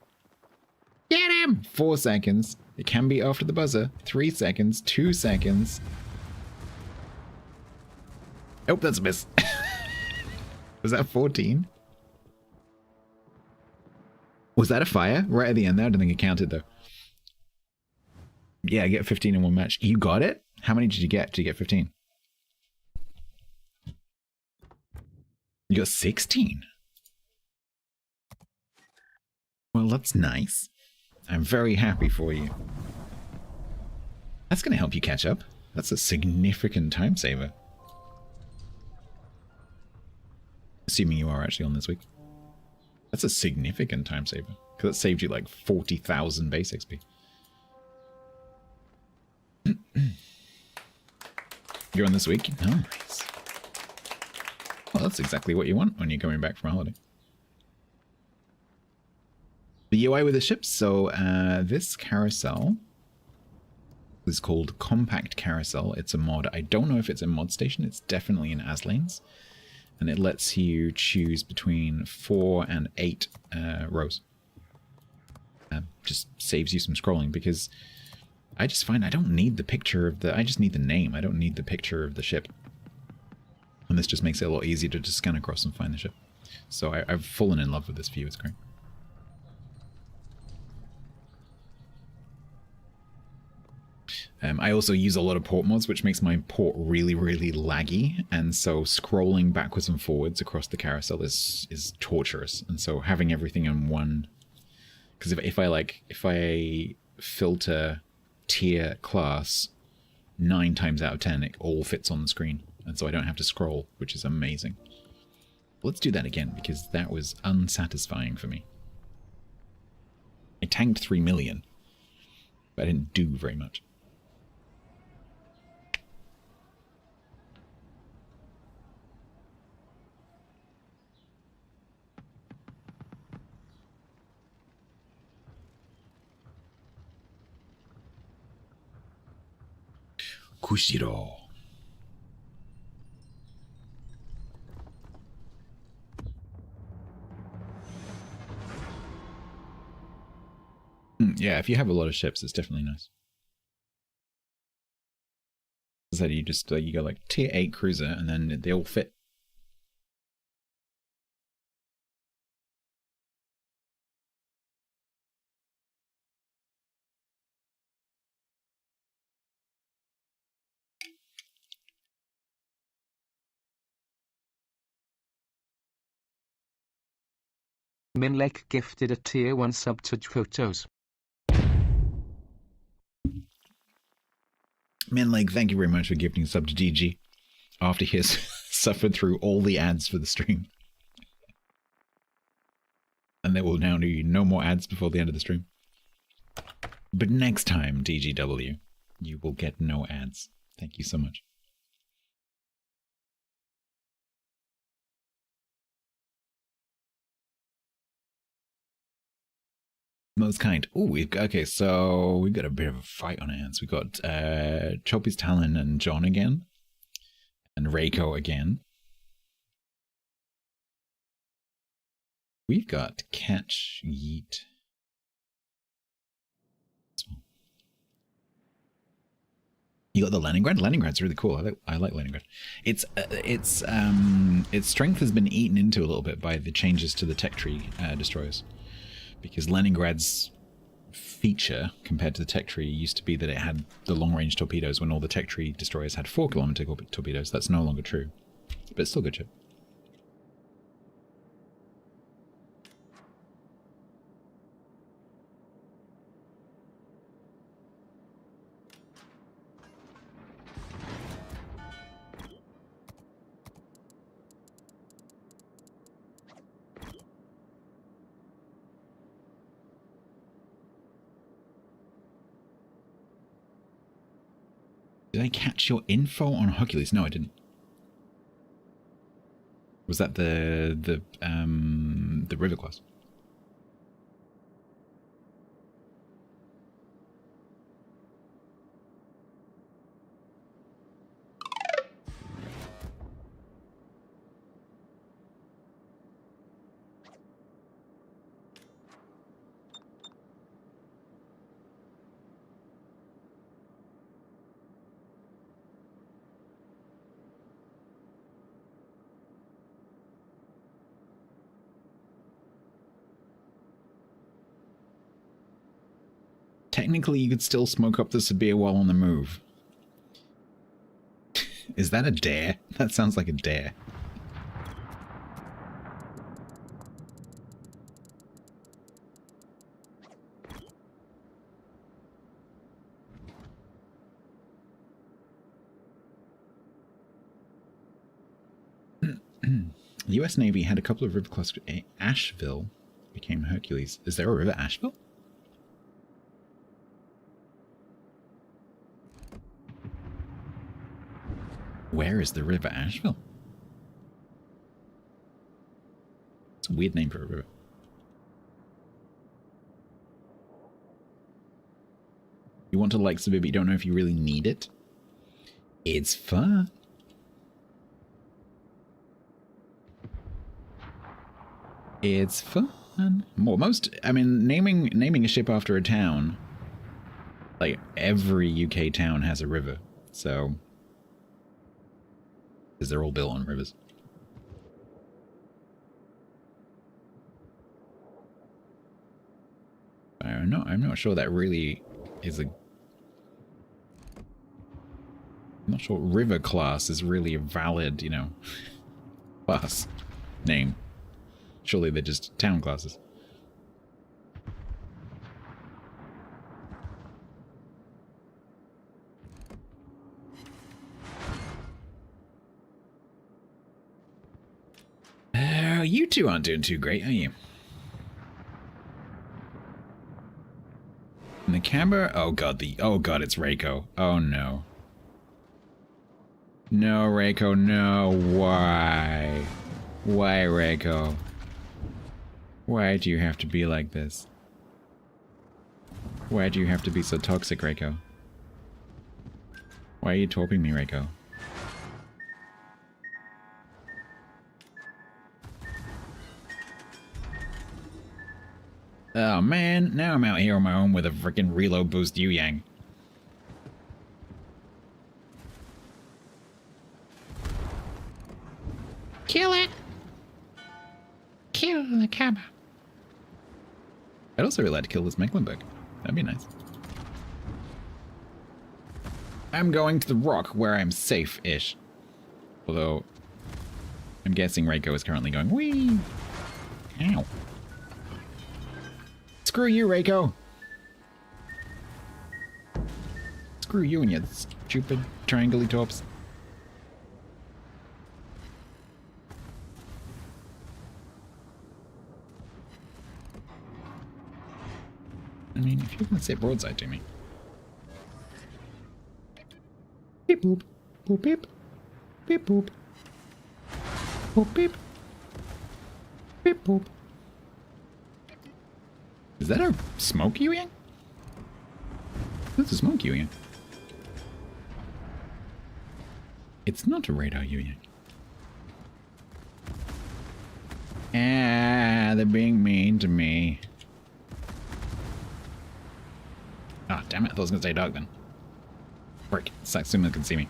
Get him! 4 seconds. It can be after the buzzer. 3 seconds. 2 seconds. Oh, that's a miss. Was that 14? Was that a fire? Right at the end there? I don't think it counted though. Yeah, I get 15 in one match. You got it? How many did you get? Did you get 15? You got 16. Well, that's nice. I'm very happy for you. That's going to help you catch up. That's a significant time saver. Assuming you are actually on this week. That's a significant time saver. Because it saved you like 40,000 base XP. You're on this week? Nice. Well, that's exactly what you want when you're coming back from a holiday. The UI with the ships. So this carousel is called Compact Carousel. It's a mod. I don't know if it's in Mod Station. It's definitely in Aslanes. And it lets you choose between 4 and 8 rows. Just saves you some scrolling because I just find I don't need the picture of the... I just need the name. I don't need the picture of the ship. And this just makes it a lot easier to just scan across and find the ship. So I've fallen in love with this view. It's great. I also use a lot of port mods, which makes my port really, really laggy. And so scrolling backwards and forwards across the carousel is torturous. And so having everything in one... Because if I filter tier class 9 times out of 10, it all fits on the screen. And so I don't have to scroll, which is amazing. Let's do that again, because that was unsatisfying for me. I tanked 3 million, but I didn't do very much. Kushiro. Yeah, if you have a lot of ships, it's definitely nice. So you just you go like tier 8 cruiser, and then they all fit. Minlake gifted a tier 1 sub to Photos. Minlake, thank you very much for gifting a sub to DG after he has suffered through all the ads for the stream. And there will now be no more ads before the end of the stream. But next time, DGW, you will get no ads. Thank you so much. Most kind. Oh, okay, so we've got a bit of a fight on our hands. We've got Choppy's Talon and John again. And Reiko again. We've got catch, yeet. You got the Leningrad. Leningrad's really cool. I like Leningrad. Its strength has been eaten into a little bit by the changes to the tech tree destroyers, because Leningrad's feature compared to the tech tree used to be that it had the long range torpedoes when all the tech tree destroyers had 4-kilometer torpedoes. That's no longer true, but it's still good ship. Did I catch your info on Hercules? No, I didn't. Was that the river class? Technically, you could still smoke up the Sabir while on the move. Is that a dare? That sounds like a dare. The US Navy had a couple of river clusters. Asheville became Hercules. Is there a river Asheville? Where is the river Asheville? It's a weird name for a river. You want to like Sabir, but you don't know if you really need it? It's fun. It's fun. I mean, naming a ship after a town, like every UK town has a river, so because they're all built on rivers. I'm not sure that really is a. I'm not sure river class is really a valid, you know, class name. Surely they're just town classes. You two aren't doing too great, are you? And the camera? Oh god, it's Reiko. Oh no. No, Reiko, no. Why? Why, Reiko? Why do you have to be like this? Why do you have to be so toxic, Reiko? Why are you torping me, Reiko? Oh man, now I'm out here on my own with a freaking reload boost Yu-Yang. Kill it! Kill the camera. I'd also really like to kill this Mecklenburg. That'd be nice. I'm going to the rock where I'm safe-ish. Although, I'm guessing Reiko is currently going, whee! Ow. Screw you, Reiko! Screw you and your stupid triangle-y torps. I mean, if you're gonna say broadside to me. Beep boop. Boop beep. Beep boop. Boop beep. Beep boop. Is that a smoke Yu-Yang? That's a smoke Yu-Yang. It's not a radar Yu-Yang. Ah, they're being mean to me. Oh, damn it. I thought I was going to say dog then. Frick. Satsuma can see me.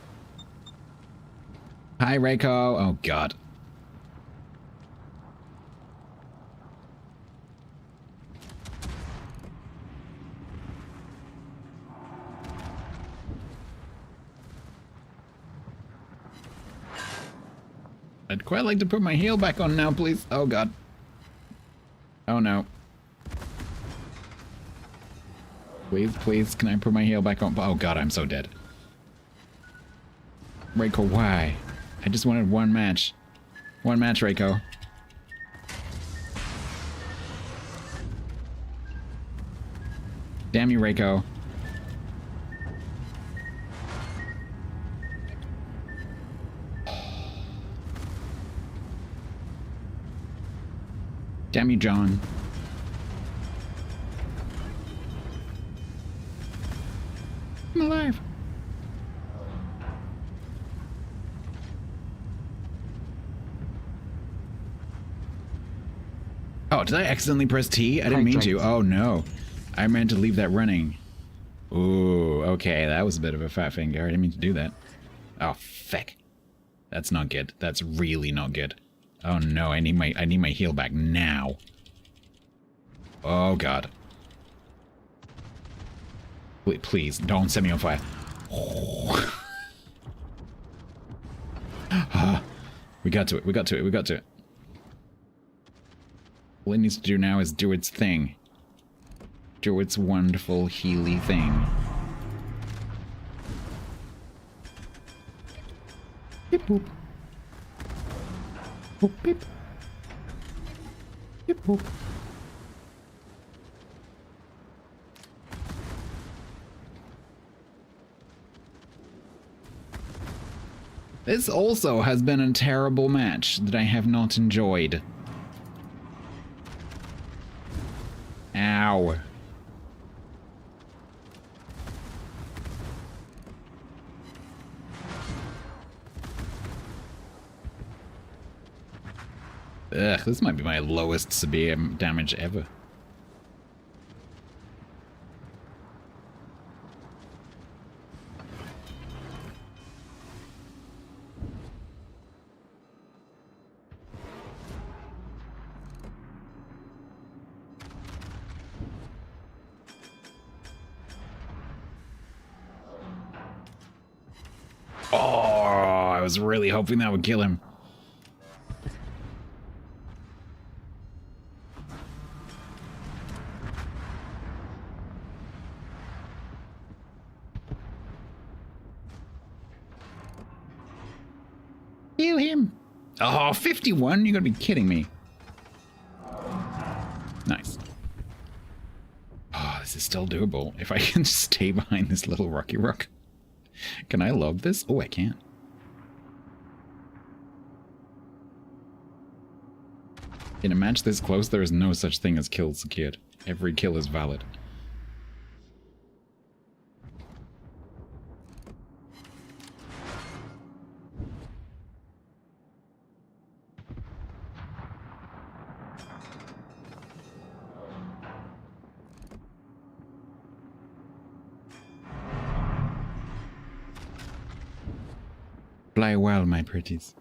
Hi, Reiko. Oh, God. I'd quite like to put my heel back on now, please. Oh, God. Oh, no. Please, please, can I put my heel back on? Oh, God, I'm so dead. Reiko, why? I just wanted one match. One match, Reiko. Damn you, Reiko. Damn you, John. I'm alive. Oh, did I accidentally press T? I didn't mean to. Oh, no. I meant to leave that running. Ooh, okay. That was a bit of a fat finger. I didn't mean to do that. Oh, feck. That's not good. That's really not good. Oh, no. I need my heel back now. Oh, God. Please, don't set me on fire. We got to it. We got to it. We got to it. All it needs to do now is do its thing. Do its wonderful Healy thing. Beep boop. Boop beep. Beep boop. This also has been a terrible match that I have not enjoyed. Ow. Ugh, this might be my lowest severe damage ever. Oh, I was really hoping that would kill him. Kill him. Oh, 51? You're gonna be kidding me. Nice. Oh, this is still doable. If I can just stay behind this little rocky rock. Can I lob this? Oh, I can. In a match this close, there is no such thing as kill secured. Every kill is valid. Fly well, my pretties.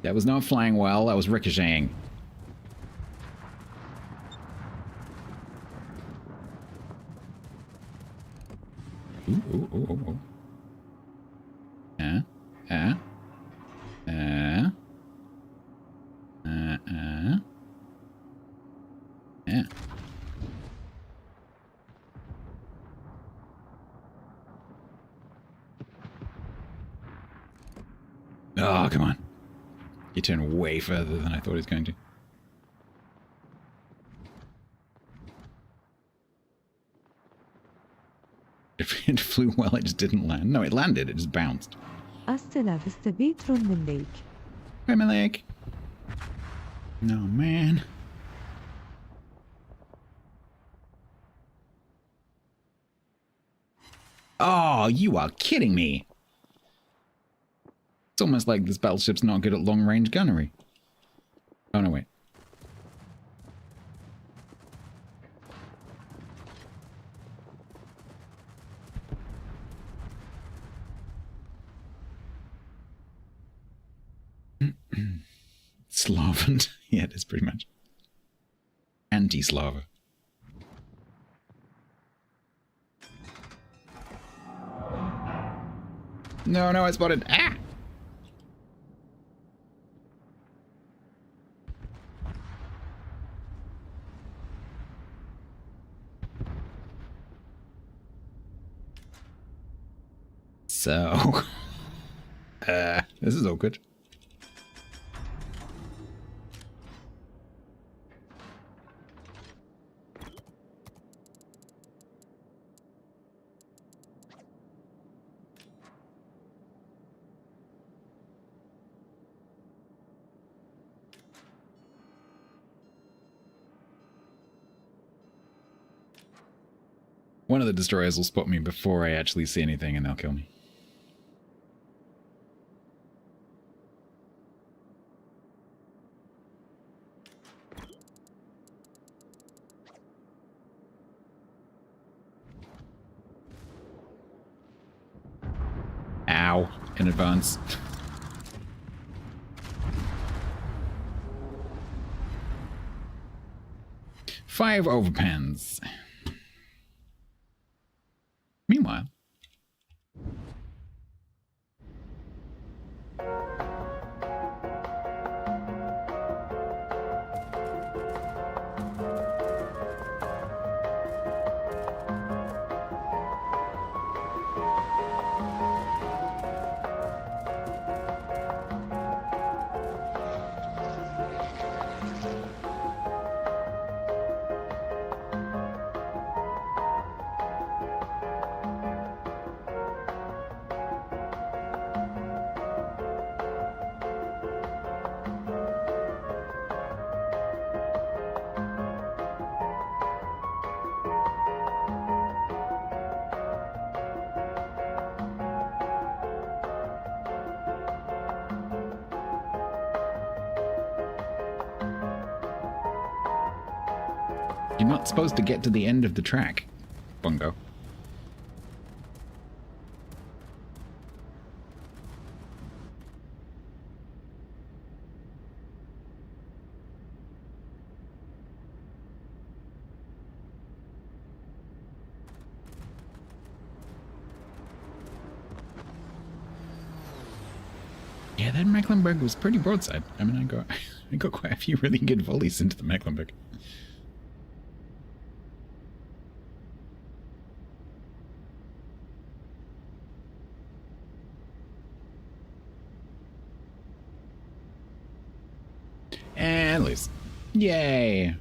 That was not flying well, that was ricocheting. Ooh, ooh, ooh, ooh, ooh. Yeah. Oh, come on. He turned way further than I thought he was going to. If it flew well, it just didn't land. No, it landed. It just bounced. Astela vestibitrun min lake. Right, my leg. No, man. Oh, you are kidding me. It's almost like this battleship's not good at long-range gunnery. Oh, no, wait. Slavan. Yeah, it is pretty much. Anti-Slava. No, no, I spotted. Ah! So, this is awkward. One of the destroyers will spot me before I actually see anything and they'll kill me. Ow, in advance. Five overpans. Meanwhile, you're not supposed to get to the end of the track, Bungo. Yeah, that Mecklenburg was pretty broadside. I mean, I got quite a few really good volleys into the Mecklenburg. And lose. Yay!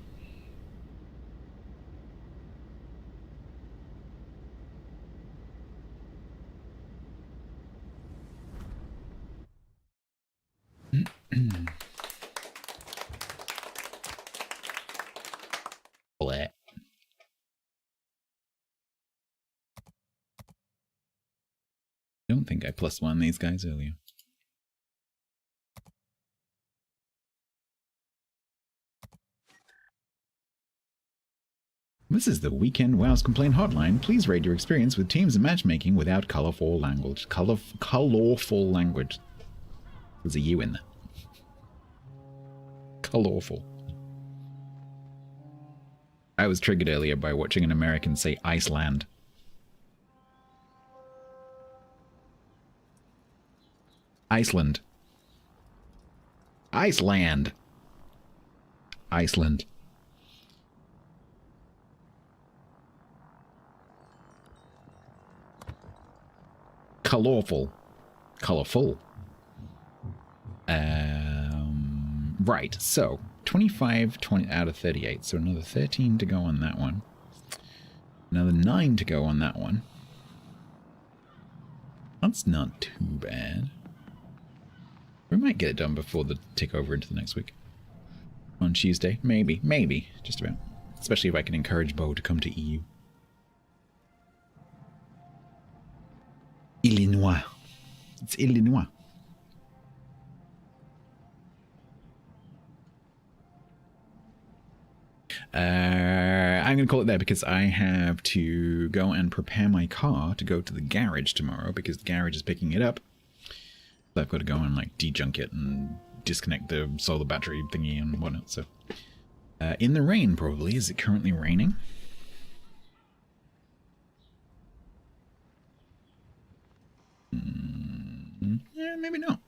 Blah. I don't think I +1 these guys earlier. This is the Weekend WoW's Complaint Hotline. Please rate your experience with teams and matchmaking without colorful language. Colorful language. There's a U in there. Colorful. I was triggered earlier by watching an American say Iceland. Iceland. Iceland. Iceland. Colorful. Colorful. Right, so 25 out of 38, so another 13 to go on that one. Another 9 to go on that one. That's not too bad. We might get it done before the tick over into the next week. On Tuesday, maybe, just about. Especially if I can encourage Bo to come to EU. Illinois. It's Illinois. I'm going to call it there because I have to go and prepare my car to go to the garage tomorrow because the garage is picking it up. So I've got to go and like de-junk it and disconnect the solar battery thingy and whatnot. So in the rain, probably. Is it currently raining? Yeah, maybe not.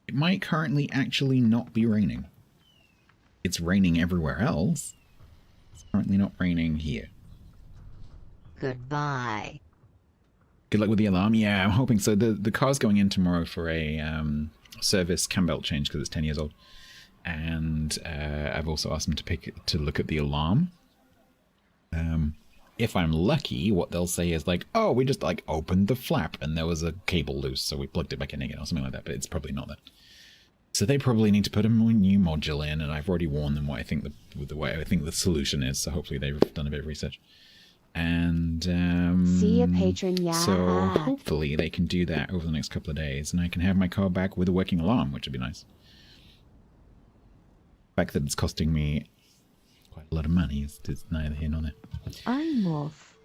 It might currently actually not be raining. It's raining everywhere else. It's currently not raining here. Goodbye. Good luck with the alarm. Yeah, I'm hoping so. The car's going in tomorrow for a service cam belt change because it's 10 years old. And I've also asked them to look at the alarm. If I'm lucky, what they'll say is like, oh, we just like opened the flap and there was a cable loose, so we plugged it back in again or something like that, but it's probably not that. So they probably need to put a new module in, and I've already warned them what I think the way I think the solution is, so hopefully they've done a bit of research. And See a patron, yeah. So hopefully they can do that over the next couple of days, and I can have my car back with a working alarm, which would be nice. The fact that it's costing me quite a lot of money is neither here nor there. I'm off.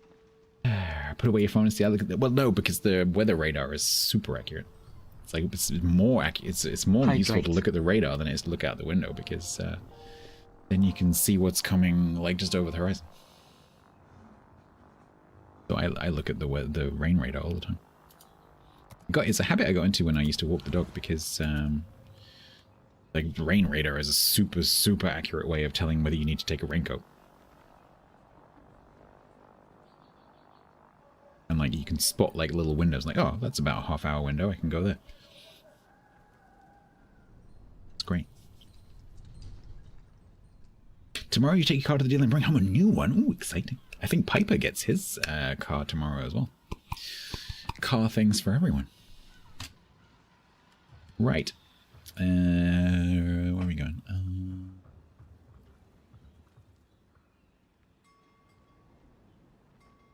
Put away your phone and see how look at that. Well, no, because the weather radar is super accurate. It's like it's more accurate. It's more useful to look at the radar than it is to look out the window because then you can see what's coming like just over the horizon. So I look at the rain radar all the time. It's a habit I got into when I used to walk the dog because like the rain radar is a super accurate way of telling whether you need to take a raincoat. And like you can spot like little windows, like, oh, that's about a half-hour window, I can go there. It's great. Tomorrow you take your car to the dealer and bring home a new one. Ooh, exciting. I think Piper gets his car tomorrow as well. Car things for everyone. Right. Where are we going?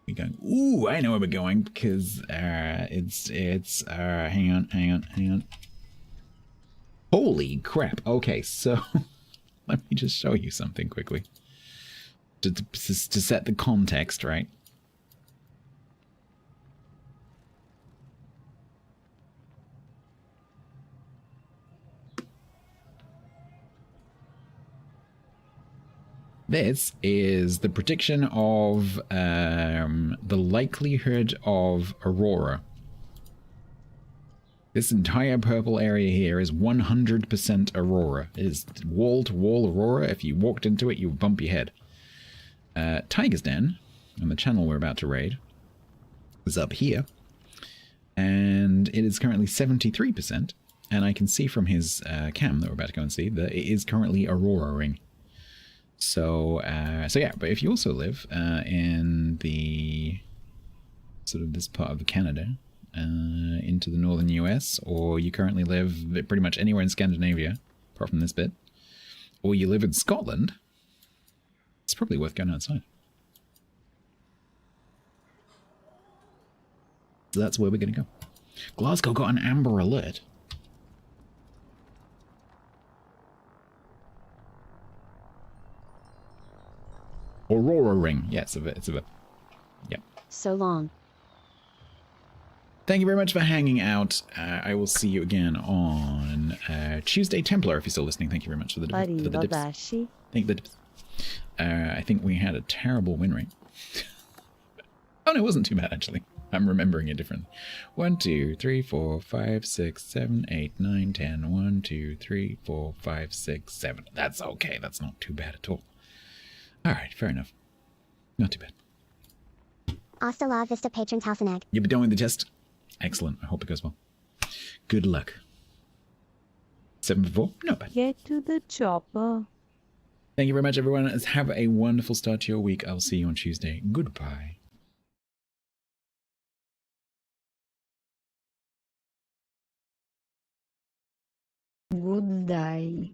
We going? Ooh, I know where we're going because it's hang on. Holy crap! Okay, so let me just show you something quickly to set the context, right? This is the prediction of the likelihood of aurora. This entire purple area here is 100% aurora. It is wall-to-wall aurora. If you walked into it, you would bump your head. Tiger's Den, on the channel we're about to raid, is up here. And it is currently 73%. And I can see from his cam that we're about to go and see that it is currently aurora-ing. So yeah, but if you also live in the sort of this part of Canada, into the northern US, or you currently live pretty much anywhere in Scandinavia, apart from this bit, or you live in Scotland, it's probably worth going outside. So that's where we're going to go. Glasgow got an amber alert. Aurora ring. Yeah, it's a bit. Yeah. So long. Thank you very much for hanging out. I will see you again on Tuesday. Templar, if you're still listening, thank you very much for the dips. Thank you for the dips. I think we had a terrible win rate. Oh, no, it wasn't too bad, actually. I'm remembering it differently. 1, 2, 3, 4, 5, 6, 7, 8, 9, 10. 1, 2, 3, 4, 5, 6, 7. That's okay. That's not too bad at all. All right, fair enough. Not too bad. Hasta la vista, patrons, house and egg. You've been done with the test? Excellent. I hope it goes well. Good luck. 7 for 4? Not bad. Get to the chopper. Thank you very much, everyone. Have a wonderful start to your week. I'll see you on Tuesday. Goodbye. Good day.